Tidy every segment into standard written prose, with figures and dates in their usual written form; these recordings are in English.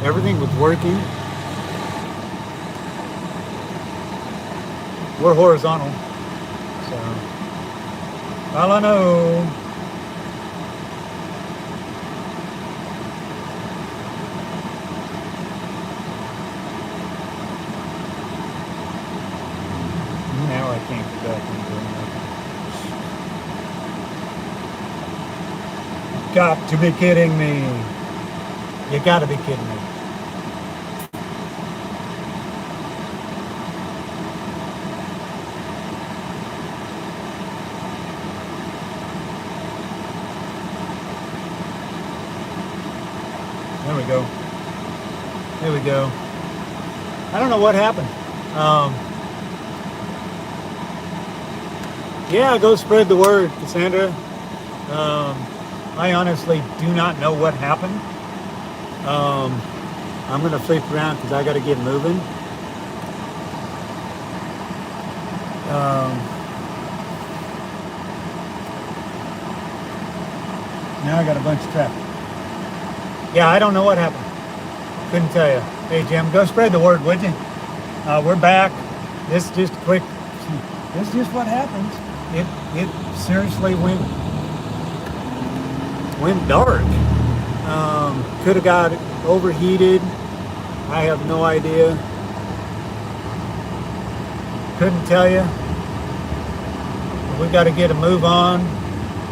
Everything was working. We're horizontal. So, all I know. Now I can't get back into it. Got to be kidding me. You gotta be kidding me. There we go. There we go. I don't know what happened. Yeah, go spread the word, Cassandra. I honestly do not know what happened. I'm going to flip around because I got to get moving. Now I got a bunch of traffic. Yeah, I don't know what happened. Couldn't tell you. Hey, Jim, go spread the word, would you? We're back. This is just quick. This is just what happens. It seriously went dark. Could have got overheated. I have no idea. Couldn't tell you. We got to get a move on.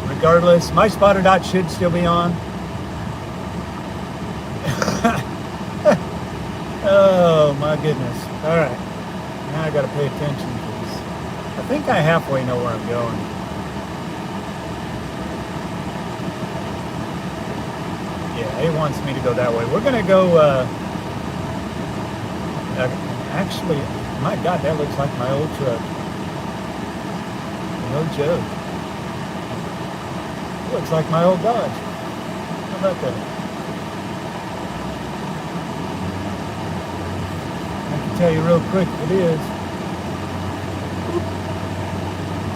Regardless, my spotter dot should still be on. Oh my goodness. All right. Now I got to pay attention because I think I halfway know where I'm going. Yeah, it wants me to go that way. We're going to go, actually, my God, that looks like my old truck. No joke. It looks like my old Dodge. How about that? I can tell you real quick if it is.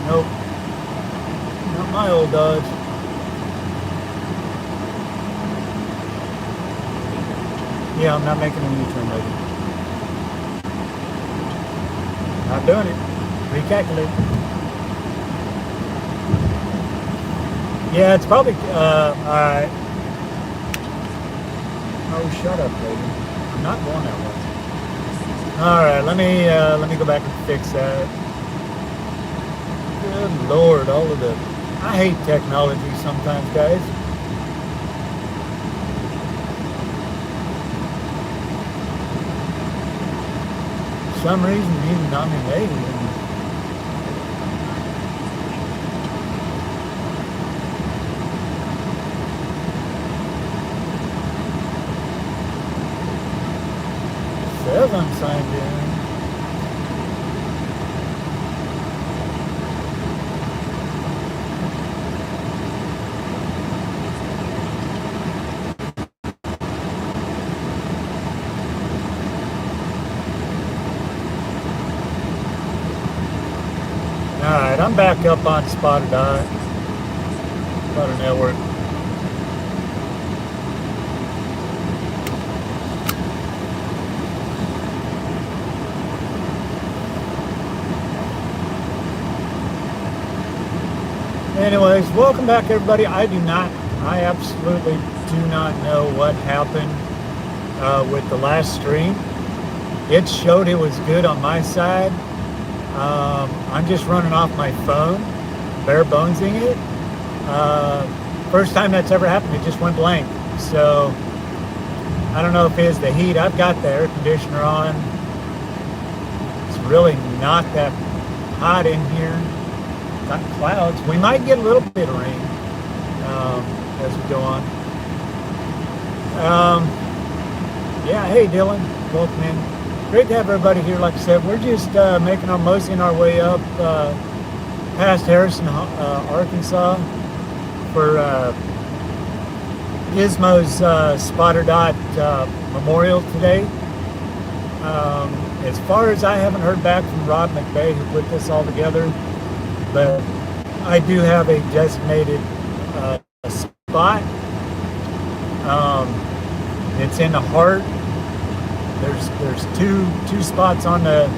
Nope. Not my old Dodge. Yeah, I'm not making a U-turn, lady. Not doing it. Recalculate. Yeah, it's probably, alright. Oh, shut up, lady. I'm not going that way. Alright, let me go back and fix that. Good Lord, all of the, I hate technology sometimes, guys. For some reason, even nominated. Says I'm signed in. Alright, I'm back up on Spotter Network. Anyways, welcome back everybody. I absolutely do not know what happened with the last stream. It showed it was good on my side. I'm just running off my phone, bare bonesing it. First time that's ever happened, it just went blank. So I don't know if it's the heat. I've got the air conditioner on. It's really not that hot in here. Got clouds. We might get a little bit of rain as we go on. Yeah, hey Dylan, welcome in. Great to have everybody here. Like I said, we're just moseying our way up past Harrison, Arkansas for Gizmo's Spotter Dot Memorial today. As far as I haven't heard back from Rob McBay, who put this all together, but I do have a designated spot. It's in the heart There's two spots on the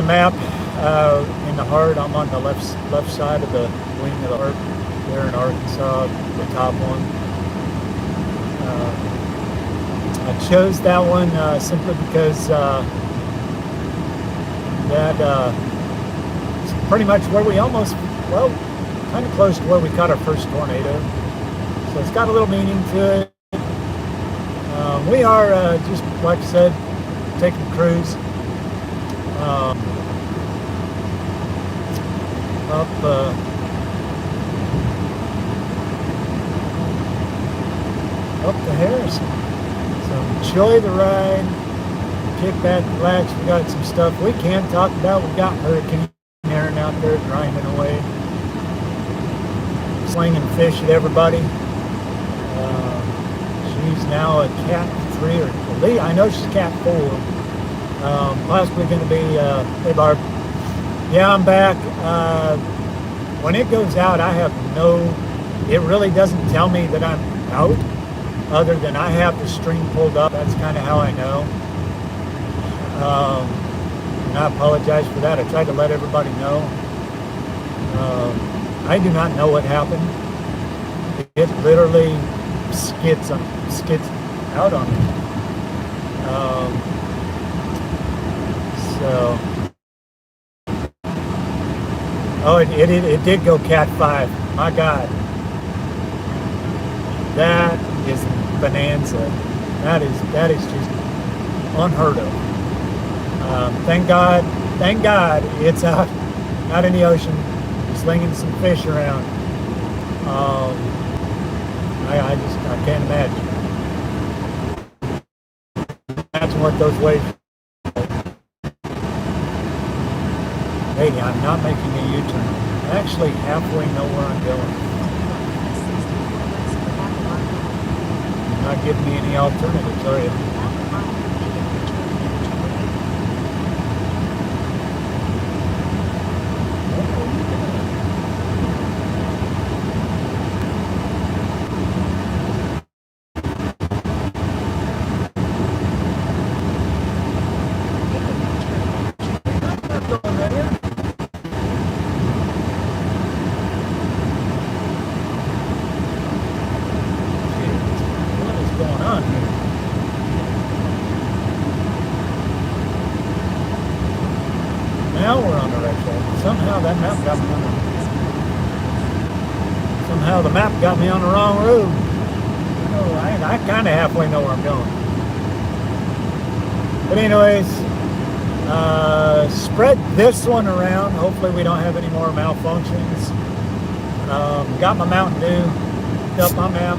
map in the heart. I'm on the left side of the wing of the heart there in Arkansas, the top one. I chose that one simply because that is pretty much where we kind of close to where we caught our first tornado. So it's got a little meaning to it. We are just, like I said, taking a cruise up to Harrison. So enjoy the ride, kick back, relax. We got some stuff we can talk about. We got Hurricane Aaron out there grinding away, slinging fish at everybody. She's now a Cat 3 or I know she's Cat 4. Possibly going to be, hey Barb. Yeah, I'm back. When it goes out, I have it really doesn't tell me that I'm out, other than I have the string pulled up. That's kind of how I know. And I apologize for that. I tried to let everybody know. I do not know what happened. It literally skids out on me. It did go Cat 5. My God, that is bonanza. That is just unheard of. Thank God it's out in the ocean, slinging some fish around. I can't imagine. Imagine what those waves. Hey, I'm not making a U-turn. I actually halfway know where I'm going. You're not giving me any alternatives, are you? Somehow the map got me on the wrong road. I kind of halfway know where I'm going. But anyways, spread this one around. Hopefully we don't have any more malfunctions. Got my Mountain Dew, up my map.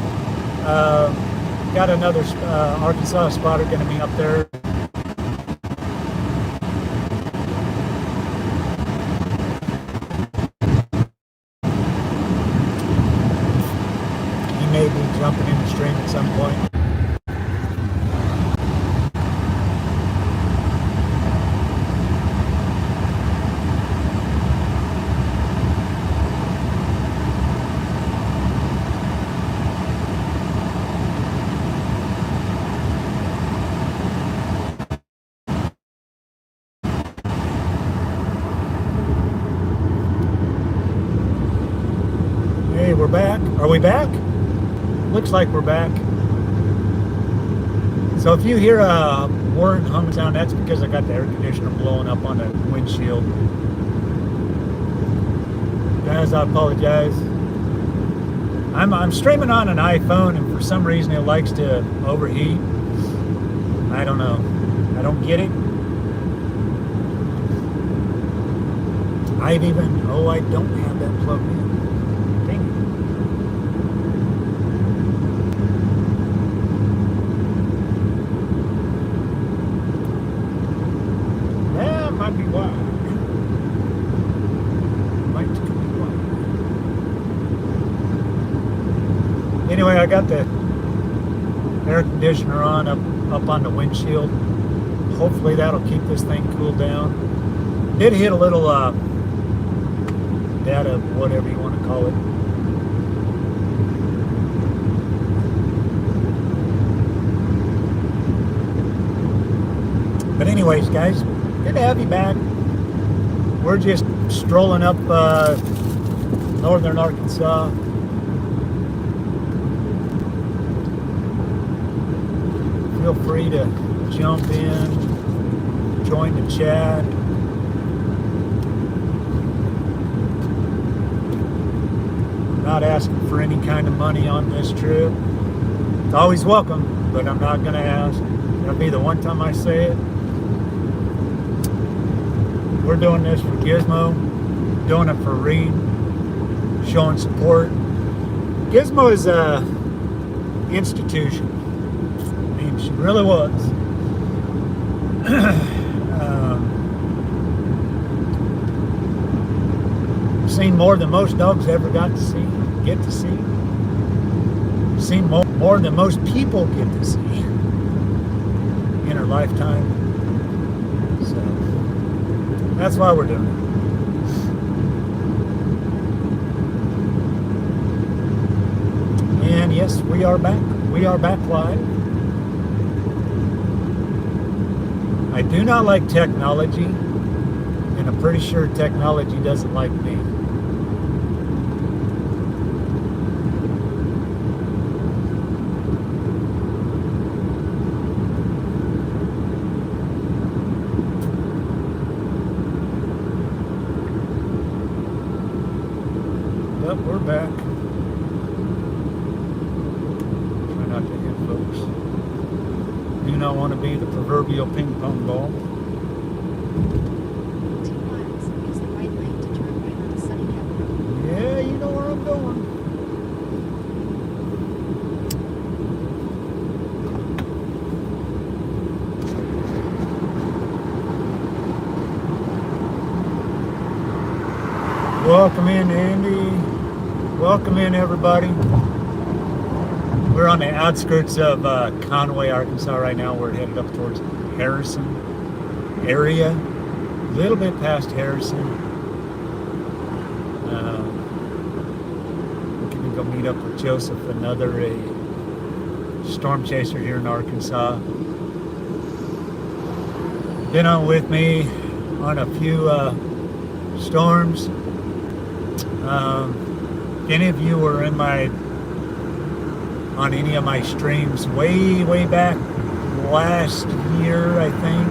Got another Arkansas spotter going to be up there. Jumping in the stream at some point. Hey, we're back. Are we back? Looks like we're back. So if you hear a whirring hum sound, that's because I got the air conditioner blowing up on the windshield. Guys, I apologize. I'm streaming on an iPhone, and for some reason it likes to overheat. I don't know. I don't get it. I don't have that plugged in. Dang it. Might be why. Anyway, I got the air conditioner on up on the windshield. Hopefully that'll keep this thing cooled down. Did hit a little data, whatever you want to call it. But anyways, guys, good to have you back. We're just strolling up northern Arkansas. Feel free to jump in, join the chat. Not asking for any kind of money on this trip. It's always welcome, but I'm not going to ask. That'll be the one time I say it. We're doing this for Gizmo, doing it for Reed, showing support. Gizmo is a institution. I mean, she really was. Seen more than most dogs ever get to see. Seen more than most people get to see in her lifetime. So that's why we're doing it. And yes, we are back. We are back live. I do not like technology, and I'm pretty sure technology doesn't like me. Yep, we're back. Try not to hit folks. Do not want to be the proverbial ping pong ball. 2 miles, use the right lane to turn right onto Sunny Cabin Road. Yeah, you know where I'm going. Welcome in, Andy. Welcome in, everybody. We're on the outskirts of Conway, Arkansas right now. We're headed up towards Harrison area, a little bit past Harrison. We're going to go meet up with Joseph, another storm chaser here in Arkansas. Been on with me on a few storms. If any of you were in on any of my streams way back last year, I think,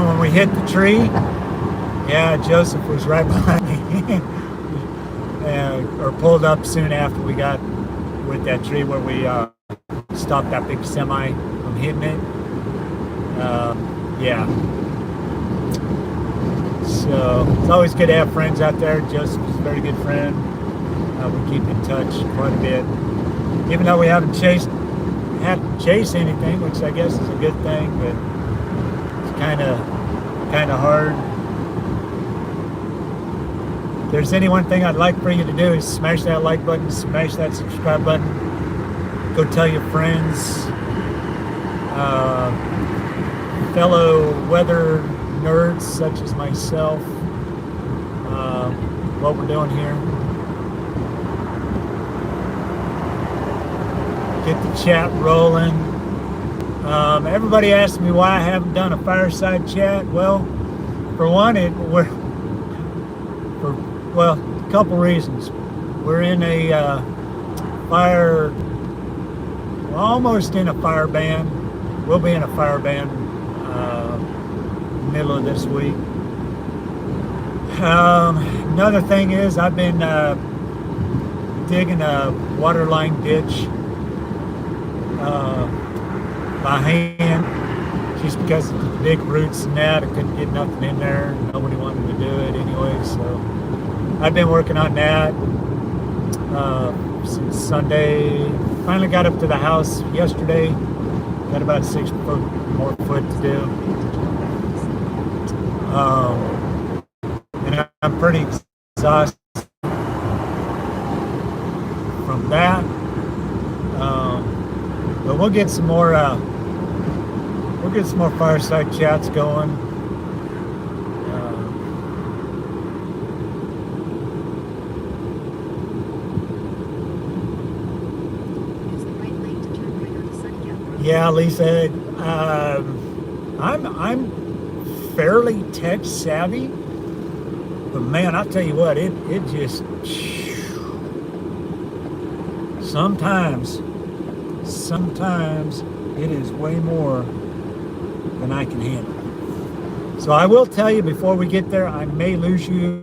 when we hit the tree, yeah, Joseph was right behind me, or pulled up soon after we got with that tree where we stopped that big semi from hitting it. Yeah. So it's always good to have friends out there. Joseph is a very good friend. We keep in touch quite a bit, even though we haven't chased anything, which I guess is a good thing. But it's kind of hard. If there's any one thing I'd like for you to do is smash that like button, smash that subscribe button. Go tell your friends, fellow weather nerds such as myself, what we're doing here. Get the chat rolling. Everybody asks me why I haven't done a fireside chat. Well, for one, a couple reasons. We're in a almost in a fire ban. We'll be in a fire ban middle of this week. Another thing is I've been digging a water line ditch by hand, just because of the big roots and that. I couldn't get nothing in there. Nobody wanted to do it anyway, so I've been working on that since Sunday. Finally got up to the house yesterday. Got about 6 more foot to do. And I'm pretty exhausted from that. But we'll get some more fireside chats going. Use the right lane to turn right onto Sunny Cabin Road. Yeah, Lisa. I'm fairly tech savvy, but man, I'll tell you what, it just sometimes it is way more than I can handle. So I will tell you before we get there, I may lose you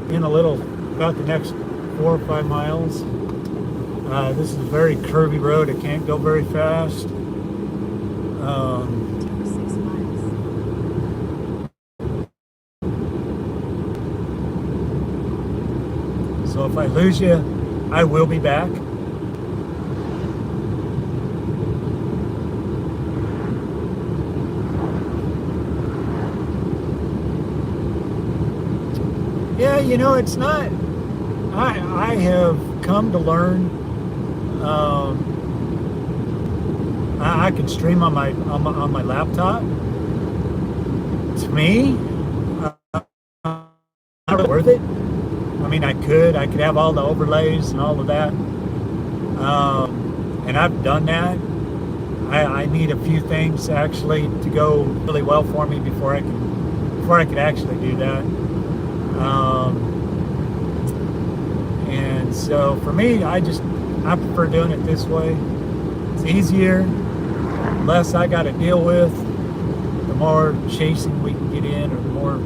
in a little, about the next 4 or 5 miles. This is a very curvy road. It can't go very fast. 6 miles. So if I lose you, I will be back. Yeah, it's not. I have come to learn. I can stream on my laptop. To me, not really worth it. I mean, I could have all the overlays and all of that, and I've done that. I need a few things actually to go really well for me before I could actually do that. And so for me, I prefer doing it this way. It's easier, less I got to deal with. The more chasing we can get in, or the more,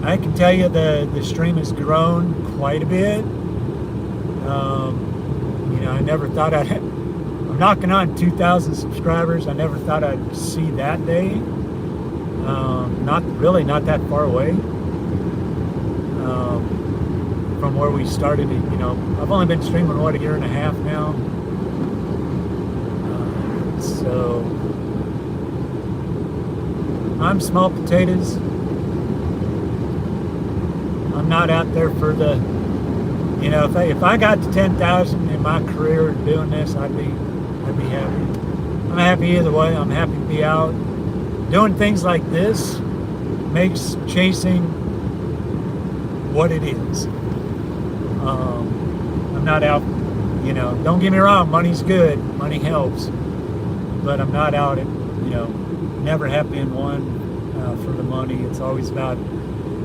I can tell you the stream has grown quite a bit. I never thought I'm knocking on 2,000 subscribers. I never thought I'd see that day. Not that far away from where we started. I've only been streaming a year and a half now. So I'm small potatoes. I'm not out there for the, if I got to 10,000 in my career doing this, I'd be happy. I'm happy either way. I'm happy to be out. Doing things like this makes chasing what it is. I'm not out, don't get me wrong, money's good, money helps, but I'm not out at, never have been one for the money. It's always about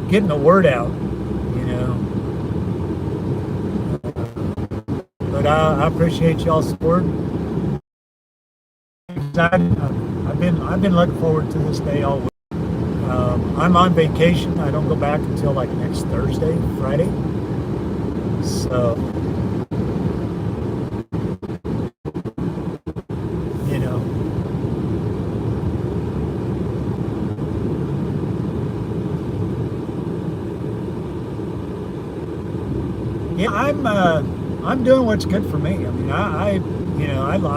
getting the word out, But I appreciate y'all's support. I've been looking forward to this day all week. I'm on vacation. I don't go back until like next Thursday, Friday. So, yeah, I'm doing what's good for me. I mean, I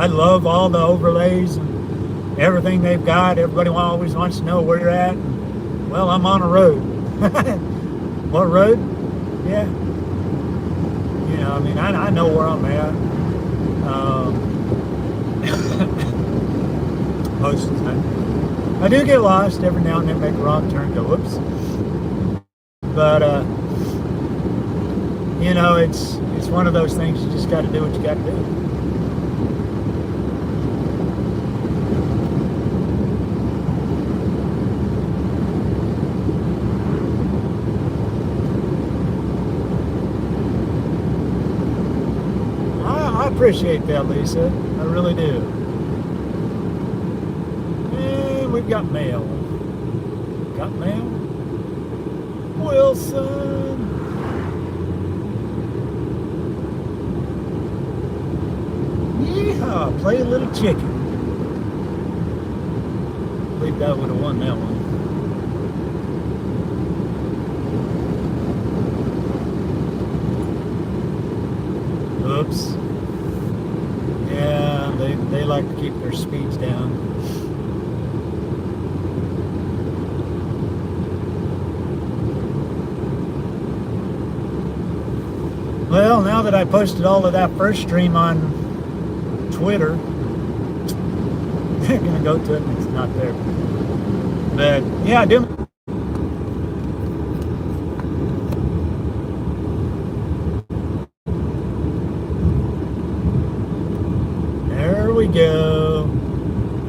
love all the overlays and everything they've got. Everybody always wants to know where you're at. Well, I'm on a road. What road? Yeah. I mean, I know where I'm at. Most of the time. I do get lost every now and then, make a wrong turn, go whoops. But, it's one of those things, you just got to do what you got to do. I appreciate that, Lisa. I really do. And we've got mail. Got mail? Wilson. Yeehaw, play a little chicken. I believe that would have won that one. Oops. Yeah, they like to keep their speeds down. Well, now that I posted all of that first stream on Twitter, they're gonna go to it and it's not there. But yeah, I do. we go.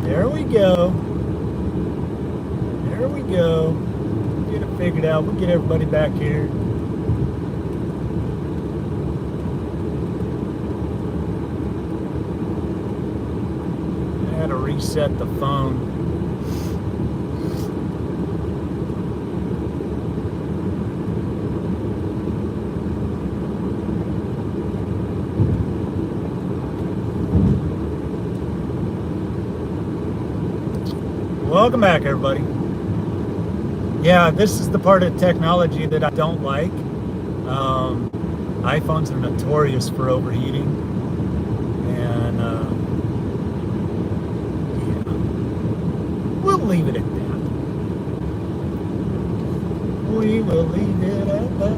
There we go. There we go. Get it figured out. We'll get everybody back here. I had to reset the phone. Welcome back, everybody. Yeah, this is the part of technology that I don't like. iPhones are notorious for overheating, and yeah, we'll leave it at that. We will leave it at that.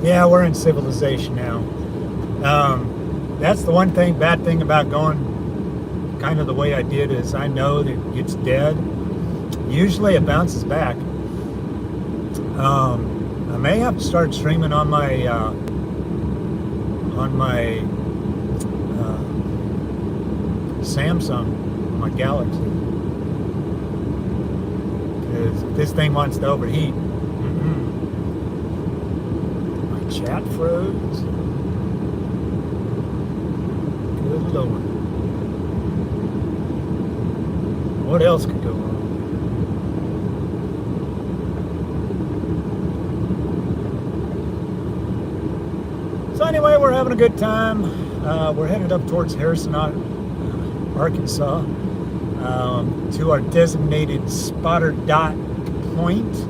Yeah, we're in civilization now. That's the one thing, bad thing about going kind of the way I did is I know that it's dead. Usually it bounces back. I may have to start streaming on my Samsung, my Galaxy. Because if this thing wants to overheat, chat froze. Good Lord. What else could go wrong? So anyway, we're having a good time. We're headed up towards Harrison, Arkansas, to our designated spotter dot point.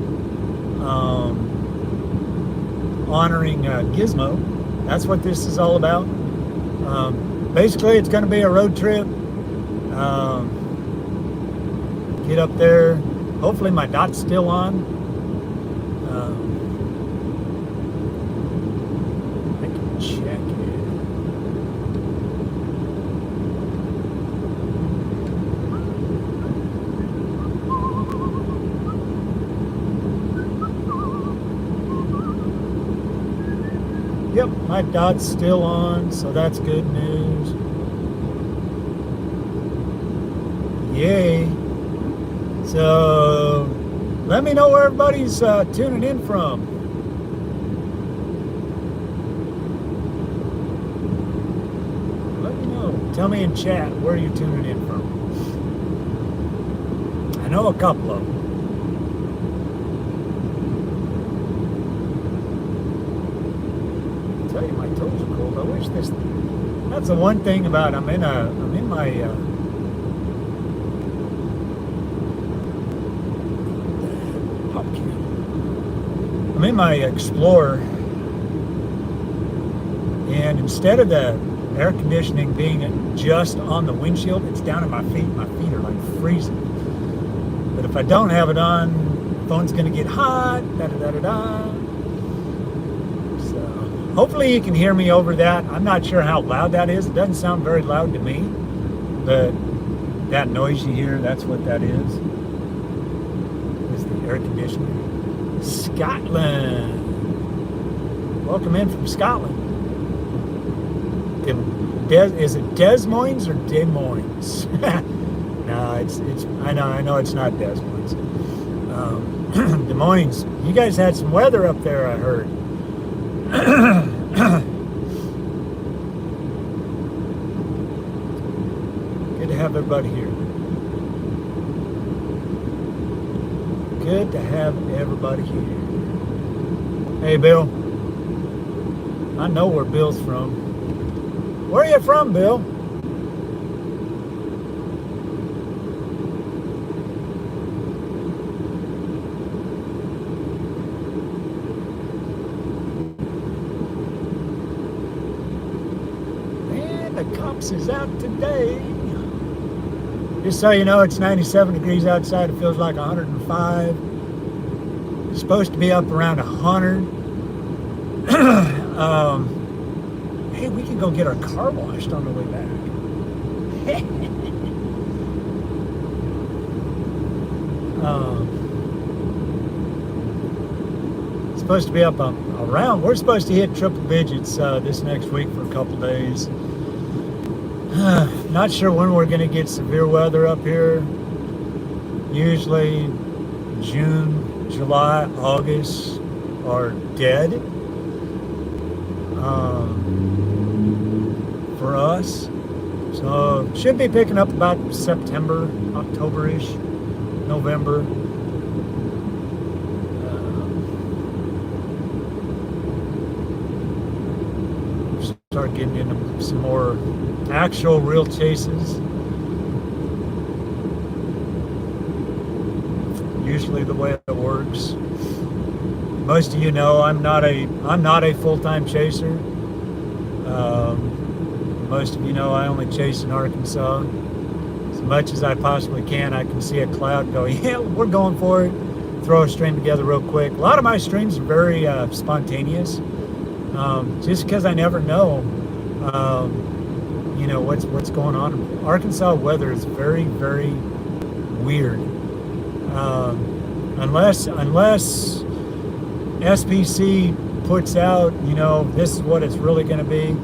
Honoring Gizmo. That's what this is all about. Basically, it's going to be a road trip. Get up there. Hopefully my dot's still on. I can check it. Yep, my dot's still on, so that's good news. Yay. So, let me know where everybody's tuning in from. Let me know. Tell me in chat where you're tuning in from. I know a couple of them. Tell you, my toes are cold. I wish this. That's the one thing about I'm in my I'm in my Explorer, and instead of the air conditioning being just on the windshield, it's down at my feet. My feet are like freezing. But if I don't have it on, the phone's gonna get hot. Da da da da da. Hopefully you can hear me over that. I'm not sure how loud that is. It doesn't sound very loud to me, but that noise you hear, that's what that is. It's the air conditioning. Scotland. Welcome in from Scotland. Is it Des Moines or Des Moines? No, it's. I know it's not Des Moines. Des Moines. You guys had some weather up there, I heard. Good to have everybody here. Good to have everybody here. Hey, Bill. I know where Bill's from. Where are you from, Bill? The cops is out today. Just so you know, it's 97 degrees outside. It feels like 105. It's supposed to be up around 100. Hey, could go get our car washed on the way back. Supposed to be up around. We're supposed to hit triple digits this next week for a couple days. Not sure when we're going to get severe weather up here. Usually June, July, August are dead for us. So should be picking up about September, October-ish, November. Start getting into some more actual real chases. Usually the way it works. Most of you know I'm not a full-time chaser. Most of you know I only chase in Arkansas. As much as I possibly can, I can see a cloud, go, yeah, we're going for it. Throw a stream together real quick. A lot of my streams are very spontaneous. Just because I never know, you know, what's going on. Arkansas weather is very, very weird. Unless SPC puts out, you know, this is what it's really going to be.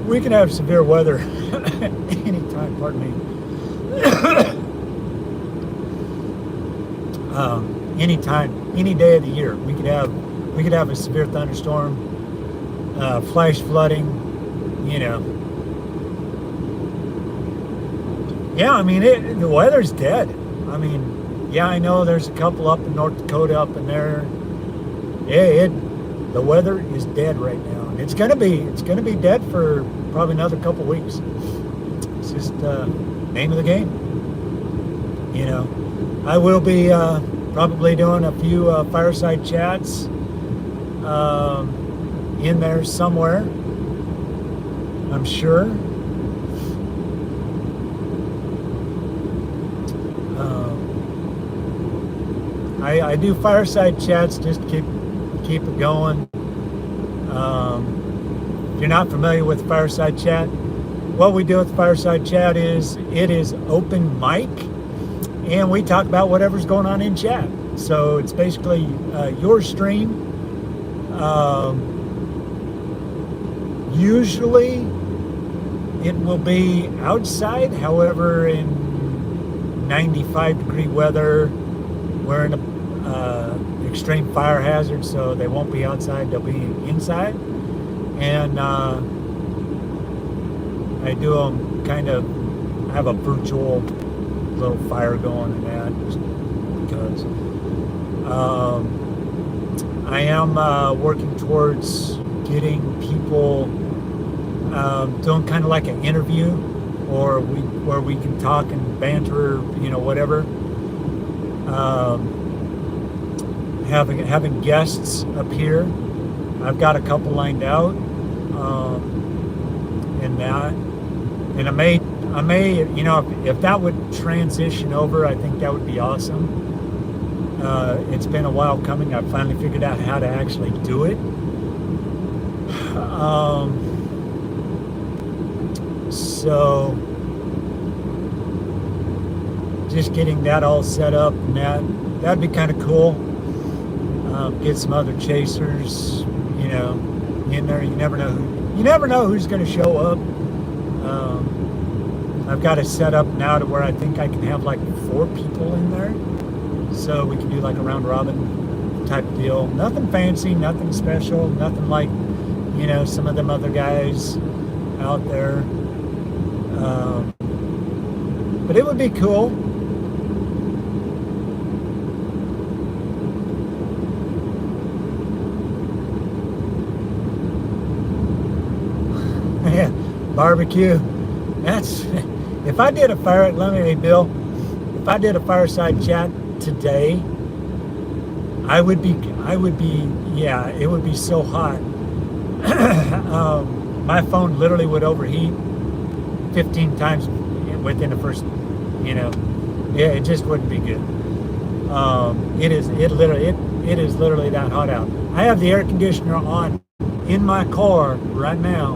We can have severe weather anytime. Pardon me. Anytime, any day of the year, we could have a severe thunderstorm, flash flooding, you know. Yeah, I mean, the weather's dead. I mean, yeah, I know there's a couple up in North Dakota up in there. Yeah, the weather is dead right now, and it's gonna be dead for probably another couple weeks. It's just name of the game. You know, I will be probably doing a few fireside chats in there somewhere, I'm sure. I do fireside chats just to keep it going. If you're not familiar with fireside chat, what we do with fireside chat is it is open mic, and we talk about whatever's going on in chat. So it's basically your stream. Usually it will be outside. However, in 95-degree weather, we're in a extreme fire hazard, so they won't be outside, they'll be inside. And I do them kind of, I have a virtual little fire going and that, just because I am working towards getting people doing kind of like an interview, or where we can talk and banter, you know, whatever. Having guests up here. I've got a couple lined out in that, and I may, you know, if that would transition over, I think that would be awesome. It's been a while coming. I finally figured out how to actually do it. So just getting that all set up, and that'd be kind of cool. Get some other chasers, you know, in there. You never know who's going to show up. I've got it set up now to where I think I can have like 4 people in there, so we can do like a round robin type deal. Nothing fancy, nothing special, nothing like, you know, some of them other guys out there. But it would be cool. Yeah, barbecue. That's, if I did a Bill, if I did a fireside chat today, I would be, yeah, it would be so hot. My phone literally would overheat 15 times within the first, you know, yeah, it just wouldn't be good. It is literally that hot out. I have the air conditioner on in my car right now,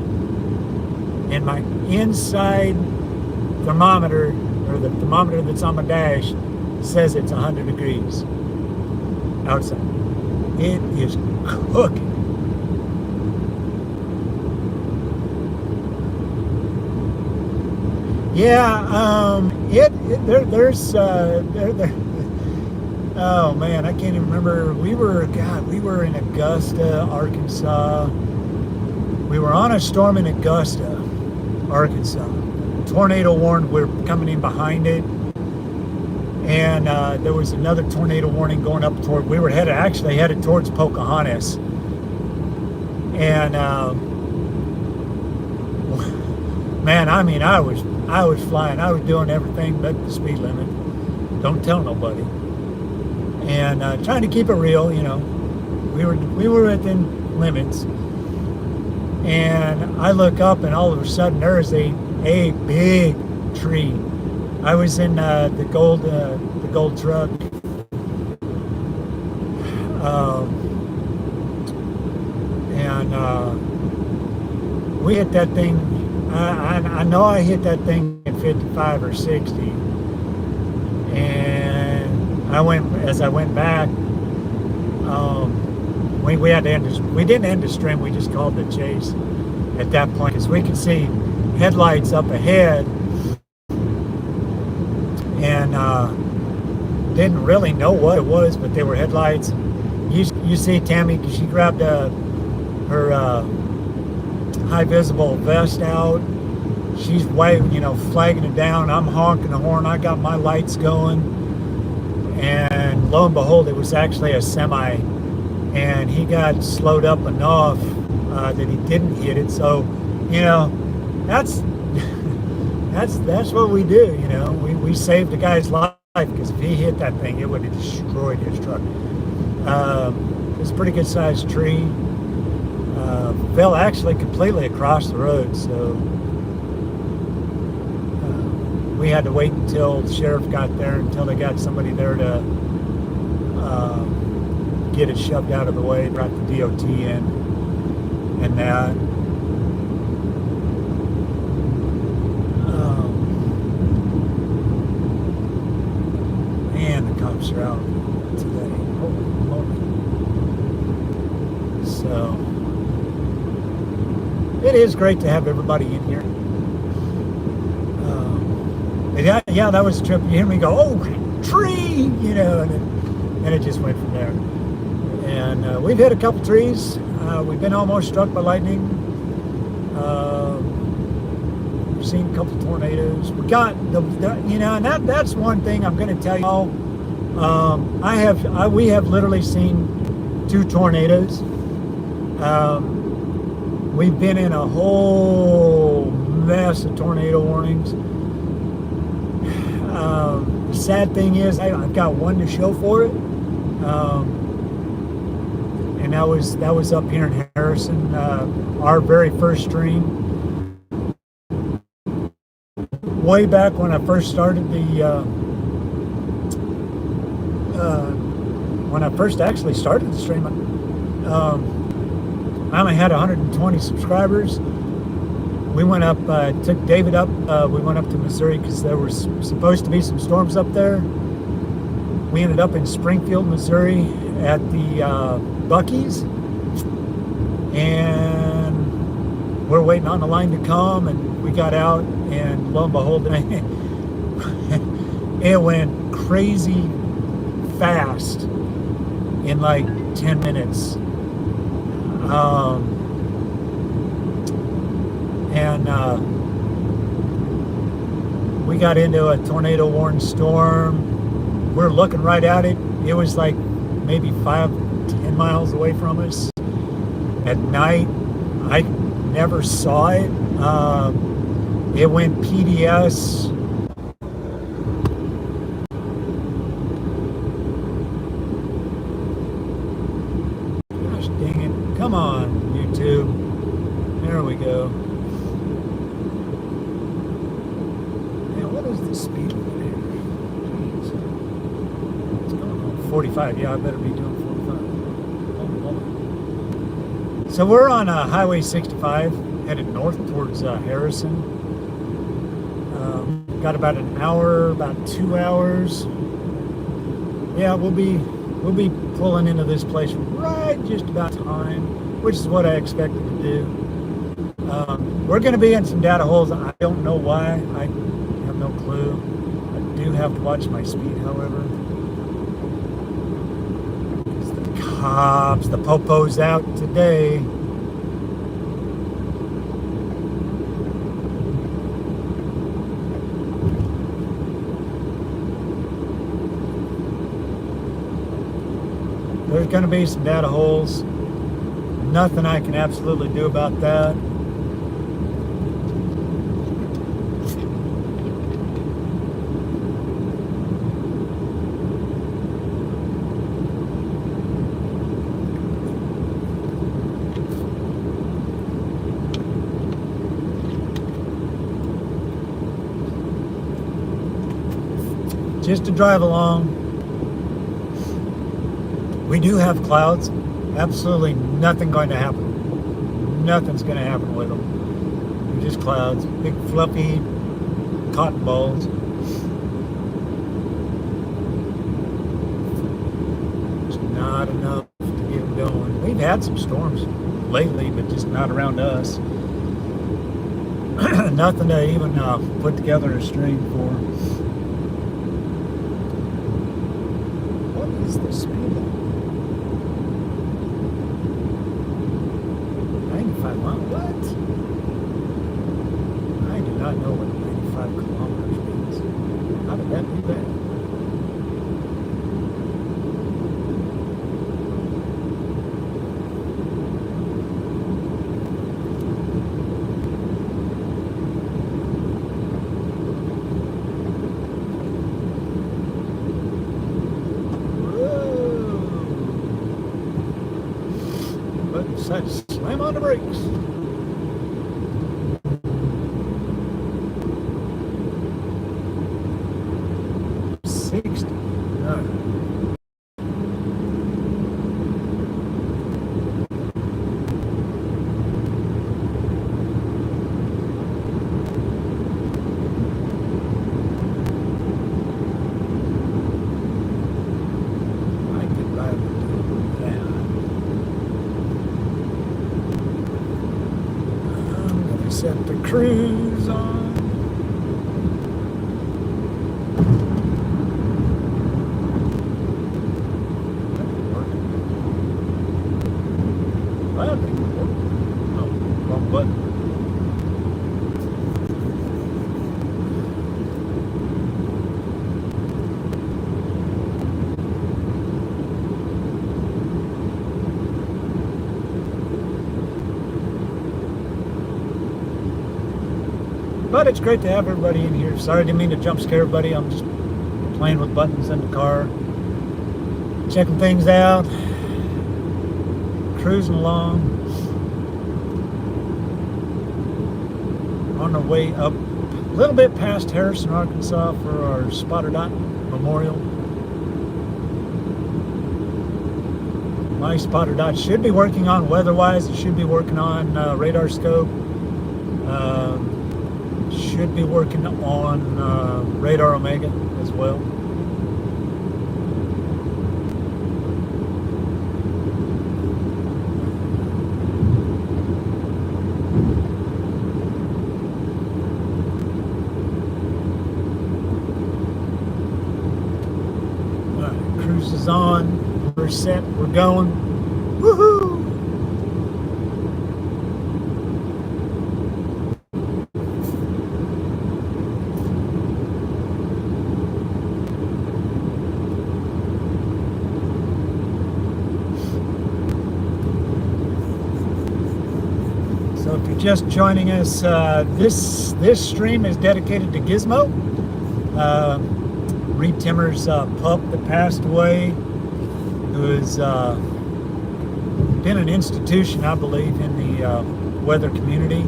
and my inside thermometer, or the thermometer that's on my dash, says it's 100 degrees outside. It is cooking. Yeah, there's oh man, I can't even remember. We were in Augusta, Arkansas. We were on a storm in Augusta, Arkansas. Tornado warned, we're coming in behind it. And there was another tornado warning going up toward, we were headed towards Pocahontas. And man, I mean, I was flying. I was doing everything but the speed limit. Don't tell nobody. And trying to keep it real, you know. We were within limits. And I look up, and all of a sudden there is a big tree. I was in the gold truck. We hit that thing. I know I hit that thing at 55 or 60, and as I went back. We had to end. We didn't end the stream. We just called the chase at that point, because we could see headlights up ahead, and didn't really know what it was, but they were headlights. You see Tammy, she grabbed her high visible vest out. She's flagging it down. I'm honking the horn. I got my lights going, and lo and behold, it was actually a semi, and he got slowed up enough that he didn't hit it. So, that's what we do. We saved the guy's life, because if he hit that thing, it would have destroyed his truck. It's a pretty good sized tree. Fell actually completely across the road, so we had to wait until the sheriff got there, until they got somebody there to get it shoved out of the way, brought the DOT in, and that. Man, the cops are out today. Holy moly. So it is great to have everybody in here. Yeah, that was a trip. You hear me go, oh, tree, and it just went from there. And we've hit a couple trees. We've been almost struck by lightning. We've seen a couple tornadoes. We got and that's one thing I'm going to tell you. We have literally seen 2 tornadoes. We've been in a whole mess of tornado warnings. The sad thing is, I've got one to show for it, and that was up here in Harrison, our very first stream. Way back when I first started actually started the stream, I only had 120 subscribers. We went up, took David up, we went up to Missouri because there was supposed to be some storms up there. We ended up in Springfield, Missouri at the Buc-ee's, and we're waiting on the line to come, and we got out, and lo and behold, it went crazy fast in like 10 minutes. And we got into a tornado warned storm. We're looking right at it. It was like maybe 5-10 miles away from us. At night, I never saw it. It went PDS. Gosh dang it. Come on, YouTube. There we go. What is the speed limit here? Jeez. It's going on 45. Yeah, I better be doing 45. So we're on Highway 65, headed north towards Harrison. Got about an hour, about 2 hours. Yeah, we'll be pulling into this place right just about time, which is what I expected to do. We're going to be in some data holes. I don't know why. I have no clue. I do have to watch my speed, however. The cops, the popo's out today. There's going to be some data holes. Nothing I can absolutely do about that. Just to drive along. We do have clouds. Absolutely nothing going to happen. Nothing's going to happen with them. They're just clouds. Big fluffy cotton balls. It's not enough to get them going. We've had some storms lately, but just not around us. Nothing to even put together a string for. What is the speed limit? 95 miles? What? I do not know what 95 kilometers means. How did that be bad? Decided to slam on the brakes. Set the cruise on. Well, oh, wrong button. But it's great to have everybody in here. Sorry, I didn't mean to jump scare everybody. I'm just playing with buttons in the car, checking things out, cruising along. On our way up a little bit past Harrison, Arkansas for our Spotter Dot Memorial. My Spotter Dot should be working on weather-wise. It should be working on radar scope. Should be working on Radar Omega as well. All right, cruise is on. We're set. We're going. Woohoo! So if you're just joining us, this stream is dedicated to Gizmo, Reed Timmer's pup that passed away, who has been an institution, I believe, in the weather community,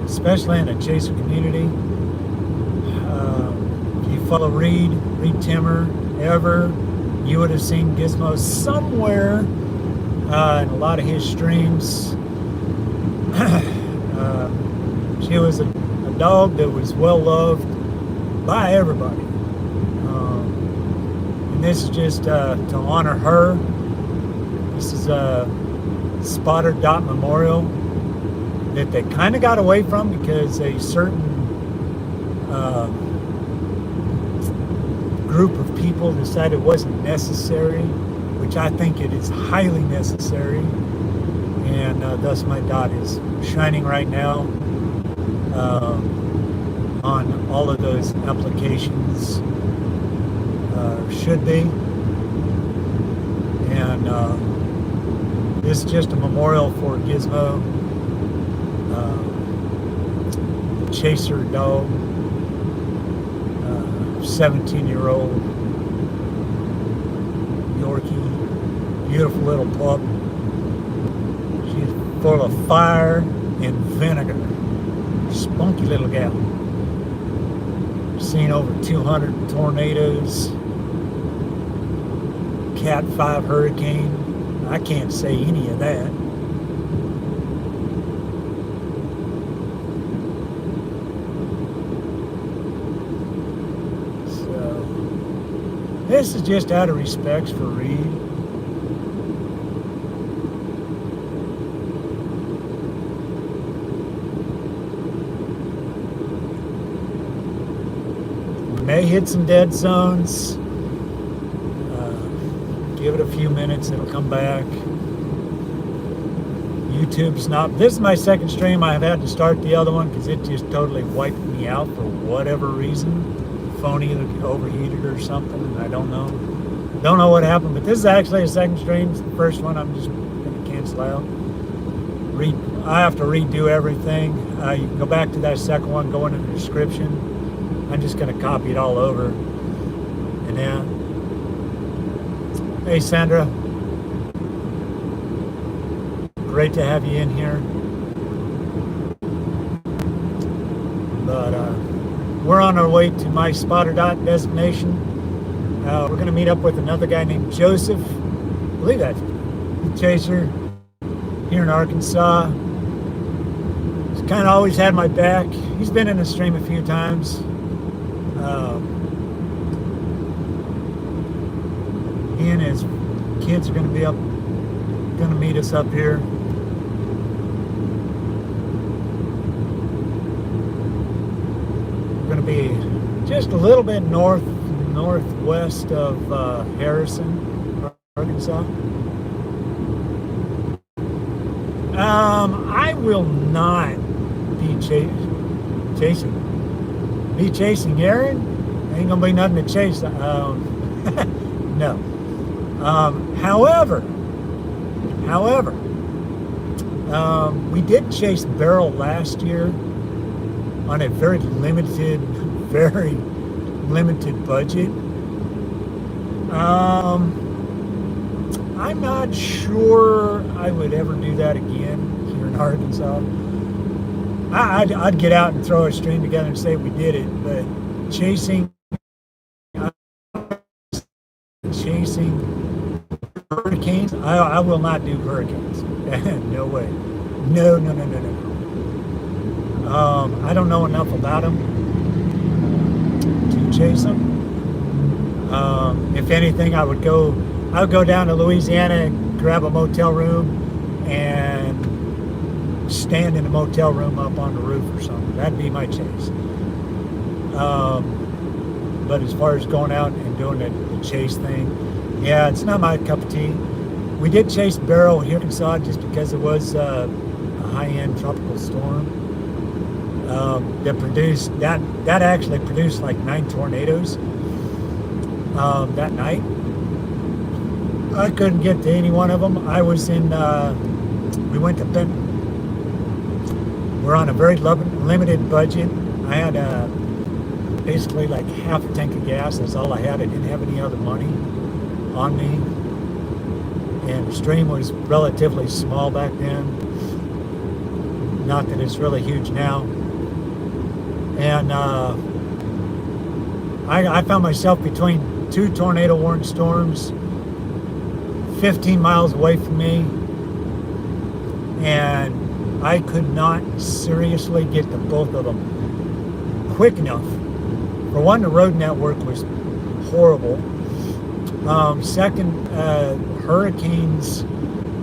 especially in the Chaser community. If you follow Reed Timmer ever, you would have seen Gizmo somewhere in a lot of his streams. She was a dog that was well loved by everybody. And this is just to honor her. This is a Spotter Dot Memorial that they kind of got away from because a certain group of people decided it wasn't necessary, which I think it is highly necessary. And thus my dot is shining right now on all of those applications. Should be. And this is just a memorial for Gizmo, the Chaser dog, 17-year-old Yorkie, beautiful little pup. She's full of fire and vinegar. Spunky little gal. Seen over 200 tornadoes, Cat 5 hurricane. I can't say any of that. So this is just out of respects for Reed. May hit some dead zones. Give it a few minutes, it'll come back. YouTube's not. This is my second stream. I've had to start the other one because it just totally wiped me out for whatever reason. Phone either overheated or something. I don't know. Don't know what happened, but this is actually a second stream. It's the first one I'm just going to cancel out. I have to redo everything. You can go back to that second one, go into the description. I'm just going to copy it all over. And then, hey Sandra, great to have you in here. But we're on our way to my Spotter Dot designation. We're going to meet up with another guy named Joseph. I believe that's Chaser here in Arkansas. He's kind of always had my back. He's been in the stream a few times. He and his kids are going to meet us up here. We're going to be just a little bit northwest of Harrison, Arkansas. I will not be chasing Aaron. Ain't gonna be nothing to chase. No. However, we did chase Barrel last year on a very limited budget. I'm not sure I would ever do that again here in Arkansas. I'd get out and throw a stream together and say we did it, but chasing hurricanes, I will not do hurricanes. No way. No. I don't know enough about them to chase them. If anything, I would go down to Louisiana and grab a motel room and stand in a motel room up on the roof or something. That'd be my chase. But as far as going out and doing the chase thing, yeah, it's not my cup of tea. We did chase Barrow here in Arkansas just because it was a high-end tropical storm that actually produced like 9 tornadoes that night. I couldn't get to any one of them. I was in, we went to Benton. We're on a very limited budget. I had basically like half a tank of gas. That's all I had. I didn't have any other money on me. And the stream was relatively small back then. Not that it's really huge now. And I found myself between 2 tornado warned storms, 15 miles away from me, and I could not seriously get to both of them quick enough. For one, the road network was horrible. Second, hurricanes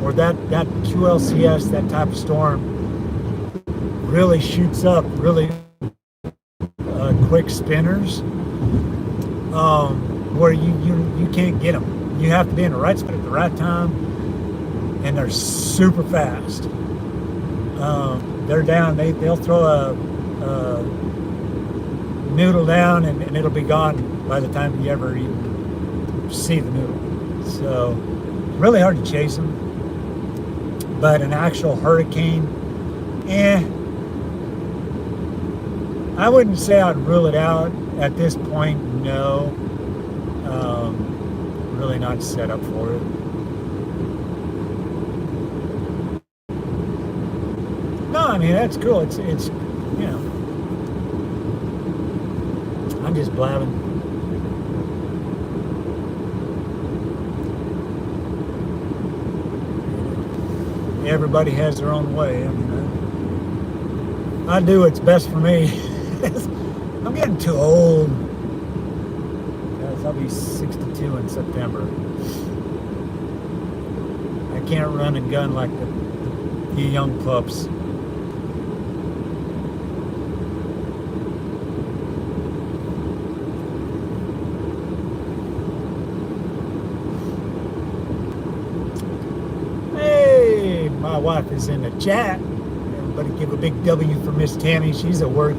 or that QLCS, that type of storm, really shoots up really quick spinners, where you can't get them. You have to be in the right spot at the right time, and they're super fast. They're down. They'll throw a noodle down, and it'll be gone by the time you ever even see the noodle. So really hard to chase them. But an actual hurricane, I wouldn't say I'd rule it out at this point. No, really not set up for it. No, I mean, that's cool. It's you know, I'm just blabbing. Everybody has their own way. I mean, I do what's best for me. I'm getting too old. Guys, I'll be 62 in September. I can't run and gun like the young pups. Hey, my wife is in the chat. Everybody give a big W for Miss Tammy. She's at work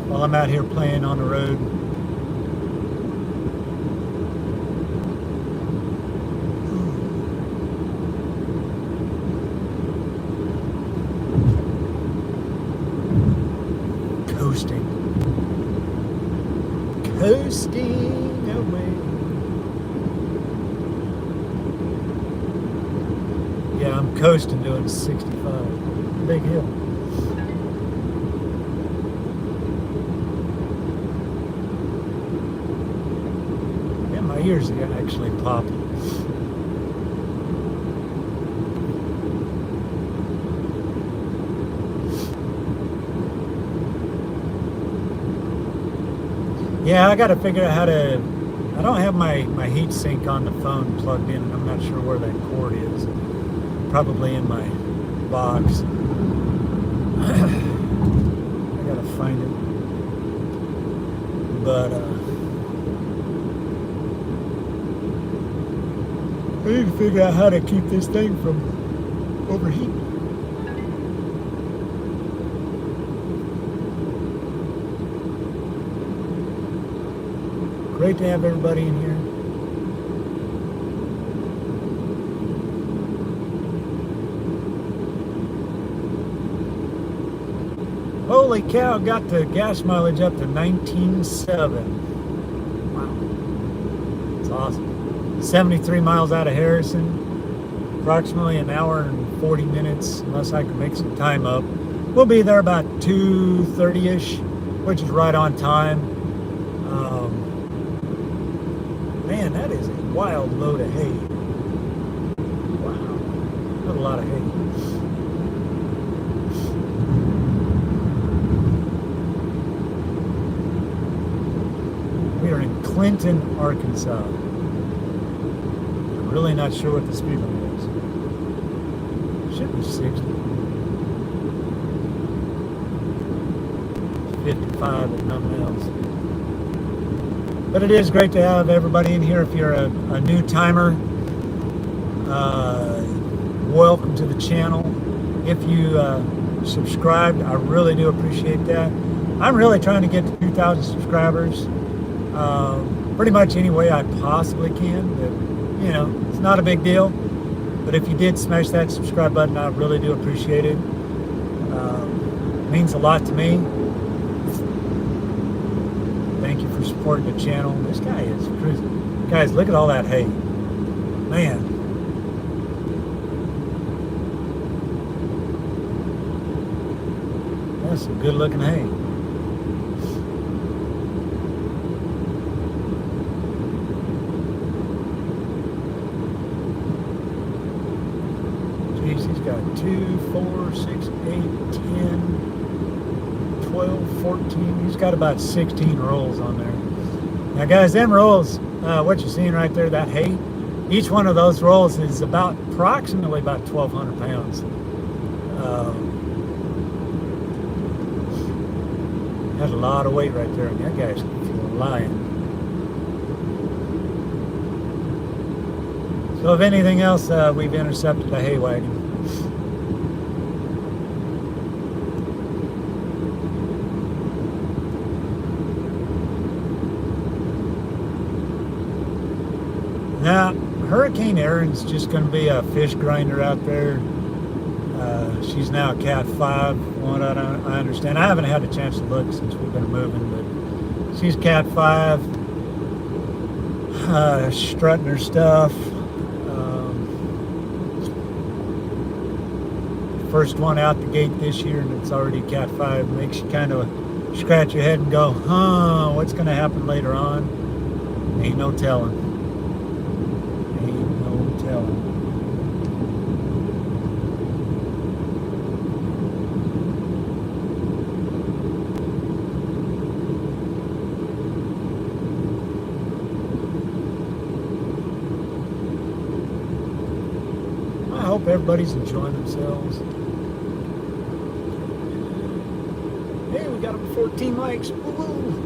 while I'm out here playing on the road. Coasting away. Yeah, I'm coasting doing 65. Big hill. Yeah, my ears are actually popping. Yeah, I got to figure out how to. I don't have my heat sink on the phone plugged in, and I'm not sure where that cord is. Probably in my box. I got to find it. But I need to figure out how to keep this thing from overheating. Great to have everybody in here. Holy cow, got the gas mileage up to 19.7. Wow. That's awesome. 73 miles out of Harrison. Approximately an hour and 40 minutes, unless I can make some time up. We'll be there about 2:30-ish, which is right on time. Man, that is a wild load of hay. Wow. That's a lot of hay. We are in Clinton, Arkansas. I'm really not sure what the speed limit is. Should be 60. 55 at nothing else. But it is great to have everybody in here. If you're a new timer, welcome to the channel. If you subscribed, I really do appreciate that. I'm really trying to get to 2,000 subscribers pretty much any way I possibly can. But, you know, it's not a big deal. But if you did smash that subscribe button, I really do appreciate it. It means a lot to me. Thank you for supporting the channel. This guy is cruising. Guys, look at all that hay. Man. That's some good looking hay. 2, 4, 6, 8, 10, 12, 14. He's got about 16 rolls on there. Now guys, them rolls, what you're seeing right there, that hay, each one of those rolls is approximately about 1,200 pounds. That's a lot of weight right there, and that guy's flying. So if anything else, we've intercepted a hay wagon. Now, Hurricane Erin's just going to be a fish grinder out there. She's now Cat 5, from what I understand. I haven't had a chance to look since we've been moving, but she's Cat 5, strutting her stuff. First one out the gate this year, and it's already Cat 5. Makes you kind of scratch your head and go, huh, what's going to happen later on? Ain't no telling. Ain't no telling. I hope everybody's enjoying themselves. Hey, we got up 14 likes. Woo-hoo.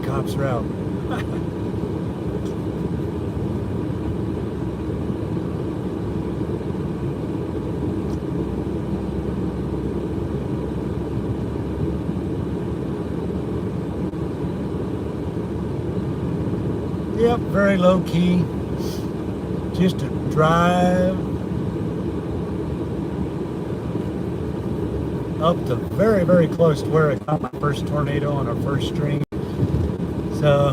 Cops are out. Yep, very low key. Just a drive up to very, very close to where I caught my first tornado on our first stream. So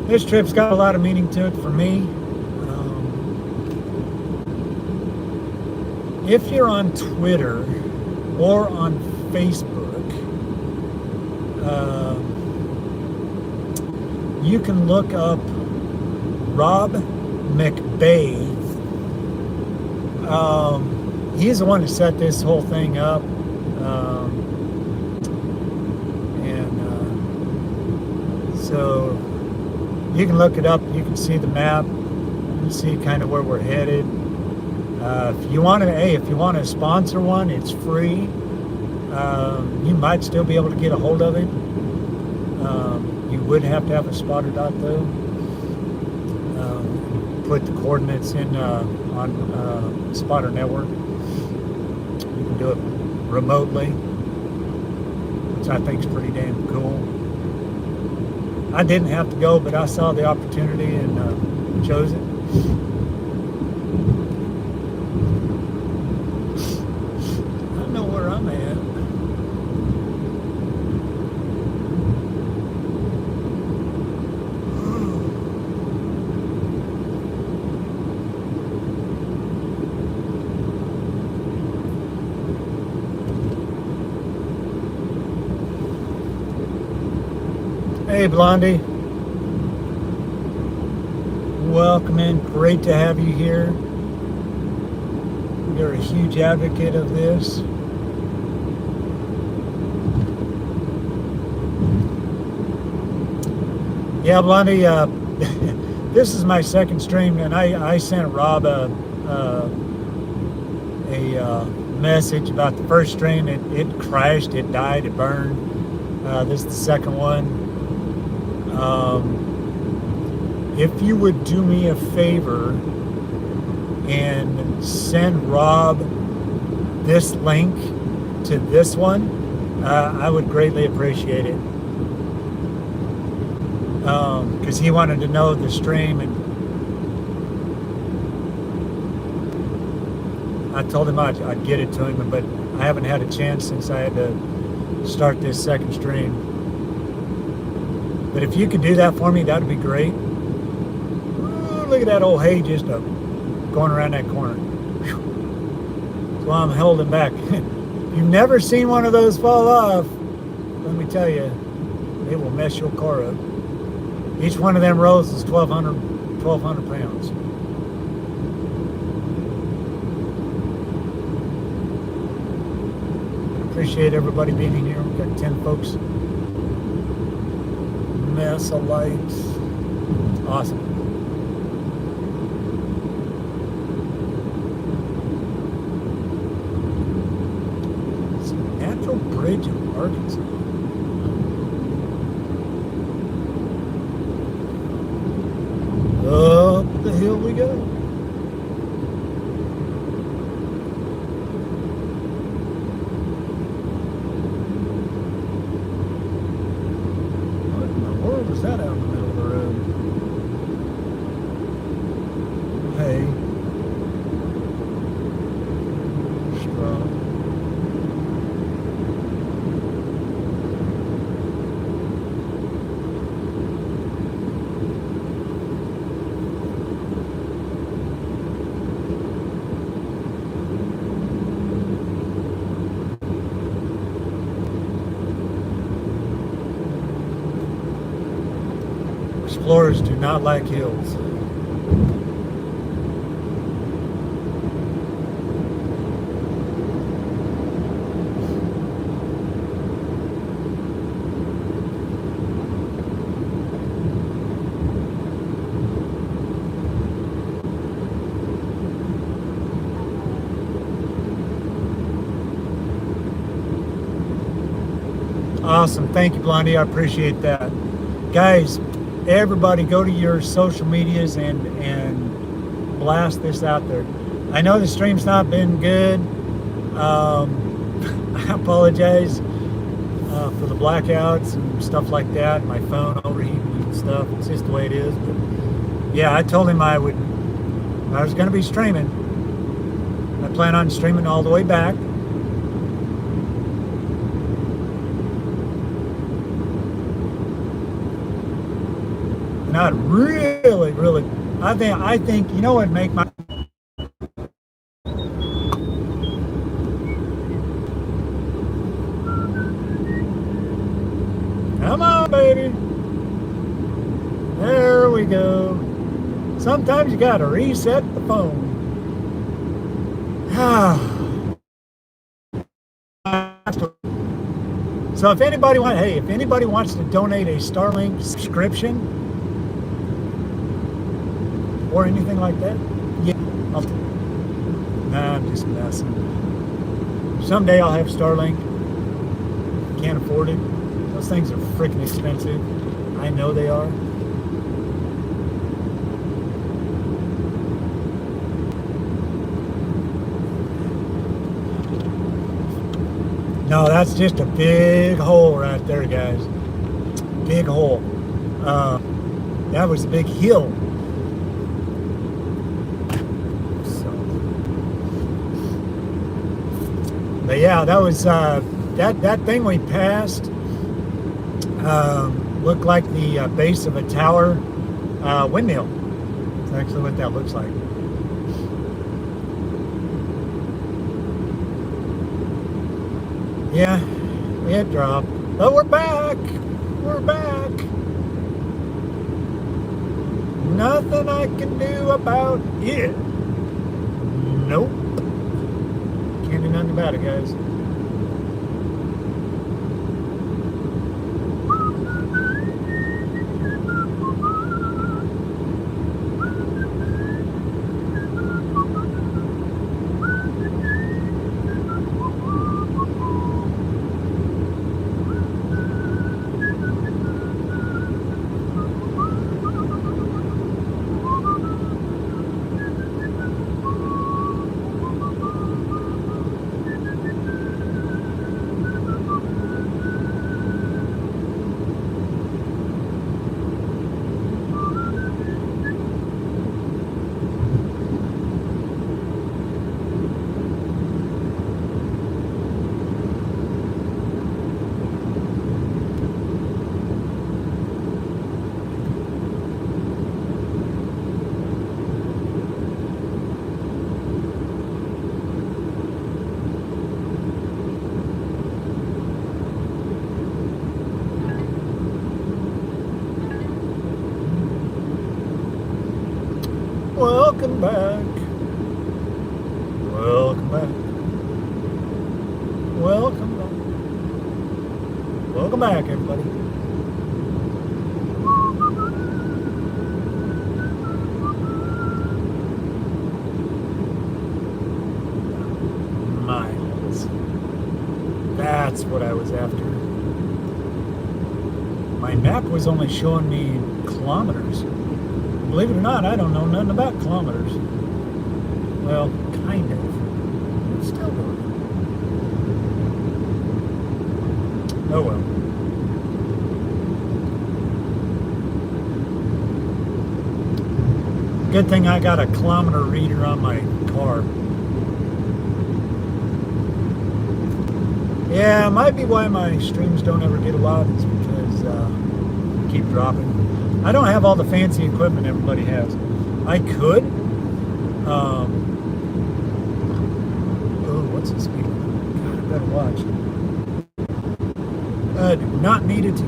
this trip's got a lot of meaning to it for me. If you're on Twitter or on Facebook, you can look up Rob McBay. He's the one who set this whole thing up. So you can look it up. You can see the map. You can see kind of where we're headed. If you want to sponsor one, it's free. You might still be able to get a hold of it. You would have to have a spotter dot though. Put the coordinates in on Spotter Network. You can do it remotely, which I think is pretty damn cool. I didn't have to go, but I saw the opportunity and chose it. I know where I'm at. Hey, Blondie. Welcome in. Great to have you here. You're a huge advocate of this. Yeah, Blondie, this is my second stream, and I sent Rob a message about the first stream. It crashed, it died, it burned. This is the second one. If you would do me a favor and send Rob this link to this one, I would greatly appreciate it. Because he wanted to know the stream, and I told him I'd get it to him, but I haven't had a chance since I had to start this second stream. But if you could do that for me, that'd be great. Ooh, look at that old hay just going around that corner. Whew. So I'm holding back. You've never seen one of those fall off. Let me tell you, it will mess your car up. Each one of them rows is 1,200 pounds. Appreciate everybody being in here. We've got 10 folks. Mess of lights. Awesome. It's a natural bridge in Arkansas. Up the hill we go. What in the world was that out in the middle of the road? Hay. Straw. Explorers do not like hills. Awesome. Thank you, Blondie. I appreciate that. Guys, everybody go to your social medias and blast this out there. I know the stream's not been good. I apologize for the blackouts and stuff like that. My phone overheating and stuff. It's just the way it is. But yeah, I told him I was going to be streaming. I plan on streaming all the way back. And I'd really, I think, you know what, make my, come on, baby. There we go. Sometimes you gotta reset the phone. So if anybody wants to donate a Starlink subscription, or anything like that, yeah, nah, I'm just messing. Someday I'll have Starlink. Can't afford it. Those things are freaking expensive. I know they are. No, that's just a big hole right there, guys. Big hole. That was a big hill. But yeah, that was that thing we passed looked like the base of a tower windmill. That's actually what that looks like. Yeah, it dropped. But we're back. We're back. Nothing I can do about it. Nope. Can't do nothing about it, guys. Welcome back. Welcome back. Welcome back. Welcome back, everybody. Miles. That's what I was after. My map was only showing me kilometers. Believe it or not, I don't know nothing about kilometers. Well, kind of. But still don't. Oh well. Good thing I got a kilometer reader on my car. Yeah, it might be why my streams don't ever get a lot, is because I keep dropping. I don't have all the fancy equipment everybody has. I could. Oh, what's the speed limit? God, I better watch. I do not need it to.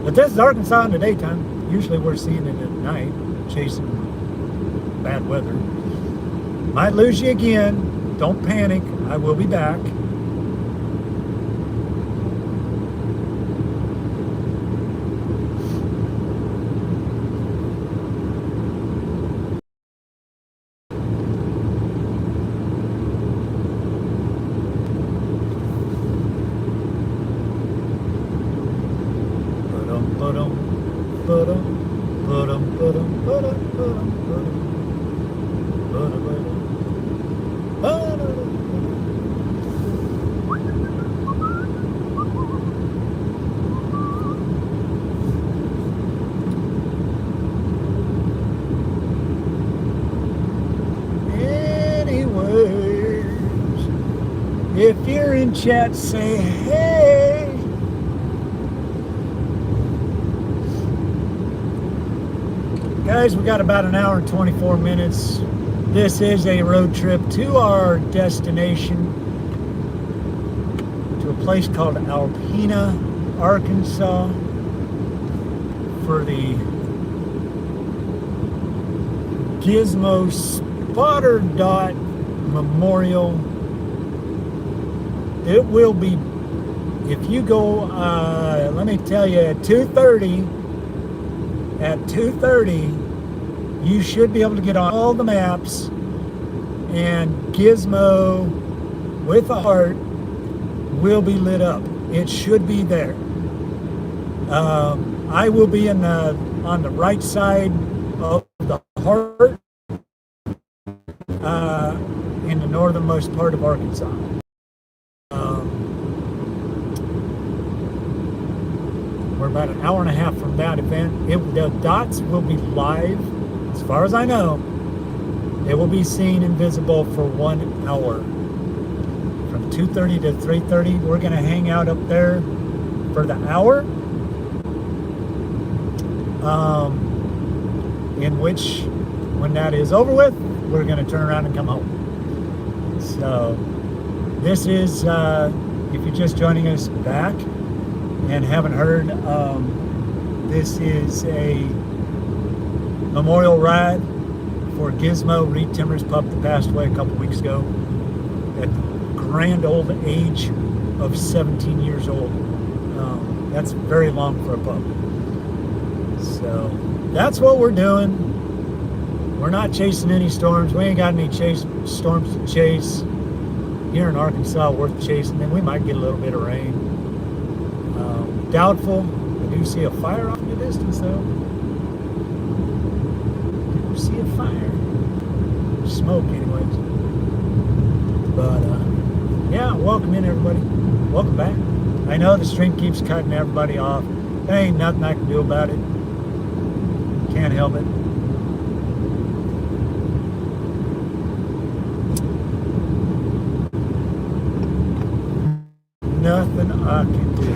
But this is Arkansas in the daytime. Usually we're seeing it at night, chasing bad weather. Might lose you again. Don't panic. I will be back. If you're in chat, say hey. Guys, we got about an hour and 24 minutes. This is a road trip to our destination, to a place called Alpena, Arkansas, for the Gizmo Spotter Dot Memorial. It will be, if you go, let me tell you, at 2:30, you should be able to get on all the maps, and Gizmo with a heart will be lit up. It should be there. I will be on the right side of the heart, in the northernmost part of Arkansas. We're about an hour and a half from that event. The dots will be live, as far as I know. They will be seen and visible for 1 hour. From 2:30 to 3:30, we're going to hang out up there for the hour. In which, when that is over with, we're going to turn around and come home. So, this is, if you're just joining us back and haven't heard, this is a memorial ride for Gizmo, Reed Timmer's pup that passed away a couple weeks ago at the grand old age of 17 years old. That's very long for a pup. So that's what we're doing. We're not chasing any storms. We ain't got any storms to chase here in Arkansas worth chasing. Then we might get a little bit of rain. Doubtful. I do see a fire off in the distance, though. I see a fire. Smoke, anyways. But, yeah, welcome in, everybody. Welcome back. I know the stream keeps cutting everybody off. There ain't nothing I can do about it. Can't help it. Nothing I can do.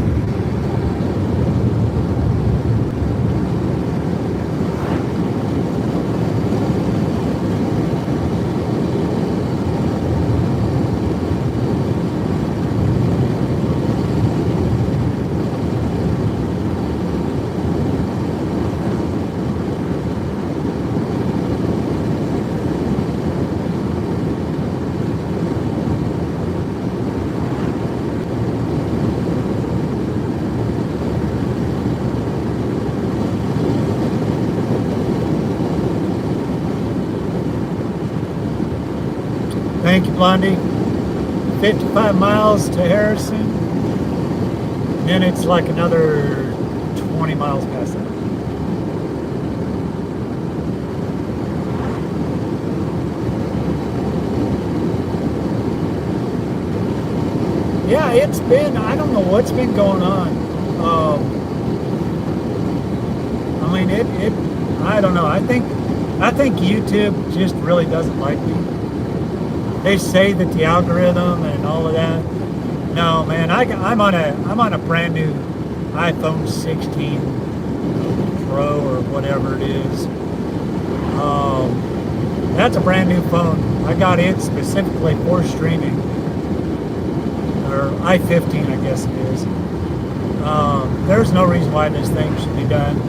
Thank you, Blondie. 55 miles to Harrison. Then it's like another 20 miles past that. Yeah, it's been, I don't know what's been going on. I mean, I don't know. I think YouTube just really doesn't like me. They say that the algorithm and all of that. No, man, I'm on a brand new iPhone 16 Pro or whatever it is. That's a brand new phone. I got it specifically for streaming, or i15, I guess it is. There's no reason why this thing should be done.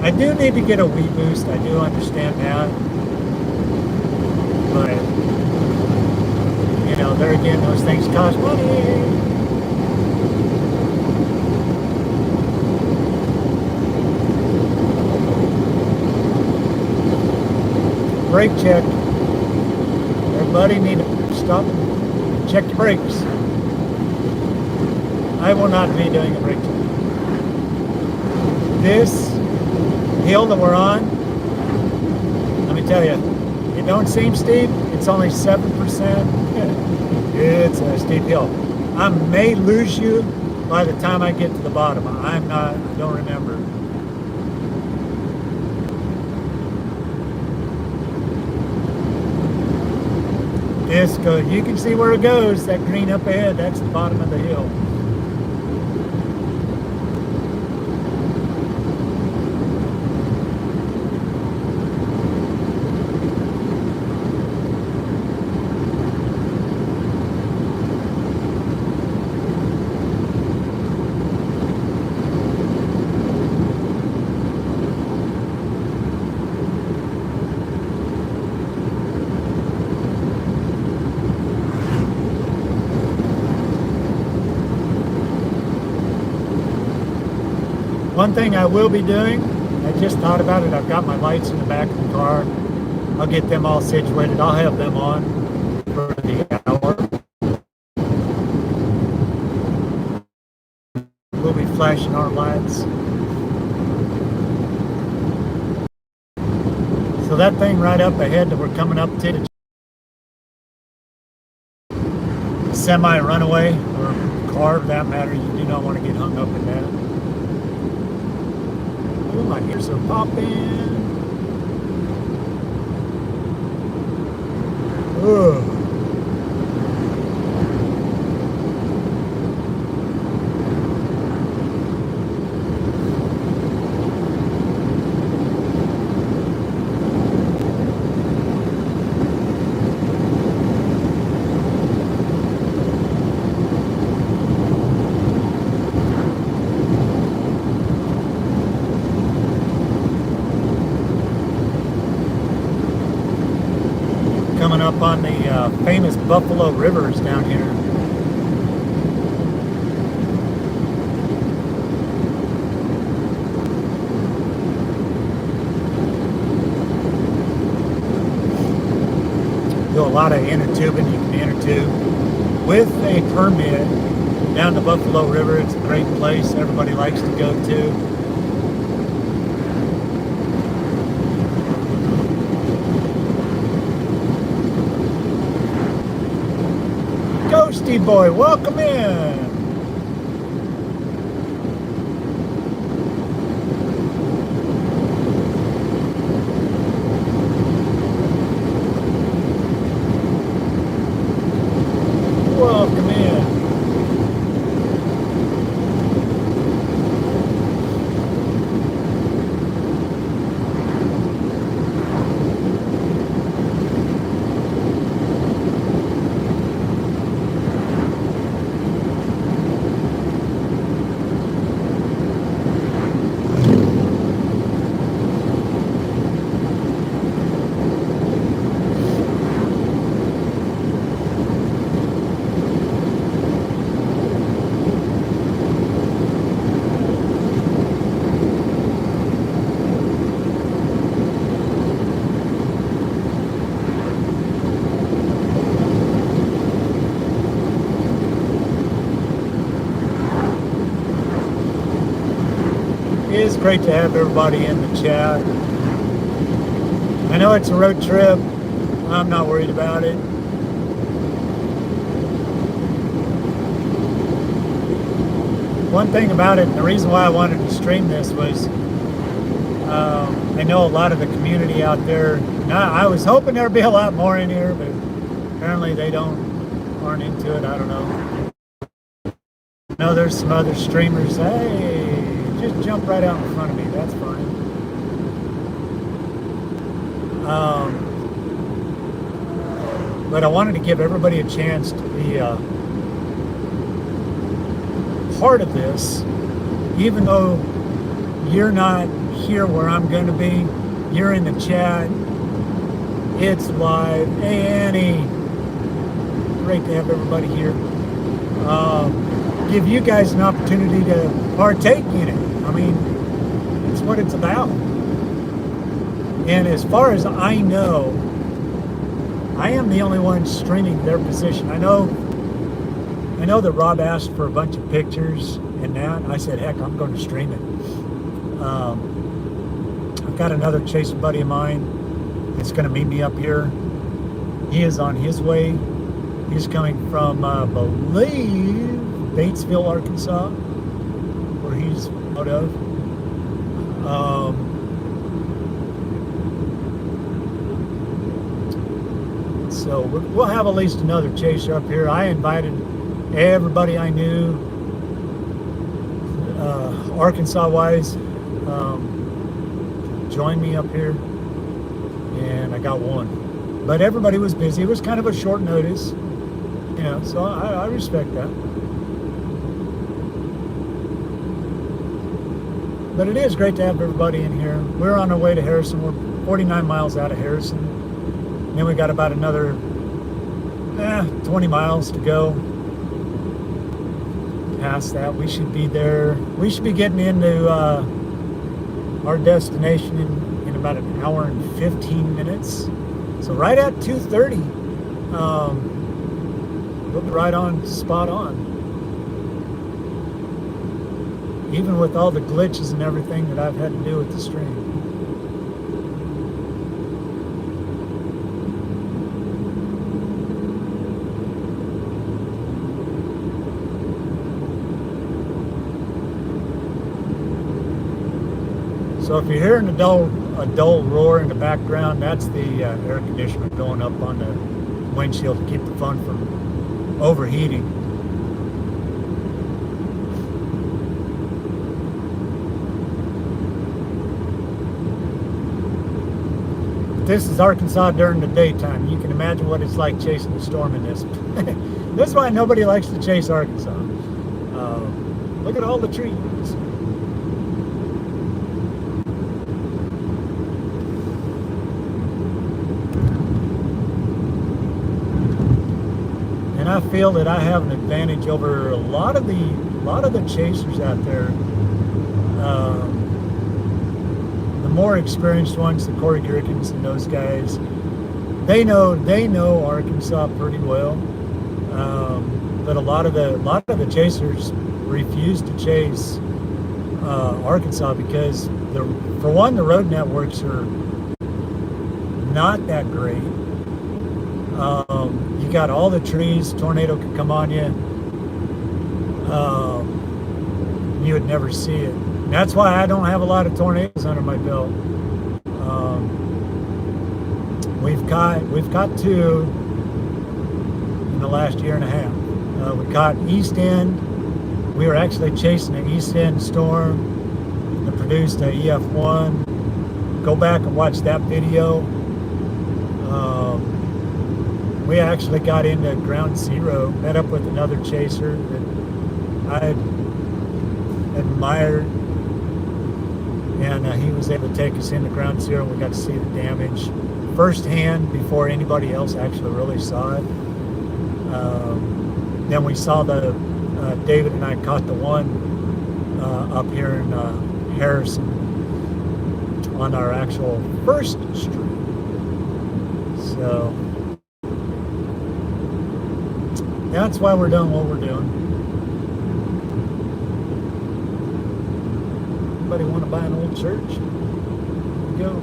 I do need to get a Wii boost. I do understand that, but you know, there again, those things cost money. Brake check. Everybody need to stop and check your brakes. I will not be doing a brake check. This hill that we're on, let me tell you, it don't seem steep. It's only 7%. It's a steep hill. I may lose you by the time I get to the bottom. I don't remember. This goes, you can see where it goes, that green up ahead, that's the bottom of the hill. One thing I will be doing, I just thought about it, I've got my lights in the back of the car. I'll get them all situated. I'll have them on for the hour. We'll be flashing our lights. So that thing right up ahead that we're coming up to, the semi runaway, or car for that matter, you do not want to get hung up in that. Oh, my ears are popping. Ugh. Coming up on the famous Buffalo Rivers down here. Do a lot of inner tubing. You can inner tube with a permit down the Buffalo River. It's a great place. Everybody likes to go to. Ghosty boy, welcome in. Welcome in. is great to have everybody in the chat. I know it's a road trip. I'm not worried about it. One thing about it, and the reason why I wanted to stream this was I know a lot of the community out there. I was hoping there'd be a lot more in here, but apparently they aren't into it. I don't know. I know there's some other streamers. Hey, just jump right out in front of me. That's fine. But I wanted to give everybody a chance to be part of this, even though you're not here where I'm going to be. You're in the chat. It's live. Hey, Annie. Great to have everybody here. Give you guys an opportunity to partake in it. I mean, it's what it's about. And as far as I know, I am the only one streaming their position. I know that Rob asked for a bunch of pictures and that. I said, heck, I'm going to stream it. I've got another chaser buddy of mine that's going to meet me up here. He is on his way. He's coming from, I believe, Batesville, Arkansas, where he's out of. So we'll have at least another chaser up here. I invited everybody I knew, Arkansas-wise, join me up here, and I got one. But everybody was busy. It was kind of a short notice, you know, so I respect that. But it is great to have everybody in here. We're on our way to Harrison. We're 49 miles out of Harrison. And then we got about another 20 miles to go. Past that, we should be there. We should be getting into our destination in about an hour and 15 minutes. So right at 2:30, we'll be right on, spot on. Even with all the glitches and everything that I've had to do with the stream. So if you're hearing a dull roar in the background, that's the air conditioner going up on the windshield to keep the phone from overheating. This is Arkansas during the daytime. You can imagine what it's like chasing a storm in this. This is why nobody likes to chase Arkansas. Look at all the trees. And I feel that I have an advantage over a lot of the chasers out there. The more experienced ones, the Corey Grickens and those guys, they know Arkansas pretty well. But a lot of the chasers refuse to chase Arkansas because for one, the road networks are not that great. You got all the trees, tornado could come on you. You would never see it. And that's why I don't have a lot of tornadoes under my belt. We've caught two in the last year and a half. We caught East End. We were actually chasing an East End storm that produced a EF1. Go back and watch that video. We actually got into ground zero, met up with another chaser that I admired, and he was able to take us into ground zero, and we got to see the damage firsthand before anybody else actually really saw it. Then we saw David and I caught the one up here in Harrison on our actual first stream. So that's why we're doing what we're doing. Anybody want to buy an old church? Here we go.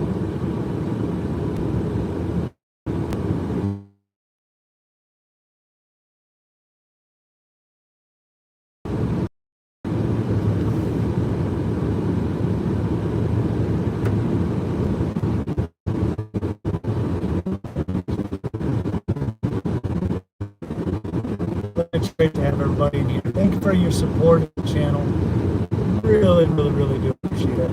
It's great to have everybody in here. Thank you for your support of the channel. Really, really, really do appreciate it.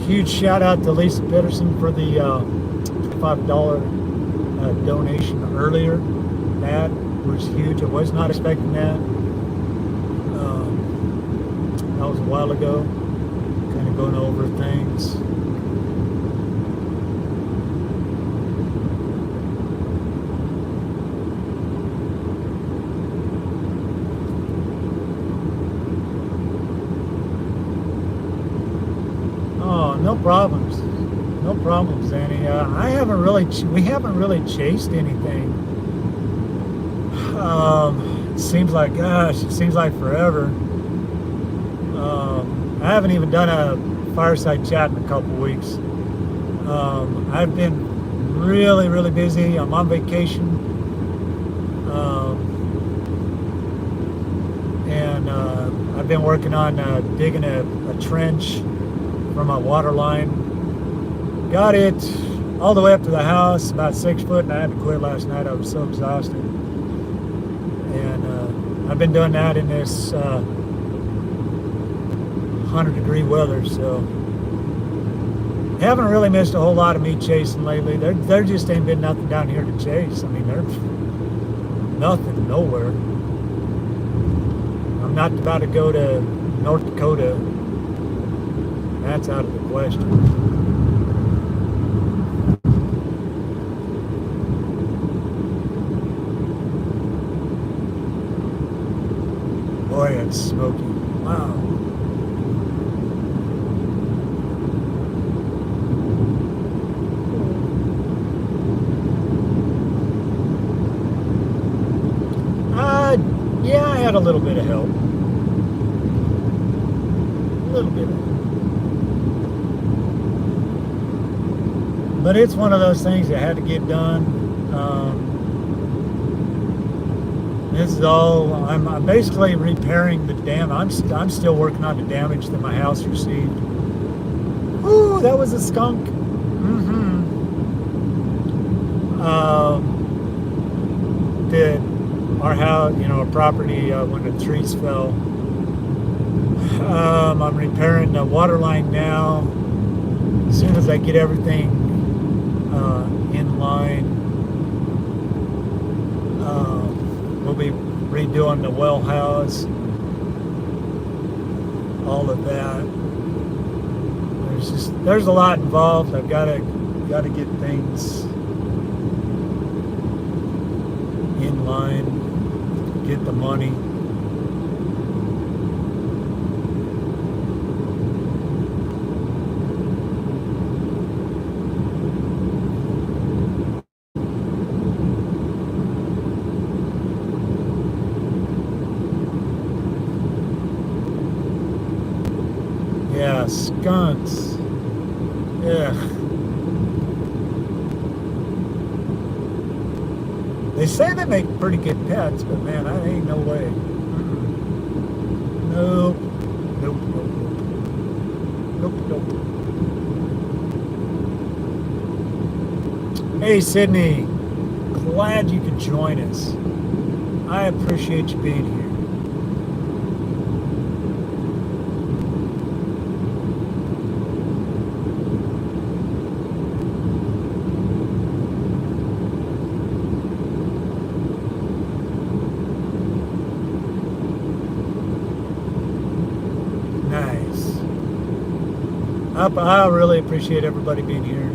Huge shout out to Lisa Peterson for the $5 donation earlier. That was huge. I was not expecting that. That was a while ago. Kind of going over things. No problems. No problems, Annie. We haven't really chased anything. It seems like forever. I haven't even done a fireside chat in a couple weeks. I've been really, really busy. I'm on vacation. And I've been working on digging a trench for my water line. Got it all the way up to the house, about 6 foot, and I had to quit last night. I was so exhausted. And I've been doing that in this 100-degree weather, so haven't really missed a whole lot of me chasing lately. There just ain't been nothing down here to chase. I mean, there's nothing, nowhere. I'm not about to go to North Dakota. That's out of the question. Boy, it's smoky. Wow. Yeah, I had a little bit of help. A little bit of help. But it's one of those things that had to get done. This is all, I'm basically repairing the dam. I'm still working on the damage that my house received. Ooh, that was a skunk. Did our house, our property, when the trees fell. I'm repairing the water line now. As soon as I get everything in line, we'll be redoing the well house, all of that. There's a lot involved. I've got to get things in line, get the money. Yeah, skunks. Yeah. They say they make pretty good pets, but man, I ain't no way. Nope. Nope, nope, nope. Nope, nope. Hey, Sydney. Glad you could join us. I appreciate you being here. I really appreciate everybody being here.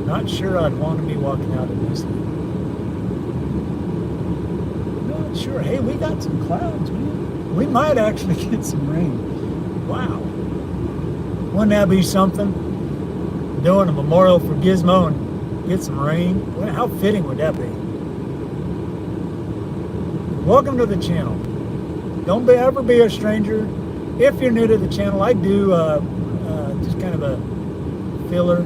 Not sure I'd want to be walking out in this thing. Not sure. Hey, we got some clouds, man. We might actually get some rain. Wow. Wouldn't that be something? Doing a memorial for Gizmo and get some rain. How fitting would that be? Welcome to the channel. Don't ever be a stranger. If you're new to the channel, I do just kind of a filler.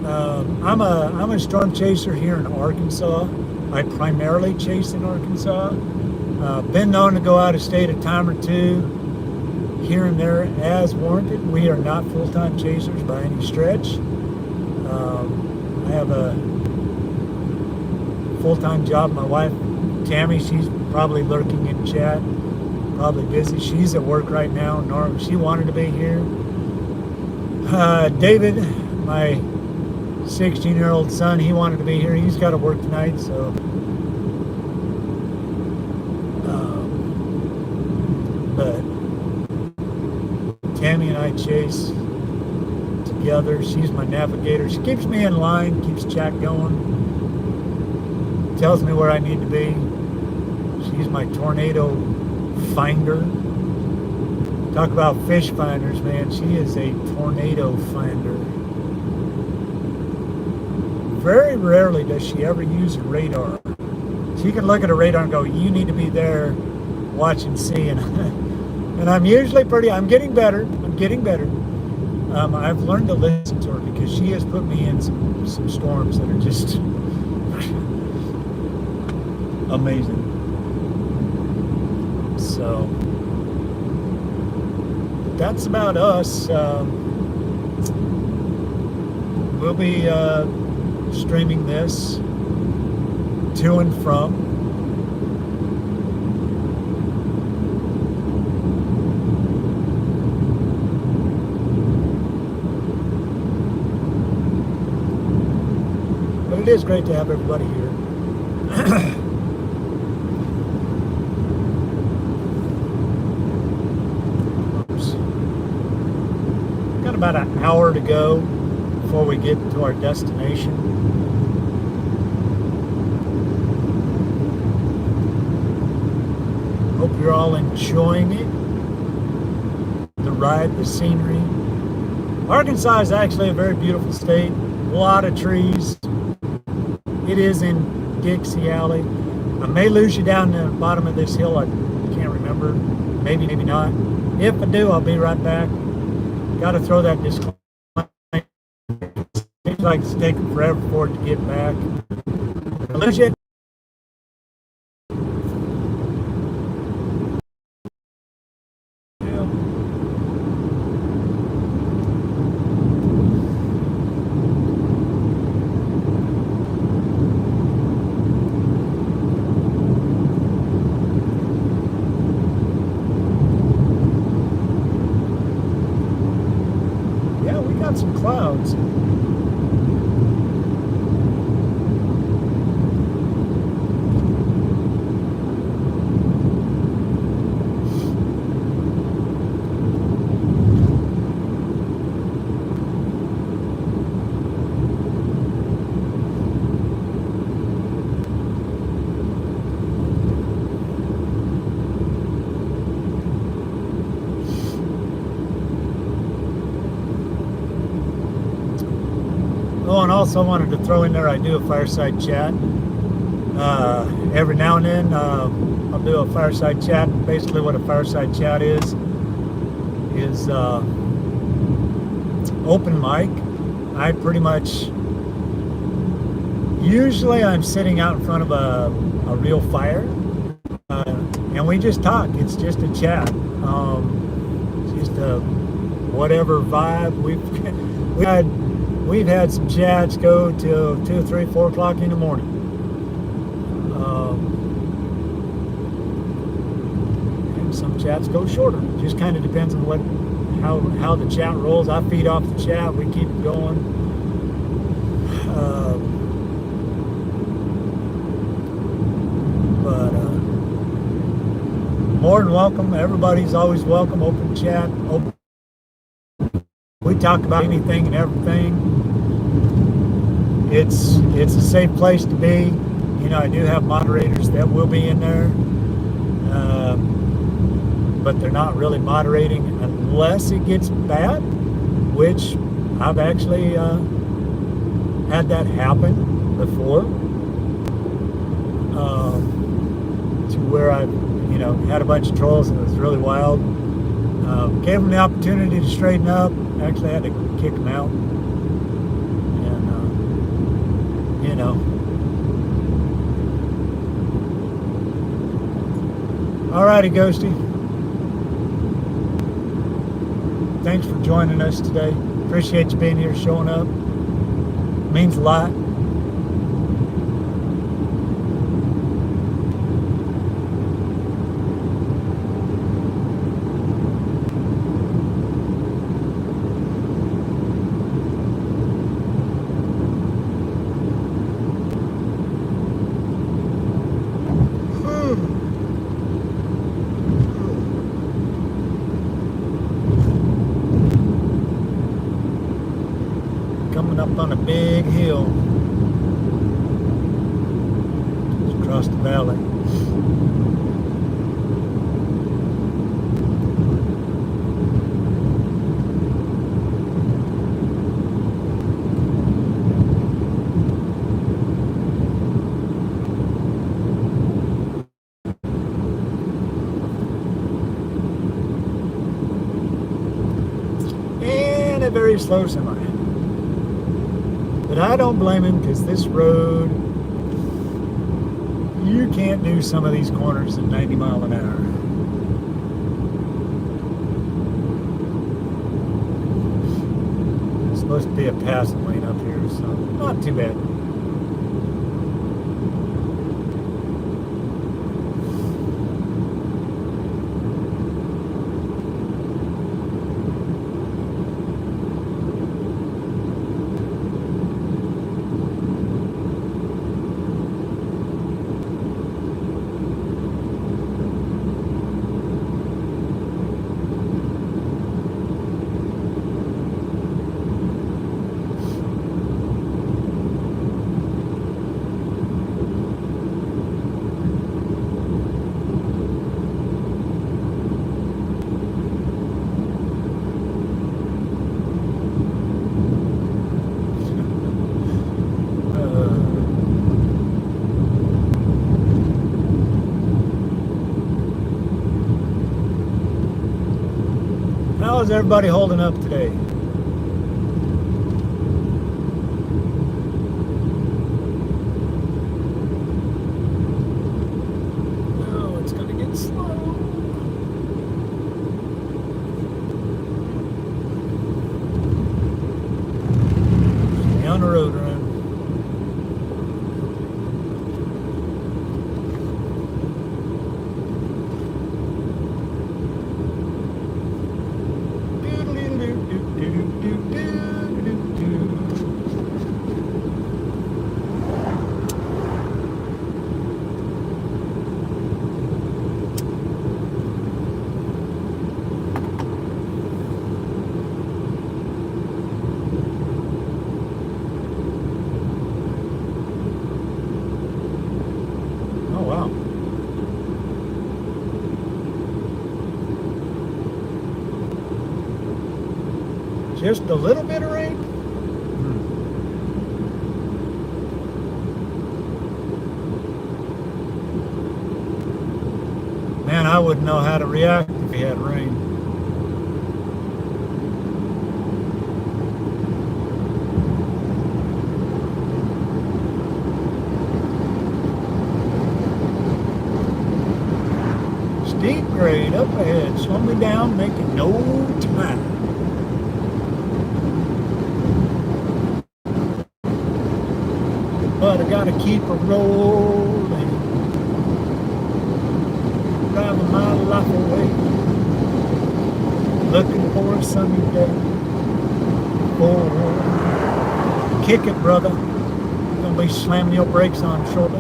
I'm a storm chaser here in Arkansas. I primarily chase in Arkansas. Been known to go out of state a time or two, here and there as warranted. We are not full-time chasers by any stretch. I have a full-time job. My wife, Tammy, she's probably lurking in chat, probably busy. She's at work right now. Norm, she wanted to be here. David, my 16-year-old son, he wanted to be here. He's got to work tonight, so but Tammy and I chase together. She's my navigator. She keeps me in line, keeps chat going, tells me where I need to be. She's my tornado finder. Talk about fish finders, man. She is a tornado finder. Very rarely does she ever use a radar. She can look at a radar and go, you need to be there, watch and see. And I'm usually I'm getting better. I've learned to listen to her because she has put me in some storms that are just amazing. So that's about us. We'll be streaming this to and from. But it is great to have everybody here. Got about an hour to go before we get to our destination. Hope you're all enjoying it. The ride, the scenery. Arkansas is actually a very beautiful state. A lot of trees. It is in Dixie Alley. I may lose you down the bottom of this hill. I can't remember. Maybe, maybe not. If I do, I'll be right back. Got to throw that disclaimer. Seems like it's taking forever for it to get back. If I lose you. Some clouds. Oh, and also I wanted to throw in there, I do a fireside chat. Every now and then, I'll do a fireside chat. Basically what a fireside chat is open mic. I pretty much, usually I'm sitting out in front of a real fire, and we just talk. It's just a chat. Just a whatever vibe. We've had some chats go till 2, 3, 4 o'clock in the morning. And some chats go shorter. Just kind of depends on how the chat rolls. I feed off the chat. We keep it going. But more than welcome. Everybody's always welcome. Open chat. We talk about anything and everything. It's a safe place to be. You know, I do have moderators that will be in there, but they're not really moderating unless it gets bad, which I've actually had that happen before, to where I, you know, had a bunch of trolls and it was really wild. Gave them the opportunity to straighten up. Actually had to kick them out, and you know. Alrighty, Ghosty. Thanks for joining us today. Appreciate you being here, showing up. Means a lot. Coming up on a big hill just across the valley. And a very slow semi. But I don't blame him, because this road, you can't do some of these corners at 90 miles an hour. It's supposed to be a passing lane up here, so not too bad. How's everybody holding up today? Oh, it's gonna get slow. Stay on the road, run. Oh, wow. Just a little bit of rain? Man, I wouldn't know how to react if he had rain. Steep grade up ahead. Slow me down, making no time. But I gotta keep a rolling, driving my life away, looking for a sunny day. Oh, kick it, brother. You'll be slamming your brakes on shortly.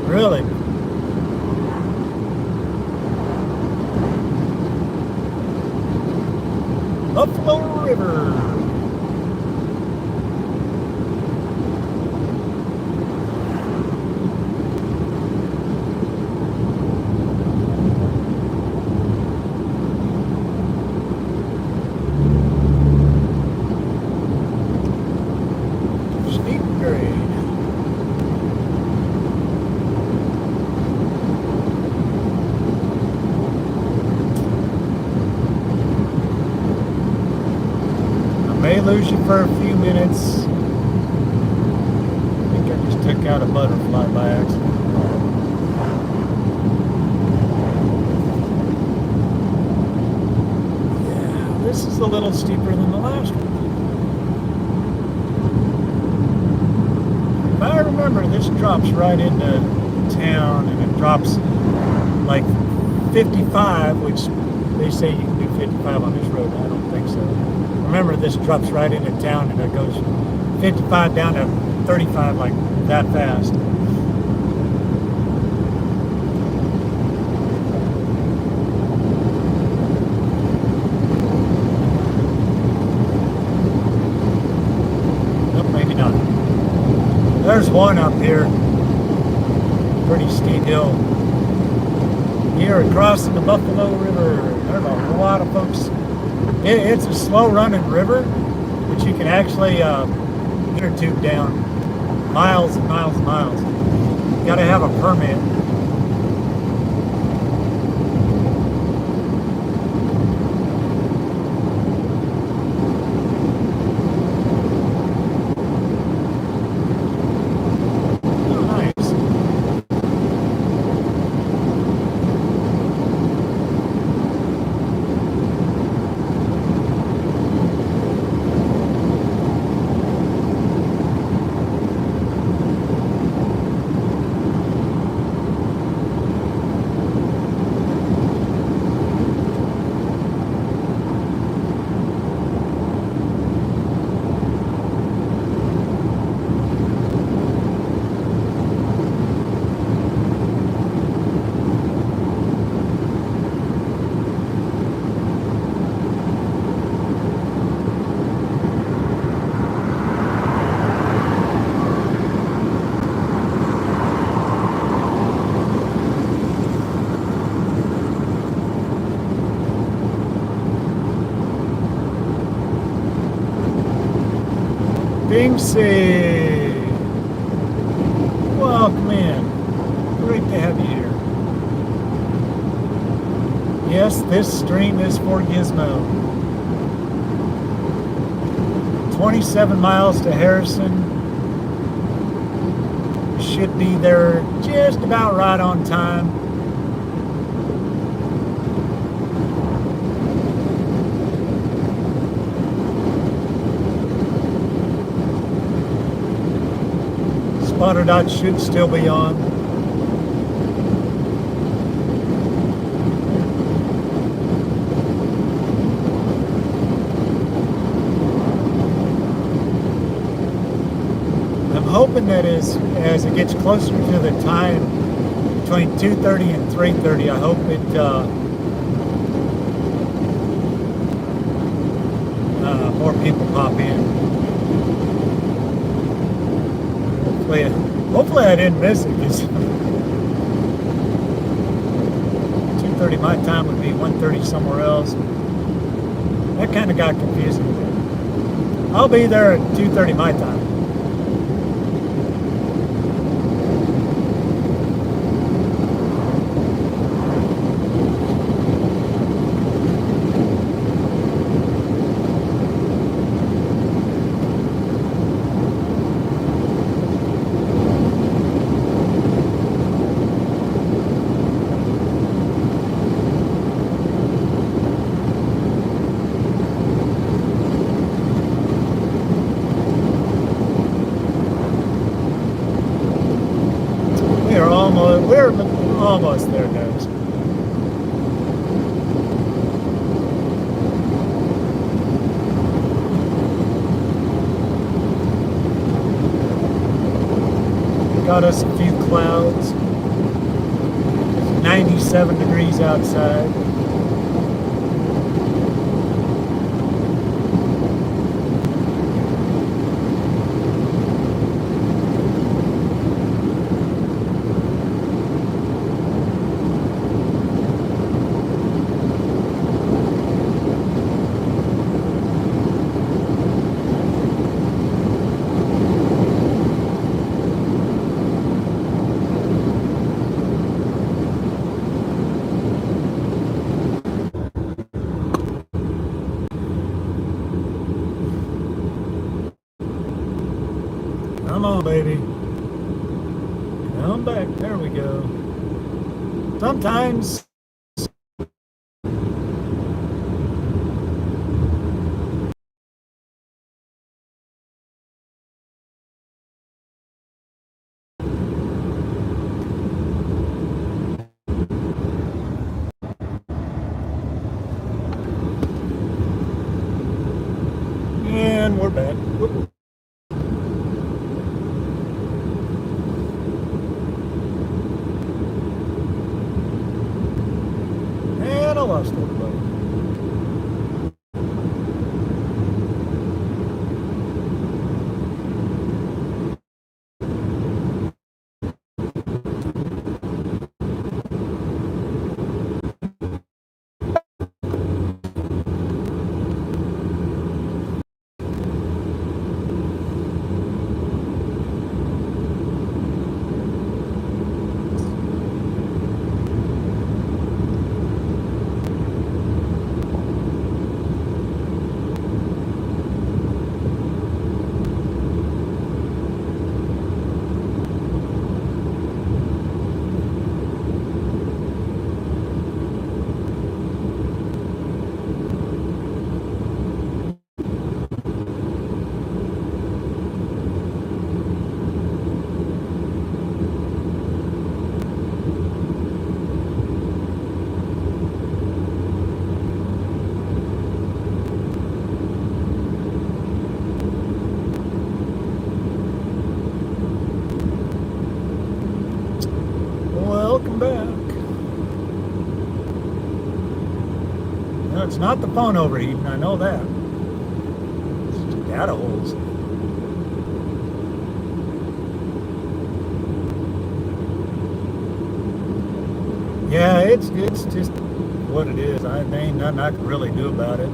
Really? Buffalo River. Steep grade. May lose you for a few minutes. I think I just took out a butterfly by accident. Yeah, this is a little steeper than the last one. If I remember, this drops right into town, and it drops like 55, which they say you can do 55 on this road. I don't think so. Remember, this drops right into town, and it goes 55 down to 35 like that fast. Nope, maybe not. There's one up here. Pretty steep hill. Here crossing the Buffalo River. There's a lot of folks. It's a slow-running river, but you can actually inner tube down miles and miles and miles. You got to have a permit. Oh, nice. Binksy, welcome in. Great to have you here. Yes, this stream is for Gizmo. 27 miles to Harrison. Should be there just about right on time. Spotter dot should still be on. I'm hoping that as it gets closer to the time between 2:30 and 3:30, I hope more people pop in. Hopefully I didn't miss it, because 2:30 my time would be 1:30 somewhere else. That kind of got confusing. I'll be there at 2:30 my time. We're almost there, guys. got us a few clouds. 97 degrees outside. Come on, baby. Come back. There we go. Sometimes and we're back. Whoop. And I lost everybody. Welcome back. No, it's not the phone overheating, I know that. It's just data holes. Yeah, it's just what it is. There ain't nothing I can really do about it.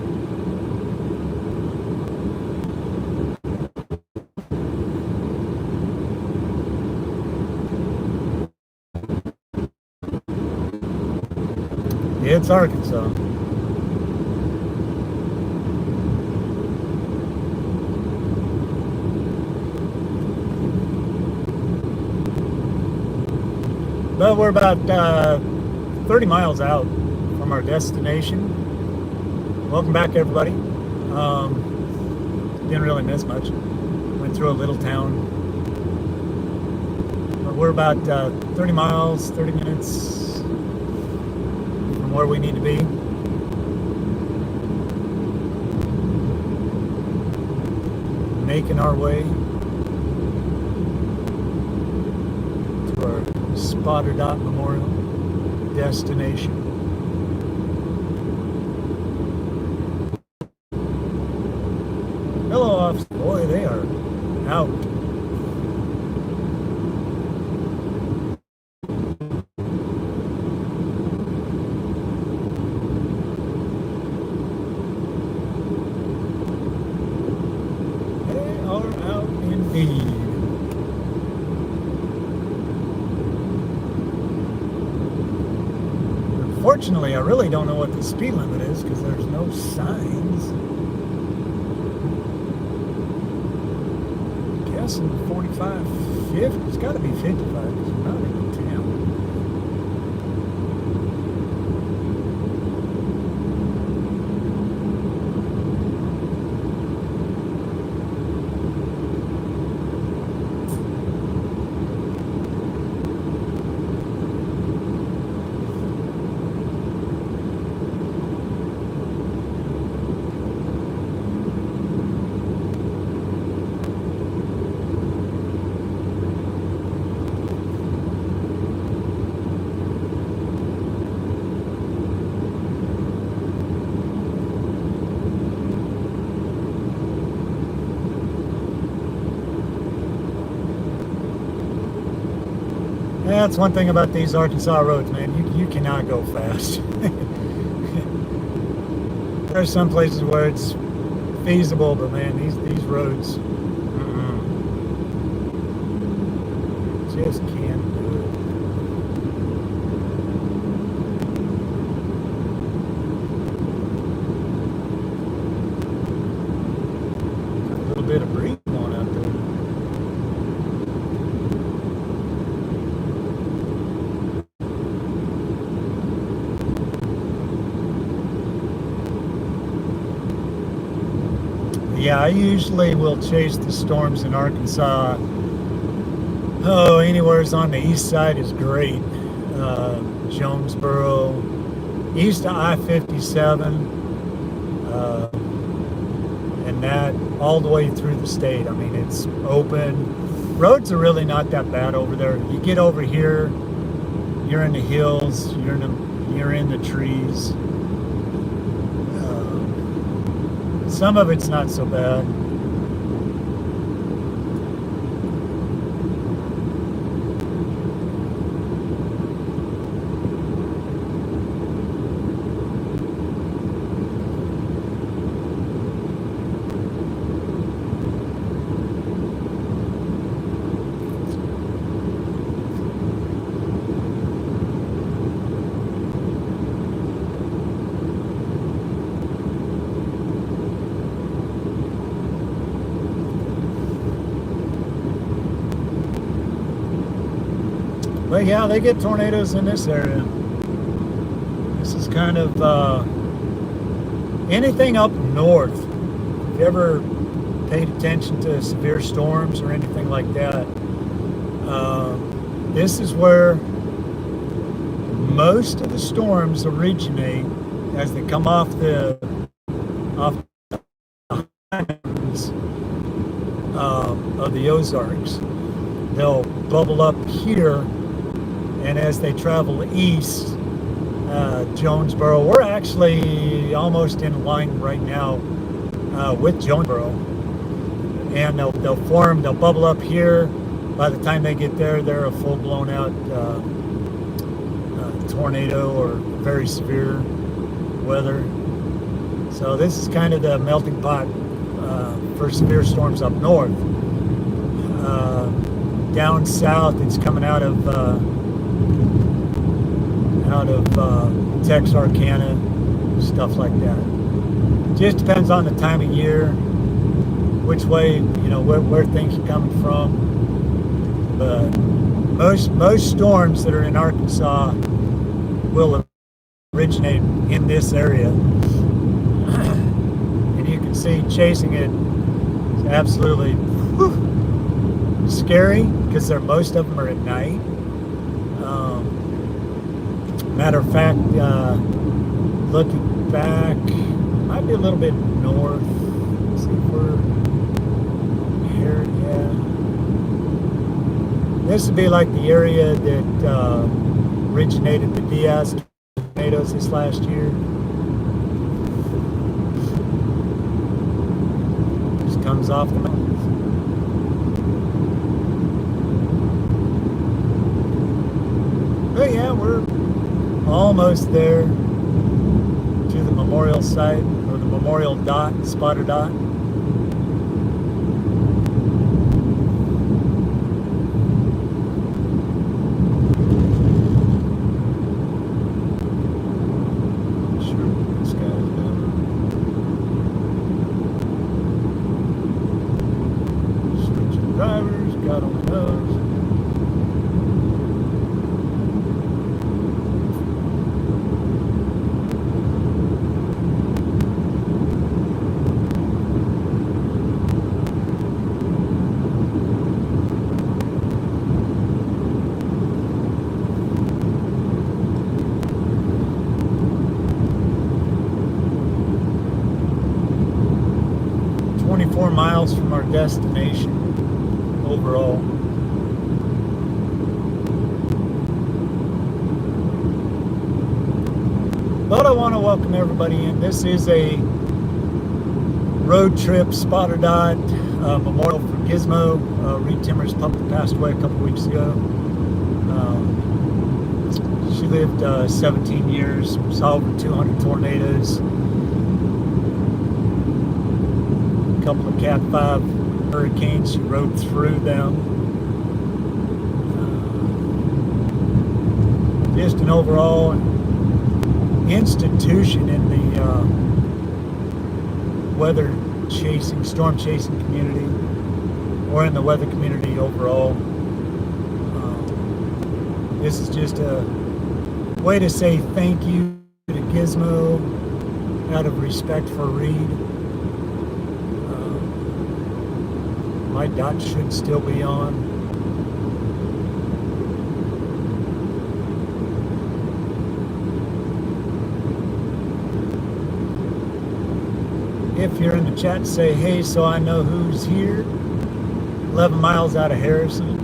It's Arkansas. But we're about 30 miles out from our destination. Welcome back, everybody. Didn't really miss much. Went through a little town. But we're about 30 miles, 30 minutes from where we need to be. Making our way to our Spotter Dot Memorial destination. Hello, officer. Boy, they are out. They are out indeed. Unfortunately, I really don't know what the speed limit is because there's no signs. Guessing 45, 50. It's got to be 55 because we're not in town. That's one thing about these Arkansas roads, man. You cannot go fast. There's some places where it's feasible, but man, these roads just can't do it. Got a little bit of breeze going out there. Yeah, I usually will chase the storms in Arkansas. Oh, anywhere's on the east side is great. Jonesboro, east of I-57, and that all the way through the state. I mean, it's open. Roads are really not that bad over there. You get over here, you're in the hills, you're in the trees. Some of it's not so bad. But yeah, they get tornadoes in this area. This is kind of anything up north. If you ever paid attention to severe storms or anything like that, this is where most of the storms originate as they come off the islands of the Ozarks. They'll bubble up here. And as they travel east, Jonesboro, we're actually almost in line right now with Jonesboro. And they'll bubble up here. By the time they get there, they're a full blown out tornado or very severe weather. So this is kind of the melting pot for severe storms up north. Down south, it's coming out of Texarkana, stuff like that. Just depends on the time of year, which way, where things are coming from. But most storms that are in Arkansas will originate in this area. And you can see chasing it is absolutely scary because most of them are at night. Matter of fact, looking back, might be a little bit north. Let's see if we're here. Yeah, this would be like the area that originated the Diaz tornadoes this last year. Just comes off the mountains. But yeah, we're almost there to the memorial site, or the memorial dot, spotter dot. Sure, this guy's down. Switching drivers, got on the nose. Miles from our destination overall. But I want to welcome everybody in. This is a road trip spotter dot memorial for Gizmo. Reed Timmers pup that passed away a couple weeks ago. She lived 17 years, saw over 200 tornadoes, a couple of Cat 5 hurricanes. She rode through them. Just an overall institution in the weather chasing, storm chasing community, or in the weather community overall. This is just a way to say thank you to Gizmo out of respect for Reed. My dot should still be on. If you're in the chat, say hey so I know who's here. 11 miles out of Harrison.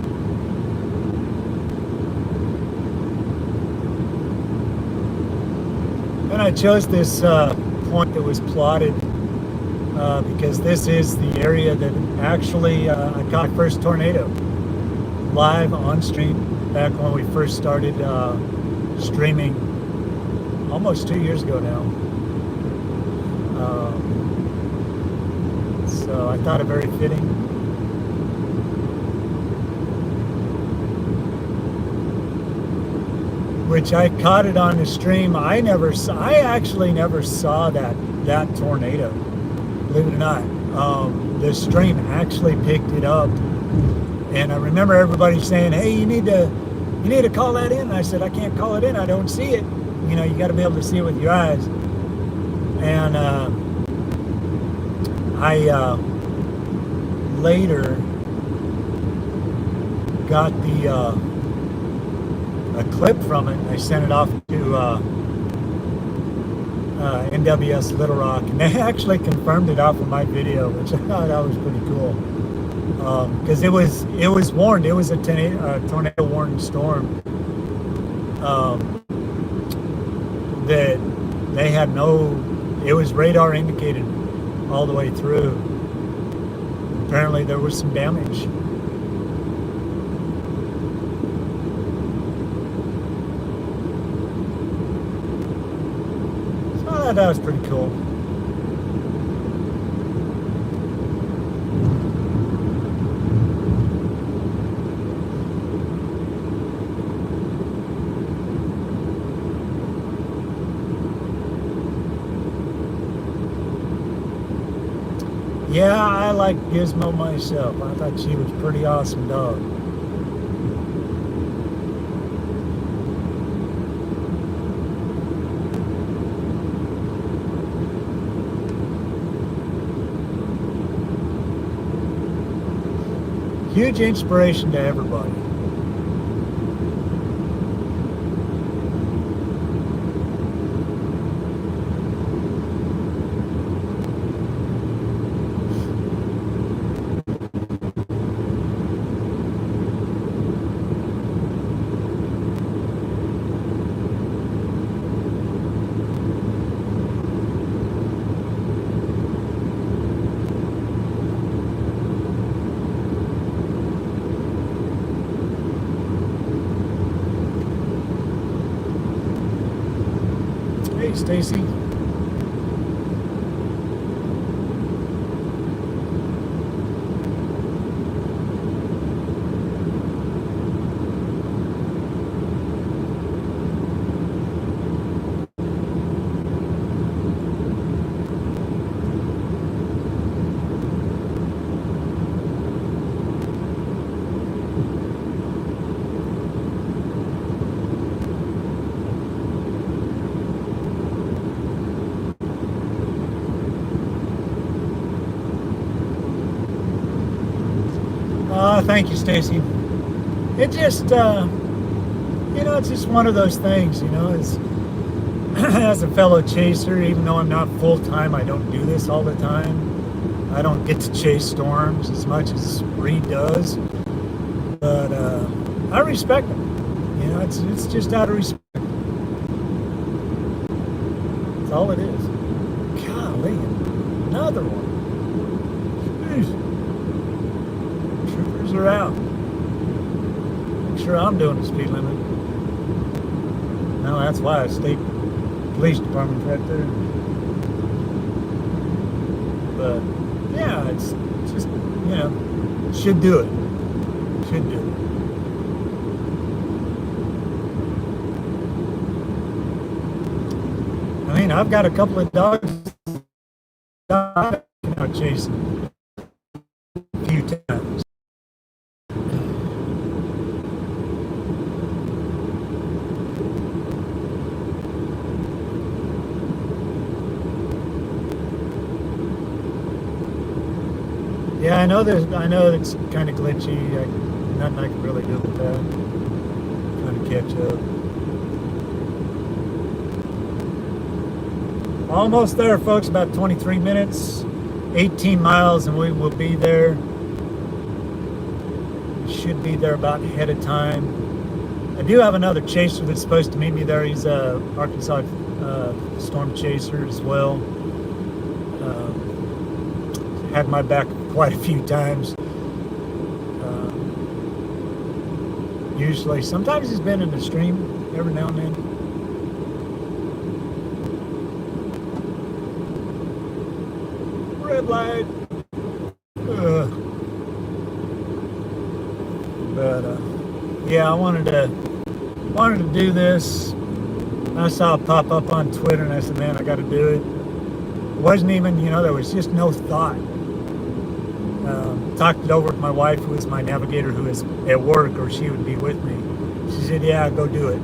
And I chose this point that was plotted because this is the area that actually I caught my first tornado live on stream back when we first started streaming almost 2 years ago now. So I thought it very fitting. Which I caught it on the stream. I actually never saw that tornado, believe it or not. The stream actually picked it up, and I remember everybody saying, "Hey, you need to call that in." And I said, "I can't call it in. I don't see it. You know, you got to be able to see it with your eyes." And I later got a clip from it. I sent it off to NWS Little Rock, and they actually confirmed it off of my video, which I thought that was pretty cool. Because it was warned. It was a tornado warning storm. That they had no. It was radar indicated all the way through. Apparently, there was some damage. That was pretty cool. Yeah, I like Gizmo myself. I thought she was a pretty awesome dog. Huge inspiration to everybody. Stacy. Thank you, Stacy. It just, it's just one of those things, it's, as a fellow chaser, even though I'm not full-time, I don't do this all the time. I don't get to chase storms as much as Reed does. But I respect him. It's just out of respect. That's all it is. Golly, another one. Jeez. Troopers are out. Make sure I'm doing the speed limit. No, that's why state police department's right there. But yeah, it's just, you know, should do it. Should do it. I mean, I've got a couple of dogs out chasing a few times. Yeah, I know it's kind of glitchy. Nothing I can really do with that. Trying to catch up. Almost there, folks. About 23 minutes, 18 miles, and we will be there. Should be there about ahead of time. I do have another chaser that's supposed to meet me there. He's a Arkansas storm chaser as well. Had my back quite a few times. Usually, sometimes he's been in the stream every now and then. Red light. But yeah, I wanted to do this. I saw it pop up on Twitter, and I said, "Man, I got to do it." It wasn't even, there was just no thought. Talked it over with my wife, who is my navigator, who is at work, or she would be with me. She said, "Yeah, go do it."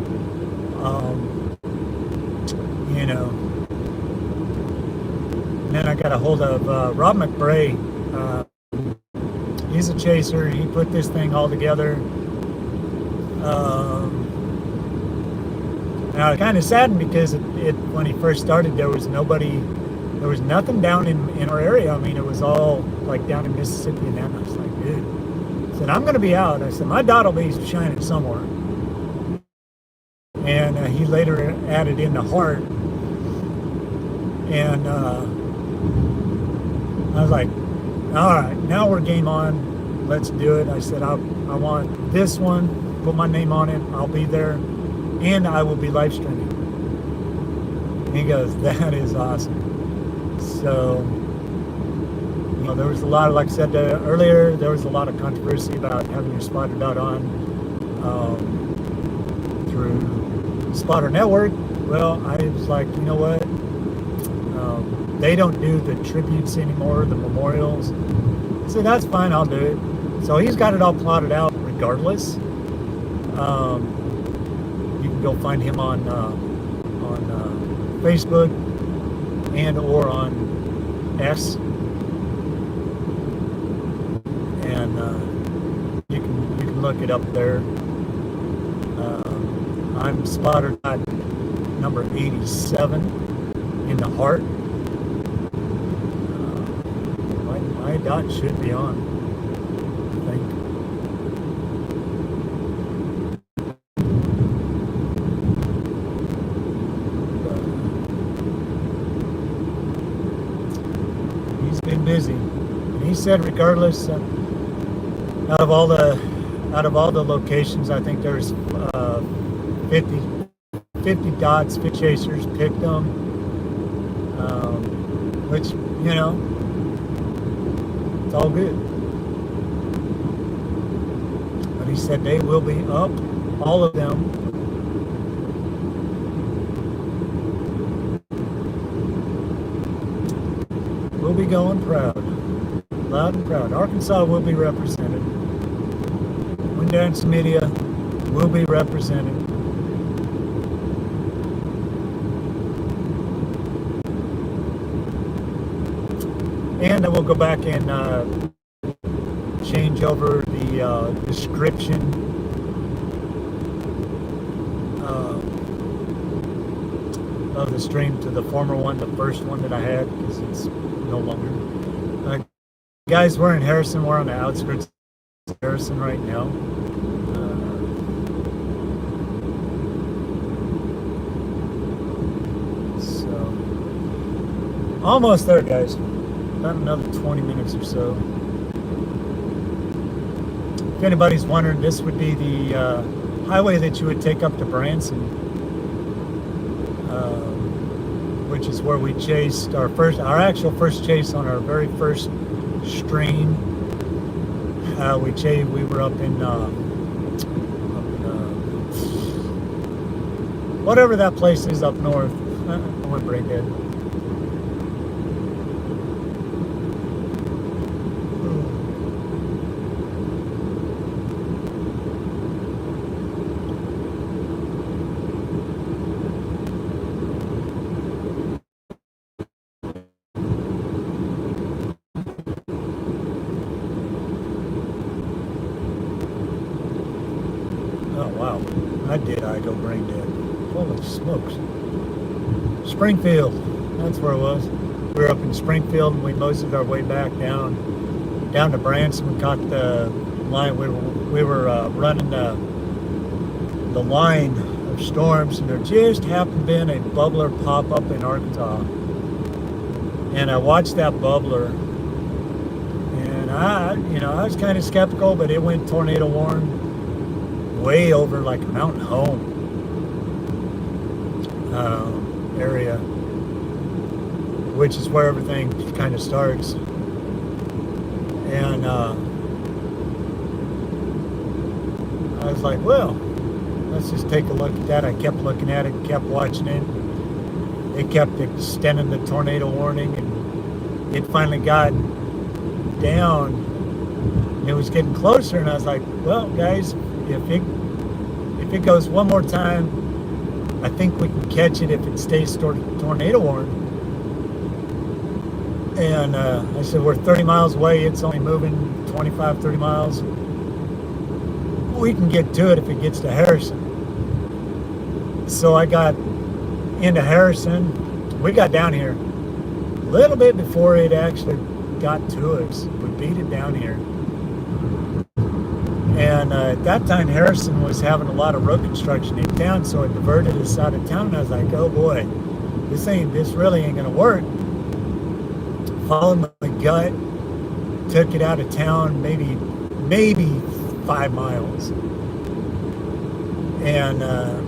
And then I got a hold of Rob McBay. He's a chaser. He put this thing all together. And I was kind of saddened because when he first started, there was nothing down in our area. I mean, it was all like down in Mississippi and that. And I was like, dude, I said, I'm going to be out. I said, my dot will be shining somewhere. And he later added in the heart. And I was like, all right, now we're game on. Let's do it. I said, I want this one, put my name on it. I'll be there. And I will be live streaming. And he goes, that is awesome. So, there was a lot of, like I said earlier, there was a lot of controversy about having your spotter dot on through Spotter Network. Well, I was like, you know what? They don't do the tributes anymore, the memorials. So that's fine, I'll do it. So he's got it all plotted out regardless. You can go find him on Facebook and or on X. And you can look it up there. I'm spotter dot number 87 in the heart. My dot should be on, I think. He's been busy. And he said regardless, out of all the locations, I think there's 50 dots, 50 chasers picked them, which, it's all good. But he said they will be up, all of them. We'll be going proud, loud and proud. Arkansas will be represented. Windance Media will be represented. And I will go back and change over the description of the stream to the former one, the first one that I had, because it's no longer. Guys, we're in Harrison. We're on the outskirts of Harrison right now. So, almost there, guys. About another 20 minutes or so. if anybody's wondering, this would be the highway that you would take up to Branson, which is where we chased our actual first chase on our very first stream. We were up in whatever that place is up north. I went brain dead. Oh wow, I go brain dead. Holy smokes. Springfield, that's where it was. We were up in Springfield and we moseyed our way back down to Branson. We caught the line. We were running the line of storms, and there just happened to be a bubbler pop up in Arkansas. And I watched that bubbler, and I was kind of skeptical, but it went tornado warned way over like Mountain Home area, which is where everything kind of starts. And I was like, well, let's just take a look at that. I kept looking at it, kept watching it. They kept extending the tornado warning, and it finally got down. And it was getting closer, and I was like, well, guys, if it goes one more time, I think we can catch it if it stays tornado warned. And I said, we're 30 miles away. It's only moving 25, 30 miles. We can get to it if it gets to Harrison. So I got into Harrison. We got down here a little bit before it actually got to us. We beat it down here. And at that time, Harrison was having a lot of road construction in town, so it diverted us out of town. And I was like, oh boy, this really ain't gonna work. Followed my gut, took it out of town, maybe 5 miles. And I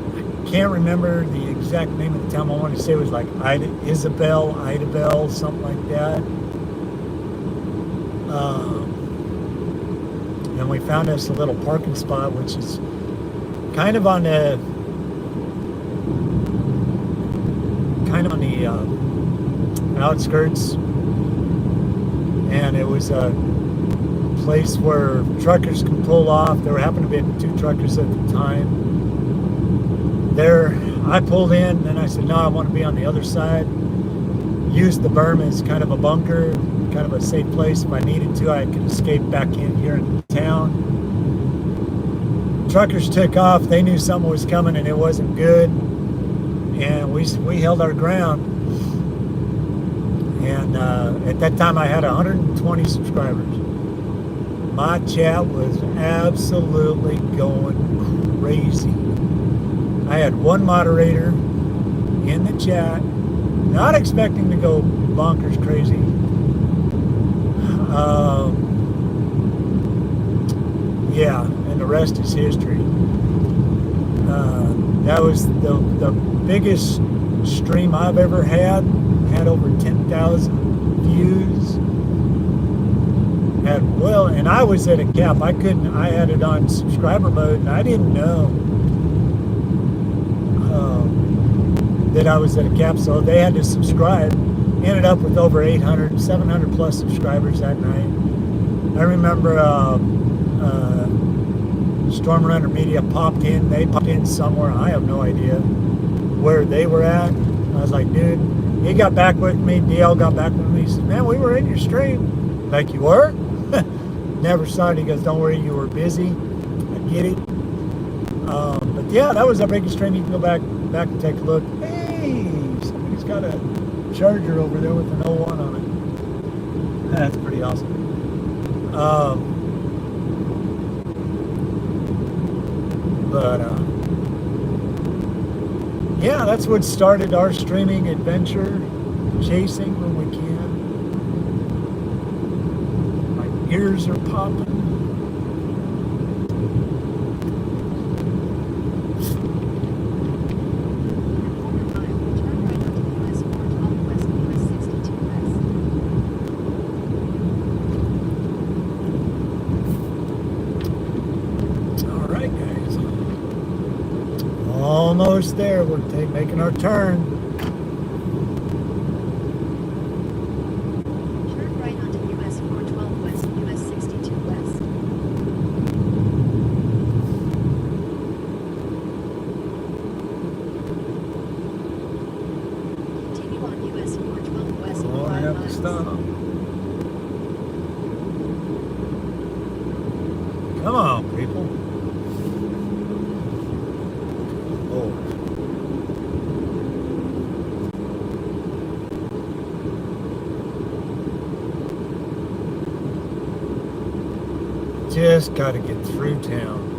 can't remember the exact name of the town. I want to say it was like Idabel, something like that. And we found us a little parking spot, which is kind of on the outskirts, and it was a place where truckers can pull off. There happened to be 2 truckers at the time. There, I pulled in, and I said, no, I want to be on the other side. Used the berm as kind of a bunker, kind of a safe place. If I needed to, I could escape back in here in town. Truckers took off. They knew something was coming and it wasn't good. And we held our ground. And at that time, I had 120 subscribers. My chat was absolutely going crazy. I had one moderator in the chat, not expecting to go bonkers crazy. Yeah, and the rest is history. That was the biggest stream I've ever had. Had over 10,000 views. And I was at a cap. I had it on subscriber mode, and I didn't know that I was at a cap, so they had to subscribe. Ended up with over 800, 700 plus subscribers that night. I remember Storm Runner Media popped in. They popped in somewhere. I have no idea where they were at. I was like, dude, he got back with me. DL got back with me. He said, man, we were in your stream. Like, you were? Never saw it. He goes, don't worry, you were busy. I get it. But yeah, that was our biggest stream. You can go back and take a look. Hey, somebody's got a charger over there with an 01 on it. That's pretty awesome. Yeah, that's what started our streaming adventure, chasing when we can. My ears are popping. almost there. We're making our turn. Turn right onto US 412 West, US 62 West. Continue on US 412 West for Oh, I 5 have to miles. stop. Come on, people. Oh. Just got to get through town.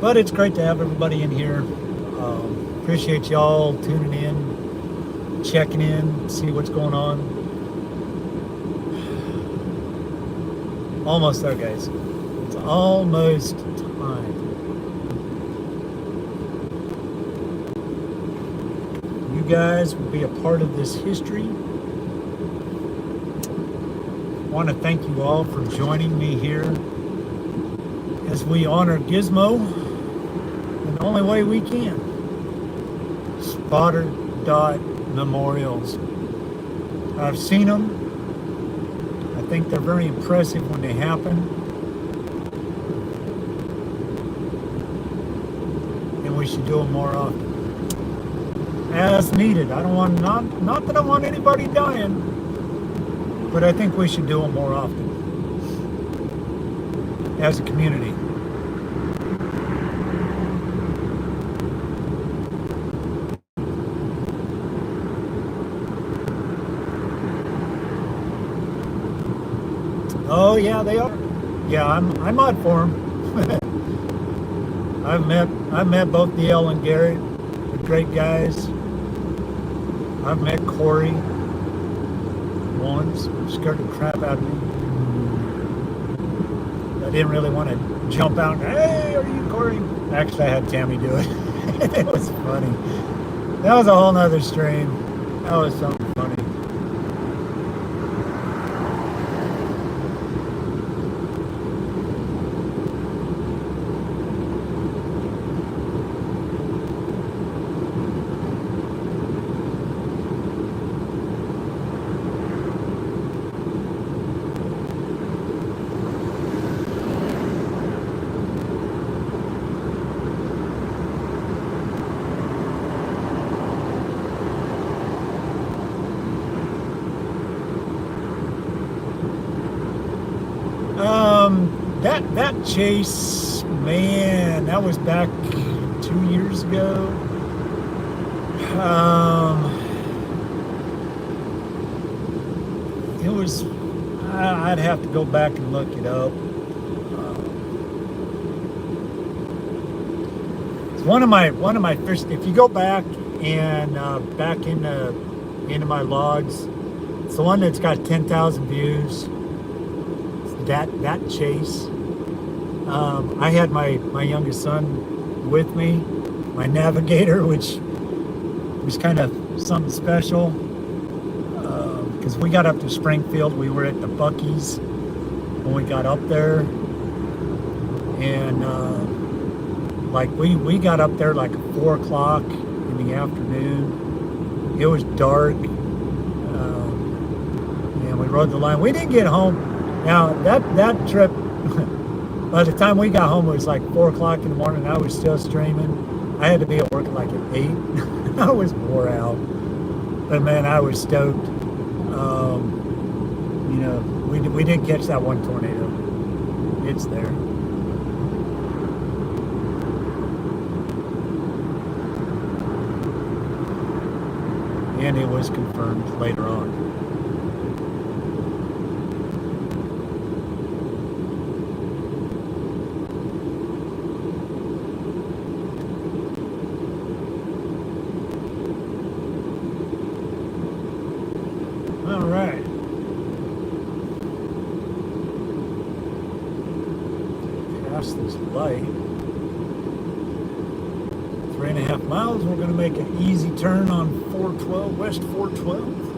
But it's great to have everybody in here. Appreciate y'all tuning in, checking in, see what's going on. Almost there, guys. It's almost time. You guys will be a part of this history. I want to thank you all for joining me here as we honor Gizmo in the only way we can. Spotter dot memorials. I've seen them. I think they're very impressive when they happen. And we should do them more often. As needed. I don't want, not that I want anybody dying, but I think we should do them more often as a community. Oh yeah, they are. Yeah, I'm odd for them. I've met both DL and Garrett. They're great guys. I've met Corey once. Scared the crap out of me. I didn't really want to jump out and, hey, are you Corey? Actually, I had Tammy do it. It was funny. That was a whole nother stream. That was something funny. That chase, man, that was back 2 years ago. It was, I'd have to go back and look it up. It's one of my first. If you go back and back into my logs, it's the one that's got 10,000 views. That chase. I had my youngest son with me, my navigator, which was kind of something special because we got up to Springfield. We were at the Buc-ee's when we got up there, and like we got up there like 4 o'clock in the afternoon. It was dark, and we rode the line. We didn't get home. Now that trip, by the time we got home, it was like 4 o'clock in the morning. I was still streaming. I had to be at work at like at 8. I was wore out, but man, I was stoked. You know, we did catch that one tornado. It's there. And it was confirmed later on. All right. past this light. 3.5 miles. We're going to make an easy turn on 412, West 412.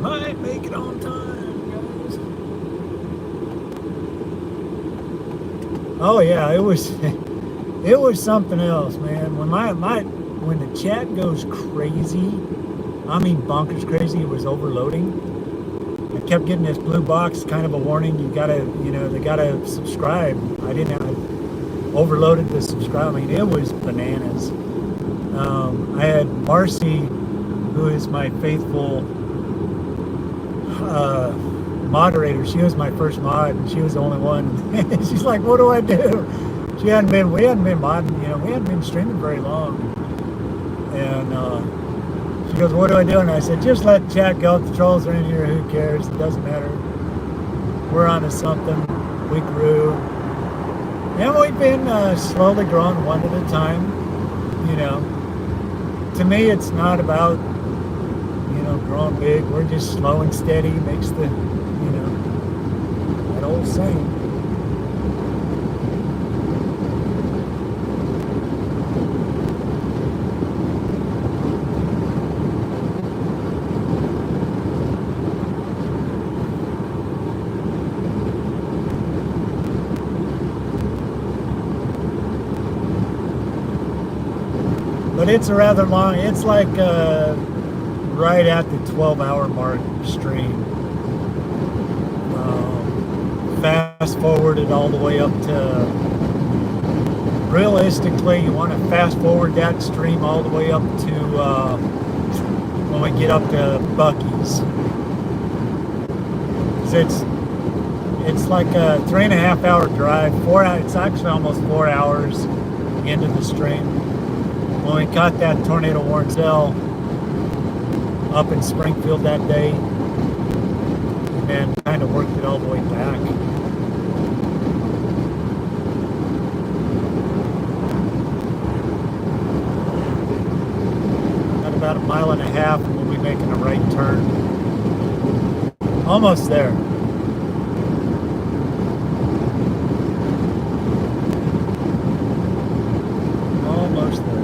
Might make it on time, guys. Oh yeah, it was it was something else, man. When the chat goes crazy, I mean bonkers crazy, it was overloading. I kept getting this blue box, kind of a warning. You gotta, they gotta subscribe. I overloaded the subscribe. I mean, it was bananas. I had Marcy, who is my faithful moderator. She was my first mod, and she was the only one. She's like, "What do I do?" We hadn't been modding, we hadn't been streaming very long. And she goes, "What do I do?" And I said, "Just let chat go. If the trolls are in here, who cares? It doesn't matter. We're onto something." We grew. And we've been slowly growing one at a time. To me, it's not about, growing big. We're just slow and steady. Makes the, that old saying. But it's a rather long, it's like right at the 12-hour mark stream. Fast forward it all the way up to, realistically, you want to fast forward that stream all the way up to when we get up to Buc-ee's. It's like a 3.5-hour drive, it's actually almost 4 hours into the stream. When we caught that tornado warning cell up in Springfield that day, and then kind of worked it all the way back. Got about 1.5 miles, and we'll be making a right turn. Almost there. Almost there.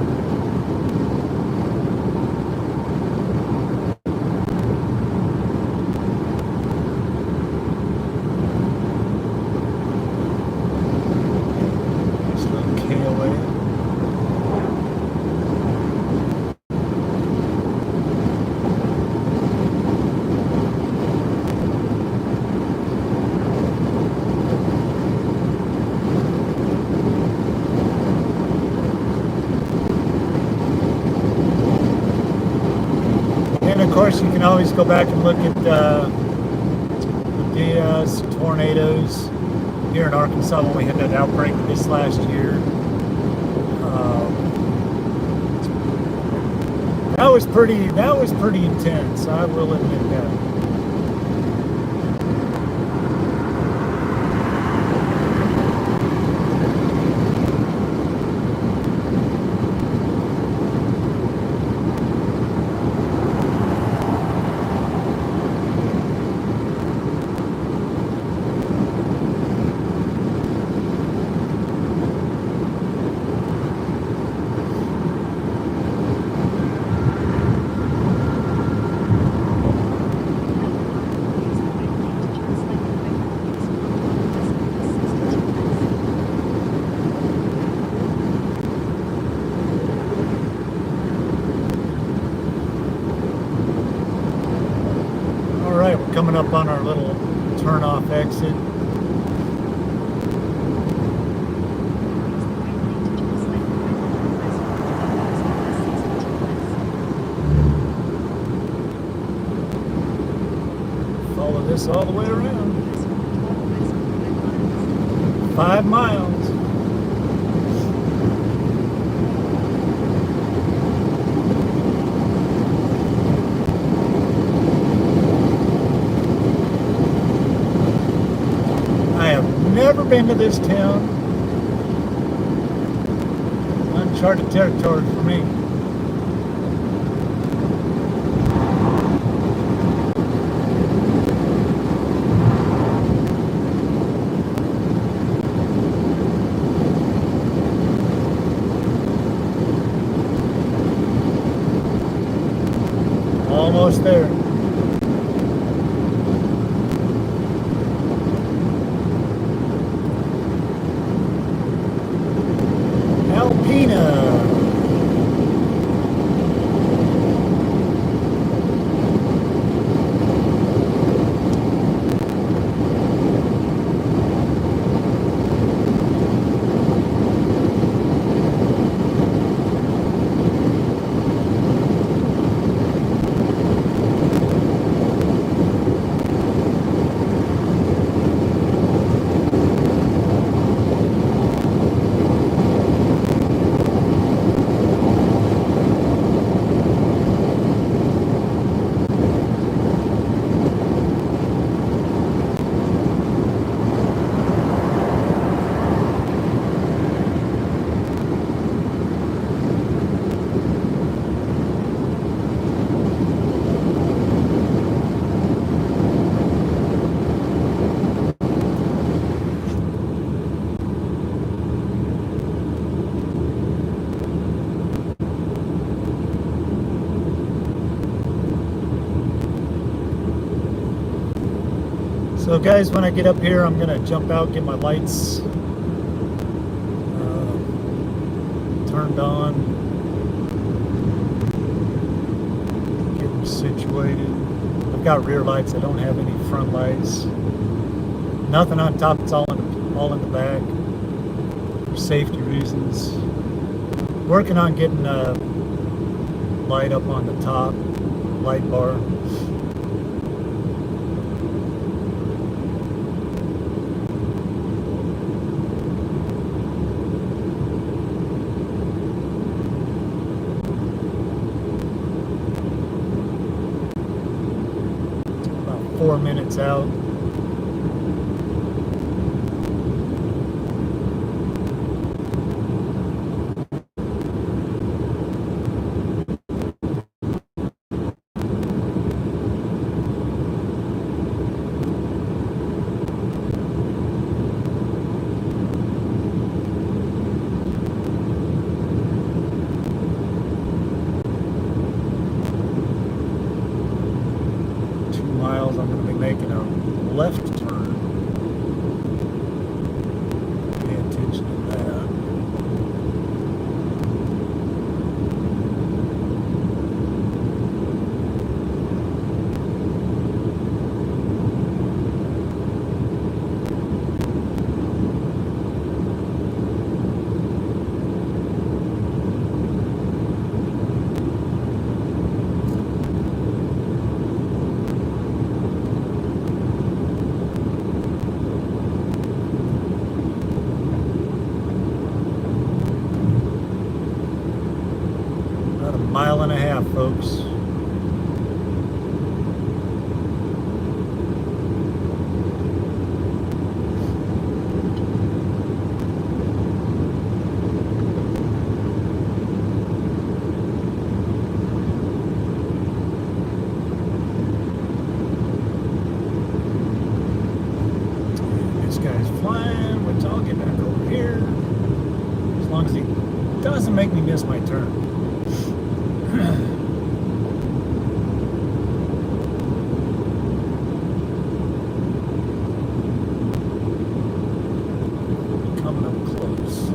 Of course, you can always go back and look at the tornadoes here in Arkansas when we had that outbreak this last year. That was pretty intense. I will admit that. Coming up on our little turn-off exit. Follow this all the way around. 5 miles. Never been to this town. Uncharted territory for me. Almost there. Alpina. So guys, when I get up here, I'm gonna jump out, get my lights turned on, get them situated. I've got rear lights. I don't have any front lights. Nothing on top. It's all in the back for safety reasons. Working on getting a light up on the top, light bar. About 4 minutes out. I'm going to be making a left turn. Pay attention to that. Mile and a half, folks. This guy's flying, which I'll get back over here. As long as he doesn't make me miss my turn. Coming up close.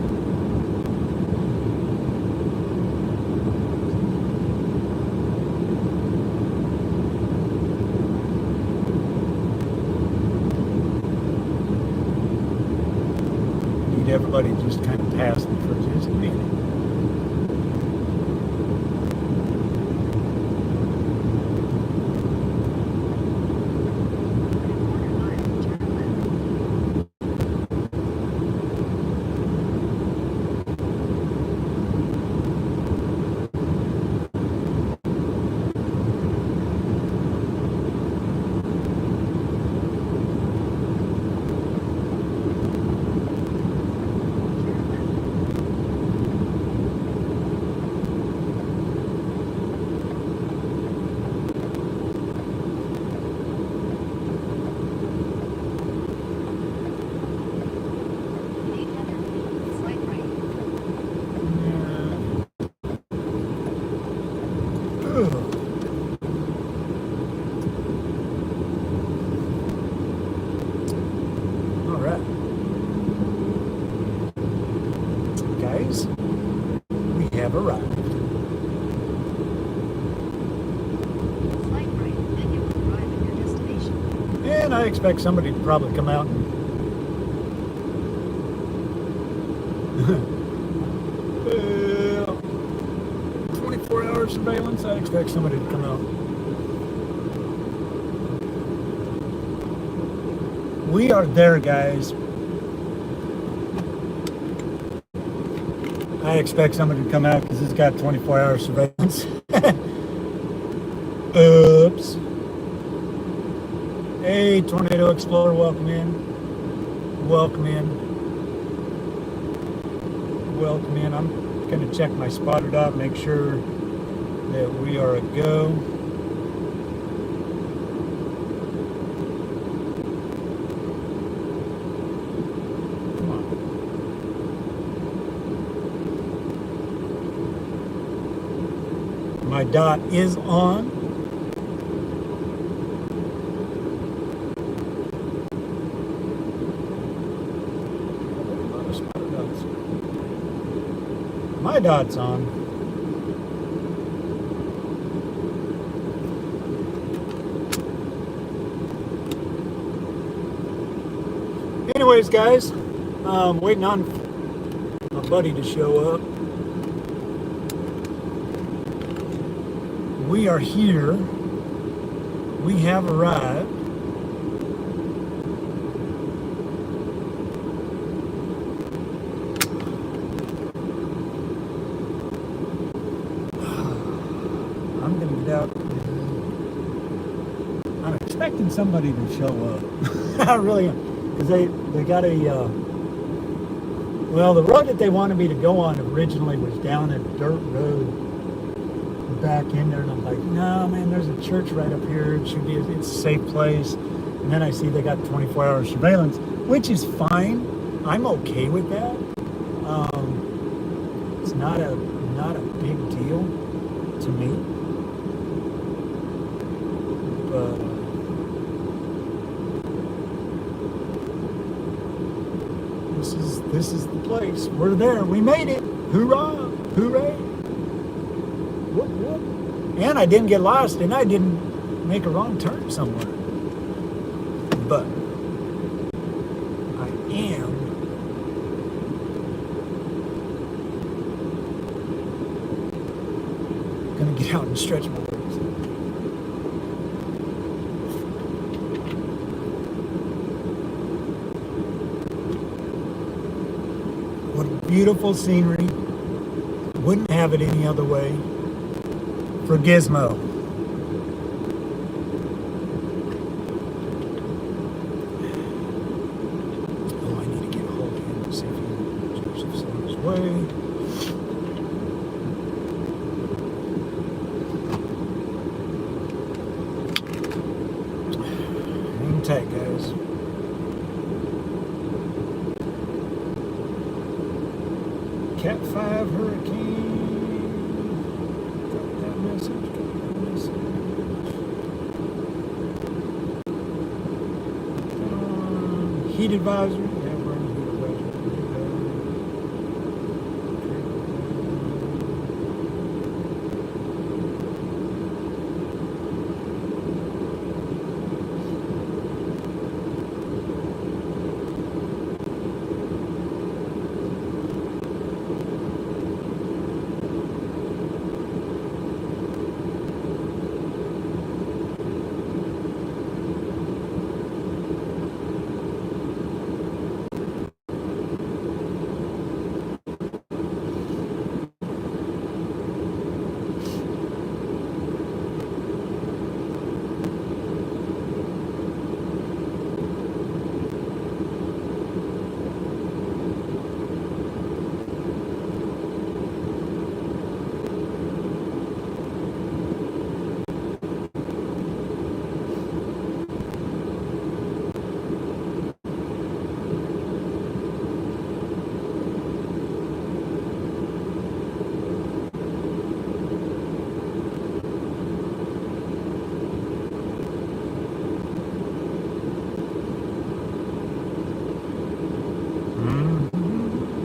Need everybody just kind of pass me for just a minute. I expect somebody to probably come out and 24-hour surveillance. I expect somebody to come out. We are there, guys. I expect somebody to come out because it's got 24-hour surveillance. Oops. Hey, Tornado Explorer, welcome in. Welcome in. Welcome in. I'm going to check my spotter dot, make sure that we are a go. Come on. My dot is on. My dot's on. Anyways, guys, waiting on my buddy to show up. We are here. We have arrived. I'm gonna get out. I'm expecting somebody to show up. I really am, because they got a. Well, the road that they wanted me to go on originally was down a dirt road back in there, and I'm like, no, man, there's a church right up here. It should be. It's a safe place. And then I see they got 24-hour surveillance, which is fine. I'm okay with that. It's not a big deal to me. But this is the place. We're there. We made it. Hoorah! Hooray! Whoop, whoop. And I didn't get lost, and I didn't make a wrong turn somewhere. But I am gonna get out and stretch my legs. What beautiful scenery. Wouldn't have it any other way. For Gizmo. Oh, I need to get a hold of him to see if he Joseph's on his way. Hang tight, guys. Cat 5 Hurricane. Got that message. Heat advisory. Yeah, we're in heat advisory.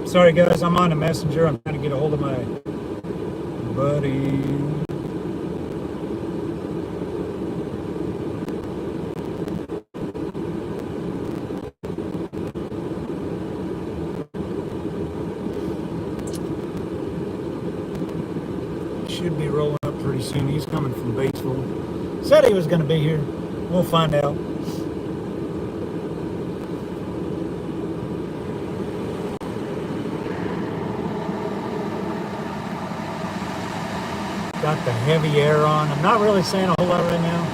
Sorry guys, I'm on a messenger. I'm trying to get a hold of my buddy. should be rolling up pretty soon. He's coming from Batesville. Said he was going to be here. We'll find out. Got the heavy air on. I'm not really saying a whole lot right now.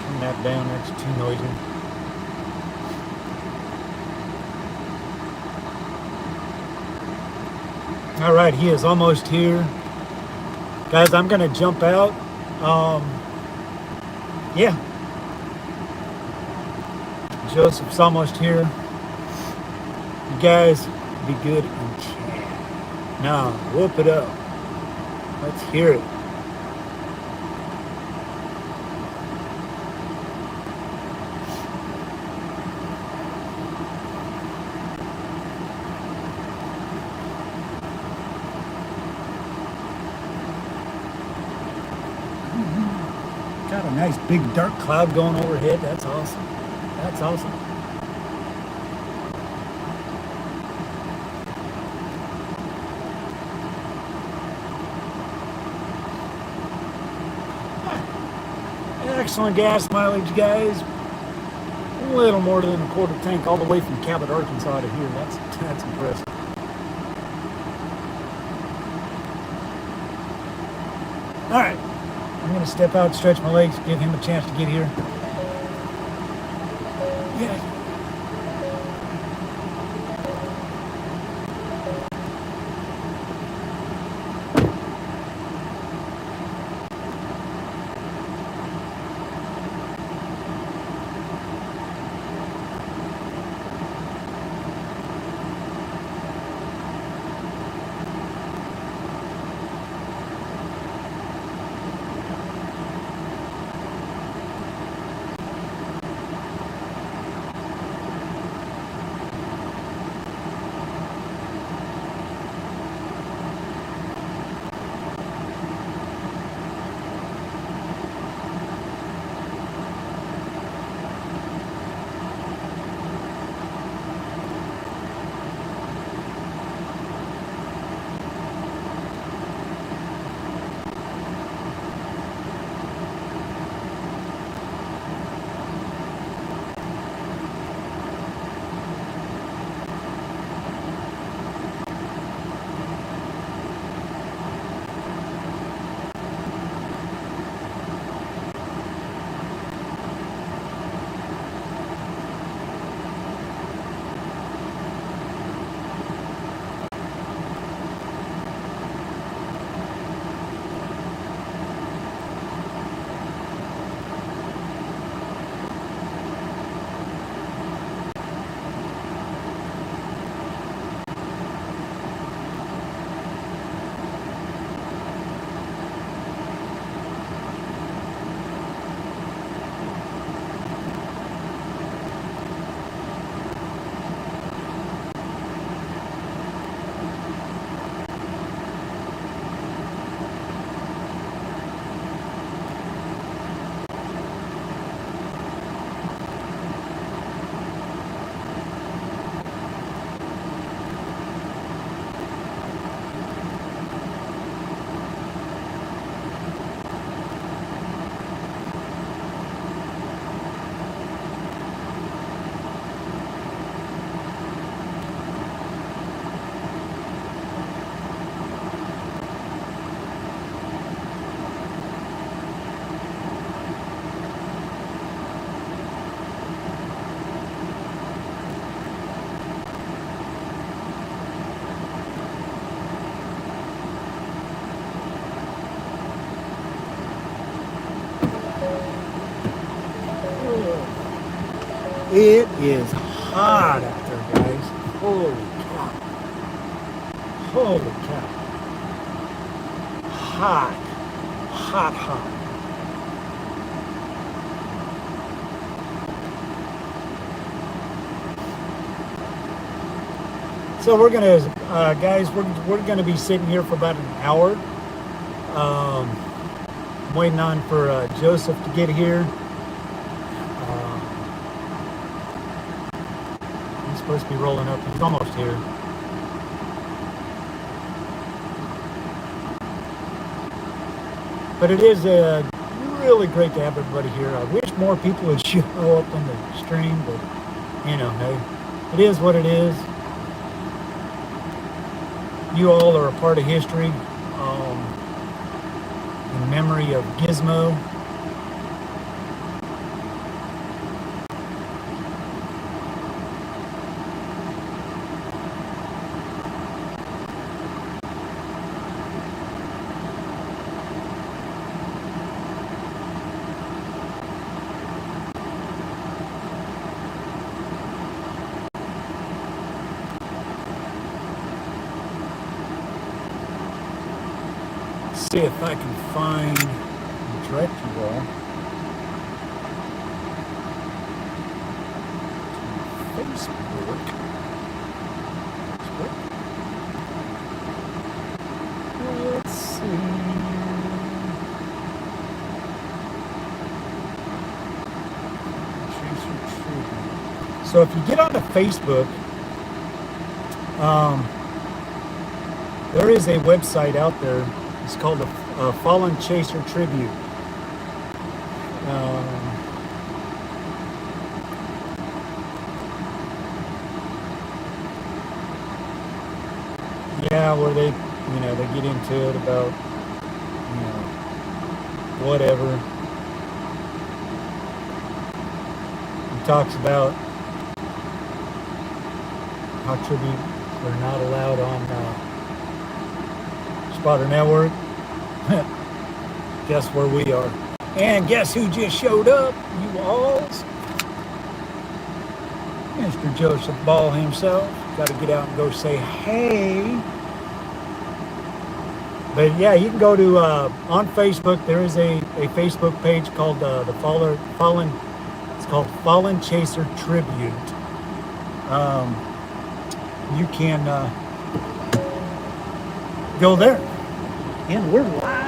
Turn that down. That's too noisy. All right, he is almost here. Guys, I'm going to jump out. Yeah. Joseph's almost here. You guys be good and chat. Now, whoop it up. Let's hear it. Got a nice big dark cloud going overhead. That's awesome. That's awesome. Excellent gas mileage, guys. A little more than a quarter tank all the way from Cabot, Arkansas to here. That's impressive. All right. I'm going to step out, stretch my legs, give him a chance to get here. Yeah. It is hot out there, guys. Holy cow. Holy cow. Hot. Hot, hot. So we're gonna, guys, we're gonna be sitting here for about an hour. I'm waiting on for Joseph to get here. He's supposed to be rolling up. It's almost here. But it is really great to have everybody here. I wish more people would show up on the stream, but you know, hey, it is what it is. You all are a part of history in memory of Gizmo. See if I can find and direct you all to Facebook. Let's see. So if you get onto Facebook, there is a website out there. It's called a Fallen Chaser Tribute. Yeah, where they get into it about, whatever. He talks about how tributes are not allowed on Spotter Network. Guess where we are. And guess who just showed up, you alls? Mr. Joseph Ball himself. Got to get out and go say hey. But yeah, you can go to, on Facebook, there is a Facebook page called the Fallen, it's called Fallen Chaser Tribute. You can go there. And we're live.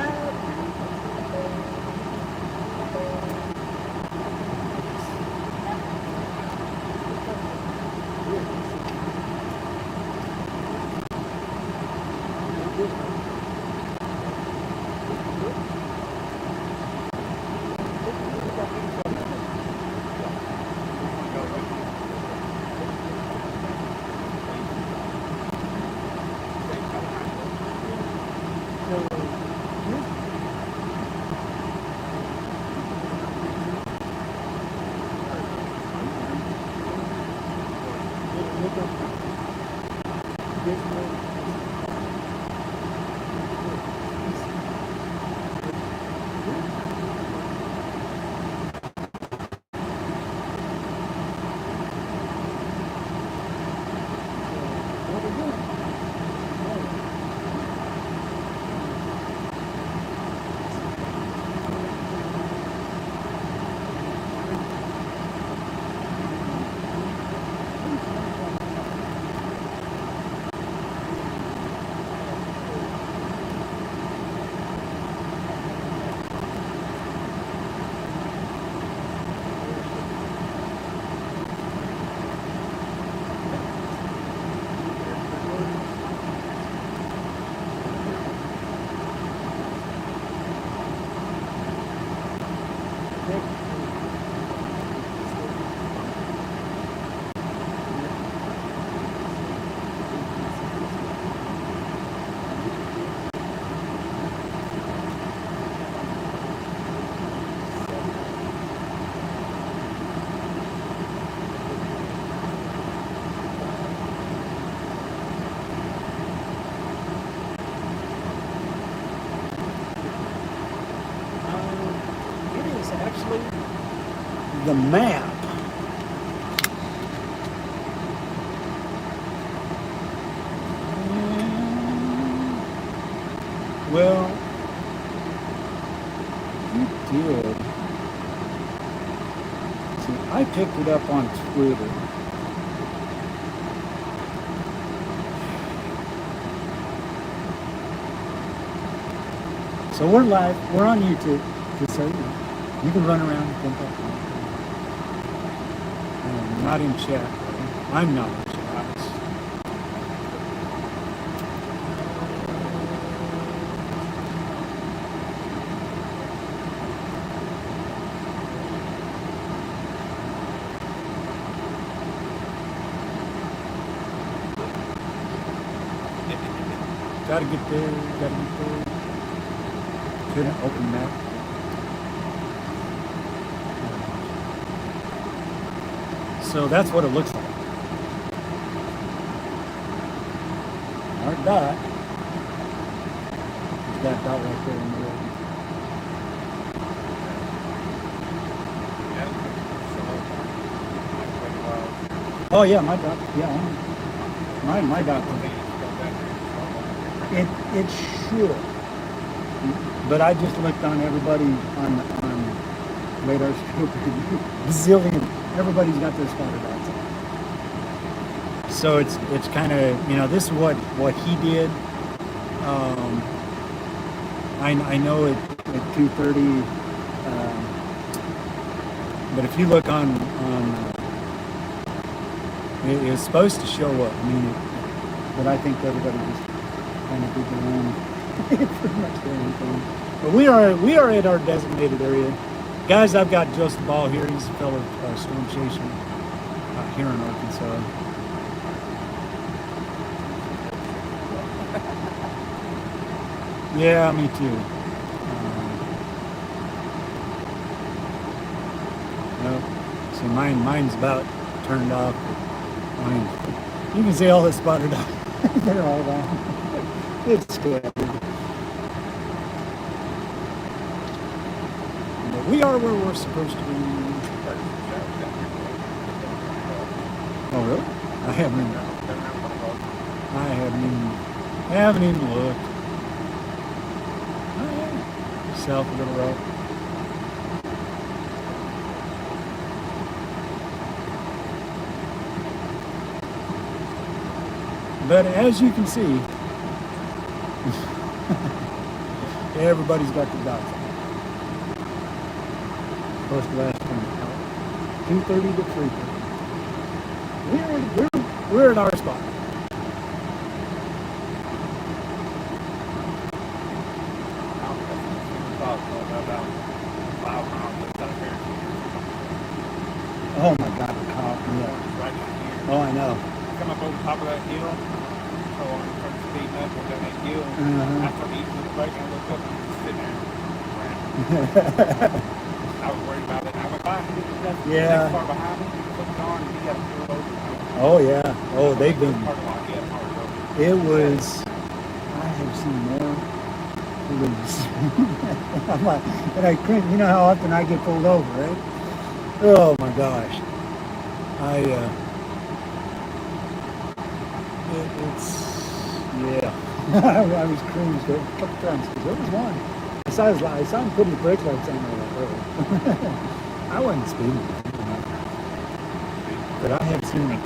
The map. Well, you did. See, I picked it up on Twitter. So we're live. We're on YouTube. Just so you know. You can run around and jump up. I'm not in chat. I'm not in chat. Gotta get there. Couldn't open that. So that's what it looks like. Our dot. There's that dot right there in the middle. Oh yeah, my dot. Yeah, my dot. It should. But I just looked on everybody on radar scope. Bazillion. Everybody's got their spotter dots. So it's kind of, this is what he did. I know at 2:30. But if you look on it is supposed to show up. But I think everybody just kind of did their own. Pretty much their own thing. But we are at our designated area. Guys, I've got Joseph Ball here. He's a fellow storm chaser here in Arkansas. Yeah, me too. So mine's about turned off. You can see all the spotted dots. They're all gone. It's scary. But we are where we're supposed to be. Oh really? I haven't even looked. Oh yeah. South of Little Rock. But as you can see, everybody's got the dots on. Supposed to last from 2:30 to 3:30. We're at our spot. Oh my God, the cop, yeah. Oh, I know. Come up over the top of that hill, so I'm speeding up and down that hill. After eating the brake, I looked up and just sitting there. I was worried about it. I went by, yeah. Far behind me, looked on, and he got pulled over. Oh yeah. Oh, they've been. It was. I have seen more police. I'm like, and I couldn't. You know how often I get pulled over, right? Oh my gosh. It's yeah. I was cringed a couple times because there was one. I saw him putting the brake lights on there. I wasn't speeding, but I have seen it.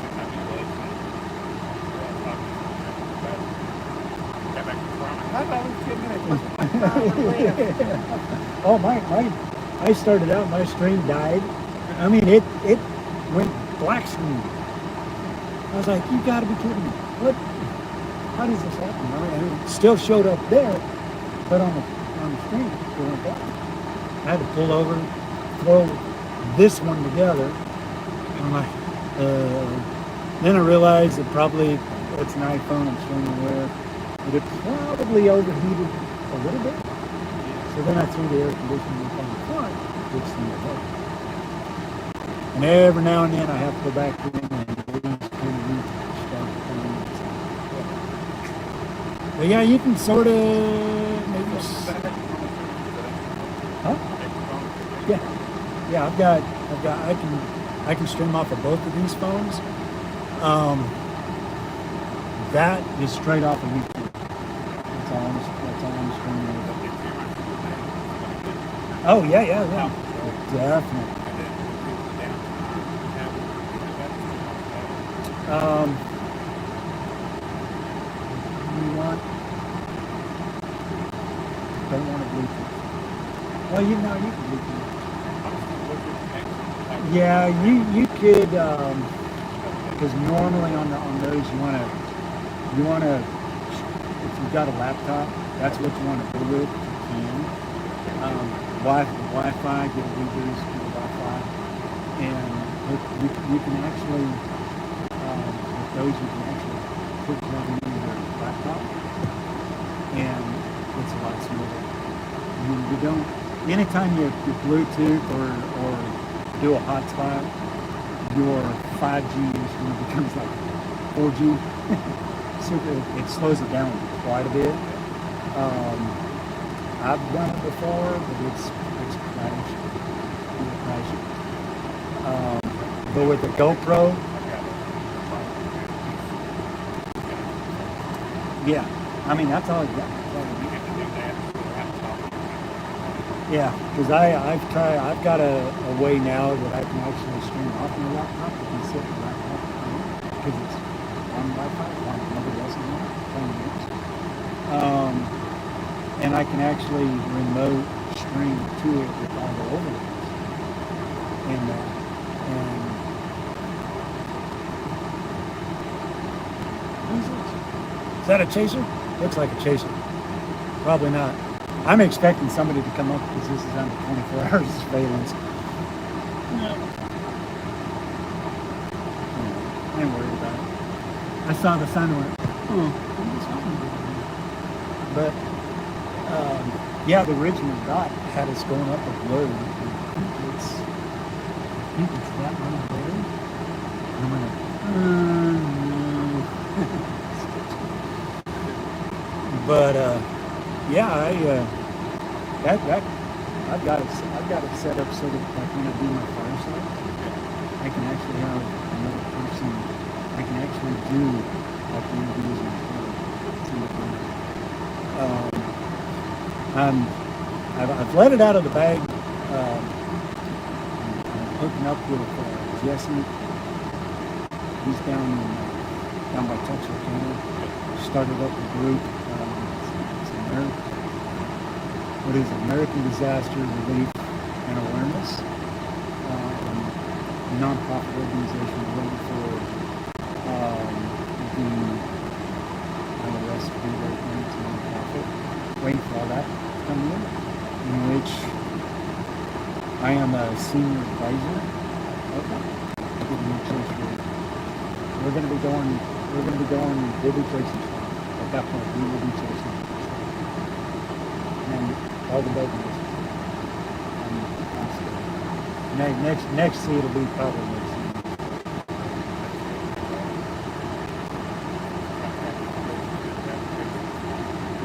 Oh I started out, my stream died. I mean it went black screen. I was like, you gotta be kidding me. What? How does this happen? I mean, it still showed up there, but on the screen, it went black. I had to pull over, throw this one together. I'm like, then I realized that probably it's an iPhone, I'm showing you where, but it probably overheated a little bit. So then I threw the air conditioning up on the front, which seemed to help. And every now and then I have to go back in and but yeah, you can sort of maybe. Huh? Yeah. I can stream off of both of these phones. That is straight off of YouTube. That's all I'm streaming. Oh yeah. Definitely. Don't want to Bluetooth. Well, you can Bluetooth. Yeah, you could, because normally on those you want to, if you've got a laptop, that's what you want to do with. You can. Wi-Fi, get a reboost, get a Wi-Fi, and you can actually, with those you can actually put them in your laptop. don't, anytime you Bluetooth or do a hotspot, your 5G usually becomes like 4G. So it slows it down quite a bit. I've done it before, but it's crashed. It's crashed. But with the GoPro, yeah, I mean that's all you got. Yeah, because I've got a way now that I can actually stream off my laptop. I can sit my laptop because it's on Wi-Fi, like nobody else is on it, playing games. And I can actually remote stream to it with all the overlays. And what is this? Is that a chaser? Looks like a chaser. Probably not. I'm expecting somebody to come up because this is under 24 hours surveillance. No. I ain't worried about it. I saw the sign and went, oh, what's happening? But, yeah, the original dot had us going up a road. I think it's that one there. And I'm like, no. But, yeah, I've got it set up so that like when I do my fireside, I can actually have another person. I can actually do like interviews and I've let it out of the bag. I'm hooking up with Jesse. He's down by Texarkana. Started up a group. What is it? American Disaster Relief and Awareness, nonprofit organization waiting for the IRS to do their thing to nonprofit, waiting for all that to come in which I am a senior advisor. Okay. We're going to be going, we'll be chasing at that point, we will be chasing. And all the babies. Next see it'll be probably next season.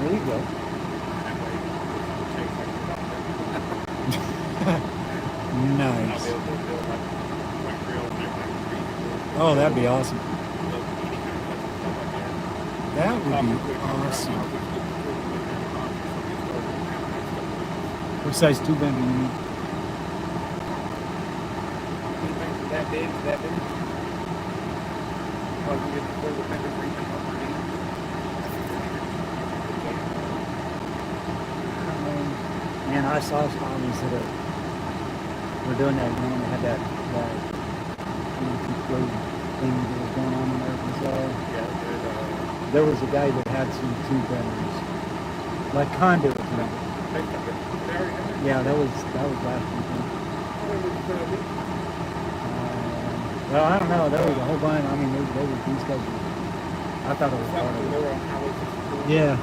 There you go. Nice. Oh, that'd be awesome. That would be awesome. What size tube bend do you need? That big? Oh, you get the full bender reaching over Man, I saw zombies that were doing that, they had that thing that was going on in there. There was a guy that had some tube benders, like conduits. Yeah, that was last weekend. Well, I don't know. There was a whole bunch. I mean, these guys. I thought it was part of it. Yeah.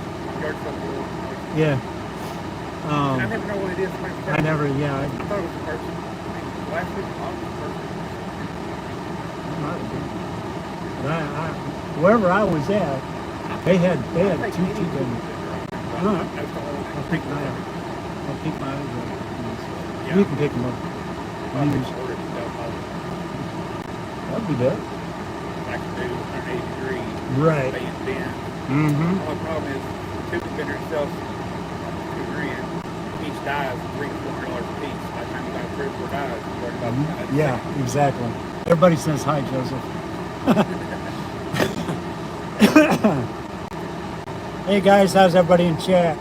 Yeah. I never know what it is. I never. Yeah. I thought it was a person. Last week, wherever I was at, they had two chickens. I'll pick my eyes up. Yeah. You can pick them up. That'd be dope. Like to do 180 degrees. Right. Bend. Mm-hmm. The only problem is the tube bender itself $2,000. Each die is $300 to $400 a piece. By the time you got 3 or 4 dies, you're worried about that. Yeah, exactly. Everybody says hi, Joseph. Hey guys, how's everybody in chat?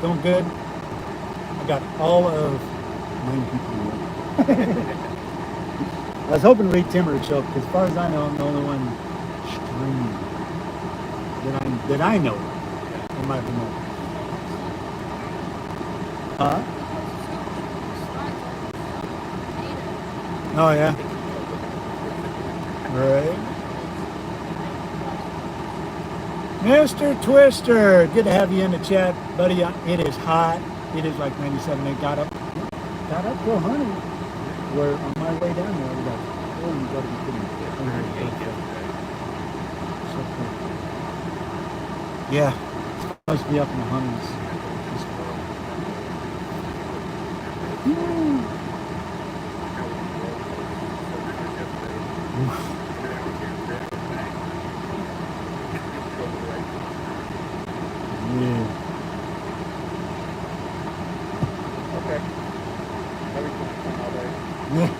Going good? I got all of 9 people here. I was hoping Reed Timmer would show up because as far as I know, I'm the only one streaming that I know in my remote. Oh yeah. Right. Mr. Twister, good to have you in the chat, buddy. It is hot. It is like 97. It got up to 100. Where on my way down there, I was like, oh, you got to be kidding me. So cool. Yeah, it's supposed to be up in the hundreds. Yeah. Okay. Everything's fun all day. Yeah.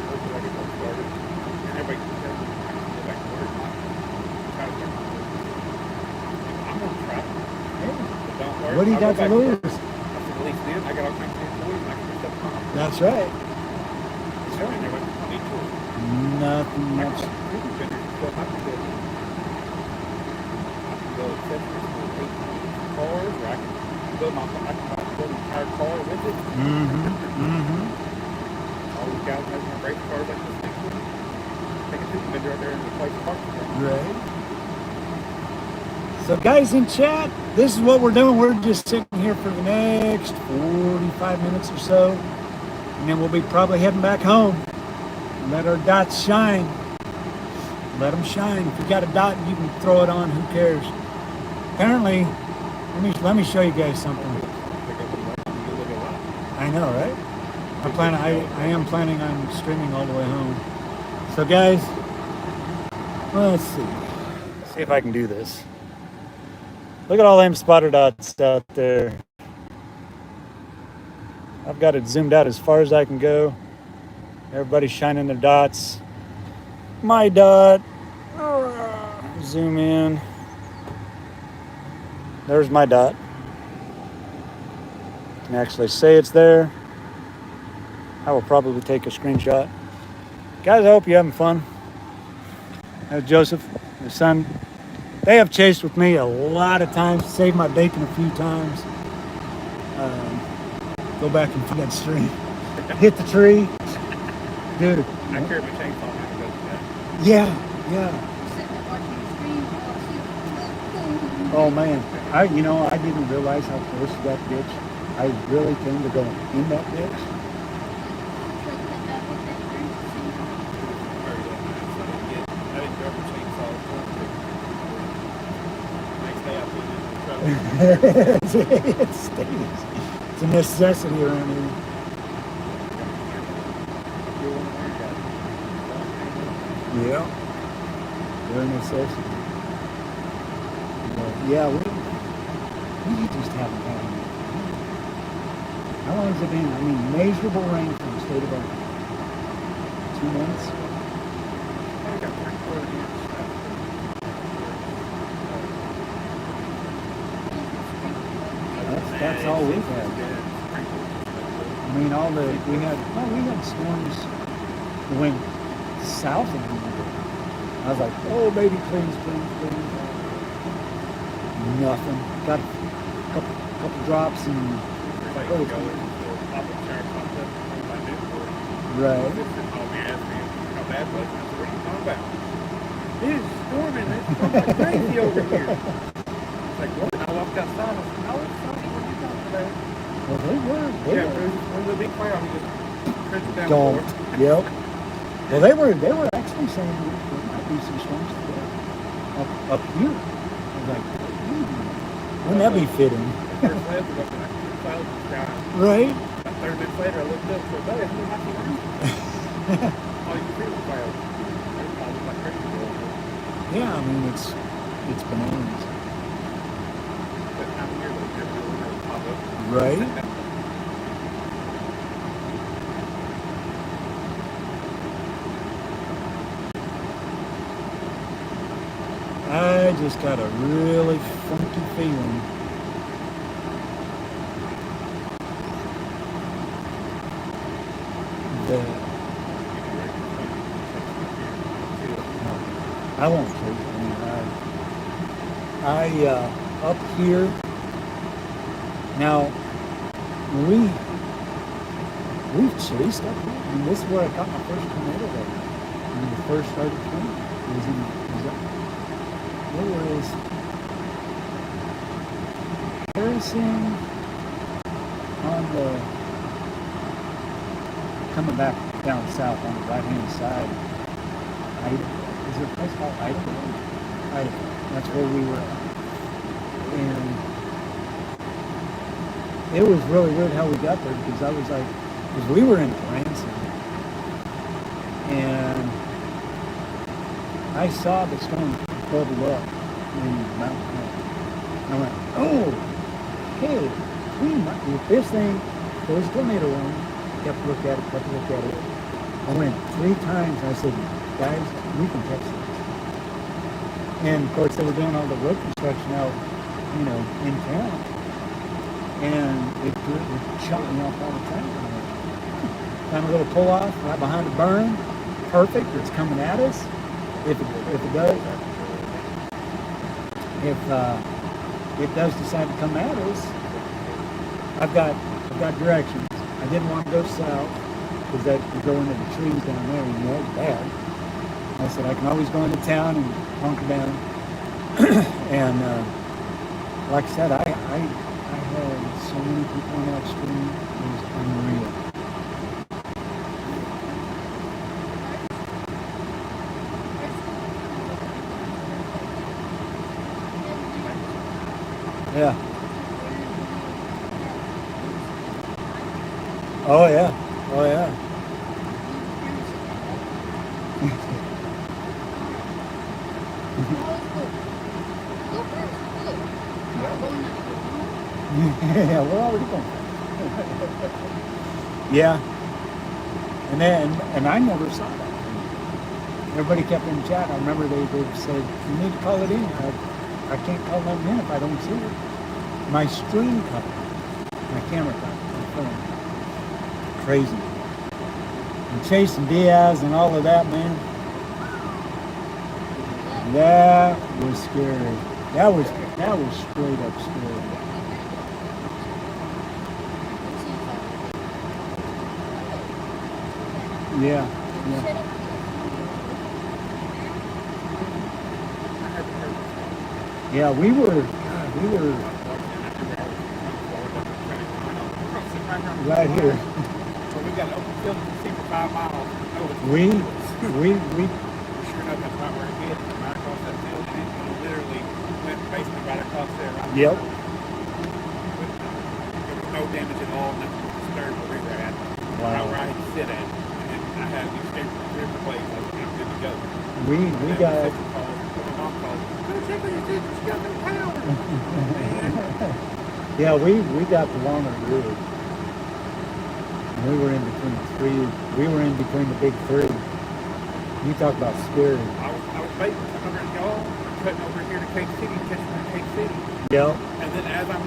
Hopefully I get that started. And everybody can tell me I can go back to work. Try to get my work. I'm gonna try. Hey, But don't worry. what do you I'll got go back to lose? work. I said, at least then I got all kinds of employees and I can do stuff on. That's right. That's right. Everybody can need tools. Nothing I much. can build my facility. I can build accessories for 8 cars, or I can build my build an entire car with it. All these guys making my race cars like this next one. Take a super vendor out there and replace parts for them. Right. So guys in chat, this is what we're doing. We're just sitting here for the next 45 minutes or so. And then we'll be probably heading back home. Let our dots shine. Let them shine. If you got a dot, you can throw it on. Who cares? Apparently, let me show you guys something. I know, right? I am planning on streaming all the way home. So guys, let's see if I can do this. Look at all them spotter dots out there. I've got it zoomed out as far as I can go. Everybody's shining their dots. My dot. Zoom in. There's my dot. Can actually say it's there. I will probably take a screenshot. Guys, I hope you're having fun. That's Joseph, my son. They have chased with me a lot of times, saved my bacon a few times. Go back and feed that stream. Hit the tree. Dude. I carry my chainsaw now to go to that. Yeah. Sitting there watching the stream. Oh man. I didn't realize how close to that ditch. I really came to go in that ditch. I didn't grab the chainsaw. Next day I put it in the truck. It stays. It's a necessity around here. Yeah. They're a necessity. But yeah, we just haven't had any. How long has it been? I mean, measurable rain from the state of Oregon. 2 months? I got 3/4 inch. That's all we've had. I mean, we had storms that went south of me. I was like, oh, baby, please. Nothing. Got a couple drops and Like, oh, go and pop up shower popped up on my new board. right. This is all me asked me how bad it was. And I said, what are you talking about? It is storming. It's going crazy over here. It's like, what? And I walked outside and I said, no, it's sunny. What are you talking about? Well, they were. Yeah, when the big cloud, he just tripped down Don't. the floor. Yep. Well, they were actually saying there might be some storms today up here. I was like, wouldn't that be fitting? The first clouds were up and I could see the clouds in the sky. Right. About 30 minutes later, I looked up and said, buddy, how many might be rain? All you can see was clouds. Everybody was like crazy over here. Yeah, I mean it's bananas. That time of year, those never really pop up. Right. I just got a really funky feeling. That I won't say. I mean, up here now. We've chased up here. I mean, this is where I caught my first tornado there. When we first started playing. It was crossing on the coming back down south on the right hand side. Is there a place called Idaho? Idaho. That's where we were at. And it was really weird how we got there because I was like, because we were in Branson. And I saw the storm bubble up in Mountain Hill. I went, oh, hey, if this thing goes tornado on, kept looking at it. I went 3 times and I said, guys, we can catch this. And of course they were doing all the road construction out, in town. And it shot me off all the time. Found a little pull off right behind the berm. Perfect, it's coming at us. If it does, if it does decide to come at us, I've got directions. I didn't want to go south because that could go into the trees down there and that's bad. I said I can always go into town and hunker down. And like I said, I had so many people on that stream. It was unreal. Yeah. Oh yeah. Oh yeah. Yeah, we're already going. Yeah. And I never saw that. Everybody kept in chat. I remember they said, you need to call it in. I can't call them in if I don't see it. My stream caught it. My camera caught it. My phone. Crazy. And chasing Diaz and all of that, man. That was scary. That was straight up scary. Yeah. Yeah, we were right here. So we got an open field to see for 5 miles. We sure enough, that's about where it hit. Right across that field, and it literally went basically right across there. Right. Yep. There was no damage at all, nothing was disturbed where we were at. Wow. Where I had to sit at. And I had these different places. I was good to go. We got. Yeah, we got the longer route. We were in between the big 3. You talk about scary. I was waiting to come over to y'all, cutting over here to Cape City, catching at Cape City. Yep. And then as I'm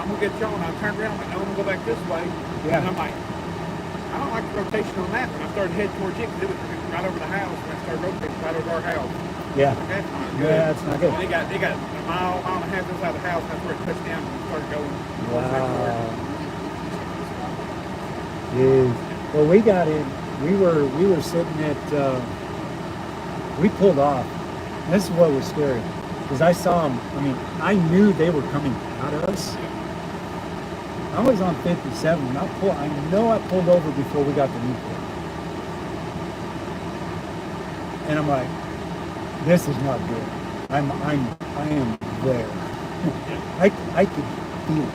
gonna get y'all, and I turned around, like, no, I'm gonna go back this way. Yeah. And I'm like, I don't like the rotation on that. And I started heading towards it because it was right over the house, and I started rotating right over our house. Yeah. That's not good. Yeah, it's not good. And they got a mile and a half inside the house. That's where it touched down and started going. Wow. Dude. Well, we got in. We were sitting at. We pulled off. This is what was scary, because I saw them. I mean, I knew they were coming out of us. I was on 57 and I know I pulled over before we got to Newport. And I'm like, this is not good. I am there. I could feel it.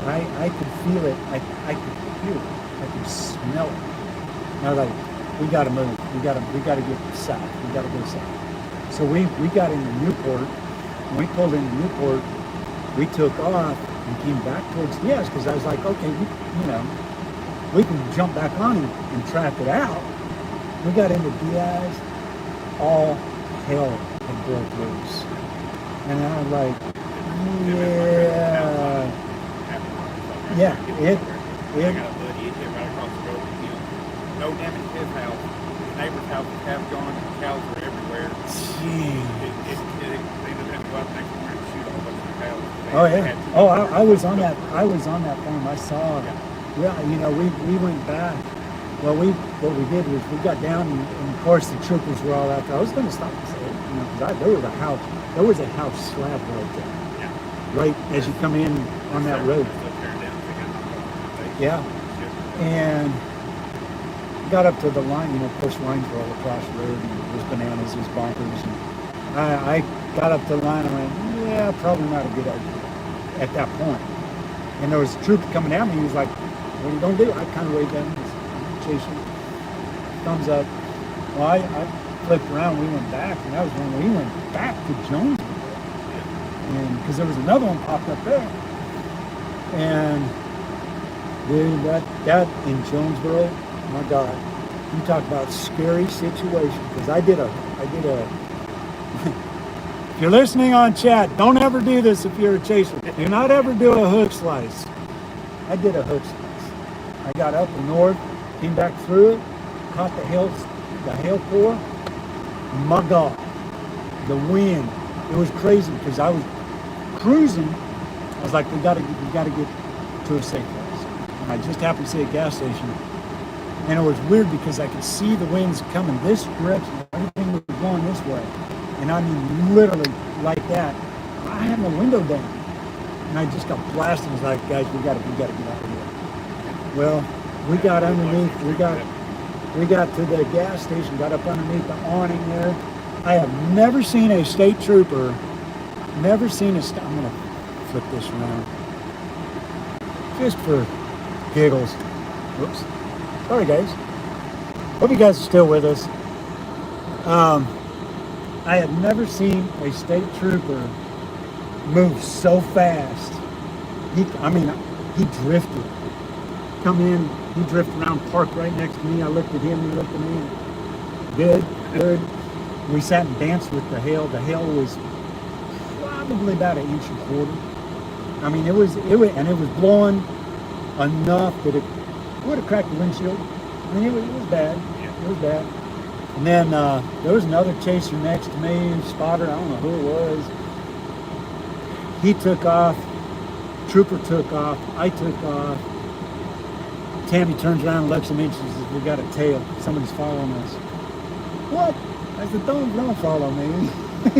I could feel it. I could hear it. I could smell it. And I was like, we gotta move. We gotta get south. We gotta go south. So we got into Newport. When we pulled into Newport, we took off and came back towards Diaz because I was like, okay, we can jump back on and track it out. We got into Diaz, all hell had broke loose. And I was like, yeah, I got a buddy, he hit right across the road with him. No damage to his house. His neighbor's house was half gone, and cows were everywhere. Jeez. They just had to go out next morning and shoot all of their cows. Oh yeah. Oh, I was on that. I was on that farm. I saw. Yeah, we went back. Well, what we did was we got down, and of course the troopers were all out there. I was going to stop and say, because there was a house slab right there. Yeah. right as you come in on that road. Yeah. And got up to the line, of course, lines were all across the road, and there's bananas, there's bonkers. And I got up to the line and went, yeah, probably not a good idea at that point. And there was a trooper coming at me. He was like, what are you going to do? I kind of waved at him, just chasing. Thumbs up. Well, I flipped around. We went back, and that was when we went back to Jonesboro. And because there was another one popped up there. And dude, that in Jonesboro, my God, you talk about scary situation. Because I did a if you're listening on chat, don't ever do this if you're a chaser. Do not ever do a hook slice. I did a hook slice. I got up and north, came back through it, caught the hail pour. My God, the wind. It was crazy because I was cruising. I was like, we gotta get to a safe place. And I just happened to see a gas station. And it was weird because I could see the winds coming this direction. Everything was going this way. And I mean, literally like that. I had my window down. And I just got blasted. I was like, guys, we gotta get out of here. Well, we got underneath, we got to the gas station, got up underneath the awning there. I have never seen a state trooper, I'm gonna flip this around. Just for giggles. Whoops. Sorry guys. Hope you guys are still with us. I had never seen a state trooper move so fast. He drifted. Come in, he drifted around, parked right next to me. I looked at him, he looked at me. Good. We sat and danced with the hail. The hail was probably about 1.25 inches. I mean, it was blowing enough that it would have cracked the windshield. I mean, it was bad. It was bad. And then there was another chaser next to me, spotter. I don't know who it was. He took off. Trooper took off. I took off. Tammy turns around and looks at me and she says, we got a tail. Somebody's following us. What? I said, don't follow me.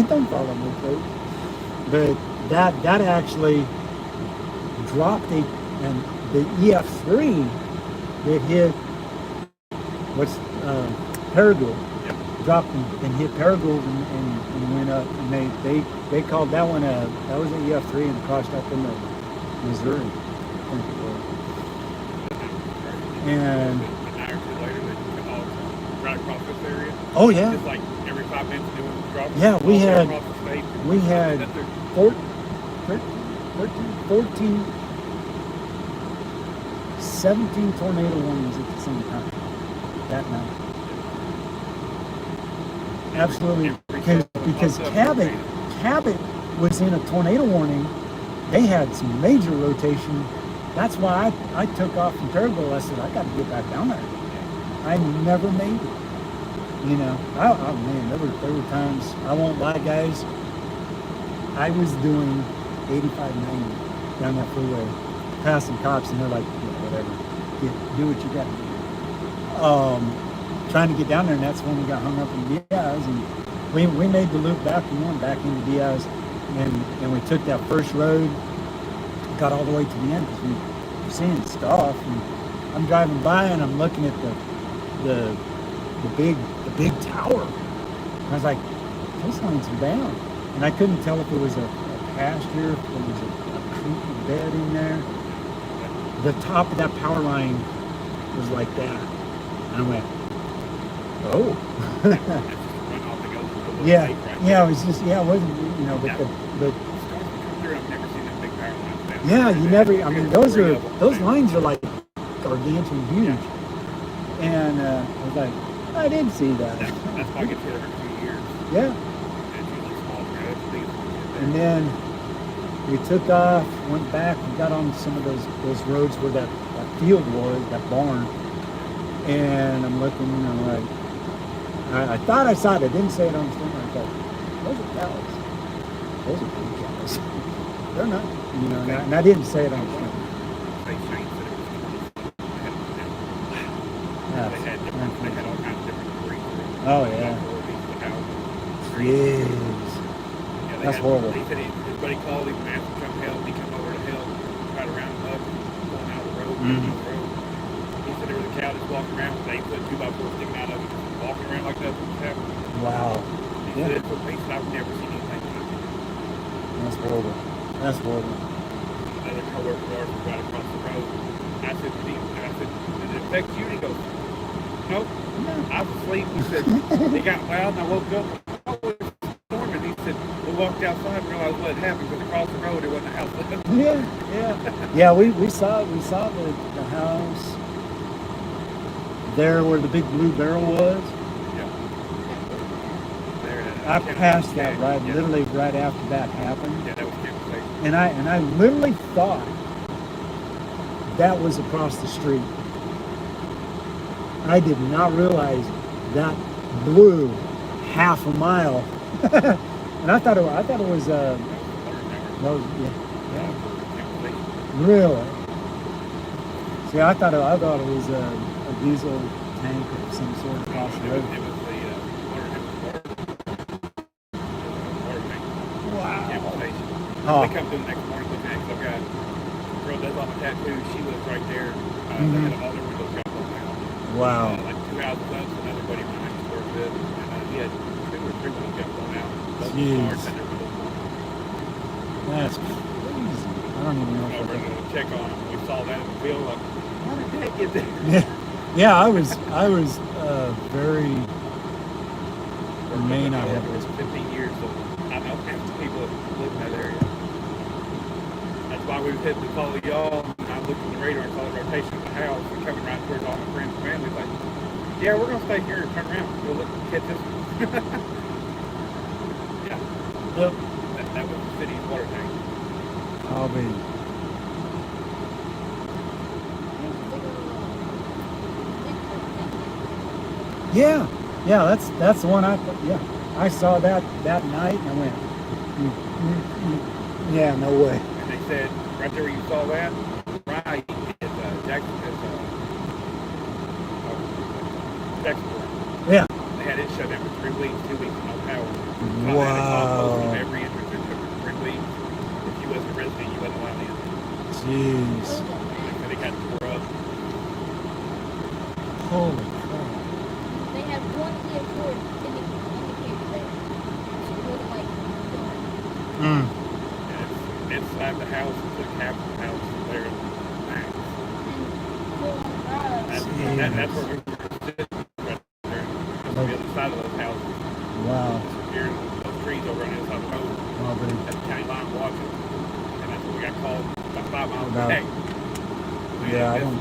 Don't follow me, folks. But that actually dropped and the EF3 that hit Paragould. Yep. Dropped and hit Paragould and went up, and they called that one that was an EF3 and crossed up into Missouri, I think it was. And an hour or two later, they all right across this area. Oh yeah. It's like every 5 minutes they would drop. Yeah, we had 17 tornado warnings at the same time that night. Absolutely, because Cabot was in a tornado warning. They had some major rotation. That's why I took off from Paragould. I said, I got to get back down there. I never made it. You know, man, there were times, I won't lie, guys, I was doing 85, 90 down that freeway, passing cops, and they're like, whatever, do what you got to do. Trying to get down there, and that's when we got hung up in Diaz, and we made the loop back. We went back into Diaz, and we took that first road, got all the way to the end because we were seeing stuff. And I'm driving by and I'm looking at the big tower. And I was like, those lines are down, and I couldn't tell if it was a pasture, if there was a creek bed in there. The top of that power line was like that, and I went, oh. Yeah, it was just, it wasn't, but yeah, you never, I mean, those lines are like gargantuan huge. And I was like, I didn't see that. That's why I get hit every 2 years. Yeah. And then we took off, went back, we got on some of those roads where that field was, that barn. And I'm looking, and I'm like, I thought I saw it. I didn't say it on the stream. I thought, those are cows. Those are big cows. They're not, and I didn't say it on the stream. They changed it. Yeah. They had all kinds of different breeds. Oh, yeah. Jeez. Yeah, That's horrible. Everybody called him and asked him help. He come over to help, try to round him up, pulling out of the road, Mhm. getting out of the road. He said there was a cow just walking around with 8-foot 2x4 sticking out of it, walking around like nothing was happening. Wow. He Yeah. said it put me, I've never seen anything like it. That's horrible. That's horrible. Another coworker of ours was right across the road. I said, did it affect you? And he goes, nope. I was asleep. He said, it got loud and I woke up. Oh, it's storming. He said, we walked outside and realized what had happened because across the road there wasn't a house left. Yeah. Yeah, we saw the house there where the big blue barrel was. Yeah. There, I passed that yeah. literally right after that happened. Yeah, that was devastation. And I literally thought that was across the street. I did not realize that blew half a mile. And I thought it was no, yeah. Really? See, I thought it was a diesel tank of some sort across the road. It was the water tank. Wow. Devastation. Oh. They come through the next morning looking at it 'cause I've got a girl does all my tattoos. She lives right there. They had all their windows got blown out. Wow. Like 2 houses up, so another buddy of mine next door lived, and he had 2 or 3 windows got blown out. Both Jeez. cars had their windows blown out. That's crazy. I don't even know Over if to check on him. We saw that in the field. Like, how did that get there? Yeah, I was very may not have It was 15 years, so I know half the people that live in that area. That's why we was heading to follow y'all. And I looked at the radar and saw the rotation of the house and coming right towards all my friends and family. Like, yeah, we're gonna stay here and turn around. We'll look catch this one. Yeah, Yep. that was the city's water tank. I'll be. Yeah, that's the one I saw that night and I went, yeah, no way. And they said right there where you saw that, right, is Jackson. Yeah. They had it shut down for 3 weeks, 2 weeks, no power. Wow. Every entrance there took for 3 weeks. If you wasn't a resident, you wasn't allowed in. Jeez. They got tore up. Holy crap. They had one vehicle indicator there. So it wasn't like Mm. And it slapped the house and took half of the house there. That's where we were sitting right there. On the other side of those houses. Wow. Here in those trees over on the other side of the road. Probably. At the county line watching. And that's when we got called about 5 miles About- away. Yeah, I don't.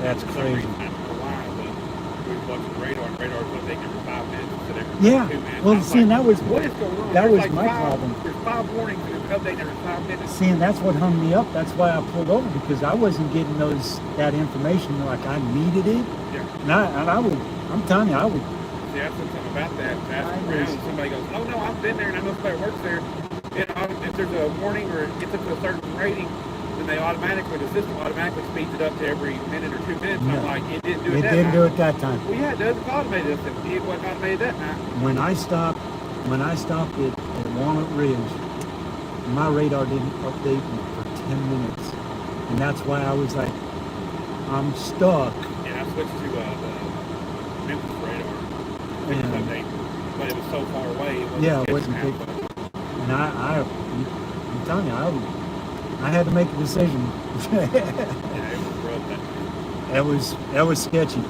That's For some crazy. reason, I don't know why, but we were watching the radar, and the radar was updating every 5 minutes instead of every Yeah. 2 minutes. Well, I was see, and that was what is going on? that There's was like my 5 problem. There's 5 warnings and it's updating every 5 minutes. See, and that's what hung me up. That's why I pulled over because I wasn't getting that information like I needed it. Yeah. And I would. I'm telling you, I would. See, I said something about that. Asking around, and somebody goes, "Oh no, I've been there, and I know somebody works there. And if there's a warning or it gets up to a certain rating, then the system automatically speeds it up to every minute or 2 minutes." And I'm No. like, it didn't do it It that didn't night. do it that time. Well, yeah, it does. It's automated. It wasn't automated that night. When I stopped at Walnut Ridge, my radar didn't update for 10 minutes, and that's why I was like, I'm stuck. And I switched to the Memphis radar. Yeah. Update, but it was so far away. It wasn't Yeah, it catching wasn't half big. of it. And I'm telling you, I had to make a decision. Yeah, it was rough. That was sketchy.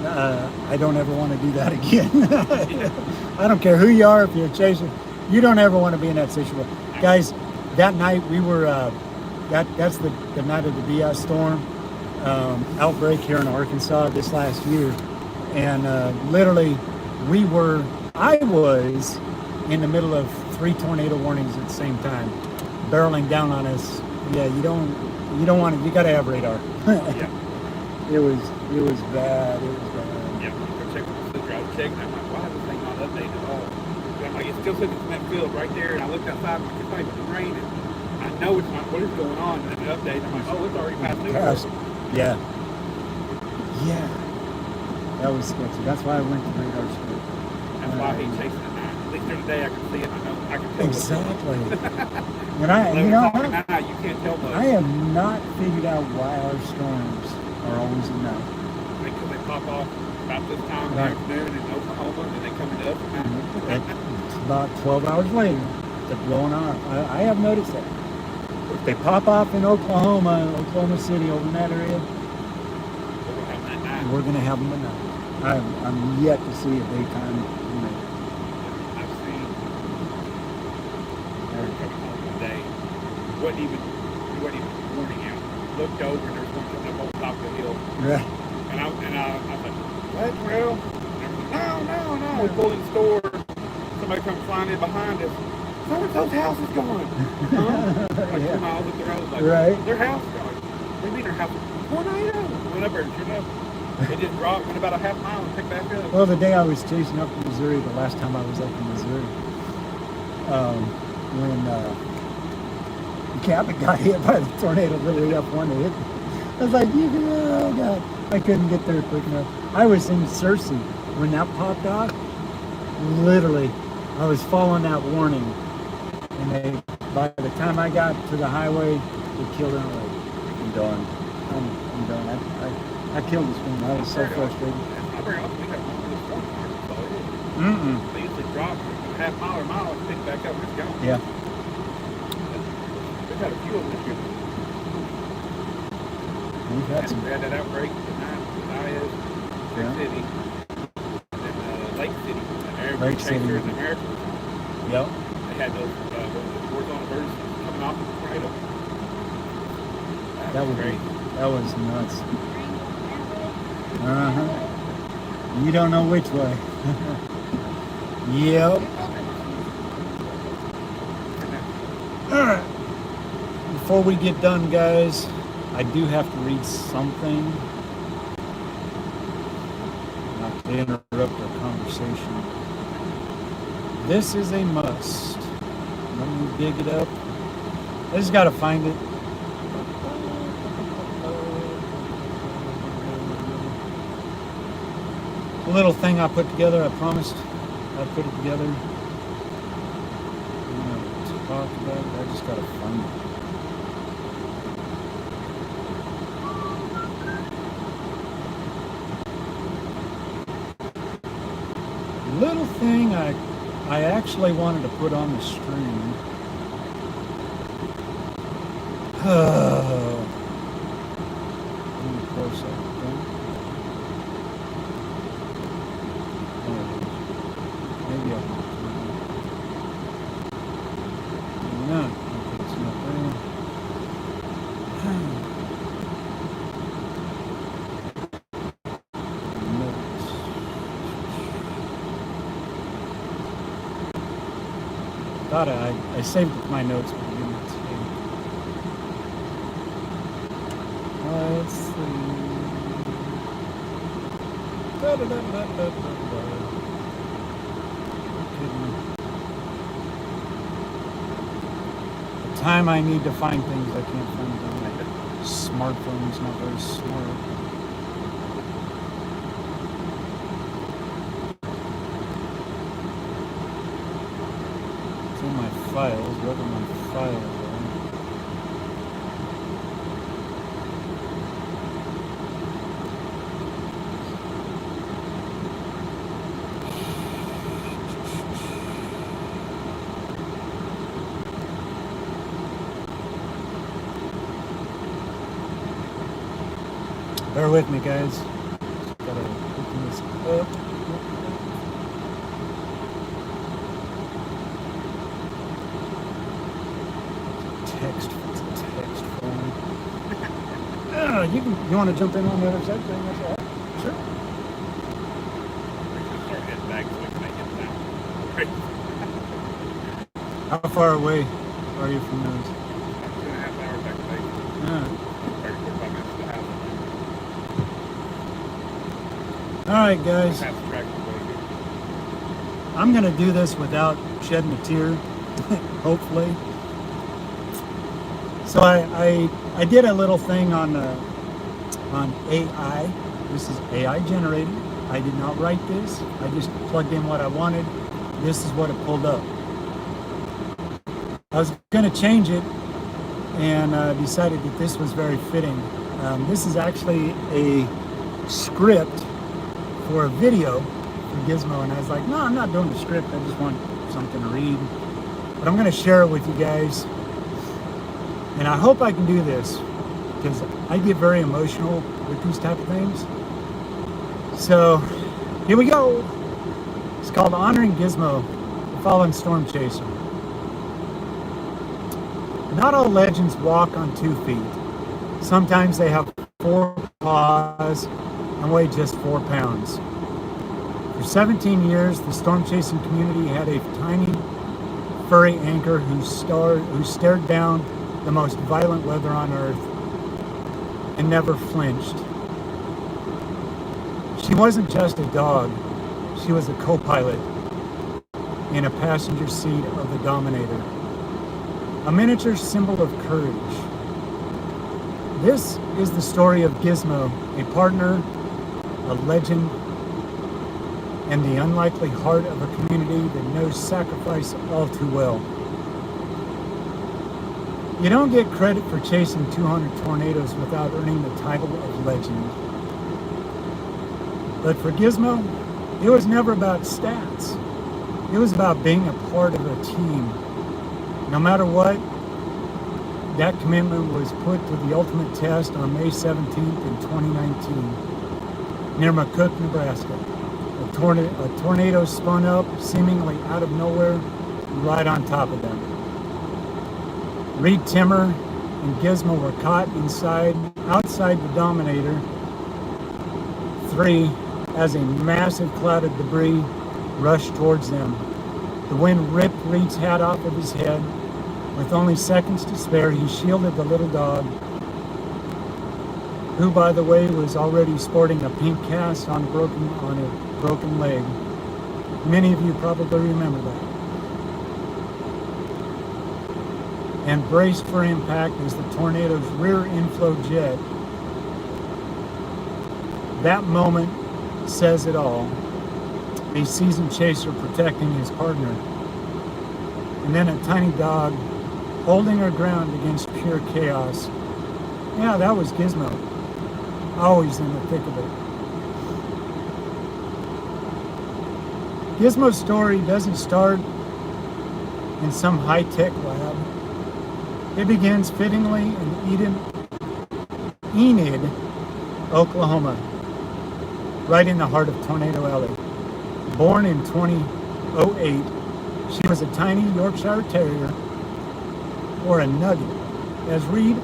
I don't ever want to do that again. I don't care who you are, if you're a chaser, you don't ever want to be in that situation. Guys, that night we were, that's the night of the BS storm outbreak here in Arkansas this last year. And literally I was in the middle of 3 tornado warnings at the same time, barreling down on us. Yeah, you don't want to, you got to have radar. Yeah. It was bad. It was bad. Yeah, I checked with the sister. I was checking. I'm like, why is this thing not updated at all? And I'm like, it's still sitting in that field right there. And I looked outside, and it's like it's raining. I know it's not. What is going on? And then it updates. I'm like, oh, it's already past noon. Yeah. Yeah. That was sketchy. That's why I went to radar school. That's why he's chasing at night. At least during the day I can see it. I know I can tell. Exactly. And I, 11 you know, o'clock at night, you can't tell much. I have not figured out why our storms are always at night. Because they pop off about this time in the Right. afternoon in Oklahoma, and then they come into us at night. It's about 12 hours later. They're blowing on. I have noticed that. If they pop off in Oklahoma, Oklahoma City, over in that area, We're gonna have them at night. we're going to have them at night. I'm yet to see a daytime. You know, I've seen Eric coming home one day. He wasn't even warning out. Looked over and there was one coming up on top of the hill. right. And I was like, what, bro? No. We pulled in the store. Somebody comes flying in behind us. So-and-so's house is gone. Huh? Like 2 miles up the road. Like, Right. their house is gone. What do you mean their house is gone? Tornado. Went up there and sure enough. It just dropped, went about a half mile and picked back up. Well, the day I was chasing up to Missouri, the last time I was up in Missouri, when the cabin got hit by the tornado really up one hit. I was like, oh God, I couldn't get there quick enough. I was in Searcy when that popped off. Literally, I was following that warning, and by the time I got to the highway, they killed it. I'm like, I'm done. I'm done. I killed this one. I was so frustrated. It's not very often we have one of the storm markers, so it is. Mm-mm. They usually drop a half mile or mile and pick back up and it's gone. Yeah. We've had a few of them this year. We've had some. We had that outbreak tonight with IS, Yeah. City, and then Lake City, and Lake Lake City. Chaser in America. Yep. They had those horizontal birds coming off of the tornado. That was great. That was nuts. Uh-huh. You don't know which way. Yep. Alright. Before we get done, guys, I do have to read something. Not to interrupt our conversation. This is a must. Let me dig it up. I just gotta find it. A little thing I put together, I promised I'd put it together. To talk about it, I just gotta find it. Little thing I actually wanted to put on the stream. Let me close that thing. Maybe I can. Maybe not. Okay, it's not there. Notes. Thought I saved my notes, but I didn't save. Let's see. The time I need to find things, I can't find them. My smartphone's not very smart. It's in my files, wherever my files are. Bear with me, guys. Just gotta open this up. Text phone. You want to jump in on the other side? Sure. Start heading back so we can make it down. Right. How far away are you from those? 2.5 hours back to base. Yeah. 45 minutes to the house. All right, guys. Past the track away. I'm gonna do this without shedding a tear, hopefully. So I did a little thing on AI. This is AI generated. I did not write this. I just plugged in what I wanted. This is what it pulled up. I was going to change it and decided that this was very fitting. This is actually a script for a video for Gizmo, and I was like, no, I'm not doing the script, I just want something to read. But I'm going to share it with you guys, and I hope I can do this because I get very emotional with these type of things. So here we go. It's called Honoring Gizmo, the Fallen Storm Chaser. Not all legends walk on 2 feet. Sometimes they have 4 paws and weigh just 4 pounds. For 17 years, the storm chasing community had a tiny, furry anchor who stared down the most violent weather on Earth and never flinched. She wasn't just a dog, she was a co-pilot in a passenger seat of the Dominator. A miniature symbol of courage. This is the story of Gizmo, a partner, a legend, and the unlikely heart of a community that knows sacrifice all too well. You don't get credit for chasing 200 tornadoes without earning the title of legend. But for Gizmo, it was never about stats. It was about being a part of a team. No matter what, that commitment was put to the ultimate test on May 17th in 2019 near McCook, Nebraska. A tornado spun up seemingly out of nowhere right on top of them. Reed Timmer and Gizmo were caught outside the Dominator 3 as a massive cloud of debris rushed towards them. The wind ripped Reed's hat off of his head. With only seconds to spare, he shielded the little dog, who, by the way, was already sporting a pink cast on a broken leg. Many of you probably remember that. And braced for impact as the tornado's rear inflow jet. That moment says it all. A seasoned chaser protecting his partner. And then a tiny dog holding her ground against pure chaos. Yeah, that was Gizmo. Always in the thick of it. Gizmo's story doesn't start in some high-tech lab. It begins fittingly in Enid, Oklahoma, right in the heart of Tornado Alley. Born in 2008, she was a tiny Yorkshire Terrier, or a nugget, as Reed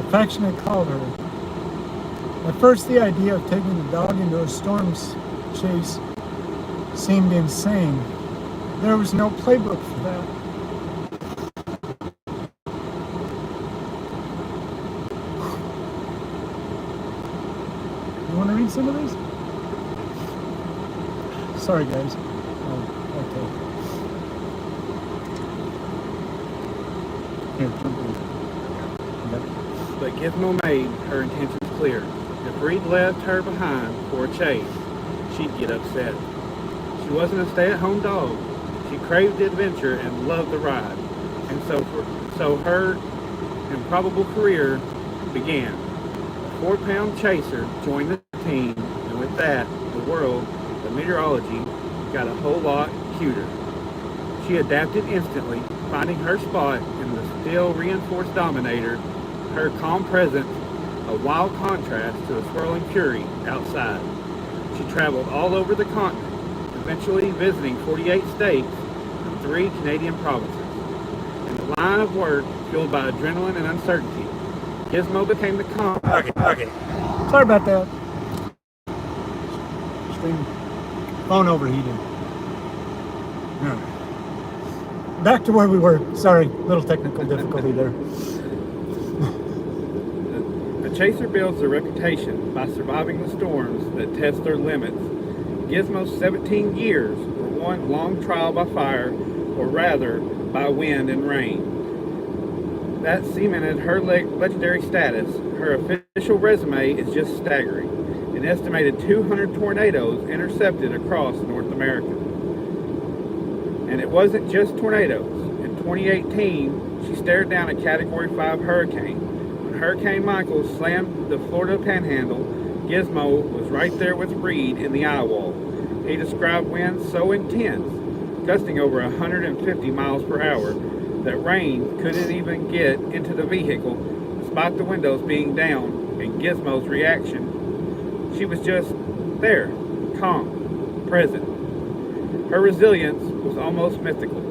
affectionate called her. At first, the idea of taking the dog into a storm chase seemed insane. There was no playbook for that. You want to read some of these? Sorry, guys. Oh, okay. Here, jump in. Yep. But Gizmo made her intentions clear. If Reed left her behind for a chase, she'd get upset. She wasn't a stay-at-home dog. She craved adventure and loved the ride. And so her improbable career began. A 4-pound chaser joined the team, and with that, the world of meteorology got a whole lot cuter. She adapted instantly, finding her spot in the steel reinforced Dominator, her calm presence a wild contrast to the swirling fury outside. She traveled all over the continent, eventually visiting 48 states and 3 Canadian provinces. In the line of work fueled by adrenaline and uncertainty, Gizmo became the Okay. Sorry about that. Phone overheated. Yeah. Back to where we were. Sorry, little technical difficulty there. A chaser builds a reputation by surviving the storms that test their limits. Gizmo's 17 years were one long trial by fire, or rather, by wind and rain. That cemented her legendary status. Her official official resume is just staggering. An estimated 200 tornadoes intercepted across North America. And it wasn't just tornadoes. In 2018, she stared down a Category 5 hurricane. When Hurricane Michael slammed the Florida Panhandle, Gizmo was right there with Reed in the eye wall. He described winds so intense, gusting over 150 miles per hour, that rain couldn't even get into the vehicle despite the windows being down, and Gizmo's reaction. She was just there, calm, present. Her resilience was almost mythical.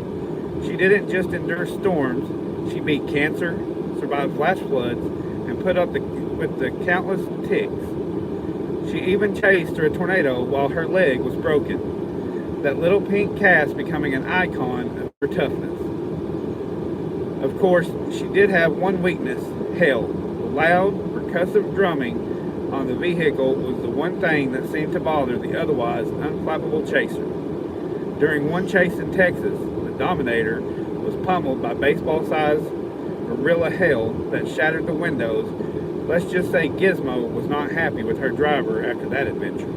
She didn't just endure storms, she beat cancer, survived flash floods, and put up with the countless ticks. She even chased through a tornado while her leg was broken. That little pink cast becoming an icon of her toughness. Of course, she did have one weakness, hell. The loud, percussive drumming on the vehicle was the one thing that seemed to bother the otherwise unflappable Chaser. During one chase in Texas, the Dominator was pummeled by baseball-sized gorilla hail that shattered the windows. Let's just say Gizmo was not happy with her driver after that adventure.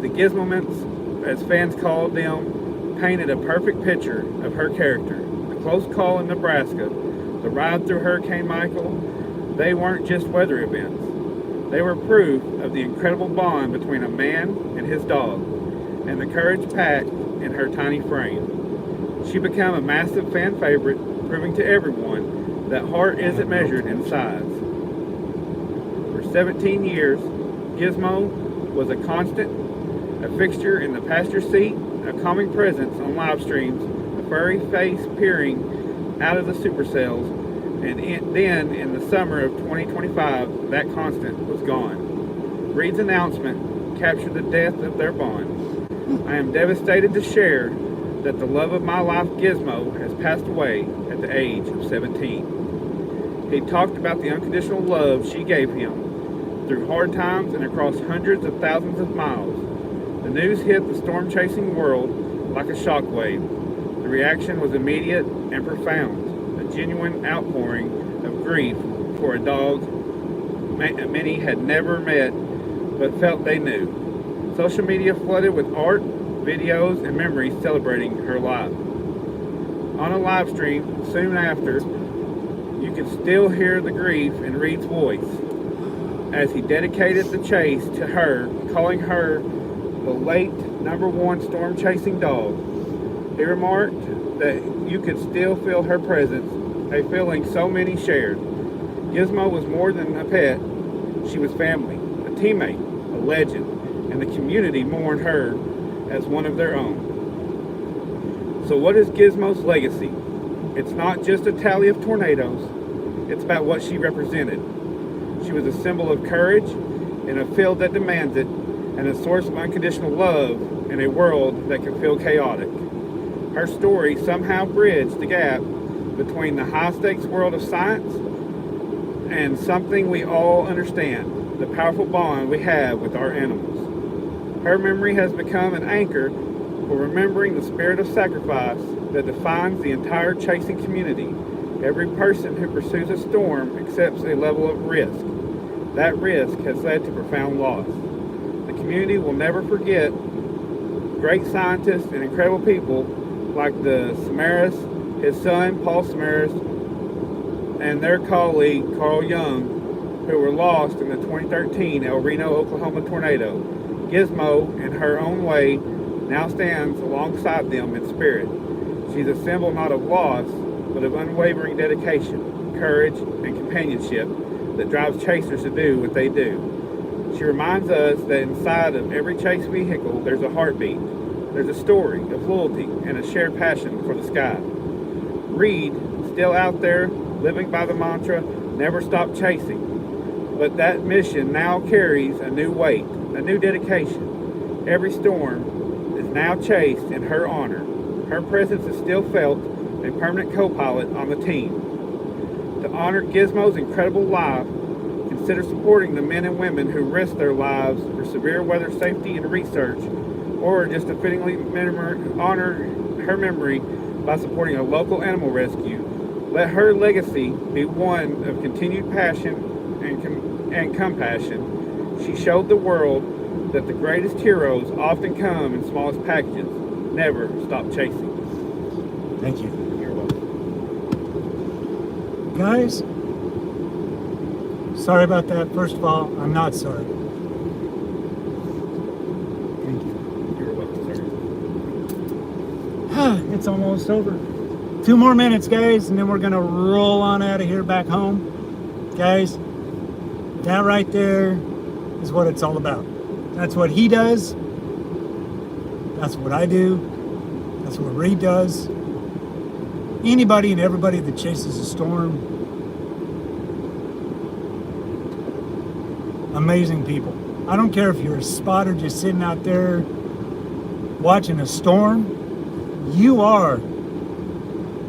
The Gizmoments, as fans called them, painted a perfect picture of her character. The close call in Nebraska, the ride through Hurricane Michael, they weren't just weather events. They were proof of the incredible bond between a man and his dog, and the courage packed in her tiny frame. She became a massive fan favorite, proving to everyone that heart isn't measured in size. For 17 years, Gizmo was a constant, a fixture in the passenger seat, a calming presence on live streams, a furry face peering out of the supercells, and then in the summer of 2025, that constant was gone. Reed's announcement captured the death of their bond. I am devastated to share that the love of my life, Gizmo, has passed away at the age of 17. He talked about the unconditional love she gave him through hard times and across hundreds of thousands of miles. The news hit the storm-chasing world like a shockwave. The reaction was immediate and profound, a genuine outpouring of grief for a dog many had never met but felt they knew. Social media flooded with art, videos, and memories celebrating her life. On a live stream soon after, you could still hear the grief in Reed's voice as he dedicated the chase to her, calling her the late #1 storm-chasing dog. He remarked that you could still feel her presence, a feeling so many shared. Gizmo was more than a pet. She was family, a teammate, a legend, and the community mourned her as one of their own. So what is Gizmo's legacy? It's not just a tally of tornadoes. It's about what she represented. She was a symbol of courage in a field that demands it, and a source of unconditional love in a world that can feel chaotic. Her story somehow bridged the gap between the high-stakes world of science and something we all understand, the powerful bond we have with our animals. Her memory has become an anchor for remembering the spirit of sacrifice that defines the entire chasing community. Every person who pursues a storm accepts a level of risk. That risk has led to profound loss. The community will never forget great scientists and incredible people like the Samaras, his son Paul Samaras, and their colleague Carl Young, who were lost in the 2013 El Reno, Oklahoma tornado. Gizmo, in her own way, now stands alongside them in spirit. She's a symbol not of loss, but of unwavering dedication, courage, and companionship that drives chasers to do what they do. She reminds us that inside of every chase vehicle, there's a heartbeat. There's a story of loyalty and a shared passion for the sky. Reed, still out there, living by the mantra, never stop chasing. But that mission now carries a new weight, a new dedication. Every storm is now chased in her honor. Her presence is still felt, a permanent co-pilot on the team. To honor Gizmo's incredible life, consider supporting the men and women who risk their lives for severe weather safety and research, or just to fittingly honor her memory by supporting a local animal rescue Let her legacy be one of continued passion and compassion. She showed the world that the greatest heroes often come in smallest packages. Never stop chasing. Thank you. You're welcome. Guys, sorry about that. First of all, I'm not sorry. Thank you. You're welcome, sir. It's almost over. 2 more minutes, guys, and then we're going to roll on out of here back home. Guys, that right there is what it's all about. That's what he does. That's what I do. That's what Reed does. Anybody and everybody that chases a storm, amazing people. I don't care if you're a spotter just sitting out there watching a storm. You are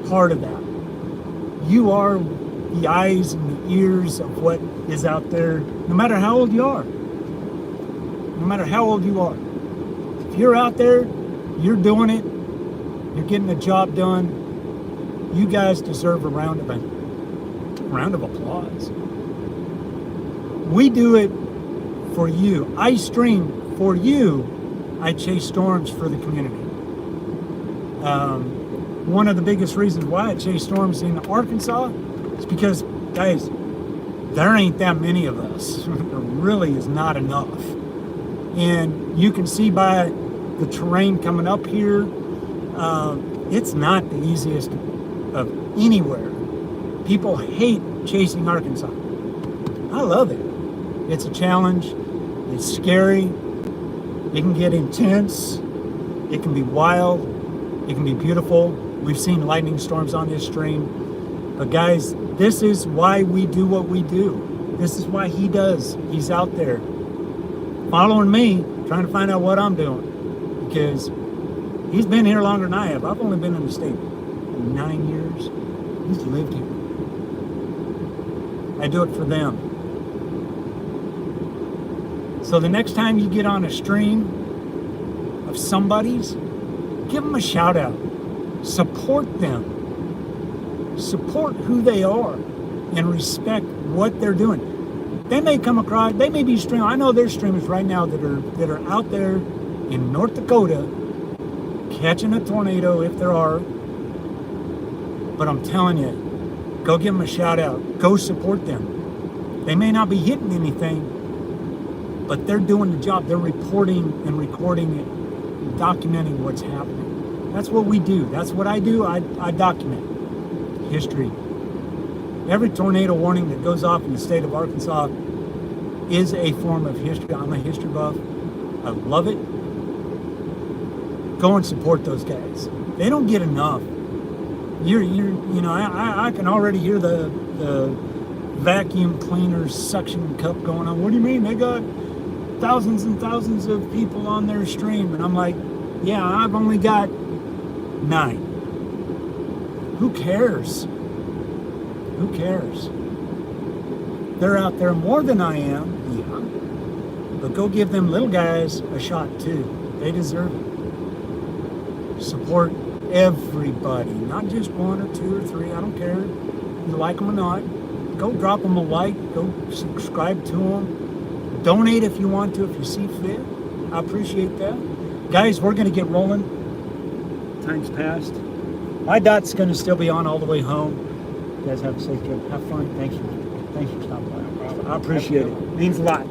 part of that. You are the eyes and the ears of what is out there, no matter how old you are. No matter how old you are. If you're out there, you're doing it, you're getting the job done, you guys deserve a round of applause. We do it for you. I stream for you. I chase storms for the community. One of the biggest reasons why I chase storms in Arkansas is because, guys, there ain't that many of us. There really is not enough. And you can see by the terrain coming up here, it's not the easiest of anywhere. People hate chasing Arkansas. I love it. It's a challenge. It's scary. It can get intense. It can be wild. It can be beautiful. We've seen lightning storms on this stream. But guys, this is why we do what we do. This is why he does. He's out there following me, trying to find out what I'm doing. Because he's been here longer than I have. I've only been in the state 9 years. He's lived here. I do it for them. So the next time you get on a stream of somebody's, give them a shout out. Support them. Support who they are and respect what they're doing. They may come across, they may be streaming. I know there's streamers right now that are out there in North Dakota catching a tornado if there are. But I'm telling you, go give them a shout out. Go support them. They may not be hitting anything, but they're doing the job. They're reporting and recording it, documenting what's happening. That's what we do. That's what I do. I document history. Every tornado warning that goes off in the state of Arkansas is a form of history. I'm a history buff. I love it. Go and support those guys. They don't get enough. I can already hear the vacuum cleaner suction cup going on. What do you mean? They got thousands and thousands of people on their stream. And I'm like, yeah, I've only got 9. Who cares? Who cares? They're out there more than I am, yeah. But go give them little guys a shot too. They deserve it. Support everybody, not just 1 or 2 or 3. I don't care if you like them or not. Go drop them a like. Go subscribe to them. Donate if you want to, if you see fit. I appreciate that. Guys, we're going to get rolling. Time's passed. My dot's going to still be on all the way home. You guys have a safe trip. Have fun. Thank you. Thank you for stopping by. I appreciate it. It means a lot.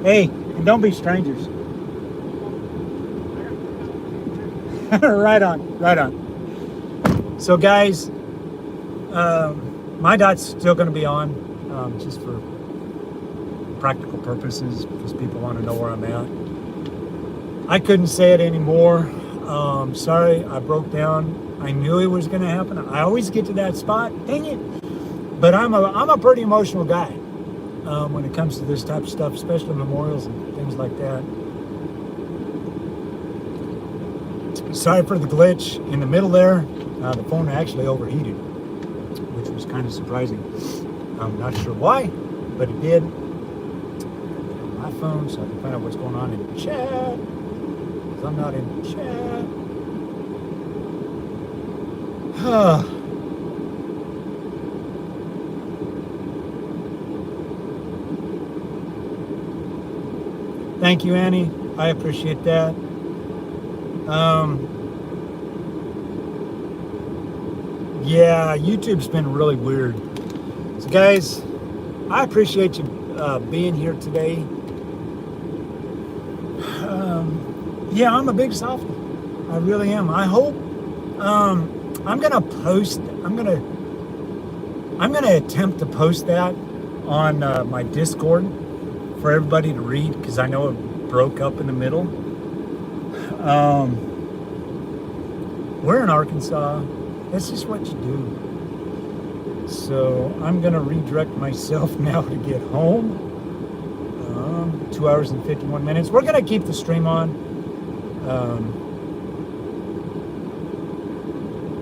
Hey, and don't be strangers. Right on. Right on. So, guys, my dot's still going to be on, just for practical purposes, because people want to know where I'm at. I couldn't say it anymore. Sorry, I broke down. I knew it was going to happen. I always get to that spot. Dang it. But I'm a pretty emotional guy when it comes to this type of stuff, especially memorials and things like that. Sorry for the glitch in the middle there. The phone actually overheated, which was kind of surprising. I'm not sure why, but it did. My phone, so I can find out what's going on in the chat. Because I'm not in the chat. Thank you, Annie. I appreciate that. Yeah, YouTube's been really weird. So, guys, I appreciate you being here today. Yeah, I'm a big softie. I really am. I hope I'm gonna post. I'm gonna attempt to post that on my Discord for everybody to read, because I know it broke up in the middle. We're in Arkansas. That's just what you do. So I'm gonna redirect myself now to get home. 2 hours and 51 minutes. We're gonna keep the stream on.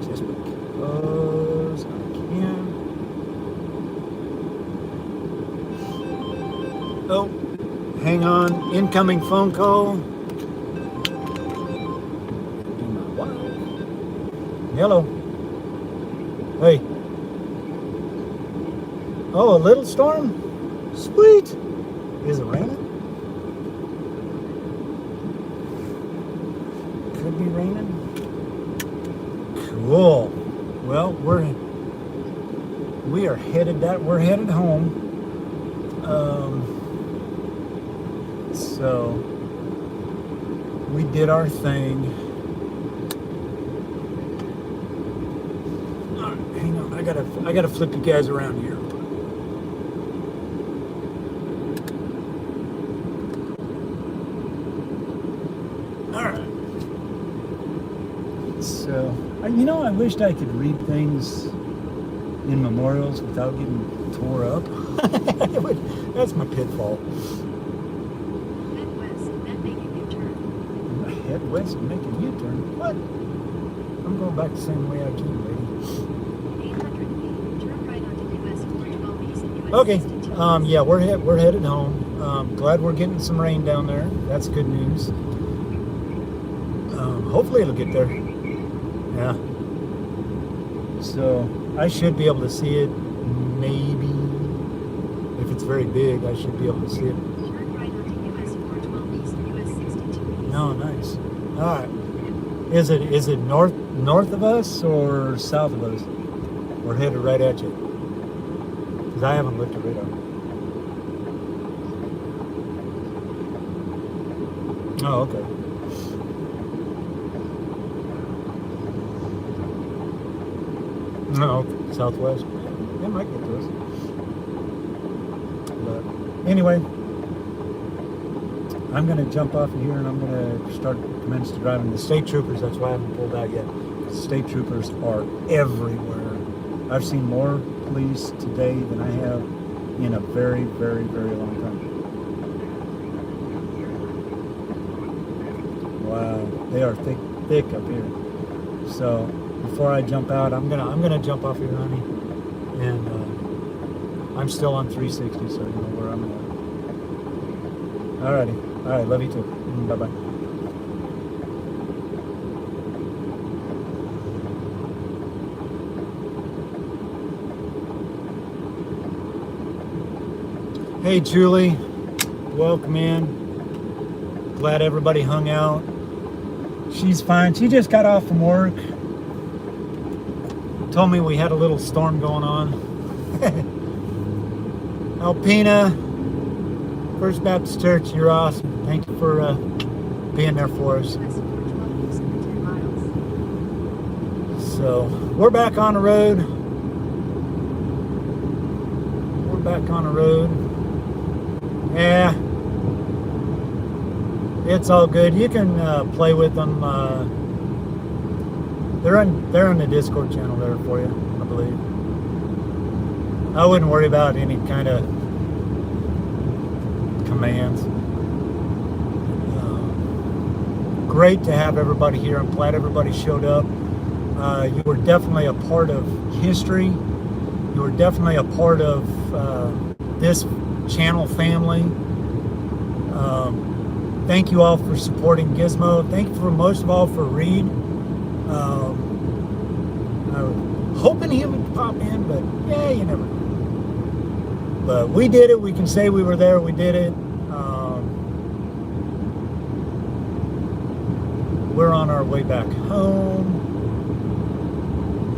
Just because I can. Oh, hang on. Incoming phone call. Hello. Hey. Oh, a little storm? Sweet. Is it raining? Could be raining. Cool. Well, we're headed home. So we did our thing. All right, hang on, I gotta flip you guys around here. So, I wished I could read things in memorials without getting tore up. That's my pitfall. Head west and make a U-turn. Head west and make a U-turn? What? I'm going back the same way I came, lady. 800 feet. Turn right onto US 412 East and US Okay. 62. Yeah, we're headed home. Glad we're getting some rain down there. That's good news. Hopefully it'll get there. Yeah. So I should be able to see it. Maybe if it's very big, I should be able to see it. Turn right onto US 412 East and US 62 East. Oh, nice. All right. Is it north of us or south of us? We're headed right at you. Because I haven't looked at radar. Oh, okay. No, southwest. It might get to us. But anyway, I'm going to jump off of here and I'm going to commence to driving. The state troopers, that's why I haven't pulled out yet. State troopers are everywhere. I've seen more police today than I have in a very, very, very long time. Wow, they are thick up here. So before I jump out, I'm gonna jump off here, honey, and I'm still on 360, so you know where I'm at. Alrighty, all right, love you too. Bye bye. Hey Julie, welcome in. Glad everybody hung out. She's fine. She just got off from work. Told me we had a little storm going on. Alpina, First Baptist Church, you're awesome. Thank you for being there for us. US 412 East and 10 miles. So we're back on the road. We're back on the road. Yeah, it's all good. You can play with them. They're on the Discord channel there for you, I believe. I wouldn't worry about any kind of commands. Great to have everybody here. I'm glad everybody showed up. You were definitely a part of history. You were definitely a part of this channel family. Thank you all for supporting Gizmo. Thank you for most of all for Reed. I was hoping he would pop in, but yeah, you never know. But we did it. We can say we were there. We did it. we're on our way back home.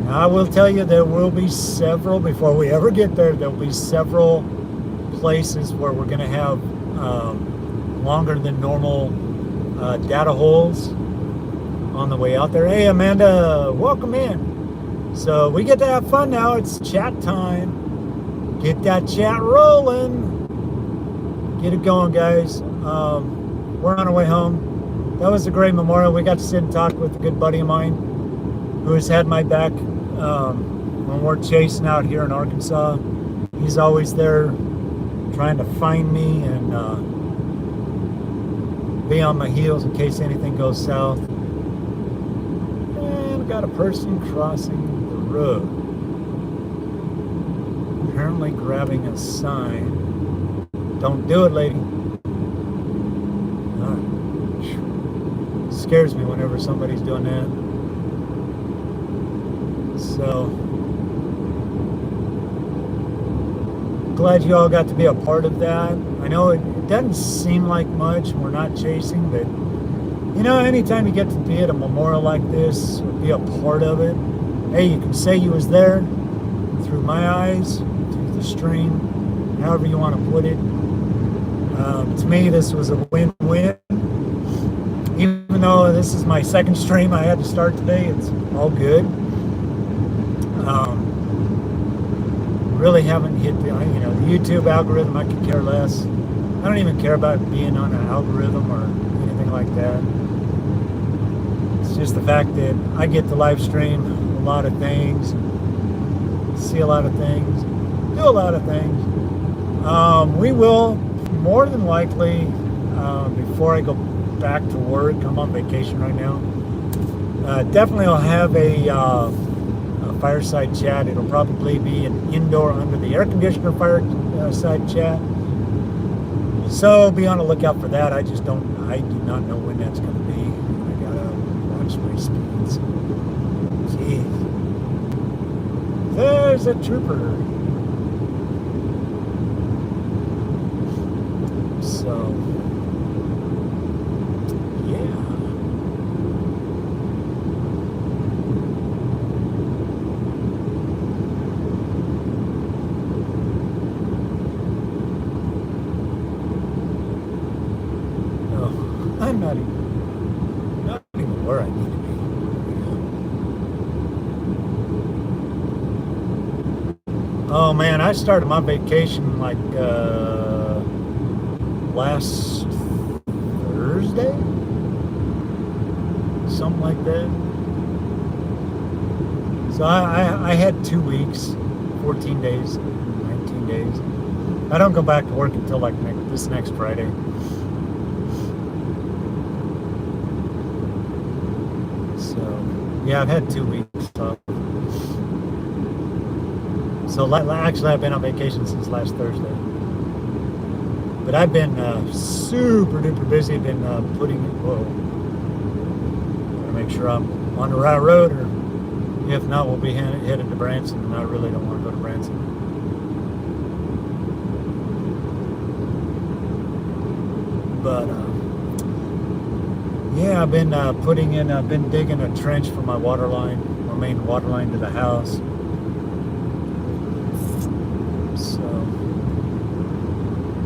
Now, I will tell you, there will be several, before we ever get there, there'll be several places where we're going to have longer than normal data holes on the way out there. Hey, Amanda, welcome in. So we get to have fun now. It's chat time. Get that chat rolling. Get it going, guys. We're on our way home. That was a great memorial. We got to sit and talk with a good buddy of mine who has had my back when we're chasing out here in Arkansas. He's always there trying to find me and be on my heels in case anything goes south. And got a person crossing the road, apparently grabbing a sign. Don't do it, lady. Scares me whenever somebody's doing that. So glad you all got to be a part of that. I know it doesn't seem like much, we're not chasing, but you know, anytime you get to be at a memorial like this, or be a part of it, hey, you can say you was there through my eyes, through the stream, however you want to put it. To me, this was a win-win. Even though this is my second stream I had to start today, it's all good. Really haven't hit the YouTube algorithm. I could care less. I don't even care about being on an algorithm or anything like that. It's just the fact that I get to live stream a lot of things, see a lot of things, do a lot of things. We will more than likely, before I go back to work, I'm on vacation right now, definitely I'll have a fireside chat. It'll probably be an indoor under the air conditioner fireside chat. So be on the lookout for that. I do not know when that's going to be. I gotta watch my speeds. Jeez. There's a trooper. So, yeah. I'm not even where I need to be. Oh man, I started my vacation like last Thursday, something like that. So I had 2 weeks, 14 days, 19 days. I don't go back to work until like this next Friday. Yeah, I've had 2 weeks off. So actually, I've been on vacation since last Thursday. But I've been super duper busy. I've been gotta make sure I'm on the right road, or if not, we'll be headed to Branson, and I really don't want to go to Branson. But yeah, I've been been digging a trench for my water line, my main water line to the house. So,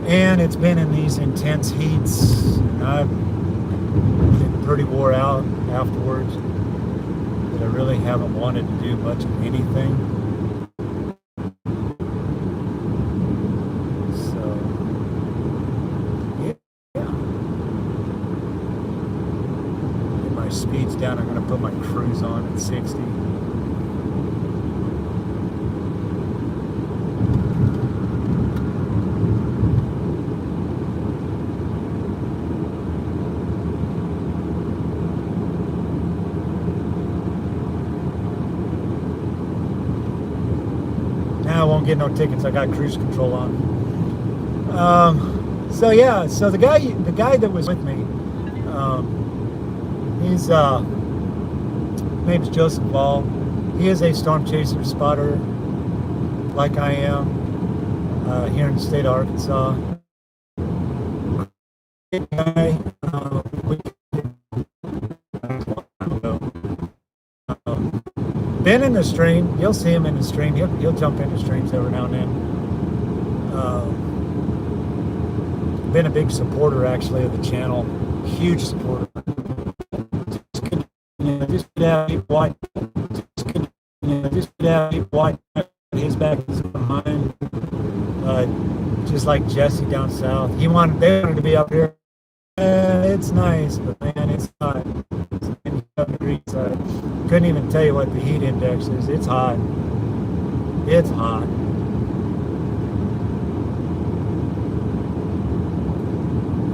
and it's been in these intense heats, and I've been pretty wore out afterwards, that I really haven't wanted to do much of anything. Speeds down. I'm going to put my cruise on at 60. Now I won't get no tickets. I got cruise control on. So yeah. So the guy that was with me. His name's Joseph Ball. He is a storm chaser spotter, like I am, here in the state of Arkansas. Guy, been in the stream. You'll see him in the stream. He'll jump into streams every now and then. Been a big supporter actually of the channel. Huge supporter. Just get out people watch. Just get out people watch. His back is behind. Just like Jesse down south. They wanted to be up here. It's nice, but man, it's hot. It's 97 degrees. Couldn't even tell you what the heat index is. It's hot. It's hot.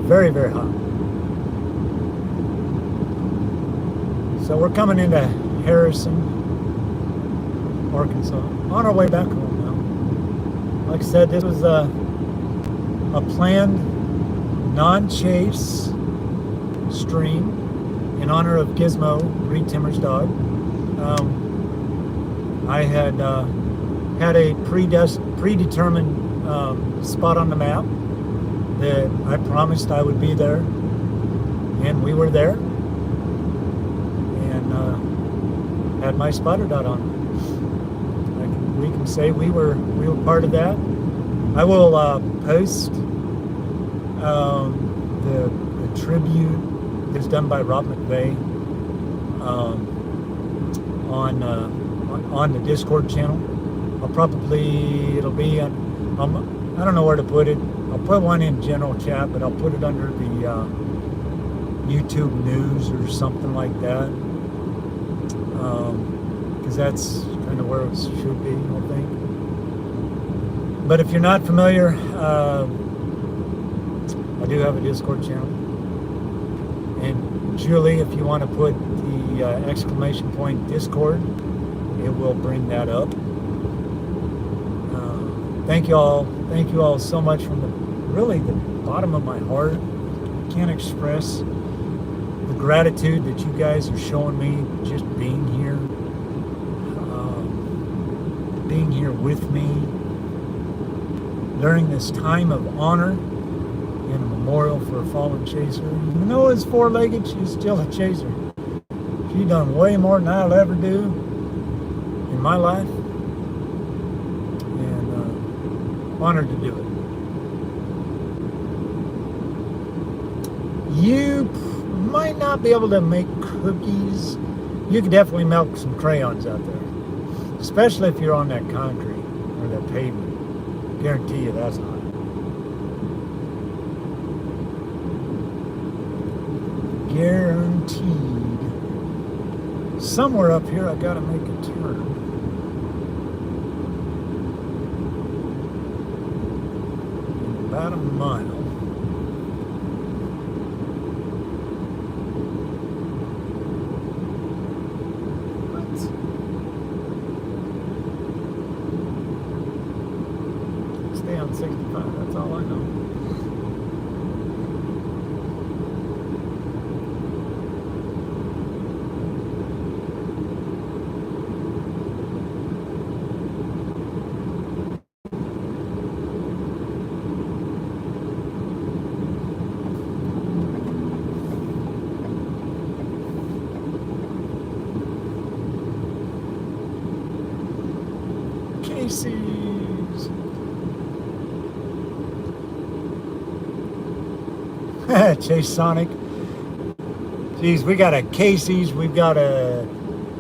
Very, very hot. So we're coming into Harrison, Arkansas, on our way back home now. Like I said, this was a planned non-chase stream in honor of Gizmo, Reed Timmer's dog. I had had a predetermined spot on the map that I promised I would be there, and we were there, and had my spotter dot on. We can say we were part of that. I will post the tribute that's done by Rob McBay on the Discord channel. It'll be on, I don't know where to put it. I'll put one in general chat, but I'll put it under the YouTube news or something like that, because that's kind of where it should be, I think. But if you're not familiar, I do have a Discord channel, and Julie, if you want to put the exclamation point Discord, it will bring that up. Thank you all so much from the bottom of my heart. I can't express the gratitude that you guys are showing me just being here with me during this time of honor and a memorial for a fallen chaser. Even though it's four-legged, she's still a chaser. She's done way more than I'll ever do in my life, and honored to do it. You might not be able to make cookies. You could definitely melt some crayons out there, especially if you're on that concrete or that pavement. Guarantee you that's hot. Guaranteed. Somewhere up here I gotta make a turn. About a mile. Stay on 65, that's all I know. Casey's. Chase Sonic. Jeez, we got a Casey's, we've got a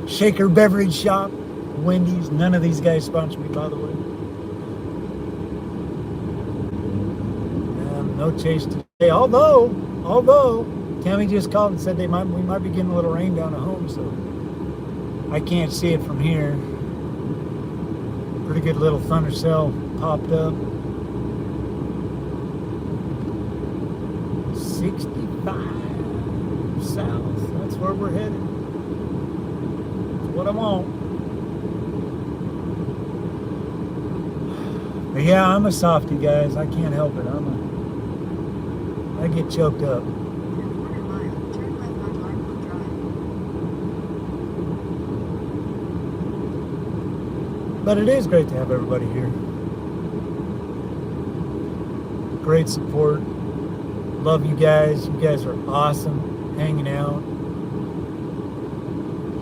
Shaker Beverage Shop, Wendy's. None of these guys sponsor me, by the way. No Chase today. Although Tammy just called and said we might be getting a little rain down at home, so I can't see it from here. Pretty good little thunder cell popped up. 65 south. That's where we're headed. That's what I want. But yeah, I'm a softie, guys. I can't help it. I get choked up. But it is great to have everybody here. Great support. Love you guys. You guys are awesome. Hanging out.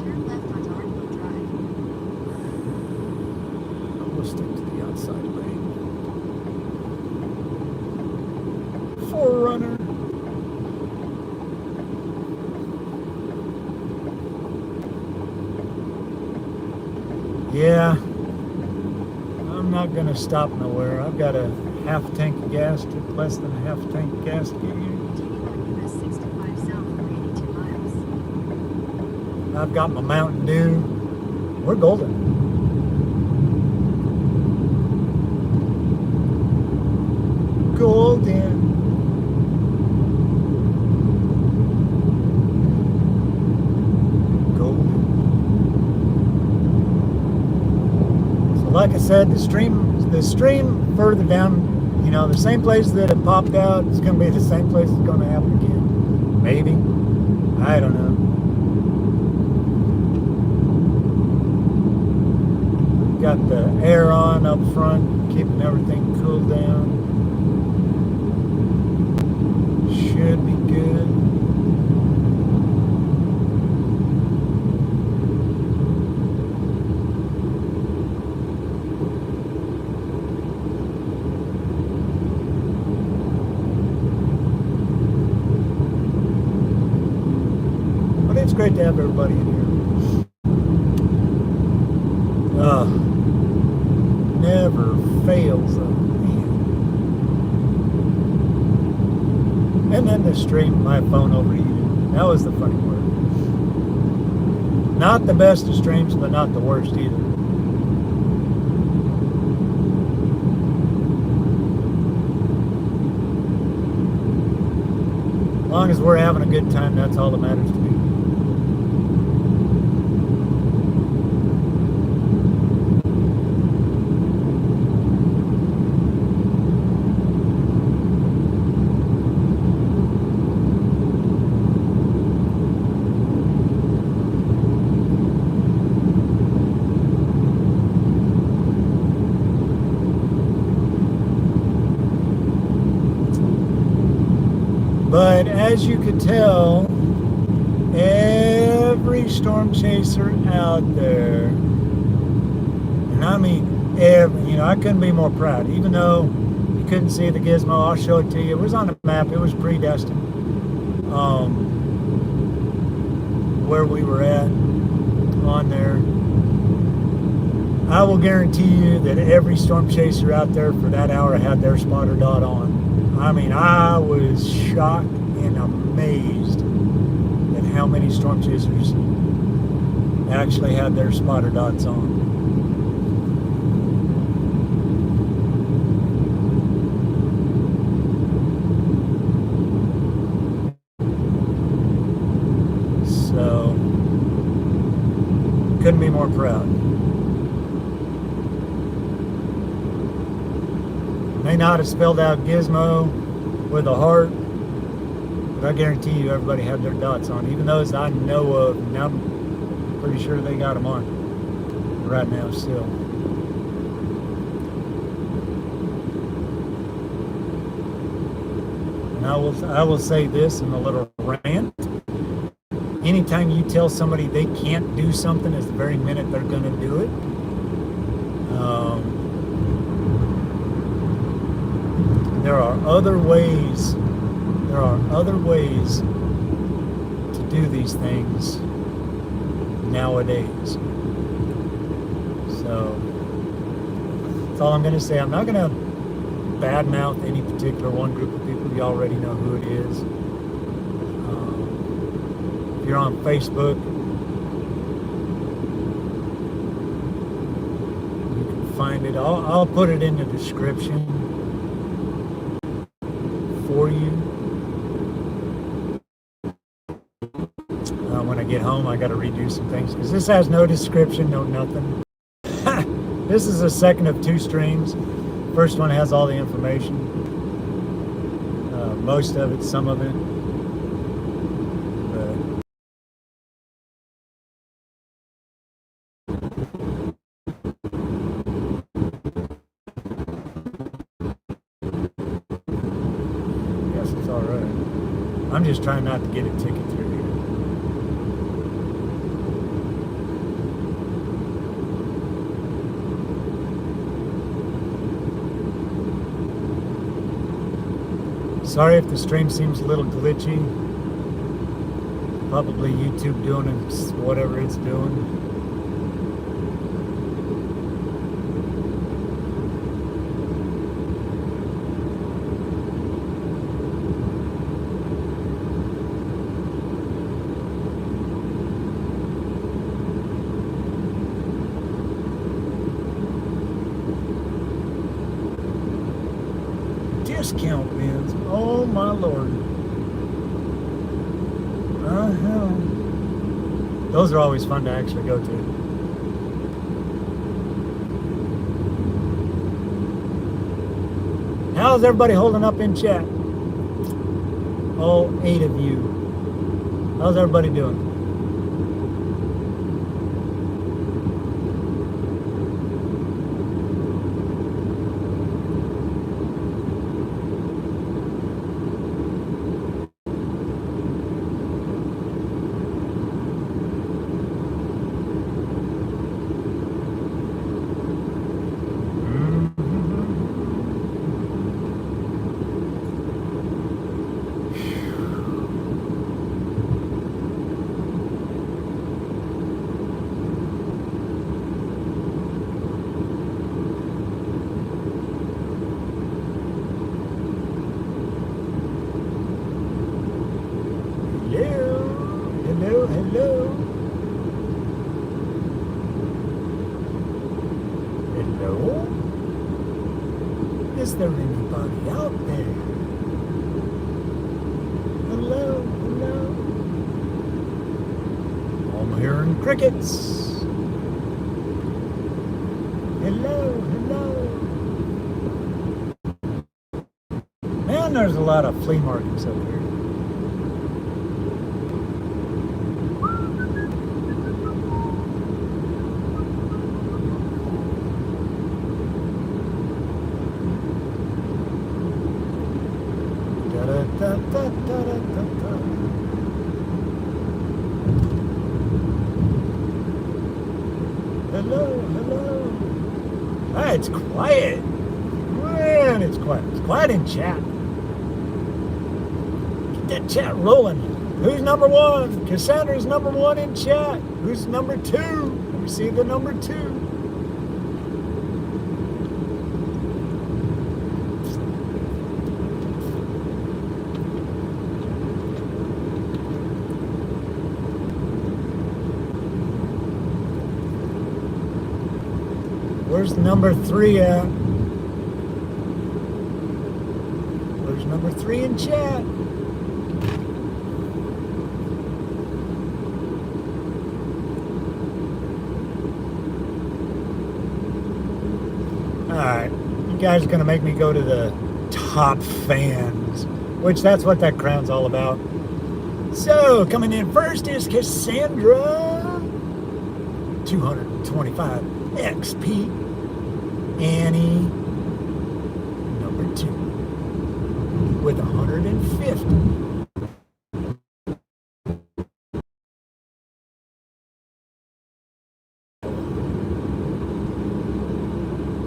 Turn left onto Artwood Drive. We'll stick to the outside lane. Forerunner. Yeah, I'm not gonna stop nowhere. I've got a half tank of gas, took less than a half tank of gas to get here. Continue on US 65 south for 82 miles. I've got my Mountain Dew. We're golden. Golden. Like I said, the stream further down, you know, the same place that it popped out, it's going to be the same place it's going to happen again. Maybe. I don't know. Got the air on up front, keeping everything cooled down. Should be good. It's great to have everybody in here. Never fails a man. And then the stream, my phone overheated. That was the funny part. Not the best of streams, but not the worst either. As long as we're having a good time, that's all that matters to me. But as you could tell, every storm chaser out there, and I mean every, you know, I couldn't be more proud. Even though you couldn't see the Gizmo, I'll show it to you. It was on the map. It was predestined. Where we were at on there. I will guarantee you that every storm chaser out there for that hour had their spotter dot on. I mean, I was shocked and amazed at how many storm chasers actually had their spotter dots on. So, couldn't be more proud. May not have spelled out Gizmo with a heart, but I guarantee you everybody had their dots on, even those I know of, and I'm pretty sure they got them on right now still. And I will say this in a little rant. Anytime you tell somebody they can't do something is the very minute they're going to do it. There are other ways to do these things nowadays. So that's all I'm going to say. I'm not going to badmouth any particular one group of people. You already know who it is. If you're on Facebook, you can find it. I'll put it in the description for you. When I get home, I got to redo some things because this has no description, no nothing. This is the second of two streams. First one has all the information, most of it, some of it. I'm just trying not to get a ticket through here. Sorry if the stream seems a little glitchy. Probably YouTube doing whatever it's doing. Discount bins. Oh my lord. Those are always fun to actually go to. How's everybody holding up in chat? All 8 of you. How's everybody doing? Is there anybody out there? Hello, hello. I'm hearing crickets. Hello, hello. Man, there's a lot of flea markets up here. Hello, hello. Ah, it's quiet. Man, it's quiet. It's quiet in chat. Get that chat rolling. Who's number 1? Cassandra's number 1 in chat. Who's number 2? Let me see the number 2. Where's number 3 at? Where's number 3 in chat? Alright, you guys are going to make me go to the top fans, which that's what that crown's all about. So, coming in first is Cassandra, 225 XP. Annie, number 2, with 150.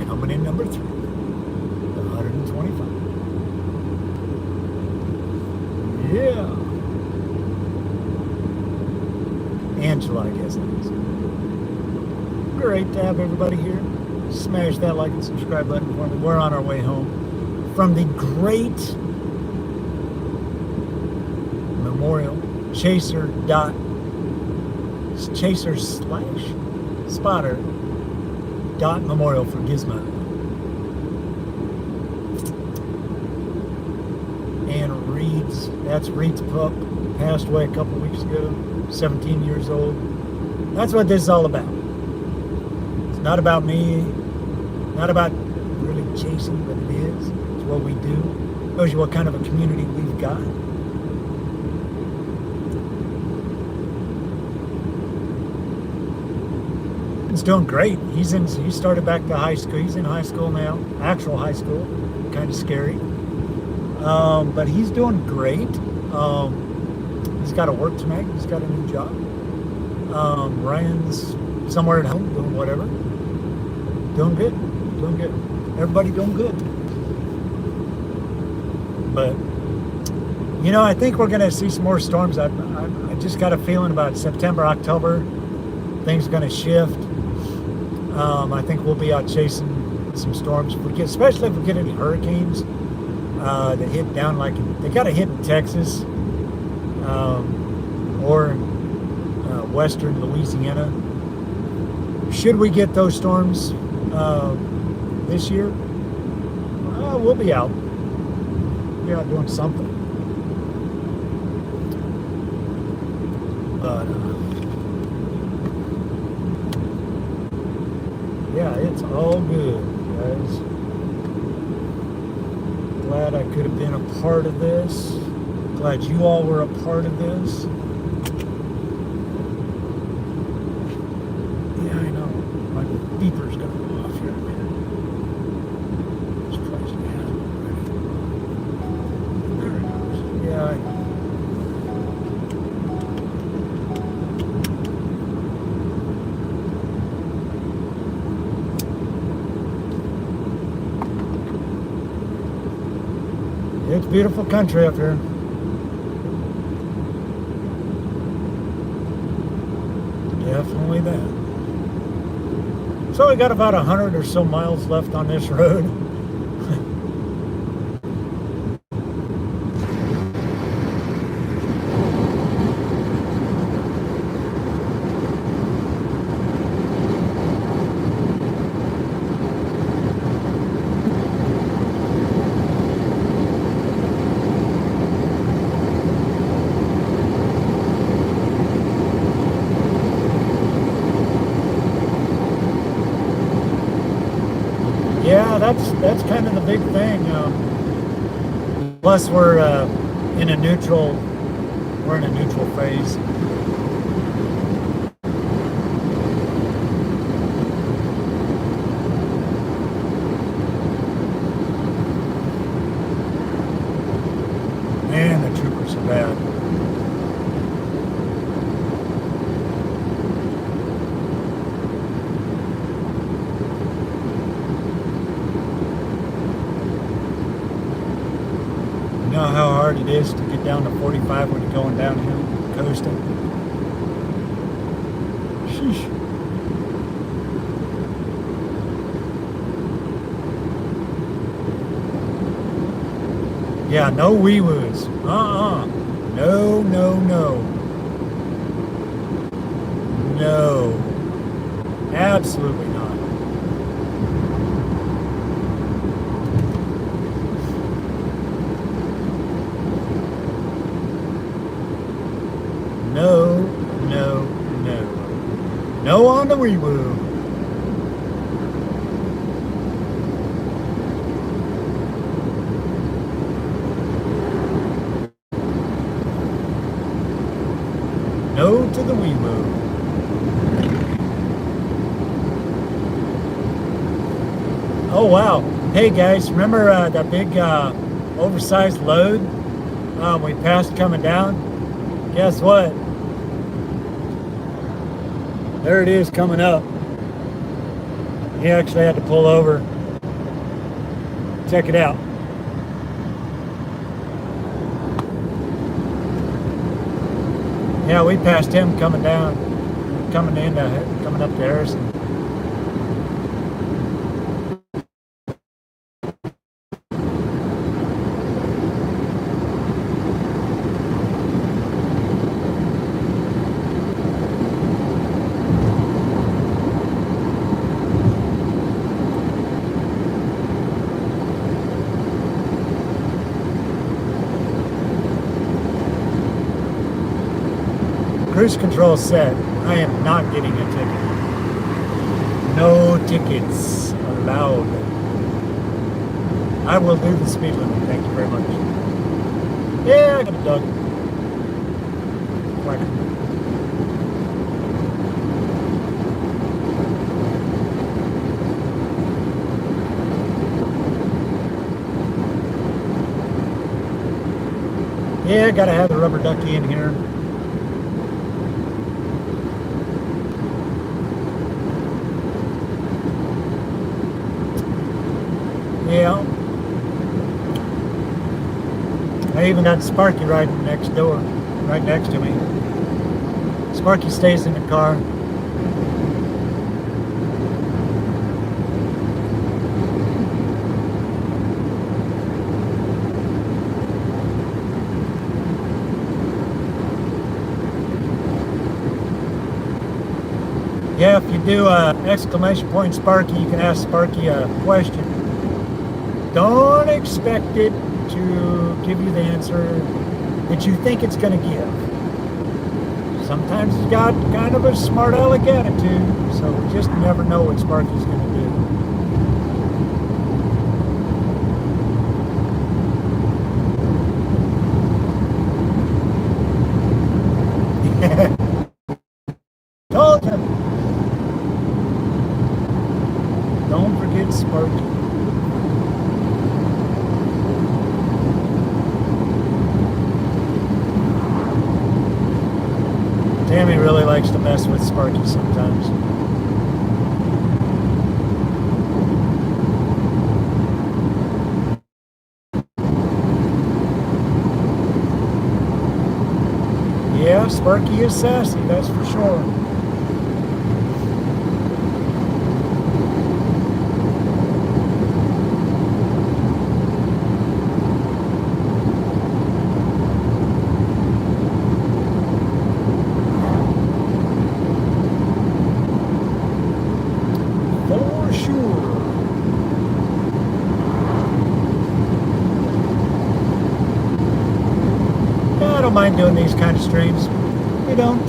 Coming in number 3, 125. Yeah. Angela, I guess that is. Great to have everybody here. Smash that like and subscribe button for me. We're on our way home from the great memorial Chaser / spotter memorial for Gizmo. And Reed's, that's Reed's pup, passed away a couple weeks ago, 17 years old. That's what this is all about. It's not about me. Not about really chasing, but it is. It's what we do. Shows you what kind of a community we've got. He's doing great. He started back to high school. He's in high school now, actual high school. Kind of scary. But he's doing great. He's got to work tonight. He's got a new job. Ryan's somewhere at home doing whatever. Doing good. Doing good. Everybody doing good. But You know, I think we're going to see some more storms. I just got a feeling about September, October, things are going to shift. I think we'll be out chasing some storms. If we get, especially if we get any hurricanes that hit down, like they got to hit in Texas or western Louisiana. Should we get those storms this year, we'll be out. We'll be out doing something. But yeah, it's all good, guys. Glad I could have been a part of this. Glad you all were a part of this. Yeah, I know. My beeper's gonna go off here in a minute. This place has already. There it goes. Yeah, I know. It's beautiful country up here. Definitely that. So we got about 100 or so miles left on this road. Yeah, that's kind of the big thing. Plus, we're in a neutral phase. Man, the troopers are bad. You know how hard it is to get down to 45 when you're going downhill, coasting? Sheesh. Yeah, no wee-woos. No, no, no. No. Absolutely not. No, no, no. No on the wee-woo. No to the wee-woo. Oh, wow. Hey, guys, remember that big oversized load we passed coming down? Guess what? There it is coming up. He actually had to pull over. Check it out. Yeah, we passed him coming down, coming up to Harrison. Cruise control set. I am not getting a ticket. No tickets allowed. I will do the speed limit. Thank you very much. Yeah, I got a dog. Quacker. Yeah, gotta have the rubber ducky in here. Yeah. I even got Sparky riding next door, right next to me. Sparky stays in the car. Yeah, if you do exclamation point Sparky, you can ask Sparky a question. Don't expect it to give you the answer that you think it's going to give. Sometimes he's got kind of a smart aleck attitude, so we just never know what Sparky's going to do. Told you. Don't forget Sparky. Tammy really likes to mess with Sparky sometimes. Yeah, Sparky is sassy, that's for sure. Mind doing these kind of streams. We don't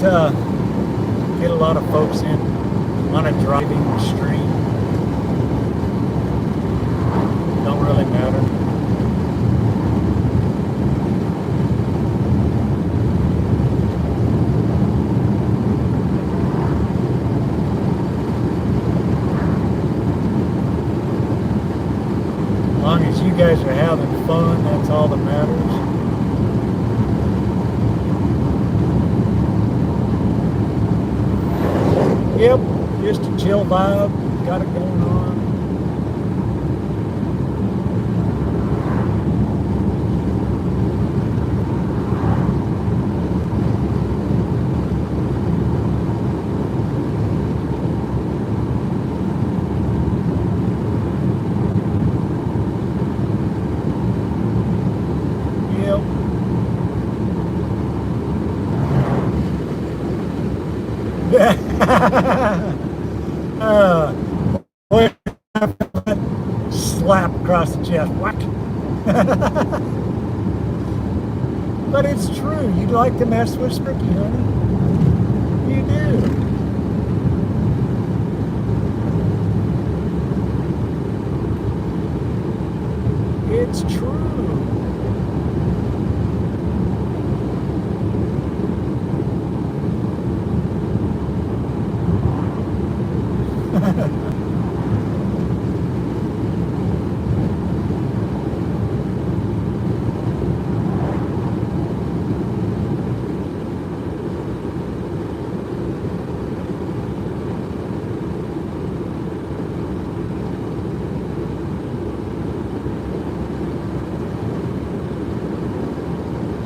get a lot of folks in on a driving stream. Don't really matter. As long as you guys are having fun, that's all that matters. Yep, just a chill vibe, got it going on. Yep. Boy, slap across the chest. What? But it's true. You like to mess with Sparky, honey. You do. It's true.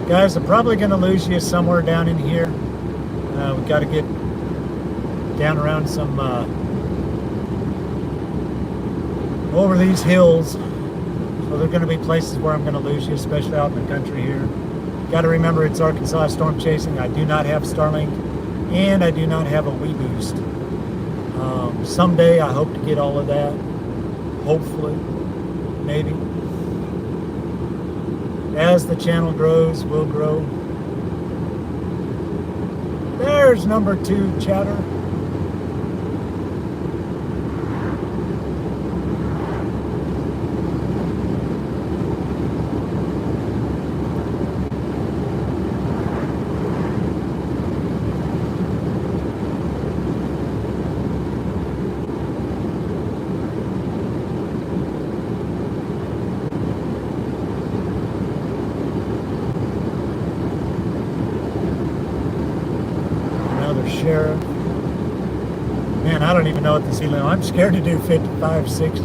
Guys, I'm probably going to lose you somewhere down in here. We've got to get down around some, over these hills. So there are going to be places where I'm going to lose you, especially out in the country here. Got to remember it's Arkansas storm chasing. I do not have Starlink, and I do not have a Wii Boost. Someday I hope to get all of that. Hopefully. Maybe. As the channel grows, we'll grow. There's number 2 chatter. Sheriff. Man, I don't even know what the ceiling. I'm scared to do 55, 60.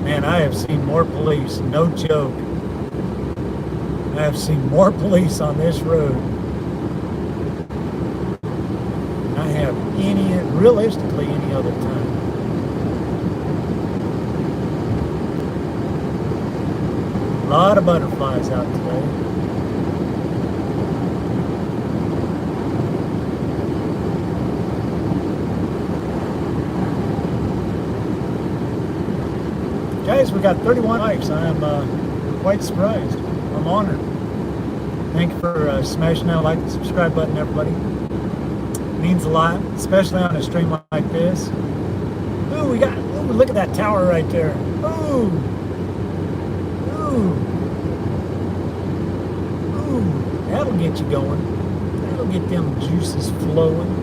Man, I have seen more police, no joke, I have seen more police on this road than I have realistically any other time. A lot of butterflies out today. Guys, we got 31 likes. I am quite surprised. I'm honored. Thank you for smashing that like and subscribe button, everybody. It means a lot, especially on a stream like this. Ooh, look at that tower right there. Ooh. Ooh. Ooh. That'll get you going. That'll get them juices flowing.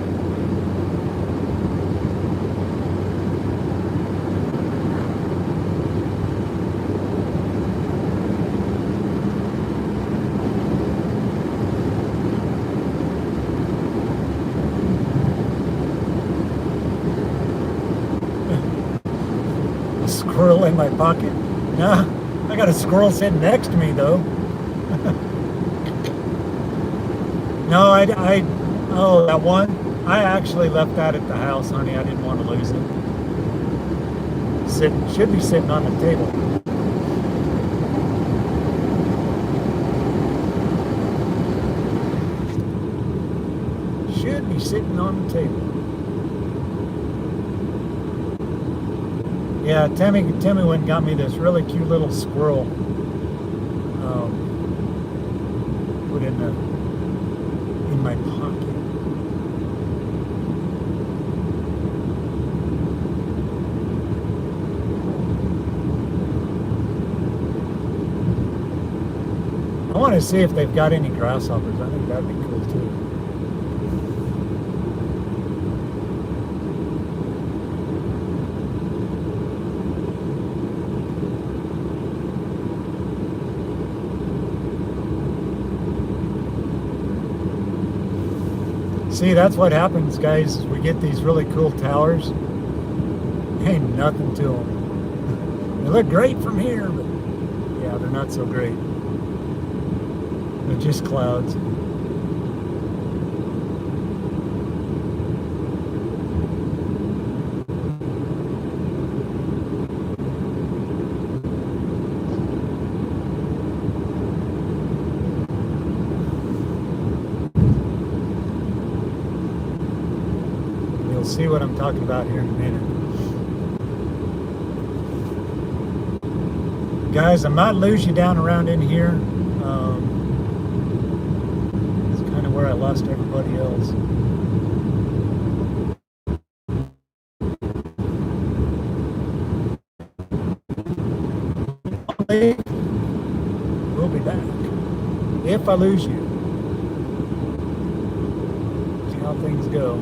Squirrel in my pocket. Nah, I got a squirrel sitting next to me though. No, oh, that one, I actually left that at the house, honey. I didn't want to lose it. Should be sitting on the table. Should be sitting on the table. Yeah, Timmy went and got me this really cute little squirrel. Put in my pocket. I want to see if they've got any grasshoppers. I think that'd be cool too. See, that's what happens, guys, is we get these really cool towers. Ain't nothing to them. They look great from here, but yeah, they're not so great. They're just clouds. See what I'm talking about here in a minute. Guys, I might lose you down around in here. It's kind of where I lost everybody else. We'll be back. If I lose you. See how things go.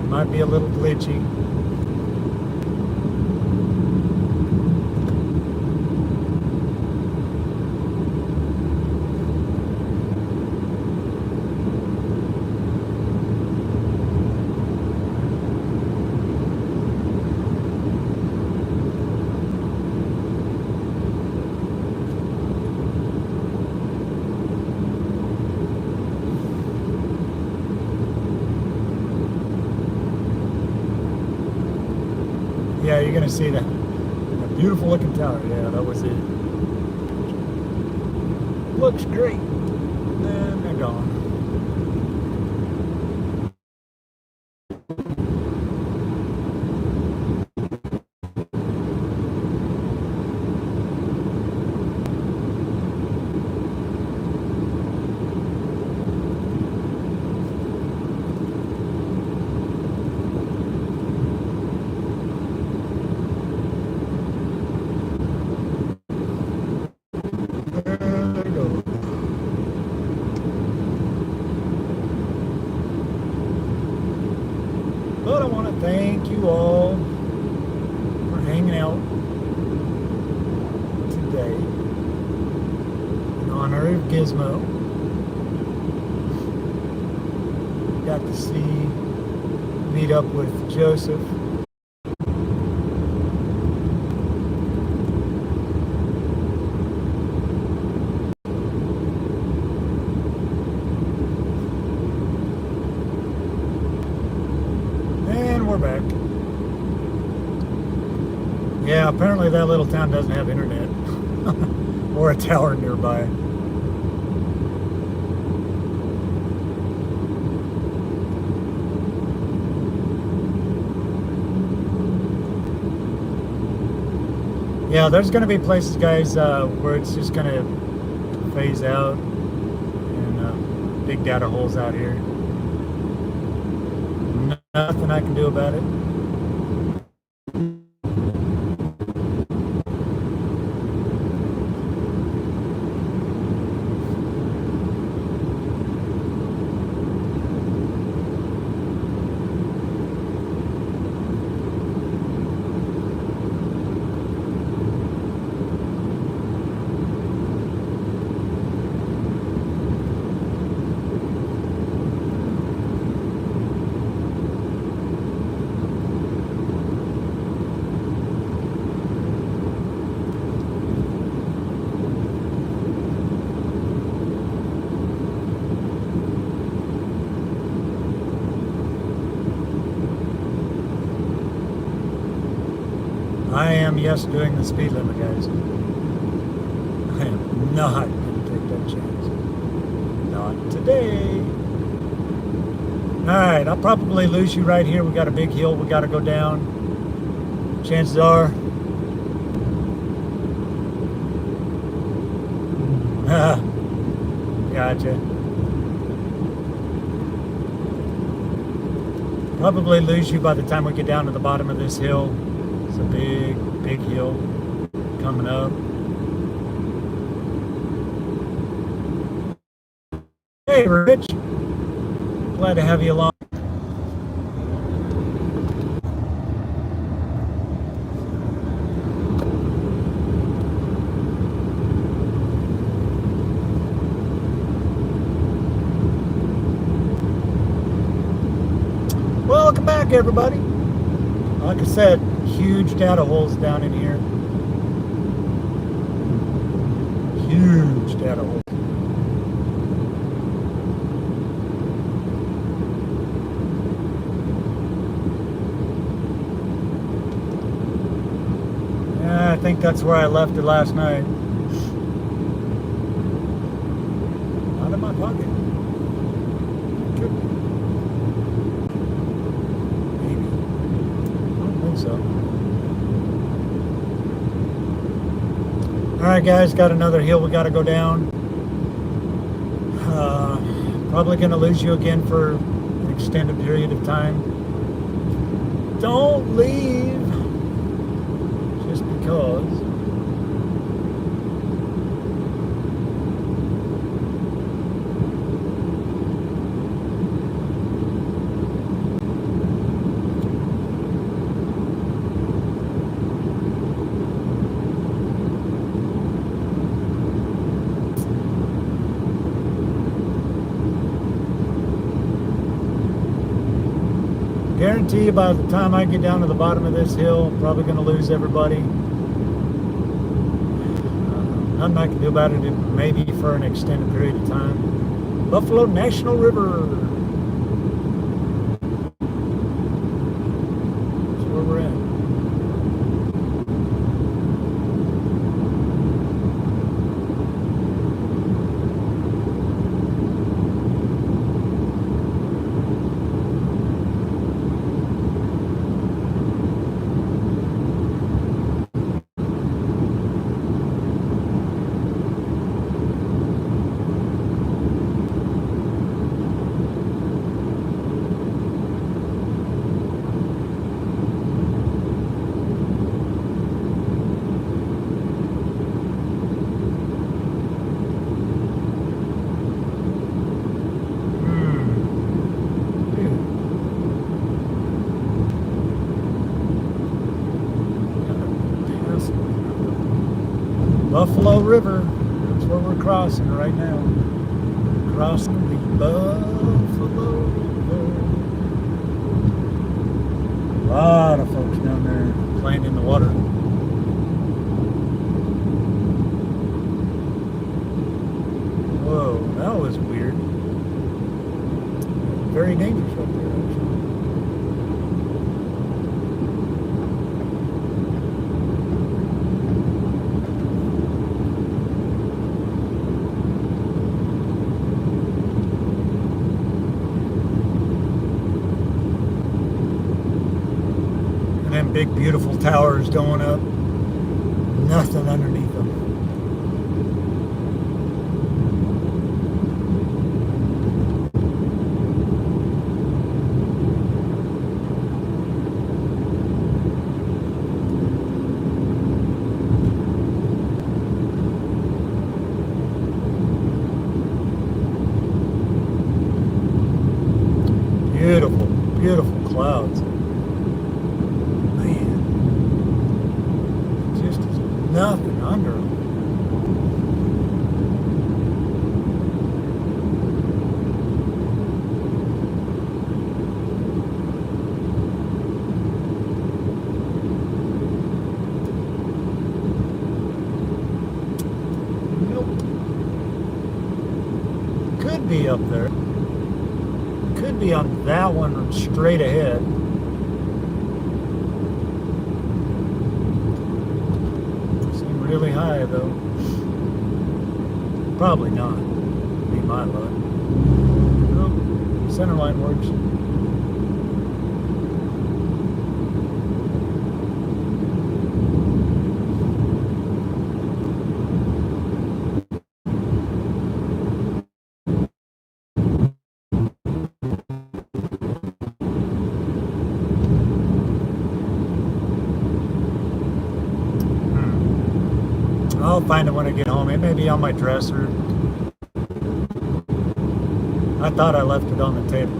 Might be a little glitchy. Yeah, you're gonna see that beautiful looking tower. Yeah, that was it. Looks great. And they're gone. But I want to thank you all for hanging out today in honor of Gizmo. Got to meet up with Joseph Yeah, apparently that little town doesn't have internet or a tower nearby. Yeah, there's going to be places, guys, where it's just going to phase out, and big data holes out here. Nothing I can do about it. I am, yes, doing the speed limit, guys. I am not going to take that chance. Not today. Alright, I'll probably lose you right here. We got a big hill we got to go down. Chances are. Gotcha. Probably lose you by the time we get down to the bottom of this hill. It's a big, big hill coming up. Hey, Rich. Glad to have you along. Welcome back, everybody. Like I said, huge data holes down in here. Huge data holes. Yeah, I think that's where I left it last night. Not in my pocket. Could be. Maybe. I don't think so. Alright guys, got another hill we got to go down. Probably going to lose you again for an extended period of time. Don't leave just because. Guarantee you by the time I get down to the bottom of this hill, I'm probably going to lose everybody. Nothing I can do about it, maybe for an extended period of time. Buffalo National River. That's where we're at. Buffalo River, that's where we're crossing right now. Crossing the Buffalo River. A lot of folks down there playing in the water. Whoa, that was weird. Very dangerous up there, actually. big beautiful towers going up. Nothing underneath them. Beautiful, beautiful clouds. Man, just nothing under them. Nope. Could be up there. Could be on that one straight ahead. Seem really high though. Probably not. Be my luck. Oh, center line works. I'll find it when I get home. It may be on my dresser. I thought I left it on the table.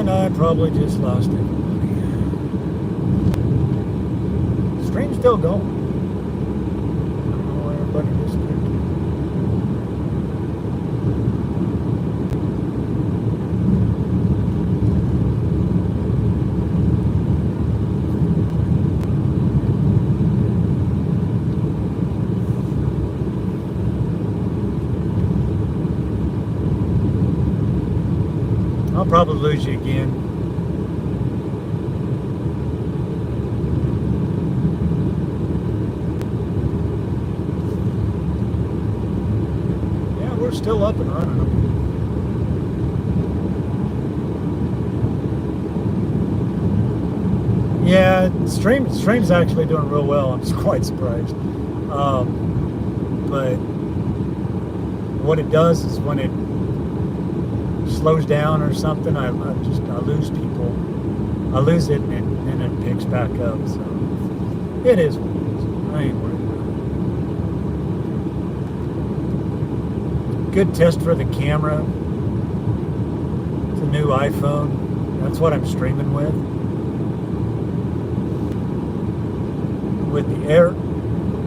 I probably just lost everybody. Stream's still going. I don't know where everybody disappeared to. I'll probably lose you again. Yeah, we're still up and running. Yeah, stream's actually doing real well. I'm just quite surprised. But what it does is when it slows down or something, I lose people. I lose it and it picks back up. So it is what it is. I ain't worried about it. Good test for the camera. It's a new iPhone. That's what I'm streaming with. With the air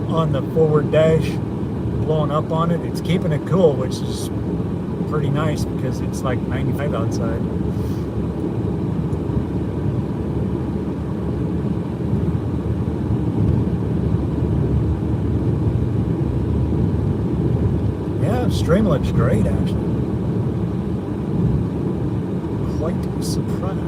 on the forward dash blowing up on it, it's keeping it cool, which is pretty nice because it's like 95 outside. Yeah, stream looks great actually. Quite surprised.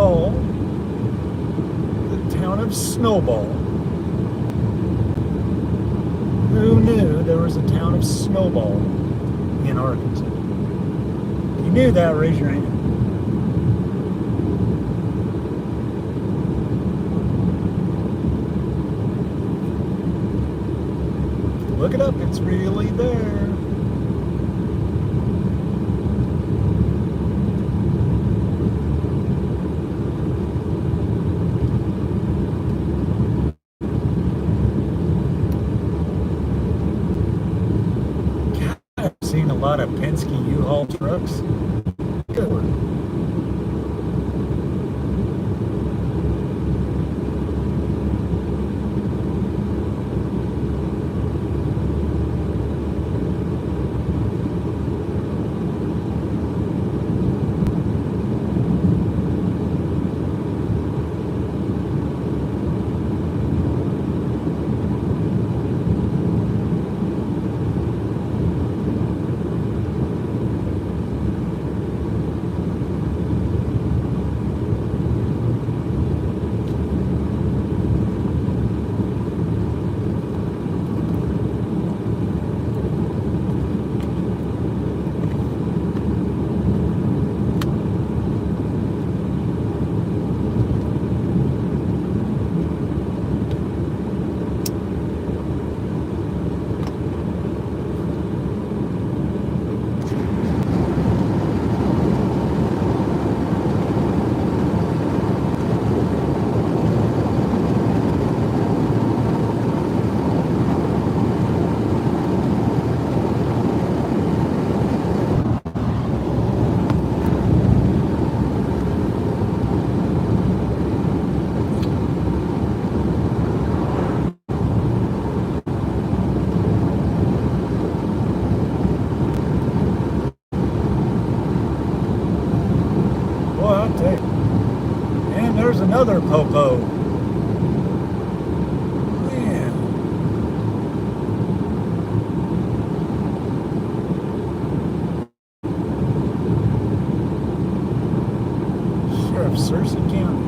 Snowball, the town of Snowball. Who knew there was a town of Snowball in Arkansas? If you knew that, raise your hand. Look it up, it's really there. I've seen a lot of Penske U-Haul trucks. Good one. Boy, I'll tell you. And there's another popo. Man. Sheriff Searcy County.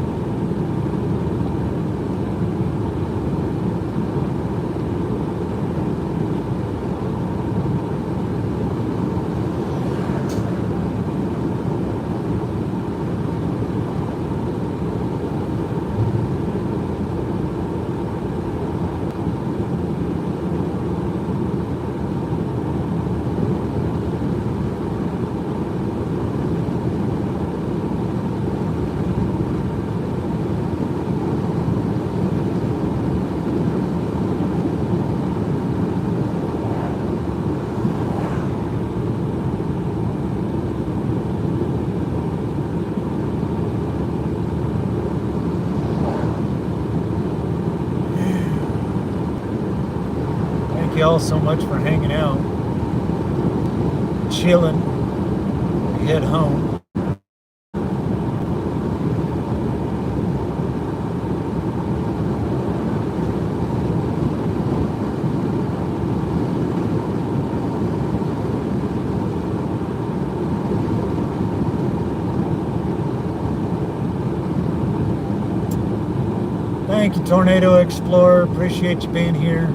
Thank y'all so much for hanging out, chilling, head home. Thank you, Tornado Explorer. Appreciate you being here.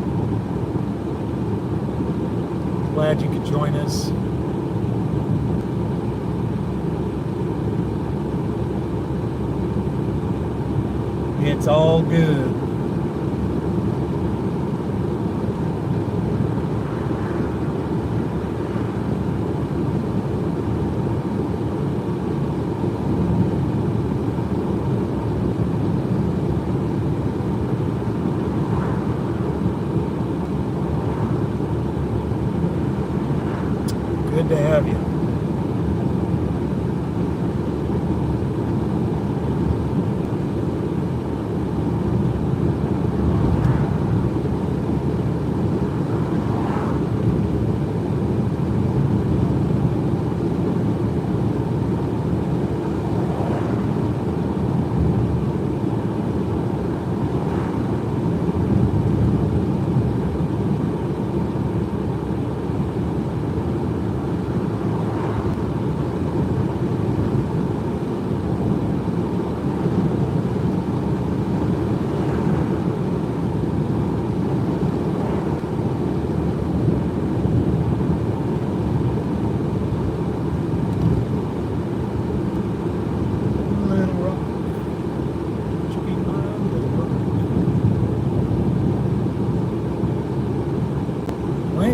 Glad you could join us. It's all good. Good to have you.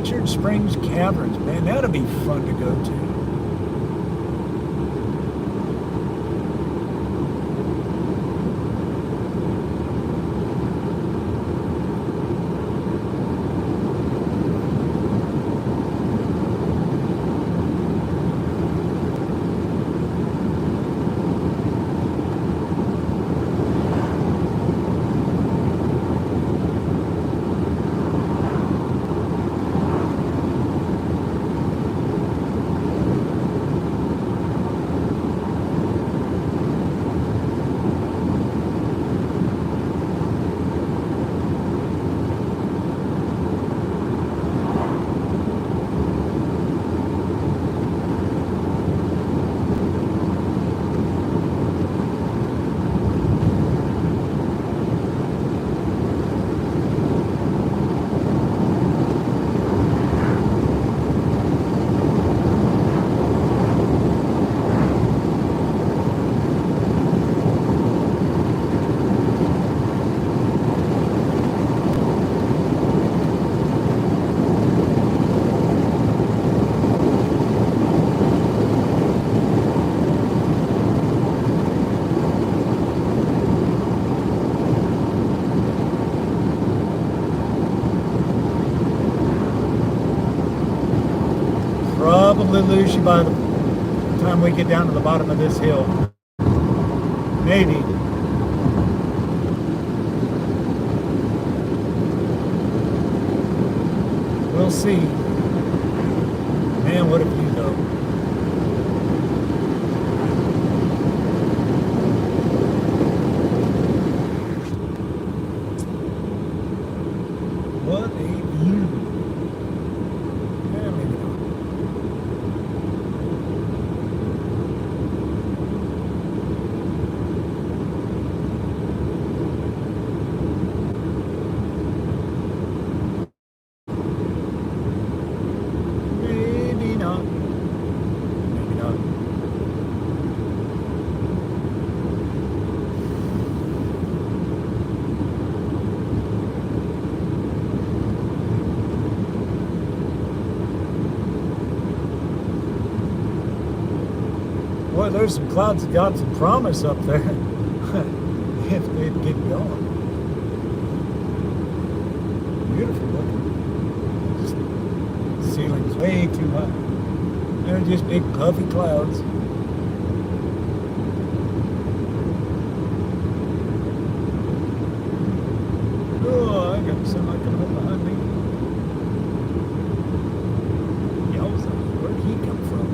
Richard Springs Caverns. Man, that'd be fun to go to. Probably lose you by the time we get down to the bottom of this hill. Maybe. We'll see. Man, what a view though. What a view. Yeah, maybe not. Maybe not. Maybe not. Boy, there's some clouds that got some promise up there. If they'd get going. Beautiful looking. Just ceiling's way too high. They're just big puffy clouds. Oh, I got somebody coming up behind me. Yowza, where'd he come from?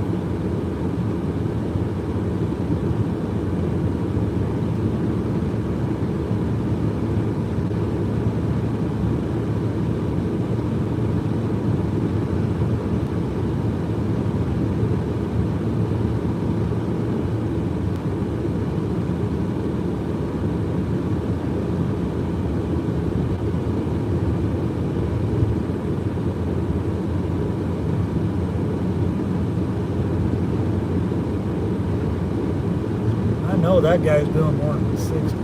I know that guy's doing more than 60.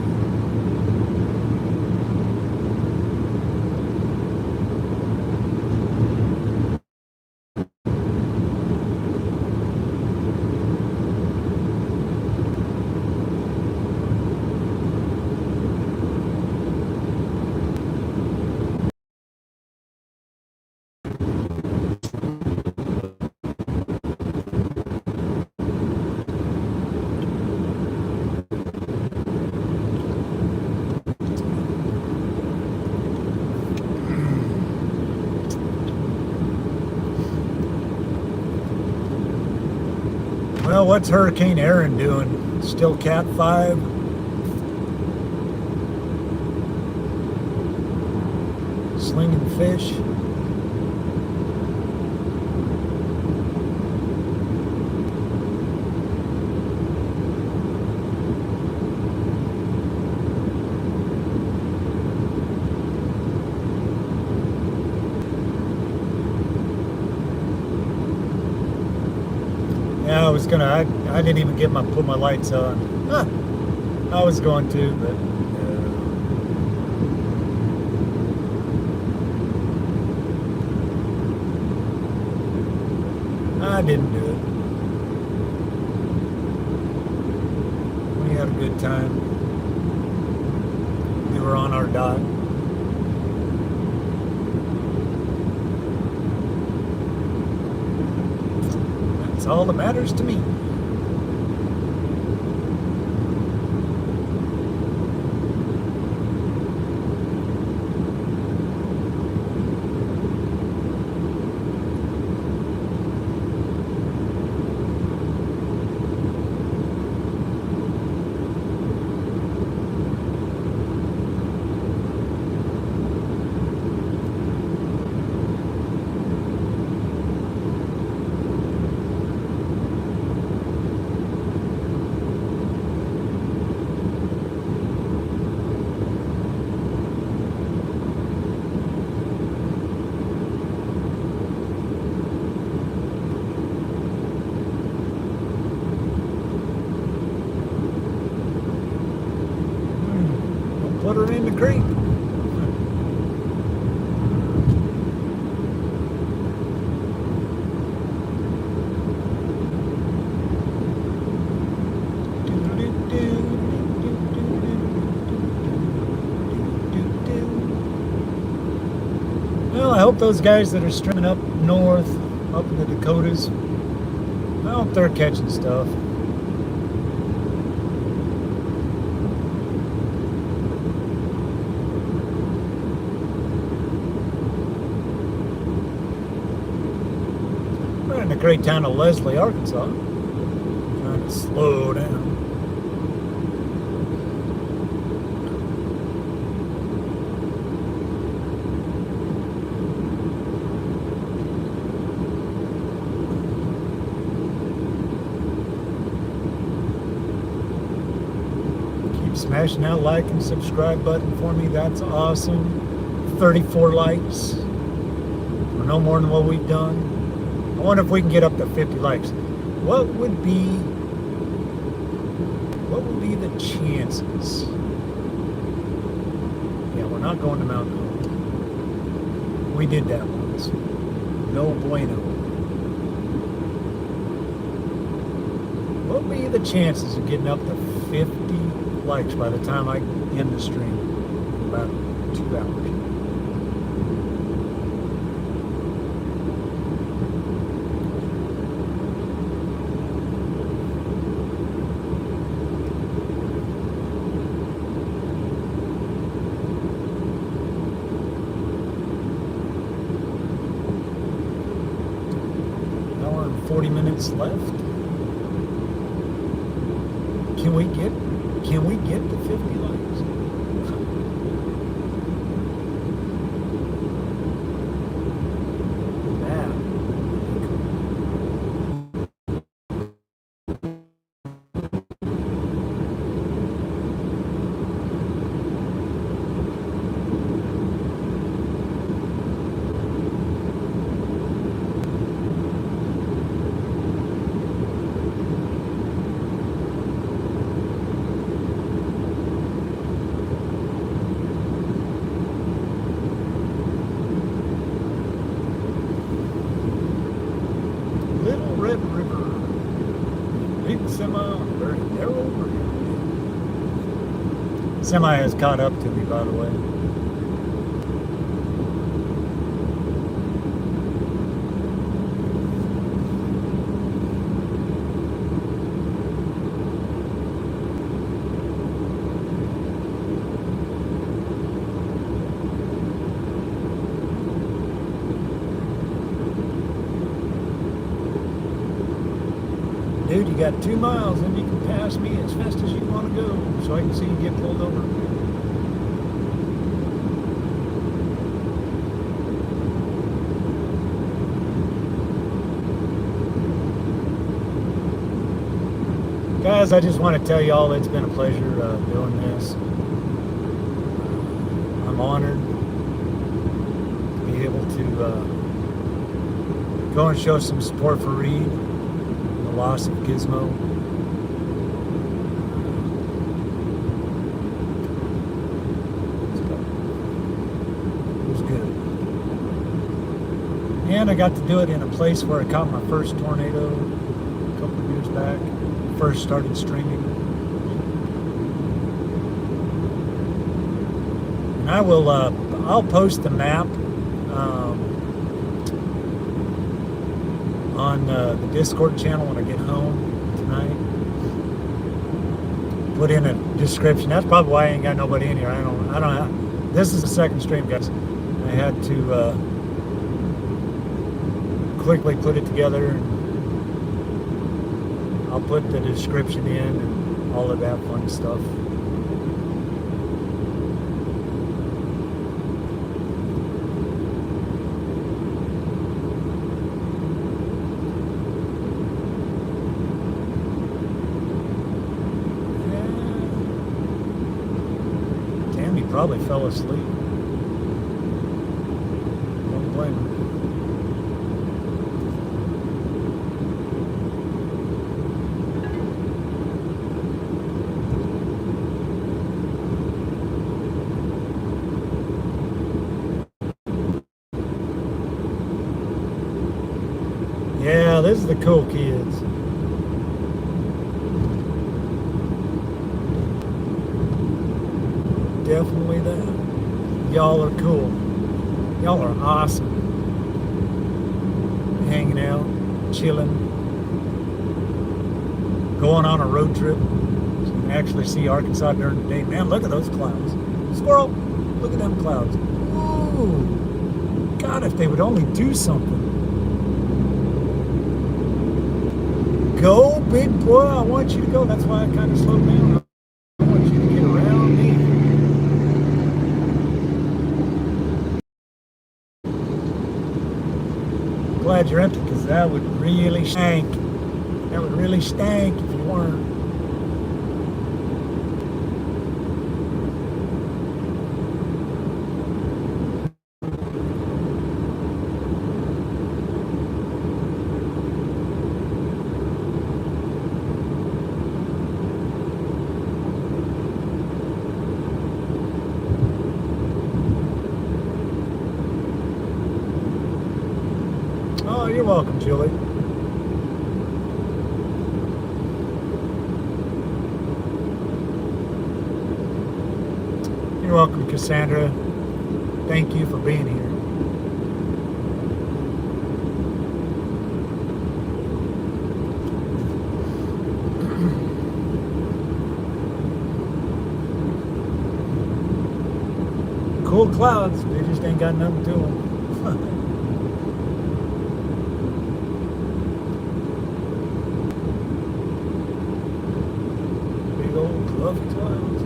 Well, what's Hurricane Aaron doing? Still Cat 5? Slinging fish? Yeah, I was gonna. I didn't even put my lights on. Huh. I was going to, but I didn't do it. We had a good time. We were on our dot. That's all that matters to me. Put her in the creek. Well, I hope those guys that are streaming up north, up in the Dakotas, I hope they're catching stuff. We're in the great town of Leslie, Arkansas. Trying to slow down. Keep smashing that like and subscribe button for me. That's awesome. 34 likes. We're no more than what we've done. I wonder if we can get up to 50 likes. What would be the chances? Yeah, we're not going to Mount Hope. We did that once. No bueno. What would be the chances of getting up to 50 likes by the time I end the stream? About 2 hours. Hour and 40 minutes left. Can we get to 50 likes? That. Little Red River. Big semi, very narrow river. Semi has caught up to me, by the way. Dude, you got 2 miles and you can pass me as fast as you want to go so I can see you get pulled over. Guys, I just want to tell you all it's been a pleasure doing this. I'm honored to be able to go and show some support for Reed. Loss of Gizmo. It was good. And I got to do it in a place where I caught my first tornado a couple of years back. First started streaming. And I will, I'll post the map on the Discord channel when I get home tonight. Put in a description. That's probably why I ain't got nobody in here. I don't have, this is the second stream, guys. I had to quickly put it together. And I'll put the description in and all of that fun stuff. Probably fell asleep. Don't blame him. Yeah, this is the cool kids. Definitely that. Y'all are cool. Y'all are awesome. Hanging out, chilling, going on a road trip. So you can actually see Arkansas during the day. Man, look at those clouds. Squirrel, look at them clouds. Ooh. God, if they would only do something. Go, big boy. I want you to go. That's why I kind of slowed down. I want you to get around me. Glad you're empty, because that would really stink. That would really stink if you weren't. Oh, you're welcome, Julie. You're welcome, Cassandra. Thank you for being here. Cool clouds, they just ain't got nothing to them. Fluffy clouds.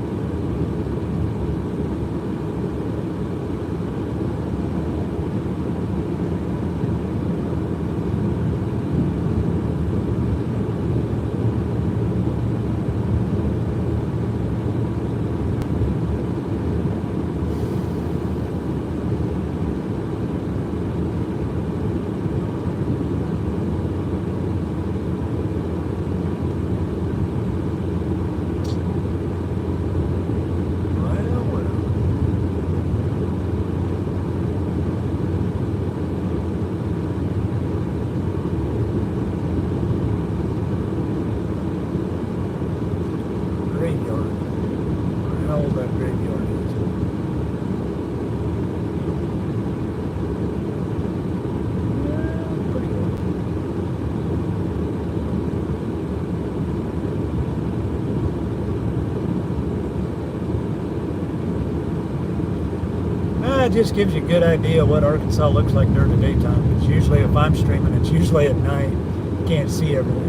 It just gives you a good idea of what Arkansas looks like during the daytime. It's usually, if I'm streaming, it's usually at night. You can't see everything.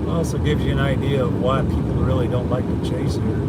Also gives you an idea of why people really don't like to chase here.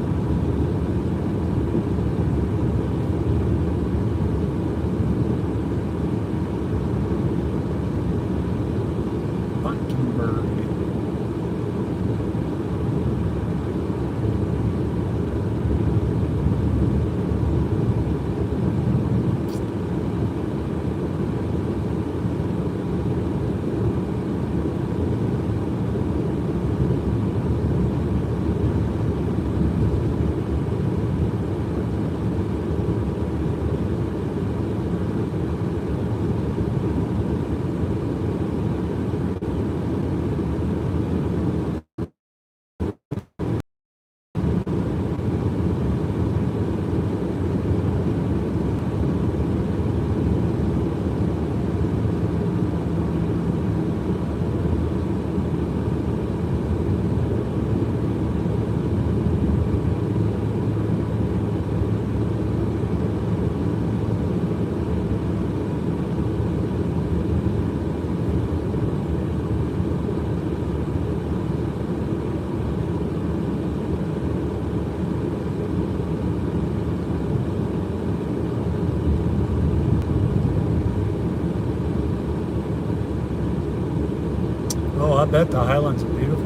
bet the Highlands are beautiful.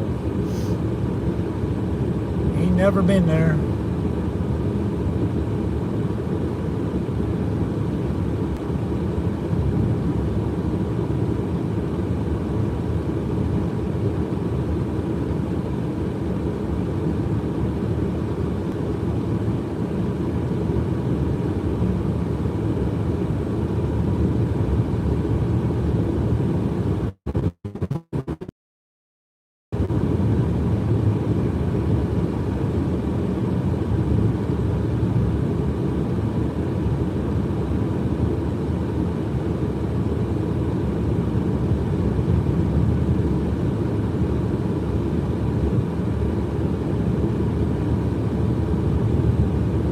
Ain't never been there.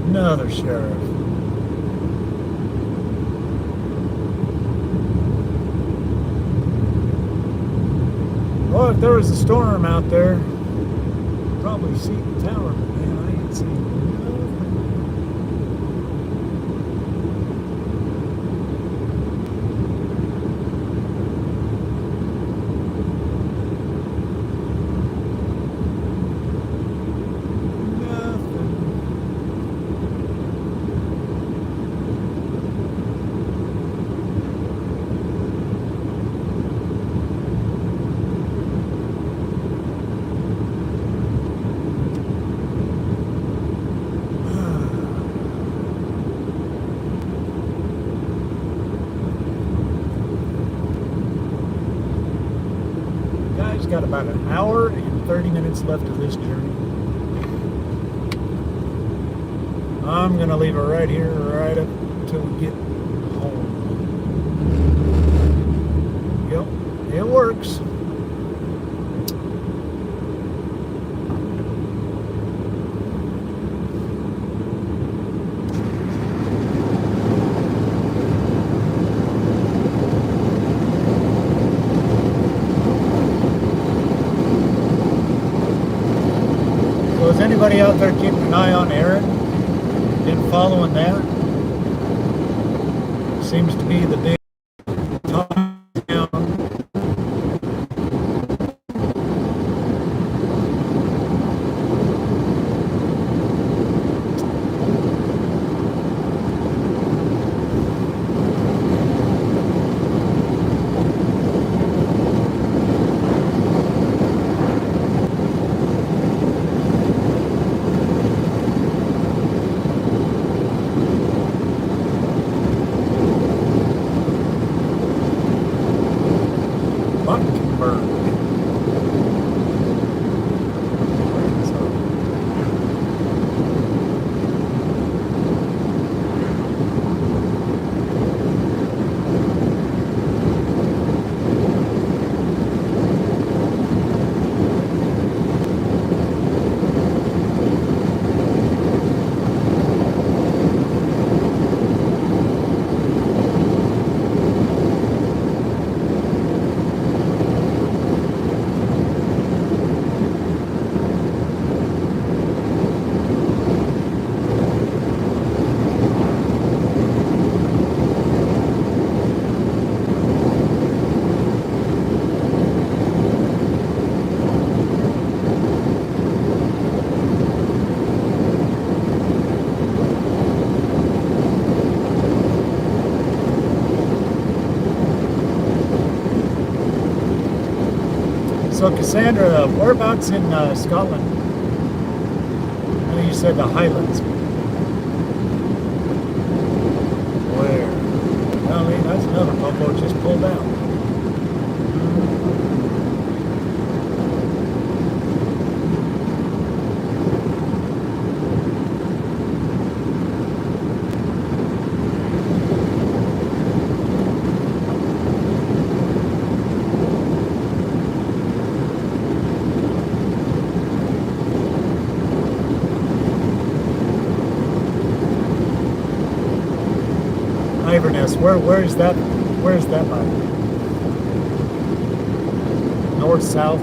Another sheriff. Well, if there was a storm out there, you'd probably see the tower, but man, I ain't seen nothing. Guys, got about an hour and 30 minutes left of this journey. I'm gonna leave it right here, right up until we get home. Yep, it works. So is anybody out there keeping an eye on Aaron? Been following that? Seems to be the big top down. So Cassandra, whereabouts in Scotland? I know you said the Highlands. Where? Well, that's another pump just pulled out. Iverness, where's that by? North, south?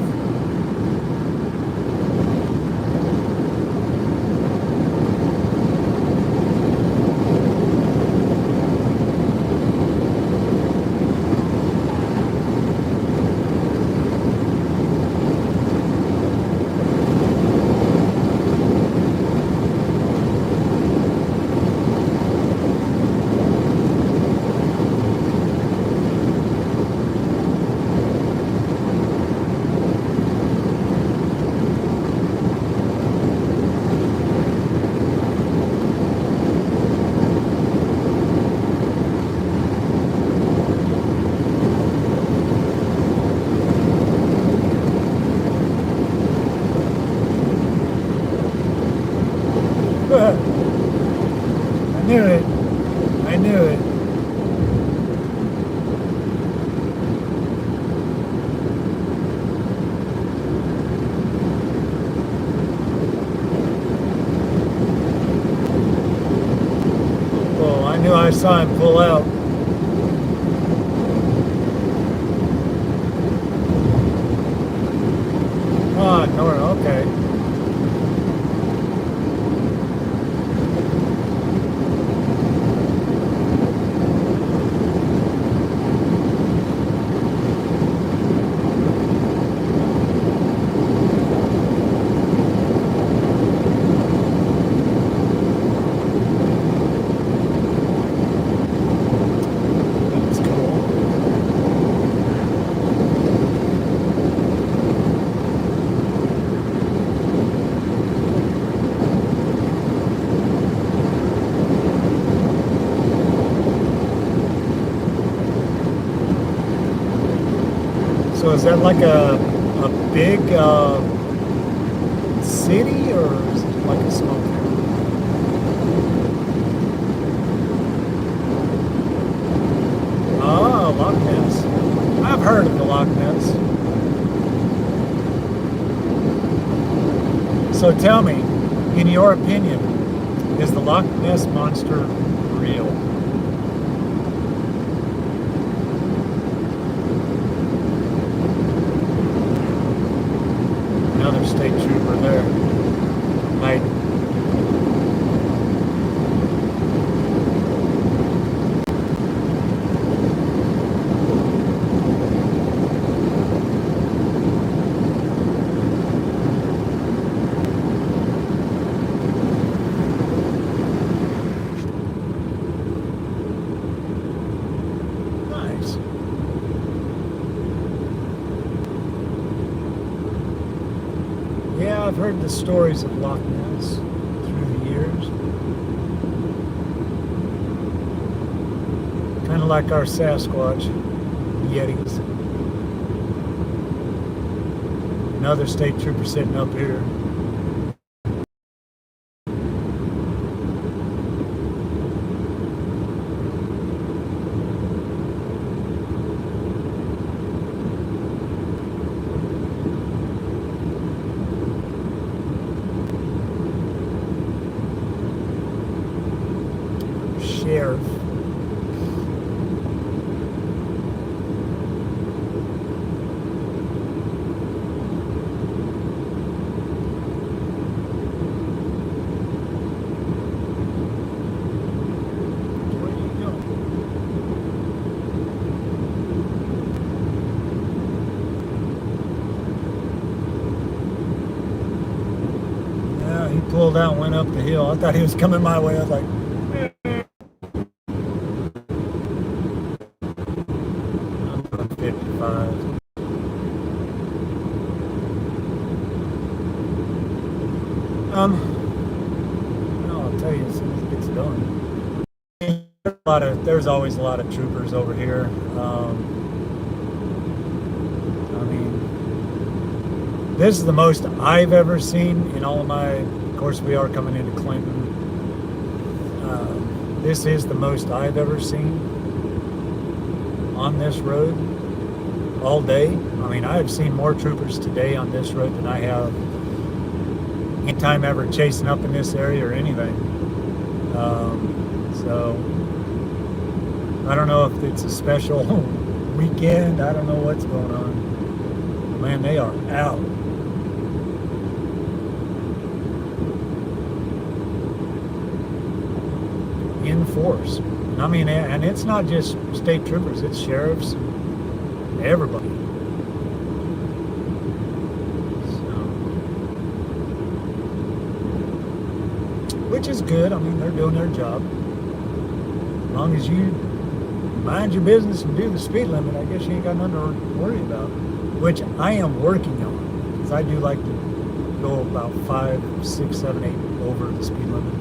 saw him pull out. Oh, Nora, okay. That's cool. So is that like a big city, or is it like a small town? Oh, Loch Ness. I've heard of the Loch Ness. So tell me, in your opinion, is the Loch Ness monster real? Another state trooper there. Might. Nice. Yeah, I've heard the stories of Loch Ness through the years. Kind of like our Sasquatch, Yetis. Another state trooper sitting up here. Sheriff. Where you going? Yeah, he pulled out and went up the hill. I thought he was coming my way. I was like, I'm going 55. No, I'll tell you as soon as it gets done. There's always a lot of troopers over here. I mean, this is the most I've ever seen in all of my. Of course, we are coming into Clinton. This is the most I've ever seen on this road all day. I mean, I have seen more troopers today on this road than I have any time ever chasing up in this area or anything. So I don't know if it's a special weekend. I don't know what's going on. But man, they are out. In force. I mean, and it's not just state troopers, it's sheriffs, everybody. Which is good. I mean, they're doing their job. As long as you mind your business and do the speed limit, I guess you ain't got nothing to worry about. Which I am working on, because I do like to go about 5, 6, 7, 8 over the speed limit.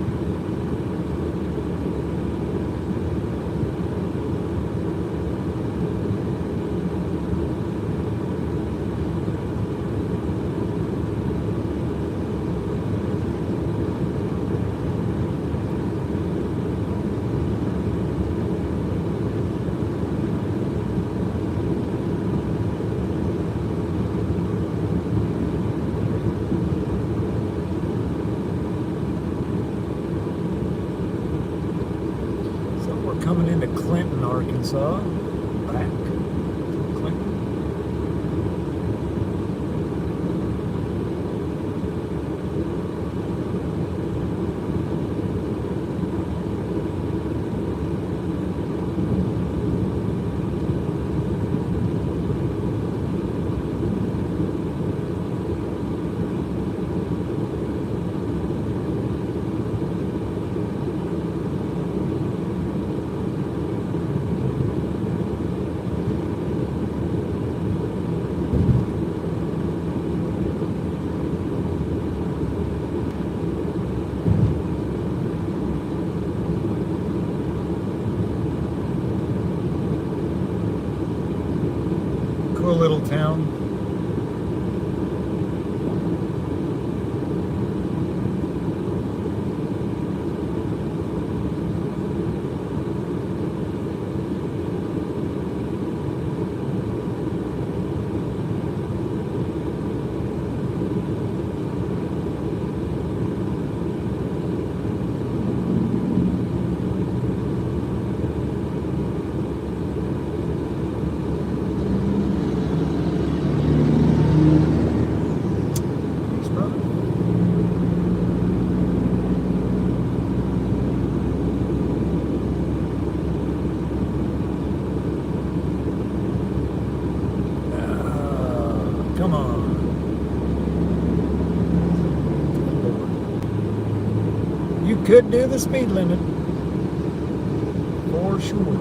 Clinton, Arkansas. Back to Clinton. Cool little town. Thanks, brother. Come on. You could do the speed limit. For sure.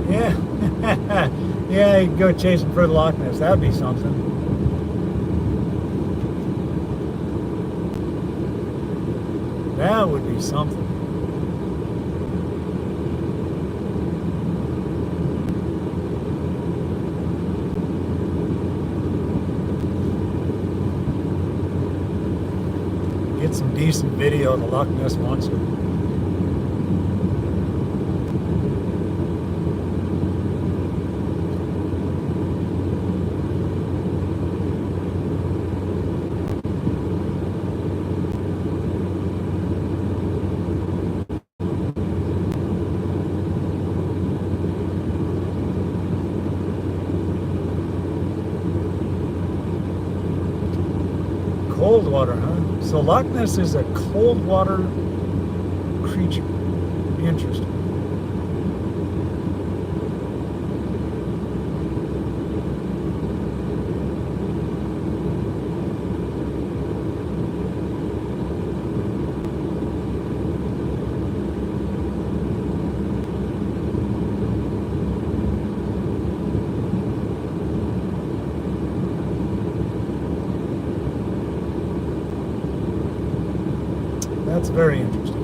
Yeah. Yeah, you can go chasing for the Loch Ness. That'd be something. That would be something. Get some decent video of the Loch Ness Monster. Cold water, huh? So Loch Ness is a cold water creature. Interesting. That's very interesting.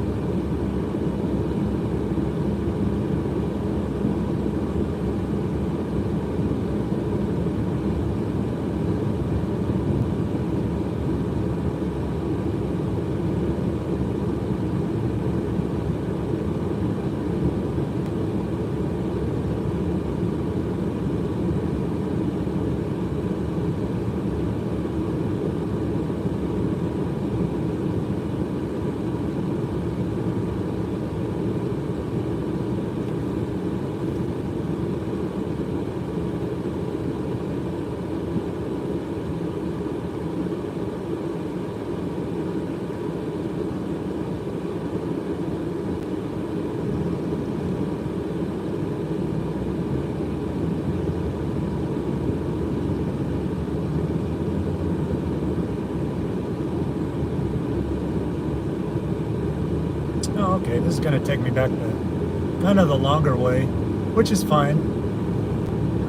this is going to take me back to kind of the longer way, which is fine.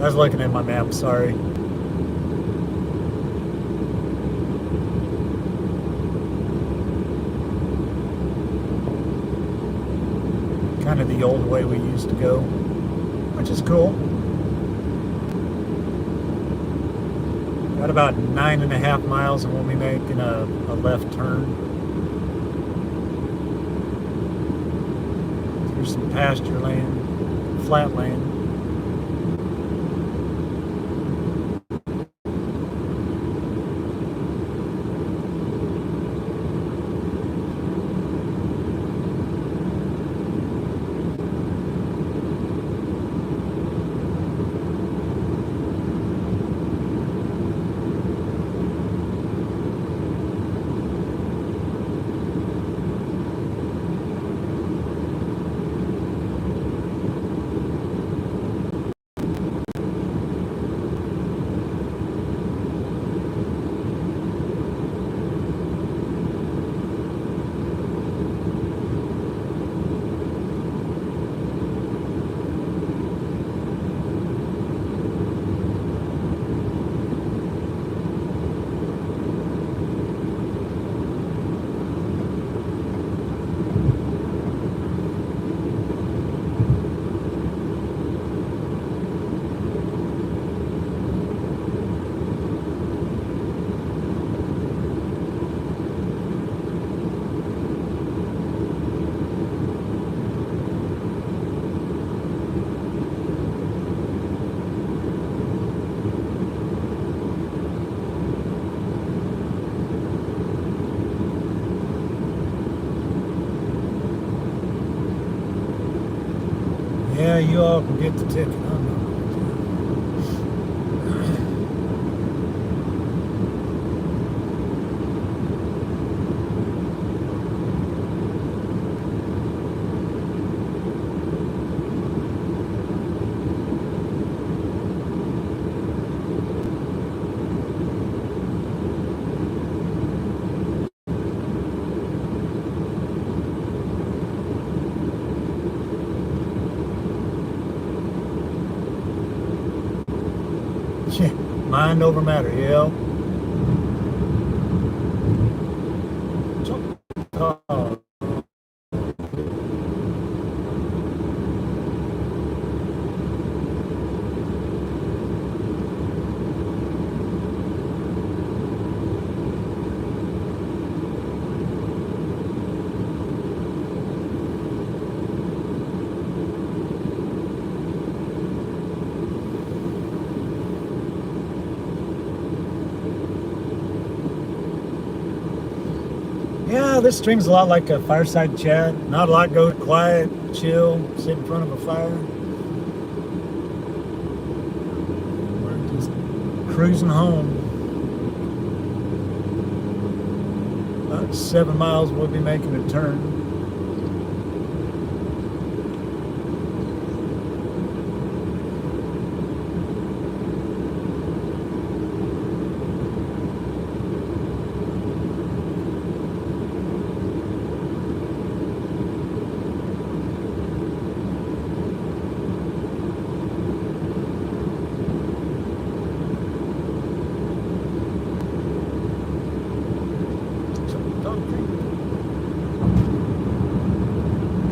I was looking at my map, sorry. Kind of the old way we used to go, which is cool. Got about 9.5 miles and we'll be making a left turn. Through some pasture land, flat land. Yeah, you all can get the ticket. I'm not. Yeah, mind over matter, yeah. Oh. Yeah, this stream's a lot like a fireside chat. Not a lot goes quiet, chill, sit in front of a fire. We're just cruising home. About 7 miles, we'll be making a turn.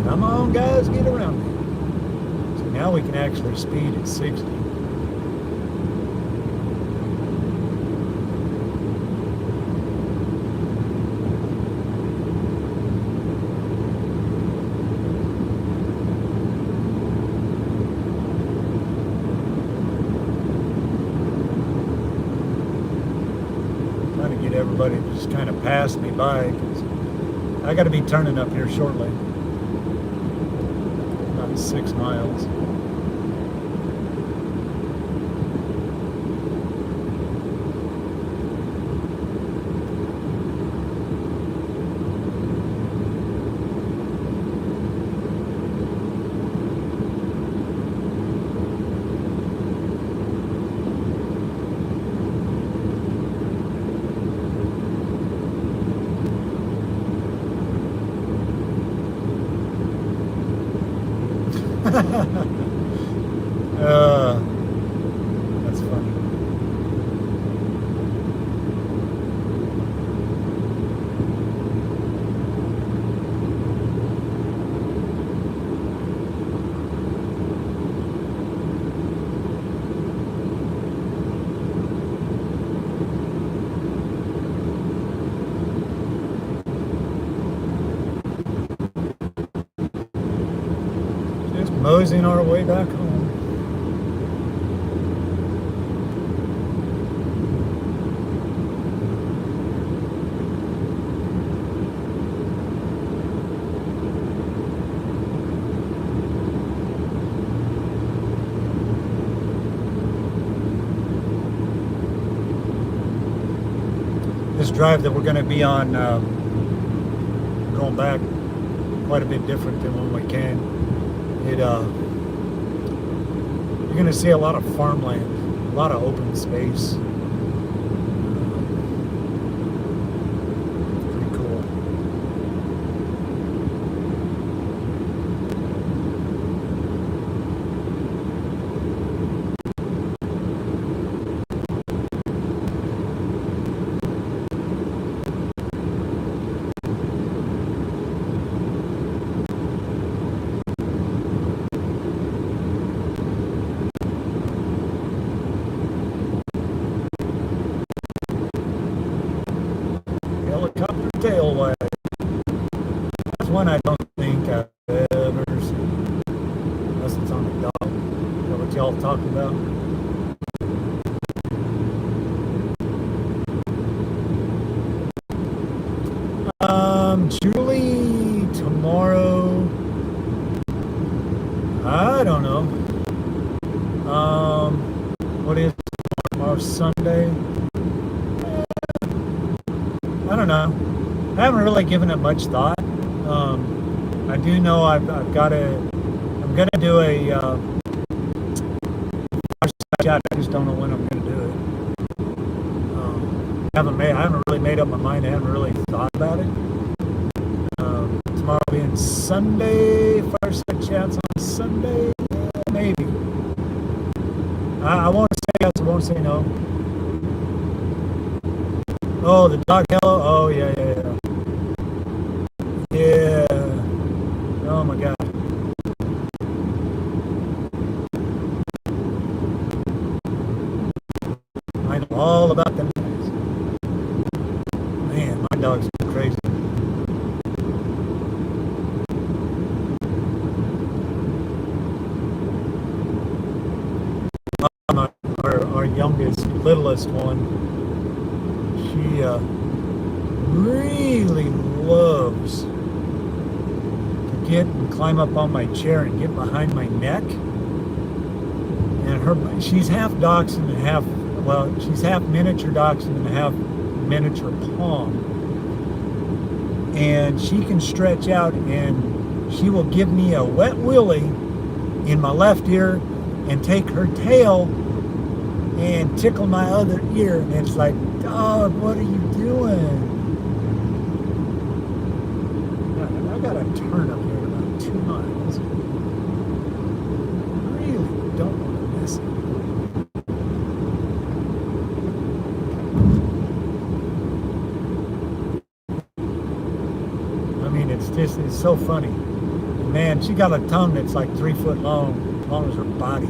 Come on, guys, get around me. So now we can actually speed at 60. Trying to get everybody to just kind of pass me by, because I got to be turning up here shortly. 6 miles. Nosing our way back home. This drive that we're going to be on, going back, quite a bit different than when we came. You're going to see a lot of farmland, a lot of open space. Pretty cool. Helicopter tail wag. That's one I don't think I've ever seen. Unless it's on a dog. Is that what y'all talking about? Julie, tomorrow, I don't know. What is tomorrow? Sunday? I don't know. I haven't really given it much thought. I do know I'm gonna do a shot. I just don't know when I'm gonna do it. I haven't really made up my mind. I haven't really thought about it. Tomorrow being Sunday, fireside chats on Sunday, yeah, maybe. I won't say yes. I won't say no. Oh, the dog hello. Oh yeah. Yeah. Oh my God. I know all about them guys. Man, my dog's crazy. Our youngest, littlest one, she really loves to get and climb up on my chair and get behind my neck. And she's half dachshund and half, well, she's half miniature dachshund and half miniature pom. And she can stretch out and she will give me a wet willy in my left ear and take her tail and tickle my other ear. And it's like, dog, what are you doing? I got a turn up here about 2 miles. I really don't want to miss it. I mean, it's so funny. Man, she got a tongue that's like 3 foot long, as long as her body.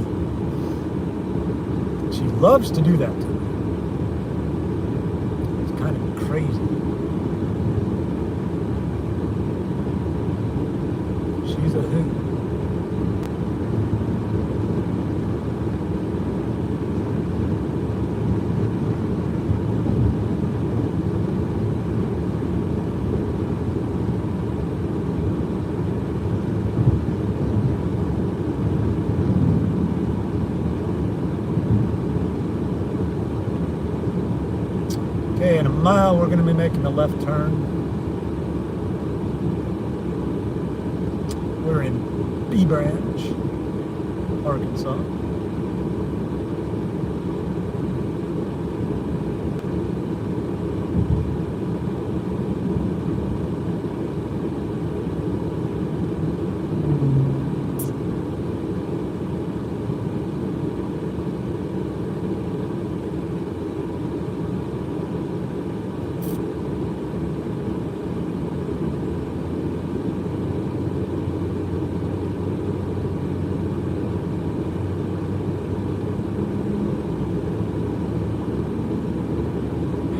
She loves to do that to me. It's kind of crazy. She's a hoot. Okay, in a mile, we're going to be making a left turn. We're in B Branch, Arkansas.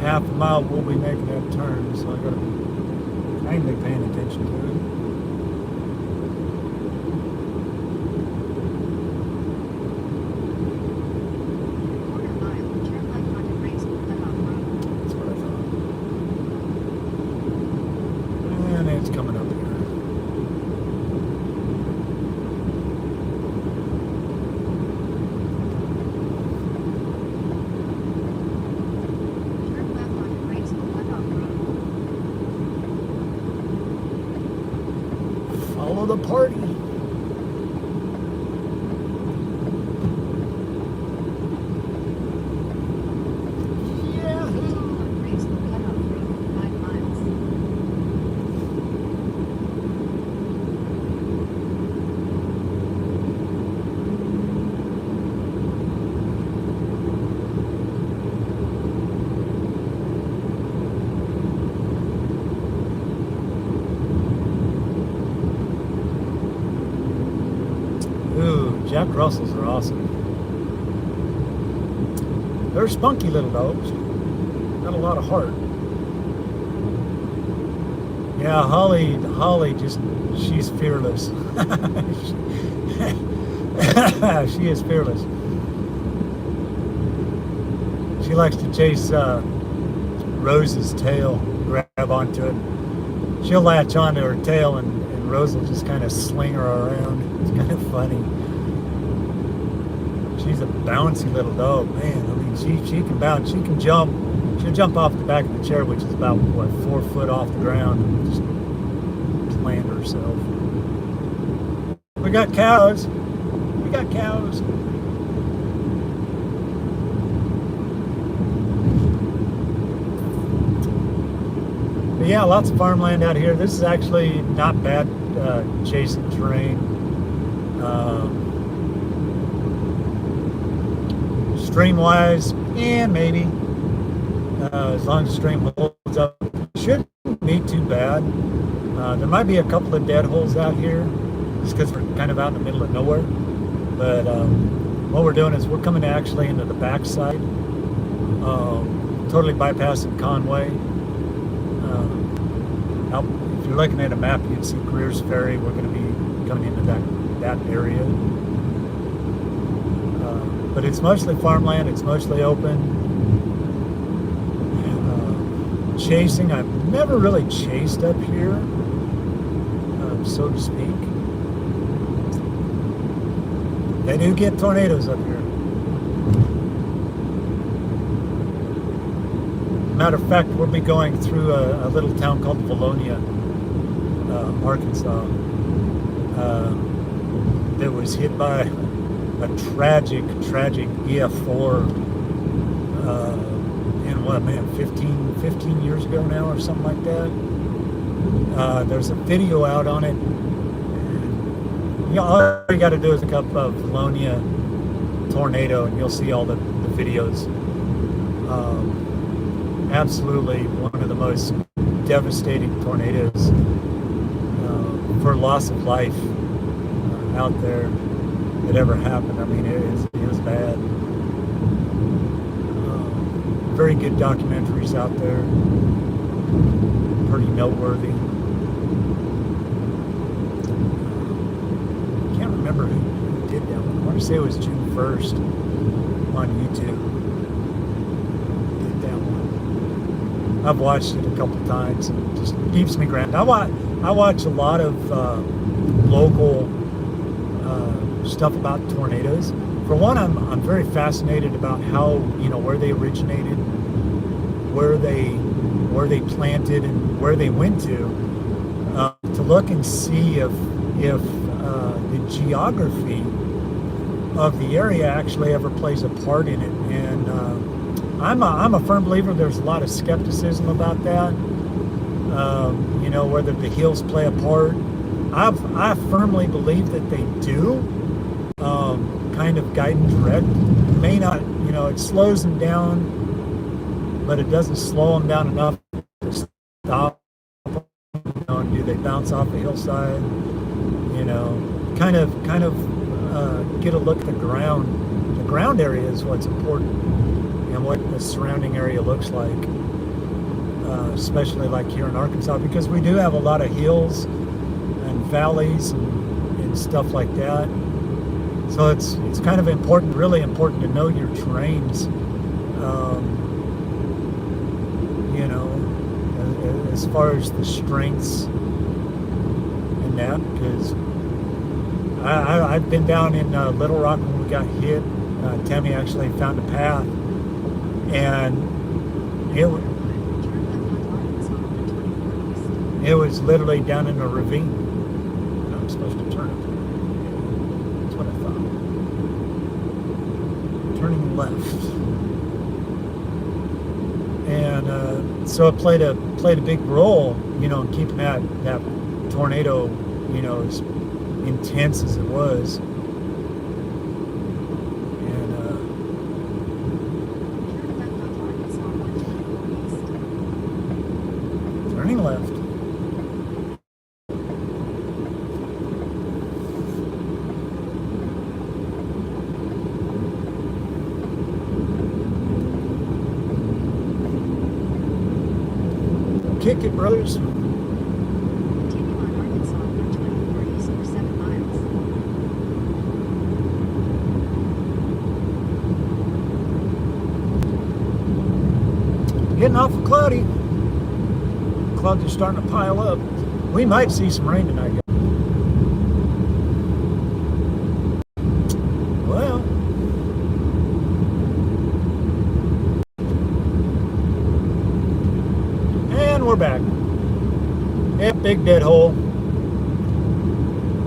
Half a mile we'll be making that turn, so I gotta be kindly paying attention to it. a party. Raise the cutoff rate for 5 miles. Ooh, Jack Russells are awesome. They're spunky little dogs. Got a lot of heart. Yeah, Holly just, she's fearless. She is fearless. She likes to chase Rose's tail, grab onto it. She'll latch onto her tail and Rose will just kind of sling her around. It's kind of funny. She's a bouncy little dog, man. I mean, she can bounce, she can jump. She'll jump off the back of the chair, which is about, what, 4 foot off the ground, and just plant herself. We got cows. We got cows. But yeah, lots of farmland out here. This is actually not bad chasing terrain. Stream-wise, yeah, maybe. As long as the stream holds up, shouldn't be too bad. There might be a couple of dead holes out here, just because we're kind of out in the middle of nowhere. But what we're doing is we're coming actually into the backside, totally bypassing Conway. If you're looking at a map, you'd see Greer's Ferry. We're going to be coming into that area. But it's mostly farmland. It's mostly open. Chasing, I've never really chased up here, so to speak. They do get tornadoes up here. Matter of fact, we'll be going through a little town called Valonia, Arkansas, that was hit by a tragic EF4 in what, man, 15 years ago now or something like that. There's a video out on it. And, all you got to do is look up Valonia tornado and you'll see all the videos. Absolutely one of the most devastating tornadoes for loss of life out there that ever happened. I mean, it was bad. Very good documentaries out there. Pretty noteworthy. Can't remember who did that one. I want to say it was June 1st on YouTube. Did that one. I've watched it a couple times and it just keeps me grounded. I watch a lot of local stuff about tornadoes. For one, I'm very fascinated about how, where they originated, where they planted, and where they went to look and see if the geography of the area actually ever plays a part in it. And I'm a firm believer there's a lot of skepticism about that. Whether the hills play a part. I firmly believe that they do. Kind of guide and direct. It may not, it slows them down, but it doesn't slow them down enough to stop them. And do they bounce off the hillside? Kind of get a look at the ground. The ground area is what's important, and what the surrounding area looks like, especially like here in Arkansas, because we do have a lot of hills and valleys and stuff like that. So it's kind of important, really important to know your terrains, as far as the strengths and that, because I've been down in Little Rock when we got hit. Tammy actually found a path, and it was literally down in a ravine. supposed to turn it. That's what I thought. Turning left. And so it played a big role, you know, in keeping that tornado, you know, as intense as it was. And Turn left on Arkansas 124 East. turning left. Kick it, brothers. Continue on Arkansas 124 East for 7 miles. Getting awful cloudy. Clouds are starting to pile up. We might see some rain tonight, guys. Well, and we're back. Yep, big dead hole.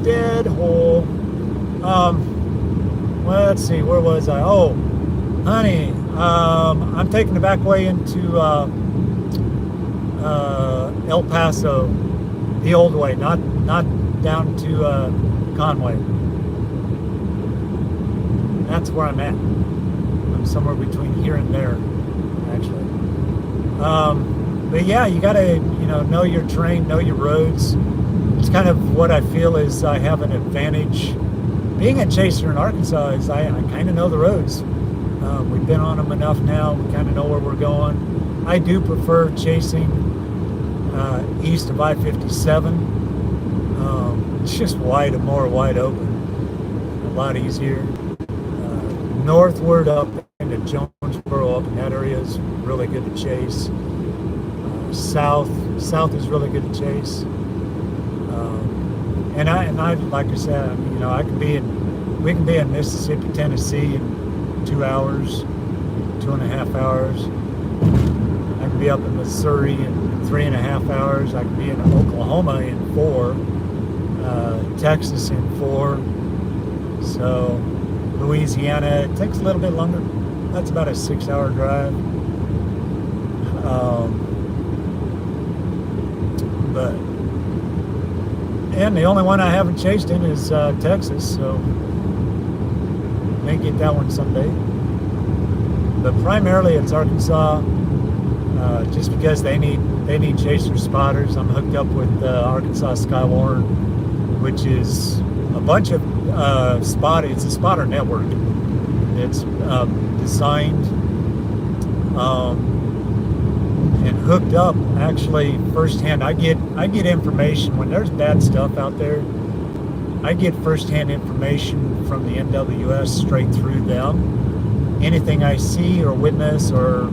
Dead hole. Well, let's see, where was I? Oh, honey, I'm taking the back way into El Paso, the old way, not down to Conway. That's where I'm at. I'm somewhere between here and there, actually. But yeah, you gotta, know your terrain, know your roads. It's kind of what I feel is I have an advantage. Being a chaser in Arkansas is I kind of know the roads. We've been on them enough now. We kind of know where we're going. I do prefer chasing east of I-57. It's just more wide open, a lot easier. Northward up into Jonesboro, up in that area is really good to chase. South is really good to chase. And I like I said, we can be in Mississippi, Tennessee in 2 hours, 2.5 hours. I can be up in Missouri in 3.5 hours. I can be in Oklahoma in 4, Texas in 4. So Louisiana, it takes a little bit longer. That's about a 6-hour drive. And the only one I haven't chased in is Texas, so may get that one someday. But primarily it's Arkansas, just because they need chaser spotters. I'm hooked up with Arkansas Skywarn, which is a bunch of it's a spotter network. It's designed and hooked up actually firsthand. I get information when there's bad stuff out there. I get firsthand information from the NWS straight through them. Anything I see or witness, or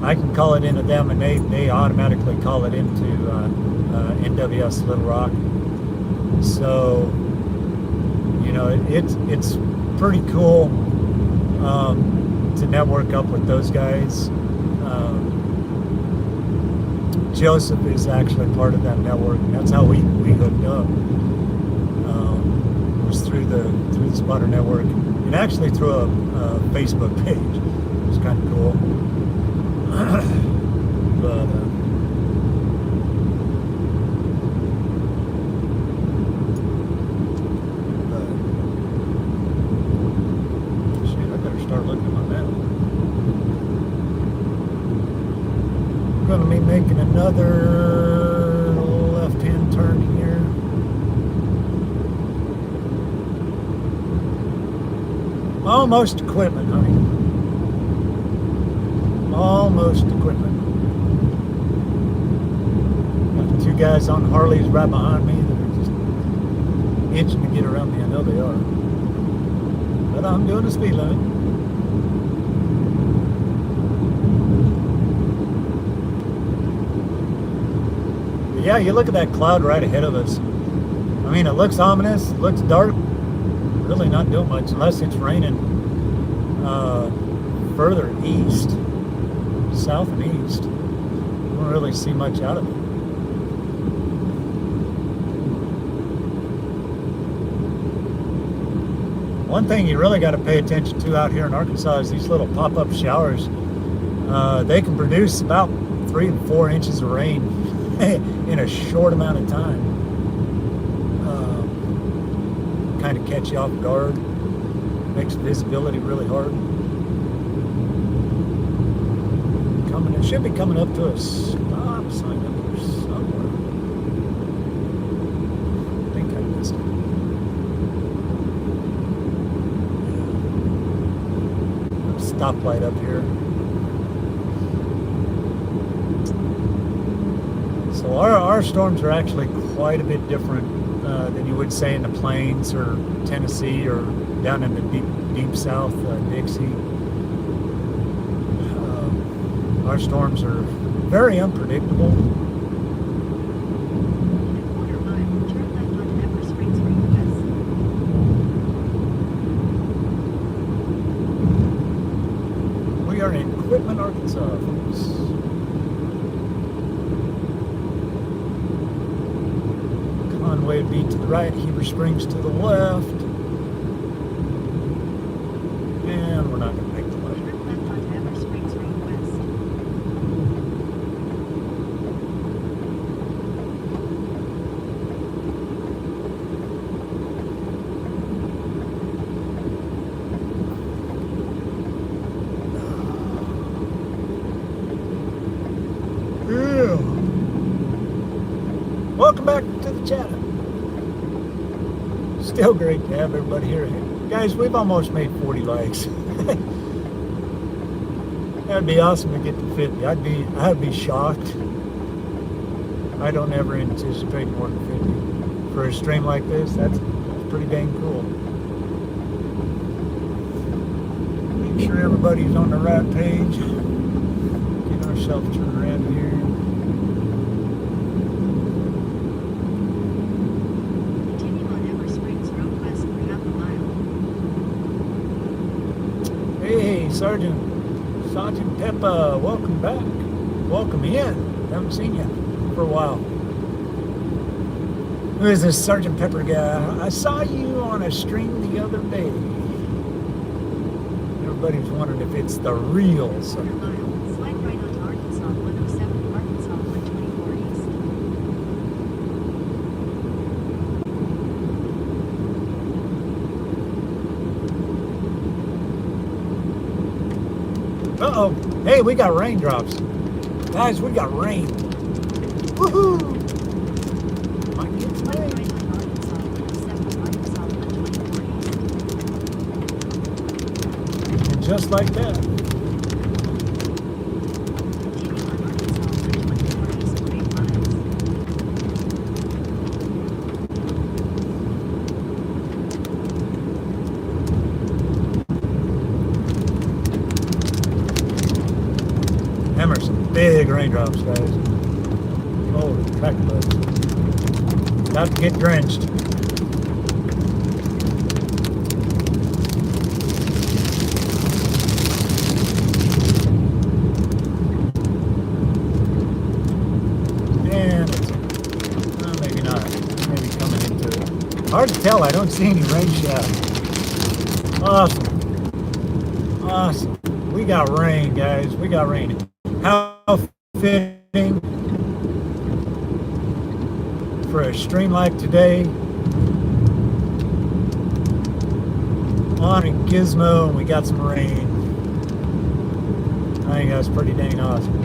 I can call it into them, and they automatically call it into NWS Little Rock. So it's pretty cool to network up with those guys. Joseph is actually part of that network, and that's how we hooked up. It was through the spotter network, and actually through a Facebook page. It was kind of cool. But shit, I better start looking at my map. Going to be making another left-hand turn here. Almost equipment, honey. Almost equipment. Got the 2 guys on Harleys right behind me that are just itching to get around me. I know they are. But I'm doing the speed limit. Yeah, you look at that cloud right ahead of us. It looks ominous, it looks dark. Really not doing much unless it's raining further east, south and east. You don't really see much out of it. One thing you really got to pay attention to out here in Arkansas is these little pop-up showers. They can produce about 3 to 4 inches of rain in a short amount of time. Kind of catch you off guard. Makes visibility really hard. It should be coming up to a stop sign up here somewhere. I think I missed it. Stoplight up here. So our storms are actually quite a bit different than you would say in the plains or Tennessee or down in the deep south, Dixie. Our storms are very unpredictable. In a quarter mile, turn left onto Ember Springs Road West. We are in Quitman, Arkansas, folks. Conway would be to the right, Heber Springs to the left. And we're not going to make the left. Turn left onto Ember Springs Road West. Yeah. Welcome back to the chat. Still great to have everybody here. Guys, we've almost made 40 likes. That'd be awesome to get to 50. I'd be shocked. I don't ever anticipate more than 50. For a stream like this, that's pretty dang cool. Make sure everybody's on the right page. Get ourselves turned around here. Continue on Ember Springs Road West for half a mile. Hey, Sergeant Peppa, welcome back. Welcome in. Haven't seen you for a while. Who is this Sergeant Pepper guy? I saw you on a stream the other day. Everybody's wondering if it's the real Quarter Sergeant. mile, slide right onto Arkansas 107, Arkansas 124 East. Uh-oh. Hey, we got raindrops. Guys, we got rain. Woohoo! Might get some Slide rain. right onto Arkansas 107, Arkansas 124 East. And just like that. Continue on Arkansas 124 East for 8 miles. Them are some big raindrops, guys. Holy crack buds. About to get drenched. And it's maybe not. Maybe coming into it. Hard to tell. I don't see any rain shadows. Awesome. Awesome. We got rain, guys. We got rain. How fitting for a stream like today on a Gizmo, and we got some rain. I think that's pretty dang awesome.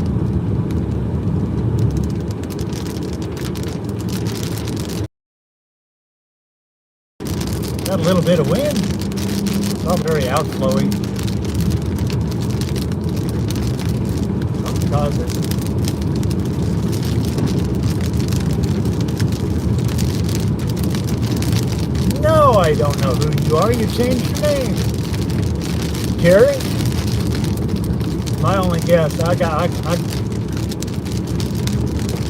Got a little bit of wind. It's all very outflowy. Cause it. No, I don't know who you are. You changed your name. Gary? My only guess.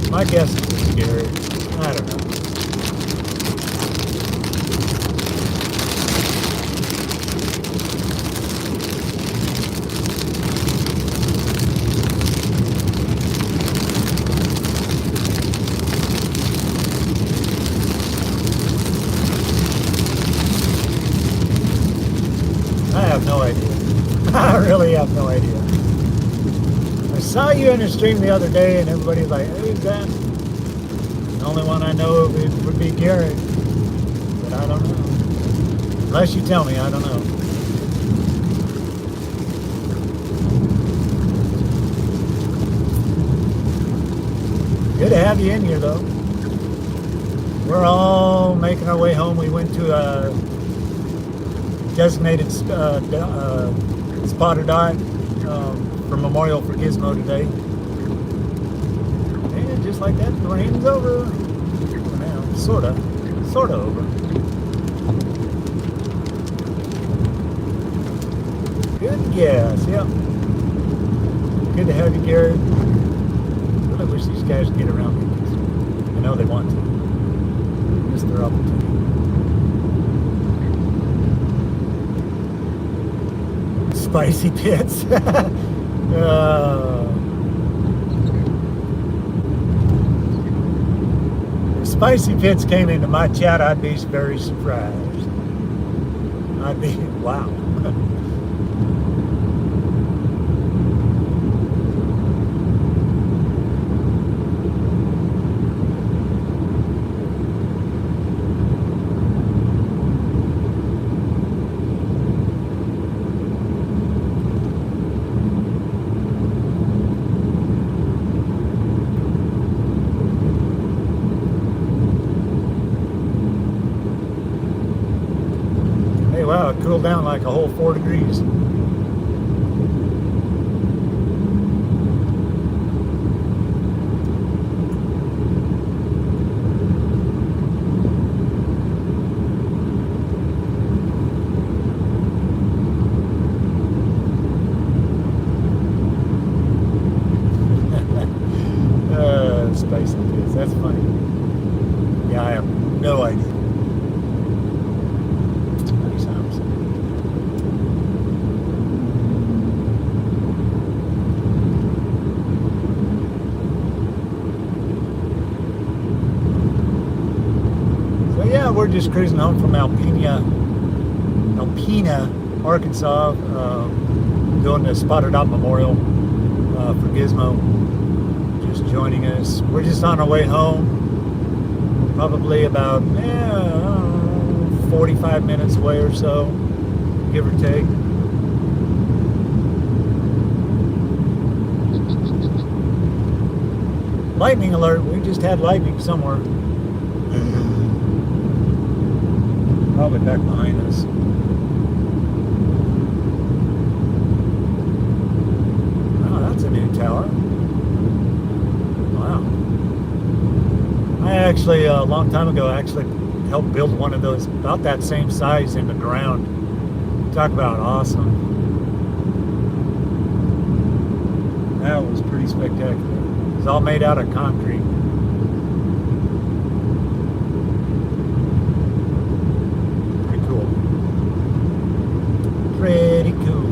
My guess is it's Gary. I don't know. I really have no idea. I saw you in the stream the other day, and everybody's like, "Who's that?" The only one I know of it would be Garrett, but I don't know. Unless you tell me, I don't know. Good to have you in here, though. We're all making our way home. We went to a designated spot or dot for Memorial for Gizmo today. And just like that, the rain's over. For now, sorta over. Good guess, yeah. Good to have you, Garrett. I wish these guys would get around me. I know they want to. Miss their opportunity. Spicy pits. If spicy pits came into my chat, I'd be very surprised. I'd be, wow. Wow, it cooled down like a whole 4 degrees. Spicy kids, that's funny. Yeah, I have no idea. We're just cruising home from Alpena, Arkansas, going to Spotted Dot Memorial for Gizmo. Just joining us. We're just on our way home. Probably about 45 minutes away or so, give or take. Lightning alert. We just had lightning somewhere. Probably back behind us. Oh, that's a new tower. Wow. I actually, a long time ago, helped build one of those about that same size in the ground. Talk about awesome. That was pretty spectacular. It's all made out of concrete. Pretty cool.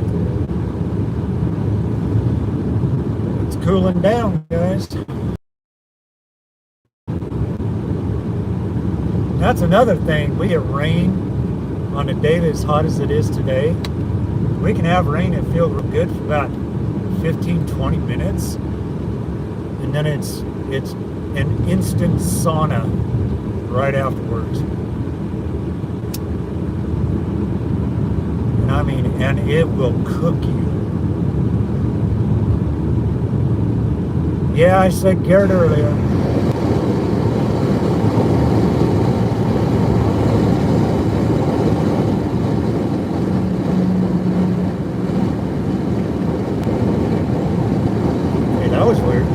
It's cooling down, guys. That's another thing. We get rain on a day that's hot as it is today. We can have rain and feel real good for about 15-20 minutes. And then it's an instant sauna right afterwards. I mean, and it will cook you. Yeah, I said Garrett earlier. Hey, that was weird.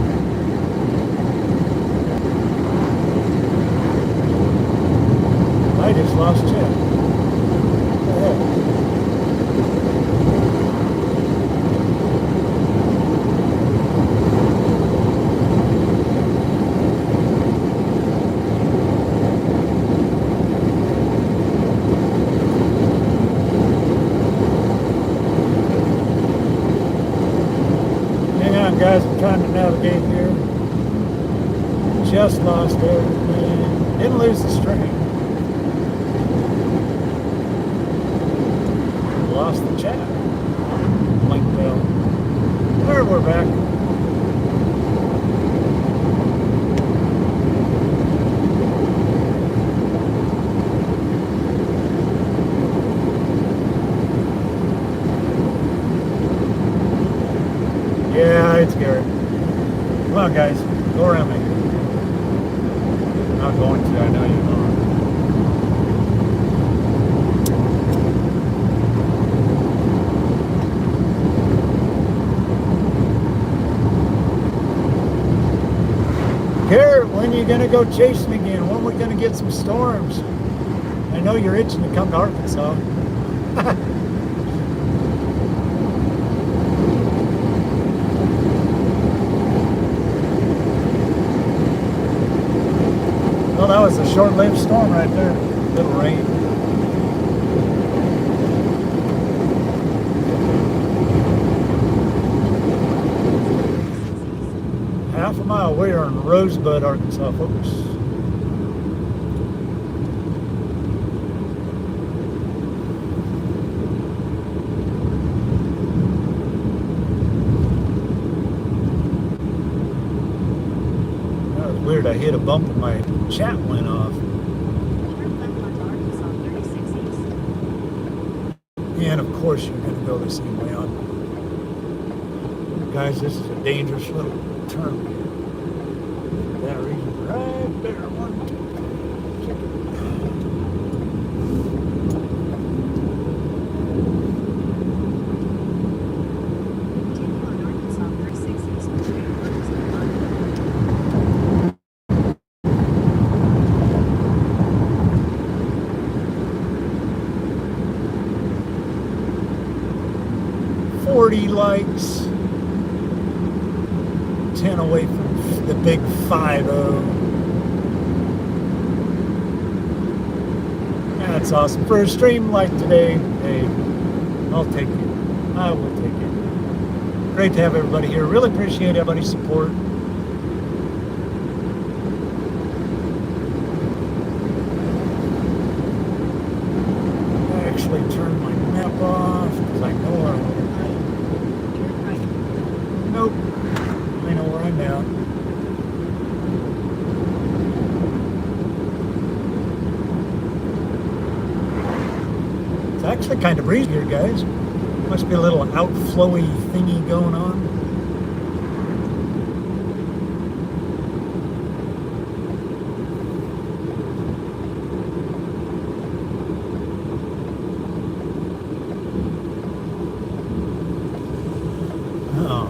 I just lost check. What the heck? Guys, I'm trying to navigate here. Just lost everything. Didn't lose the string. Lost the chat. we're back. Yeah, it's Gary. Come on, guys. Go around me. I'm not going to. I know you're not. Garrett, when are you going to go chasing again? When are we going to get some storms? I know you're itching to come to Arkansas. Well, that was a short-lived storm right there. Little rain. Half a mile. We are in Rosebud, Arkansas, folks. That was weird. I hit a bump and my chat went off. Turn left onto Arkansas 36 East. And of course you're going to go the same way on. Guys, this is a dangerous little turn. For that reason, right there. One, two. Continue on Arkansas 36 East. Turn Arkansas Line. 40 likes. 10 away from the big 5-0. That's awesome. For a stream like today, hey, I'll take it. I will take it. Great to have everybody here. Really appreciate everybody's support. I actually turned my map off because I know where I'm Turn right. Nope. I know where I'm at. It's actually kind of breezy here, guys. Must be a little outflowy thingy going on. Oh.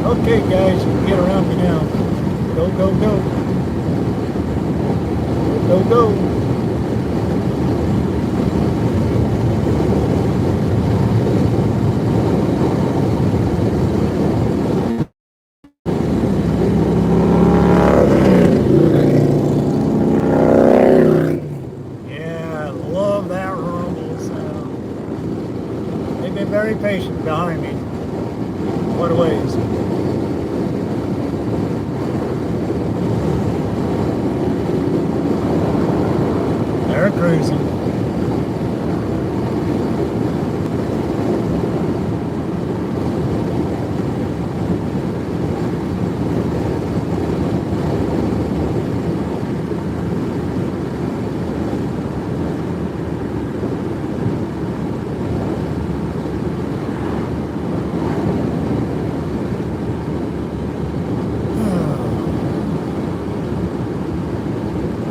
Okay, guys, you can get around me now. Go, go, go. Go, go. Yeah, I love that rumble sound. They've been very patient behind me. What a ways. They're cruising.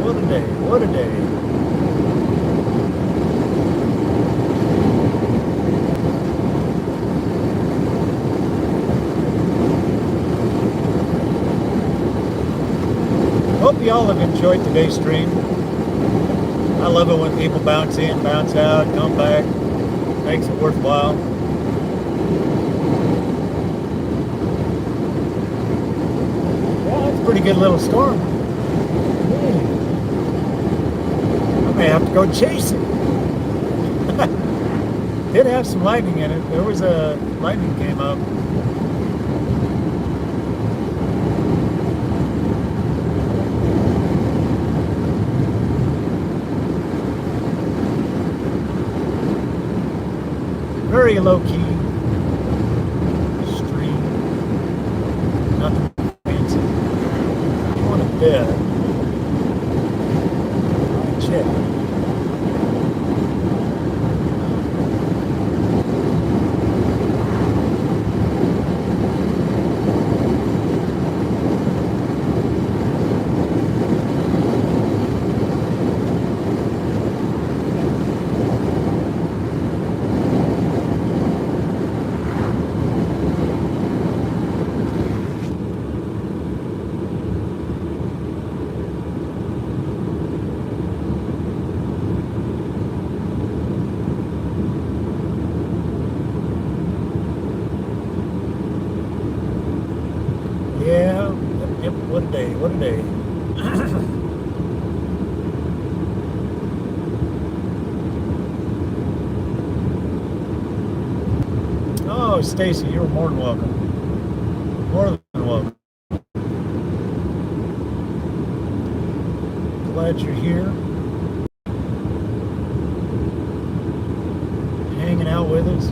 What a day, what a day. Hope you all have enjoyed today's stream. I love it when people bounce in, bounce out, come back. Makes it worthwhile. Well, it's a pretty good little storm. I may have to go chase it. Did have some lightning in it. There was a lightning came up. Very low key stream. Nothing fancy. Going to bed. Check. Yep, what a day, what a day. Oh, Stacy, you're more than welcome. More than welcome. Glad you're here. Hanging out with us.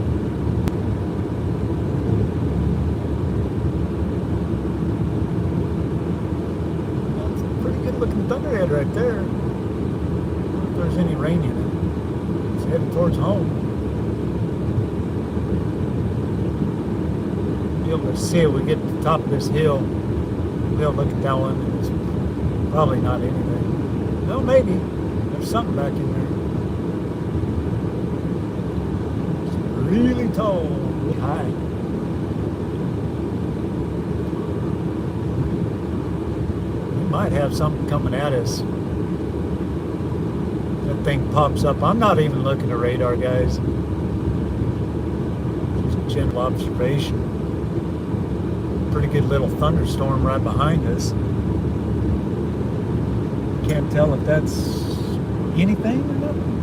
Looking thunderhead right there. I wonder if there's any rain in it. It's headed towards home. Be able to see it. We get to the top of this hill. We'll look at that one. It's probably not anything. No, maybe. There's something back in there. It's really tall, really high. Might have something coming at us. That thing pops up. I'm not even looking at radar, guys. Just gentle observation. Pretty good little thunderstorm right behind us. Can't tell if that's anything or nothing.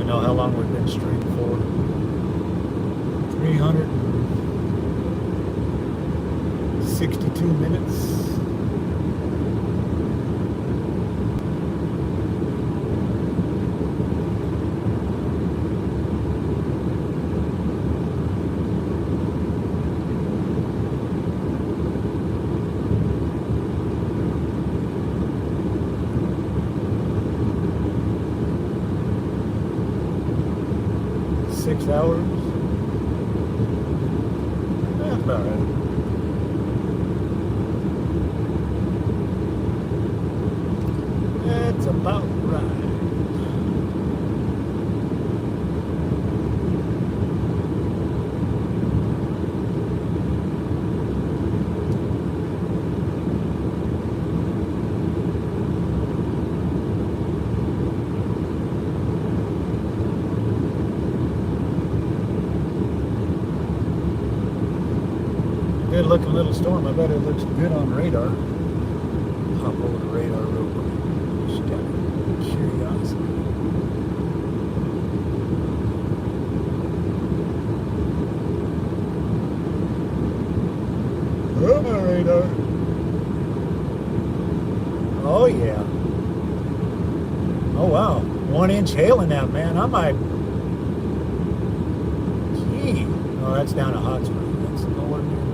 Know how long we've been streaming for. 362 minutes. Hours. That's about right. That's about right. Good looking little storm. I bet it looks good on radar. Hop over the radar real quick. Just out of curiosity. Oh, my radar. Oh, yeah. Oh, wow. 1 inch hail in that, man. I might. Gee. Oh, that's down at Hot Springs. That's nowhere near me.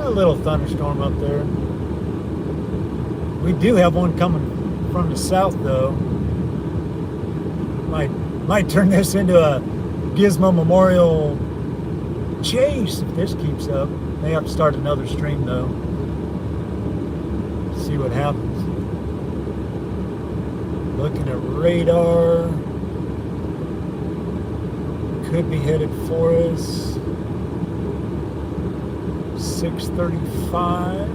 A little thunderstorm up there. We do have one coming from the south, though. Might turn this into a Gizmo Memorial chase if this keeps up. May have to start another stream, though. See what happens. Looking at radar. Could be headed for us. 6:35.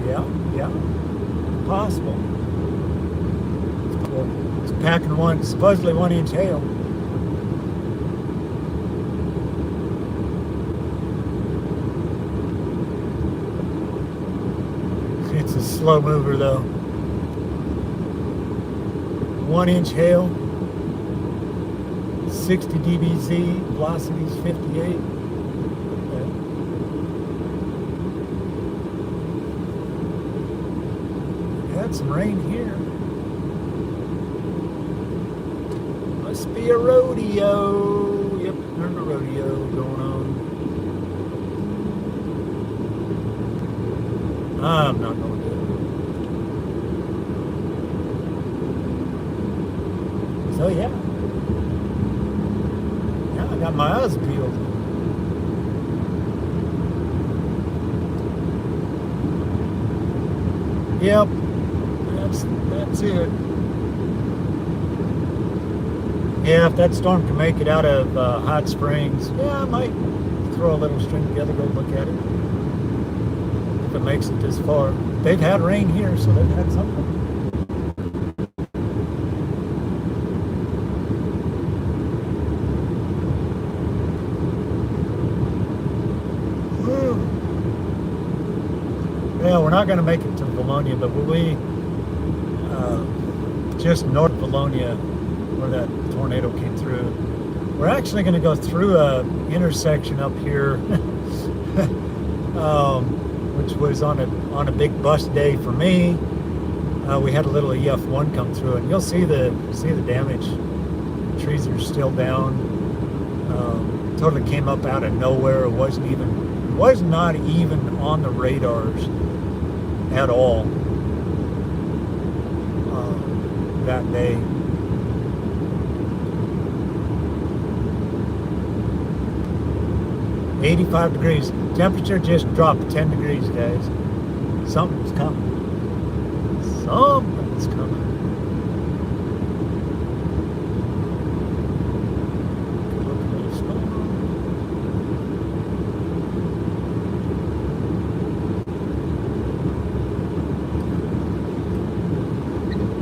Yeah. Possible. Well, it's packing supposedly 1-inch hail. It's a slow mover though. 1-inch hail. 60 dBz, velocity's 58. Had some rain here. Must be a rodeo. Yep, there's a rodeo going on. I'm not going to do it. So yeah. I got my eyes peeled. Yep, that's it. Yeah, if that storm can make it out of Hot Springs, yeah, I might throw a little string together, go look at it. If it makes it this far. They've had rain here, so they've had something. Yeah, we're not going to make it to Valonia, but we'll be just north of Valonia where that tornado came through. We're actually going to go through a intersection up here, which was on a big bus day for me. We had a little EF1 come through, and you'll see the damage. The trees are still down. Totally came up out of nowhere. It was not even on the radars at all that day. $85 degrees. Temperature just dropped 10 degrees, guys. Something's coming. Something's coming.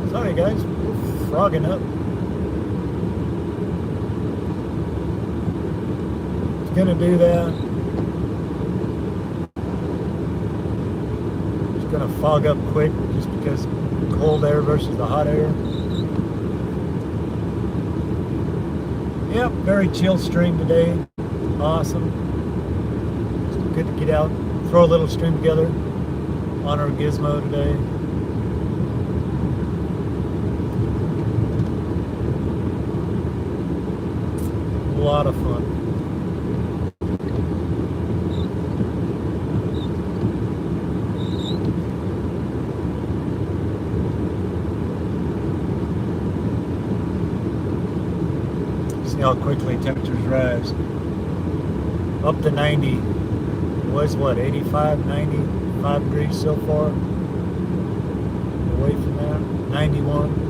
Sorry guys, we're frogging up. It's gonna do that. It's gonna fog up quick just because cold air versus the hot air. Yep, very chill stream today. Awesome. It's good to get out, throw a little stream together on our Gizmo today. A lot of fun. See how quickly temperatures rise. Up to 90. It was what, 85, 95 degrees so far? Away from that. 91.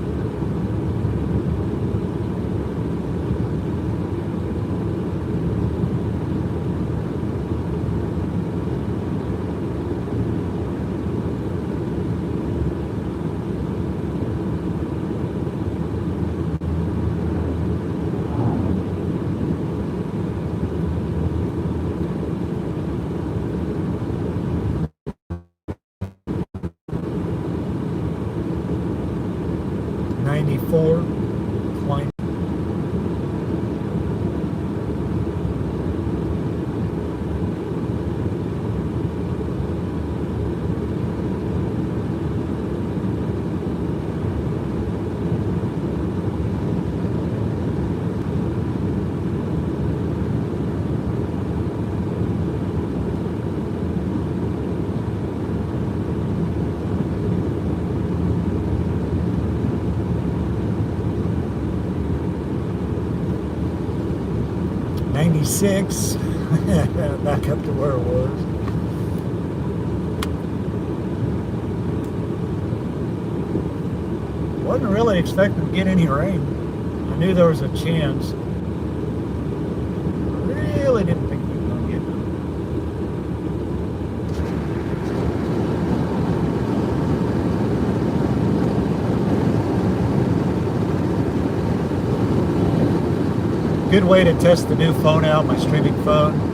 96, back up to where it was. Wasn't really expecting to get any rain. I knew there was a chance. Really didn't think we were going to get none. Good way to test the new phone out, my streaming phone,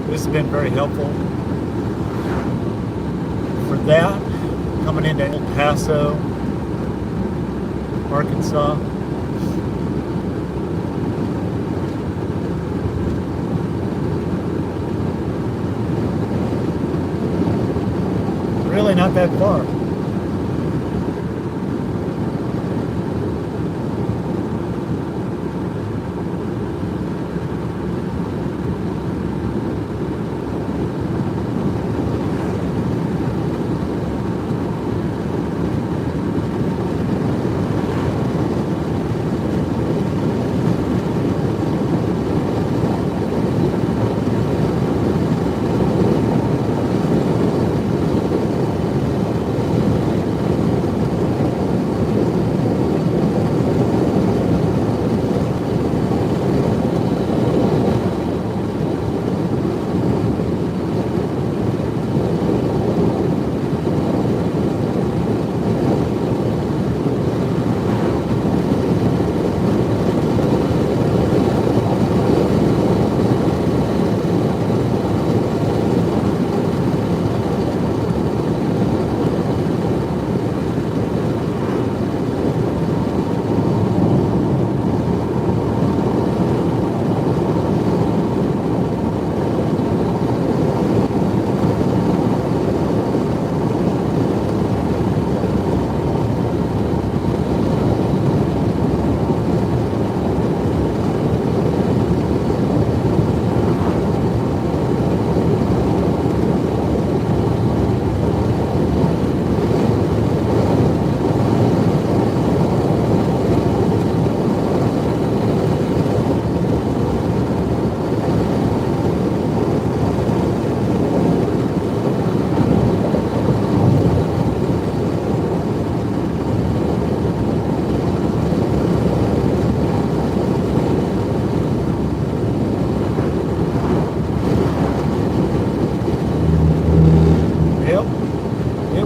this has been very helpful. For that, coming into El Paso, Arkansas. Really not that far.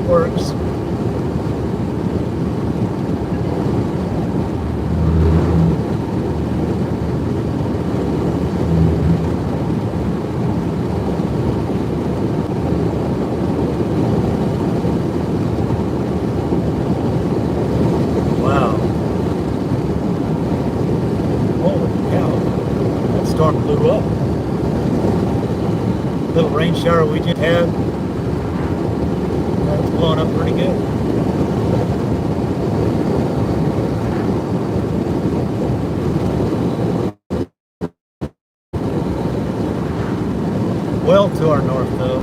Works. Wow. Holy cow. That storm blew up. Little rain shower we just had. It's blowing up pretty good. Well to our north though.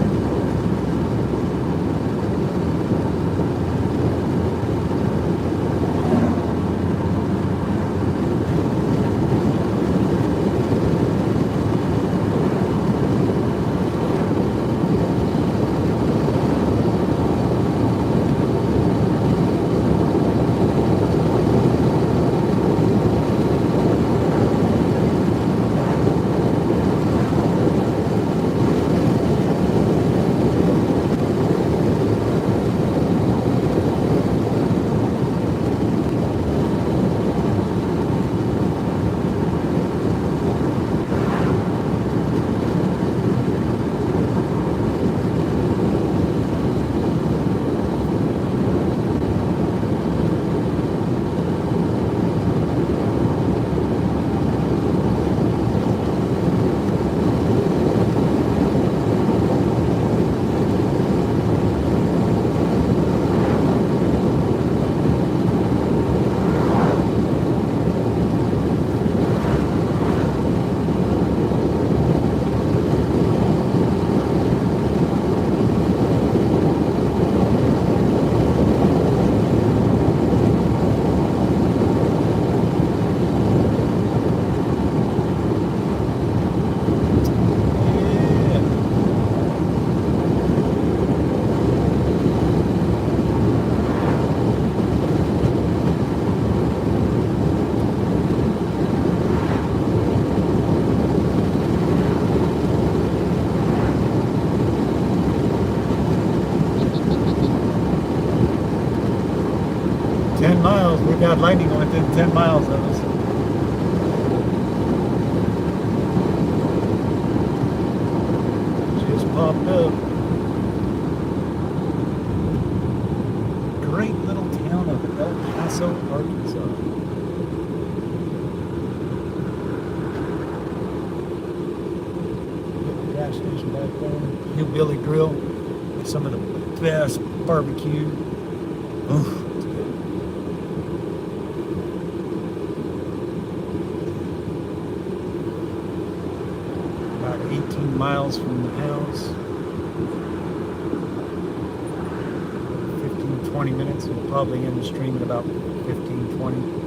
had lightning within 10 miles of us. Just popped up. Great little town of El Paso, Arkansas. Gas station back there. Hillbilly Grill. Some of the best barbecue. Oof, it's good. About 18 miles from the house. 15-20 minutes. We'll probably end the stream at about 15-20.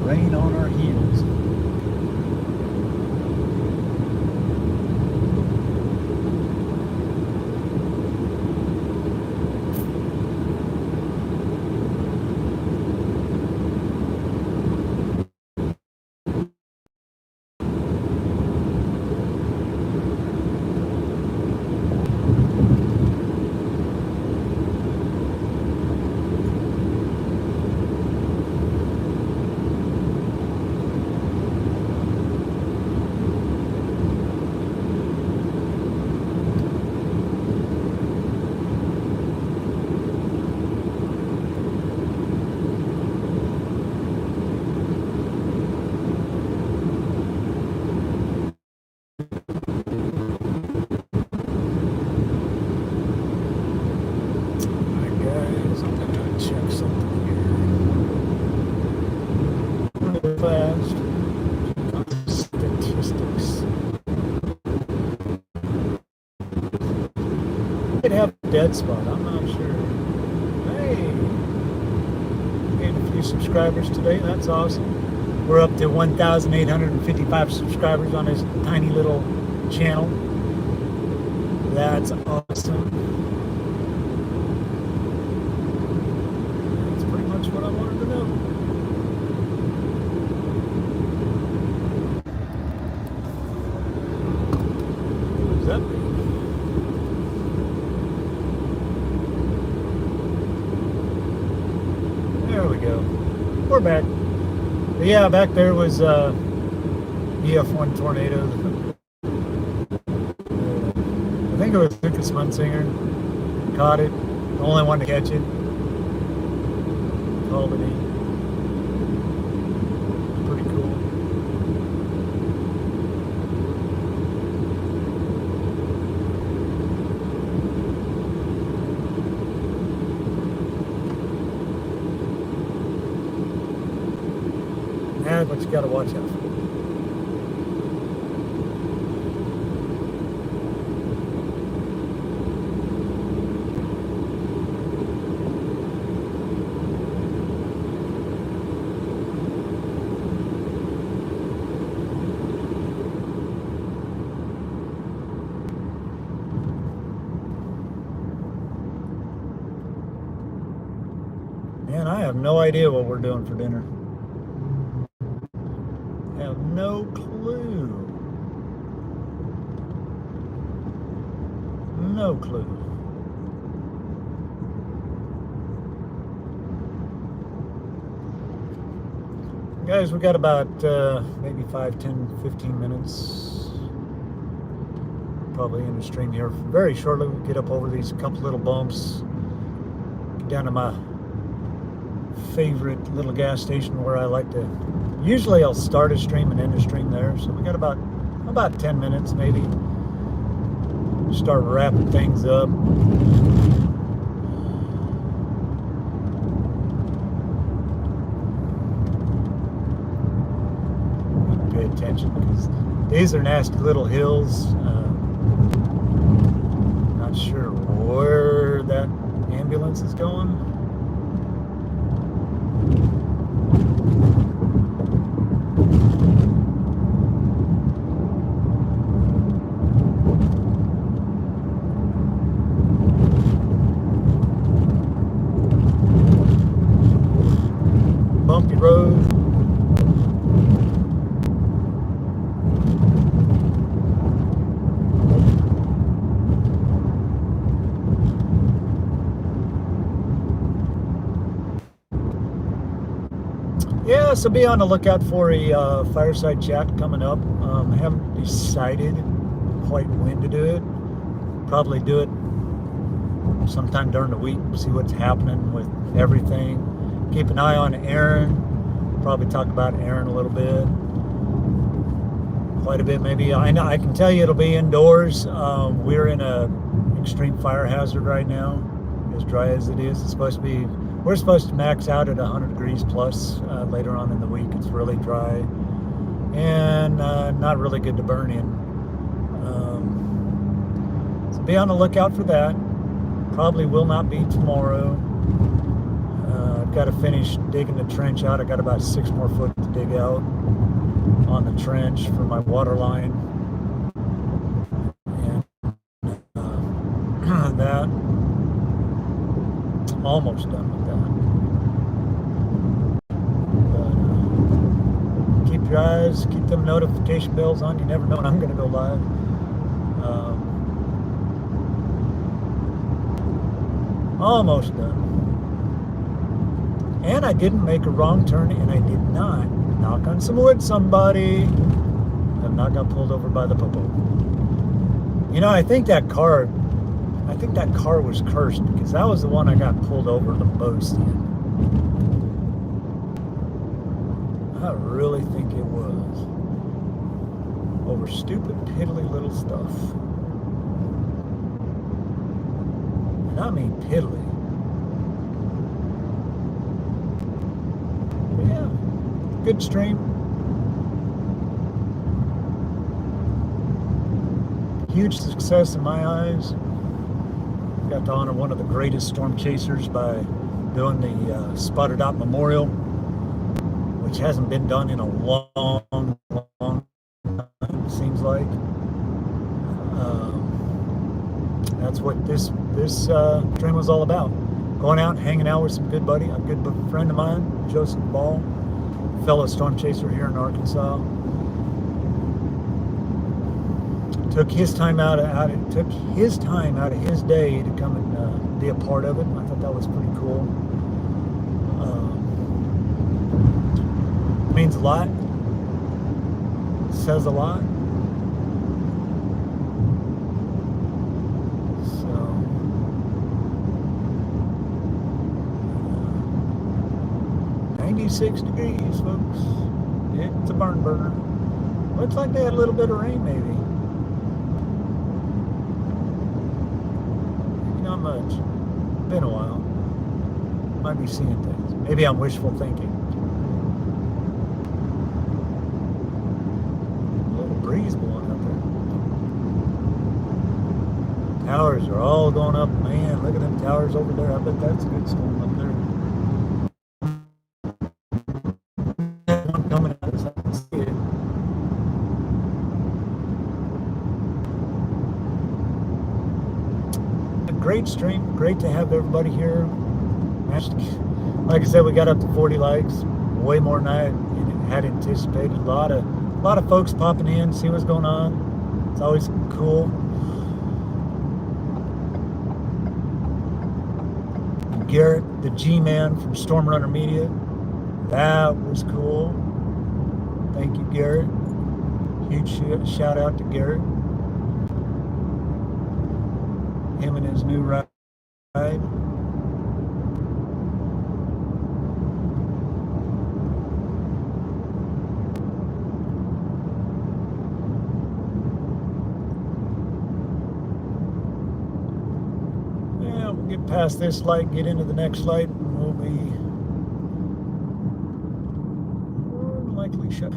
Rain on our heels. Fast. Statistics. Might have a dead spot, I'm not sure. Hey! Gained a few subscribers today, that's awesome. We're up to 1,855 subscribers on this tiny little channel. That's awesome. That's pretty much what I wanted to know. That be? There we go. We're back. But yeah, back there was EF1 tornado. I think it was Lucas Munsinger. Caught it. The only one to catch it. Called it in. Pretty cool. That's what you got to watch out for. Man, I have no idea what we're doing for dinner. Have no clue. No clue. Guys, we got about maybe 5, 10, 15 minutes. Probably in the stream here very shortly. We'll get up over these couple little bumps. Get down to my favorite little gas station where I like to, usually I'll start a stream and end a stream there. So we got about 10 minutes maybe. Start wrapping things up. attention because these are nasty little hills. Not sure where that ambulance is going. Bumpy road. Yeah, so be on the lookout for a fireside chat coming up. I haven't decided quite when to do it. Probably do it sometime during the week, see what's happening with everything. Keep an eye on Aaron. Probably talk about Aaron a little bit. Quite a bit, maybe. I know I can tell you it'll be indoors. We're in a extreme fire hazard right now, as dry as it is. It's supposed to be. We're supposed to max out at 100 degrees plus later on in the week. It's really dry and not really good to burn in. So be on the lookout for that. Probably will not be tomorrow. I've got to finish digging the trench out. I got about 6 more foot to dig out on the trench for my water line. And that, I'm almost done with that. But keep your eyes, keep them notification bells on. You never know when I'm going to go live. Almost done. And I didn't make a wrong turn, and I did not, knock on some wood, somebody, have not got pulled over by the popo. You know, I think that car was cursed because that was the one I got pulled over the most in. I really think it was. Over stupid, piddly little stuff. And I mean piddly. Yeah, good stream. Huge success in my eyes. Got to honor one of the greatest storm chasers by doing the Spotted Out Memorial, which hasn't been done in a long time, it seems like. That's what this stream was all about. Going out and hanging out with some good buddy, a good friend of mine, Joseph Ball, fellow storm chaser here in Arkansas. Took his time out of his day to come and be a part of it. I thought that was pretty cool. Means a lot. Says a lot. So 96 degrees, folks. It's a barn burner. Looks like they had a little bit of rain, maybe. Not much. Been a while. Might be seeing things. Maybe I'm wishful thinking. A little breeze blowing up there. Towers are all going up. Man, look at them towers over there. I bet that's a good storm up there. One coming out as I can see it. Great stream, great to have everybody here. Like I said, we got up to 40 likes, way more than I had anticipated. A lot of folks popping in, see what's going on. It's always cool. Garrett, the G-Man from Storm Runner Media, that was cool. Thank you, Garrett. Huge shout out to Garrett. Him and his new ride. Yeah, we'll get past this light, get into the next light, and we'll be more likely shut.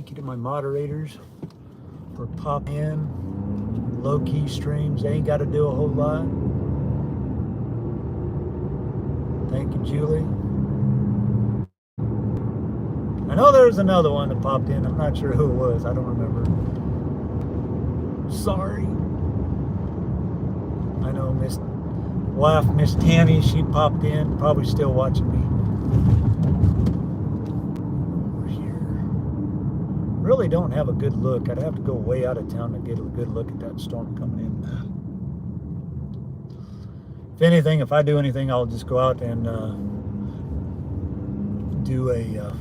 Thank you to my moderators for popping in. Low-key streams. They ain't got to do a whole lot. Thank you, Julie. I know there's another one that popped in. I'm not sure who it was. I don't remember. Sorry. I know Miss Tammy, she popped in. Probably still watching me. Over here. Really don't have a good look. I'd have to go way out of town to get a good look at that storm coming in. If anything, if I do anything, I'll just go out and do a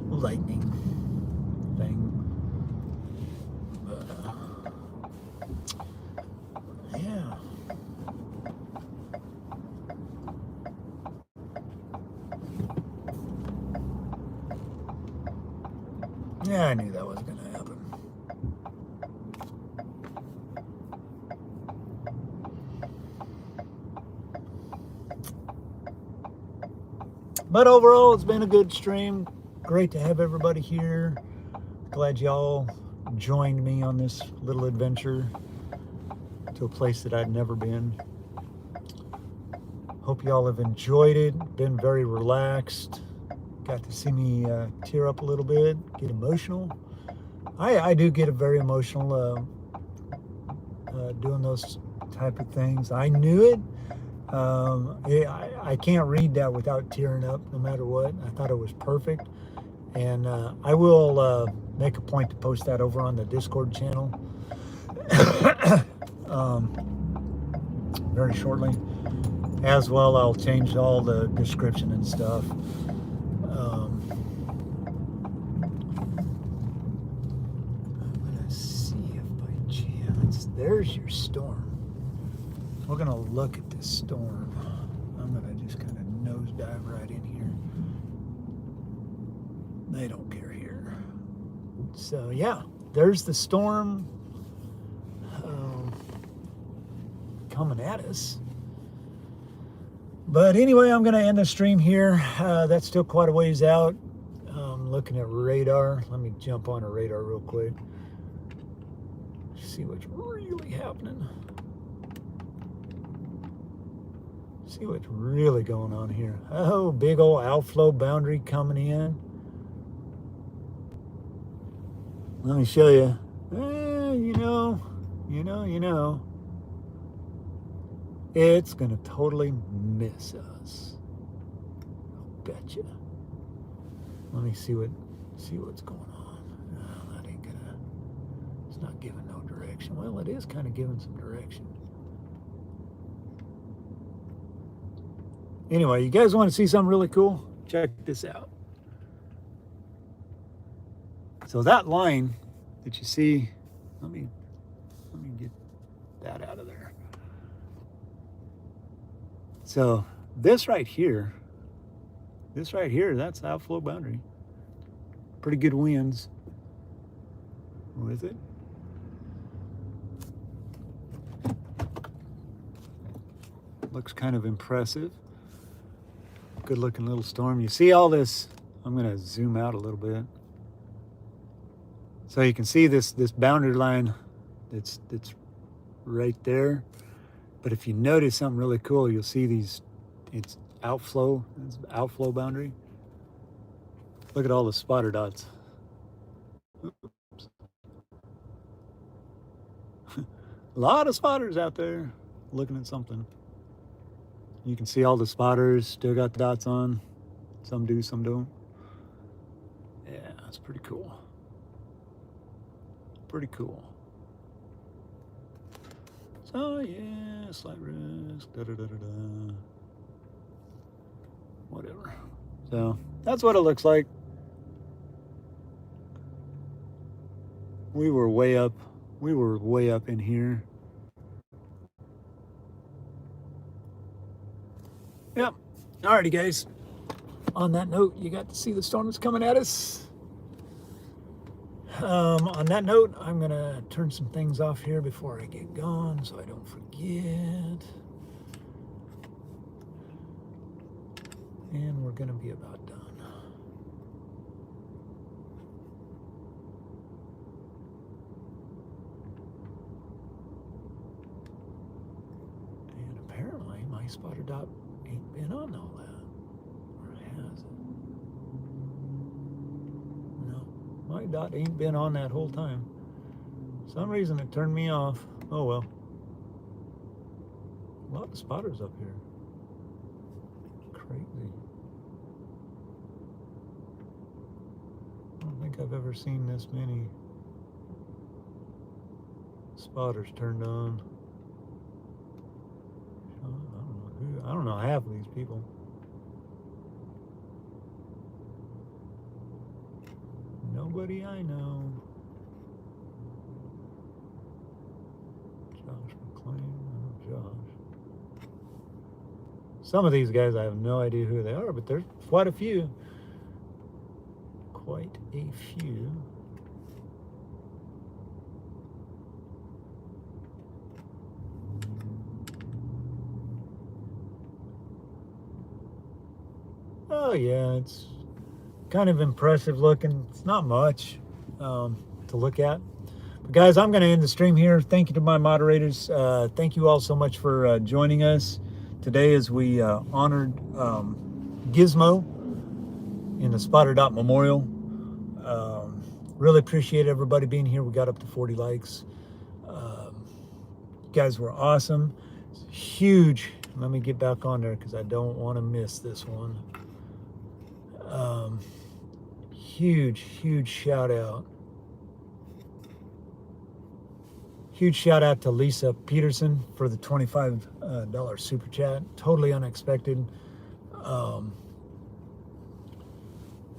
lightning thing. Yeah. Yeah, I knew that was going to happen. But overall, it's been a good stream. Great to have everybody here. Glad y'all joined me on this little adventure to a place that I'd never been. Hope y'all have enjoyed it. Been very relaxed. Got to see me tear up a little bit, get emotional. I do get very emotional doing those type of things. I knew it. I can't read that without tearing up no matter what. I thought it was perfect. And I will make a point to post that over on the Discord channel very shortly. As well, I'll change all the description and stuff. I'm going to see if by chance, there's your storm. We're going to look at this storm. I'm going to just kind of nosedive right in here. They don't care here. So yeah, there's the storm coming at us. But anyway, I'm going to end the stream here. That's still quite a ways out. Looking at radar. Let me jump on a radar real quick. See what's really happening. See what's really going on here. Oh, big old outflow boundary coming in. Let me show you. You know. It's gonna totally miss us. I'll bet you. Let me see what's going on. No, that ain't gonna. It's not giving no direction. Well, it is kind of giving some direction. Anyway, you guys want to see something really cool? Check this out. So that line that you see, let me get that out of there. So this right here, that's the outflow boundary. Pretty good winds with it. Looks kind of impressive. Good looking little storm. You see all this, I'm gonna zoom out a little bit. So you can see this boundary line that's right there. But if you notice something really cool, you'll see these, it's outflow boundary. Look at all the spotter dots. Oops. A lot of spotters out there looking at something. You can see all the spotters, still got the dots on. Some do, some don't. Yeah, that's pretty cool. Pretty cool. So yeah, slight risk, whatever. So that's what it looks like. We were way up in here. Yep. Alrighty, guys. On that note, you got to see the storm that's coming at us. On that note, I'm gonna turn some things off here before I get gone so I don't forget. And we're gonna be about done. My spotter dot ain't been on all that. Or has it? No. My dot ain't been on that whole time. For some reason it turned me off. Oh well. A lot of spotters up here. Crazy. I don't think I've ever seen this many spotters turned on. I don't know half of these people. Nobody I know. Josh McClain. Oh, Josh. Some of these guys I have no idea who they are, but there's quite a few. Quite a few. Oh yeah, it's kind of impressive looking. It's not much to look at. But guys, I'm going to end the stream here. Thank you to my moderators. Thank you all so much for joining us today as we honored Gizmo in the Spotter Dot Memorial. Really appreciate everybody being here. We got up to 40 likes. You guys were awesome. Huge. Let me get back on there because I don't want to miss this one. Huge shout out. Huge shout out to Lisa Peterson for the $25 super chat. Totally unexpected. That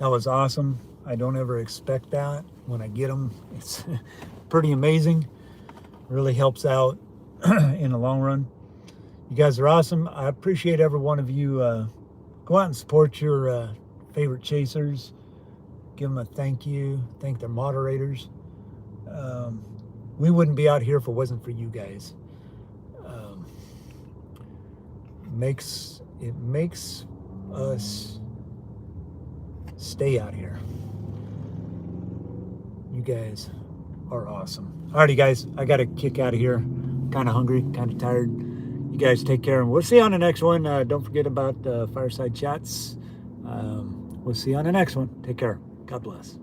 was awesome. I don't ever expect that when I get them. It's pretty amazing. Really helps out in the long run. You guys are awesome. I appreciate every one of you. Go out and support your favorite chasers. Give them a thank you. Thank their moderators. We wouldn't be out here if it wasn't for you guys. It makes us stay out here. You guys are awesome. Alrighty, guys, I got to kick out of here. Kind of hungry, kind of tired. You guys take care, and we'll see you on the next one. Don't forget about fireside chats. We'll see you on the next one. Take care. God bless.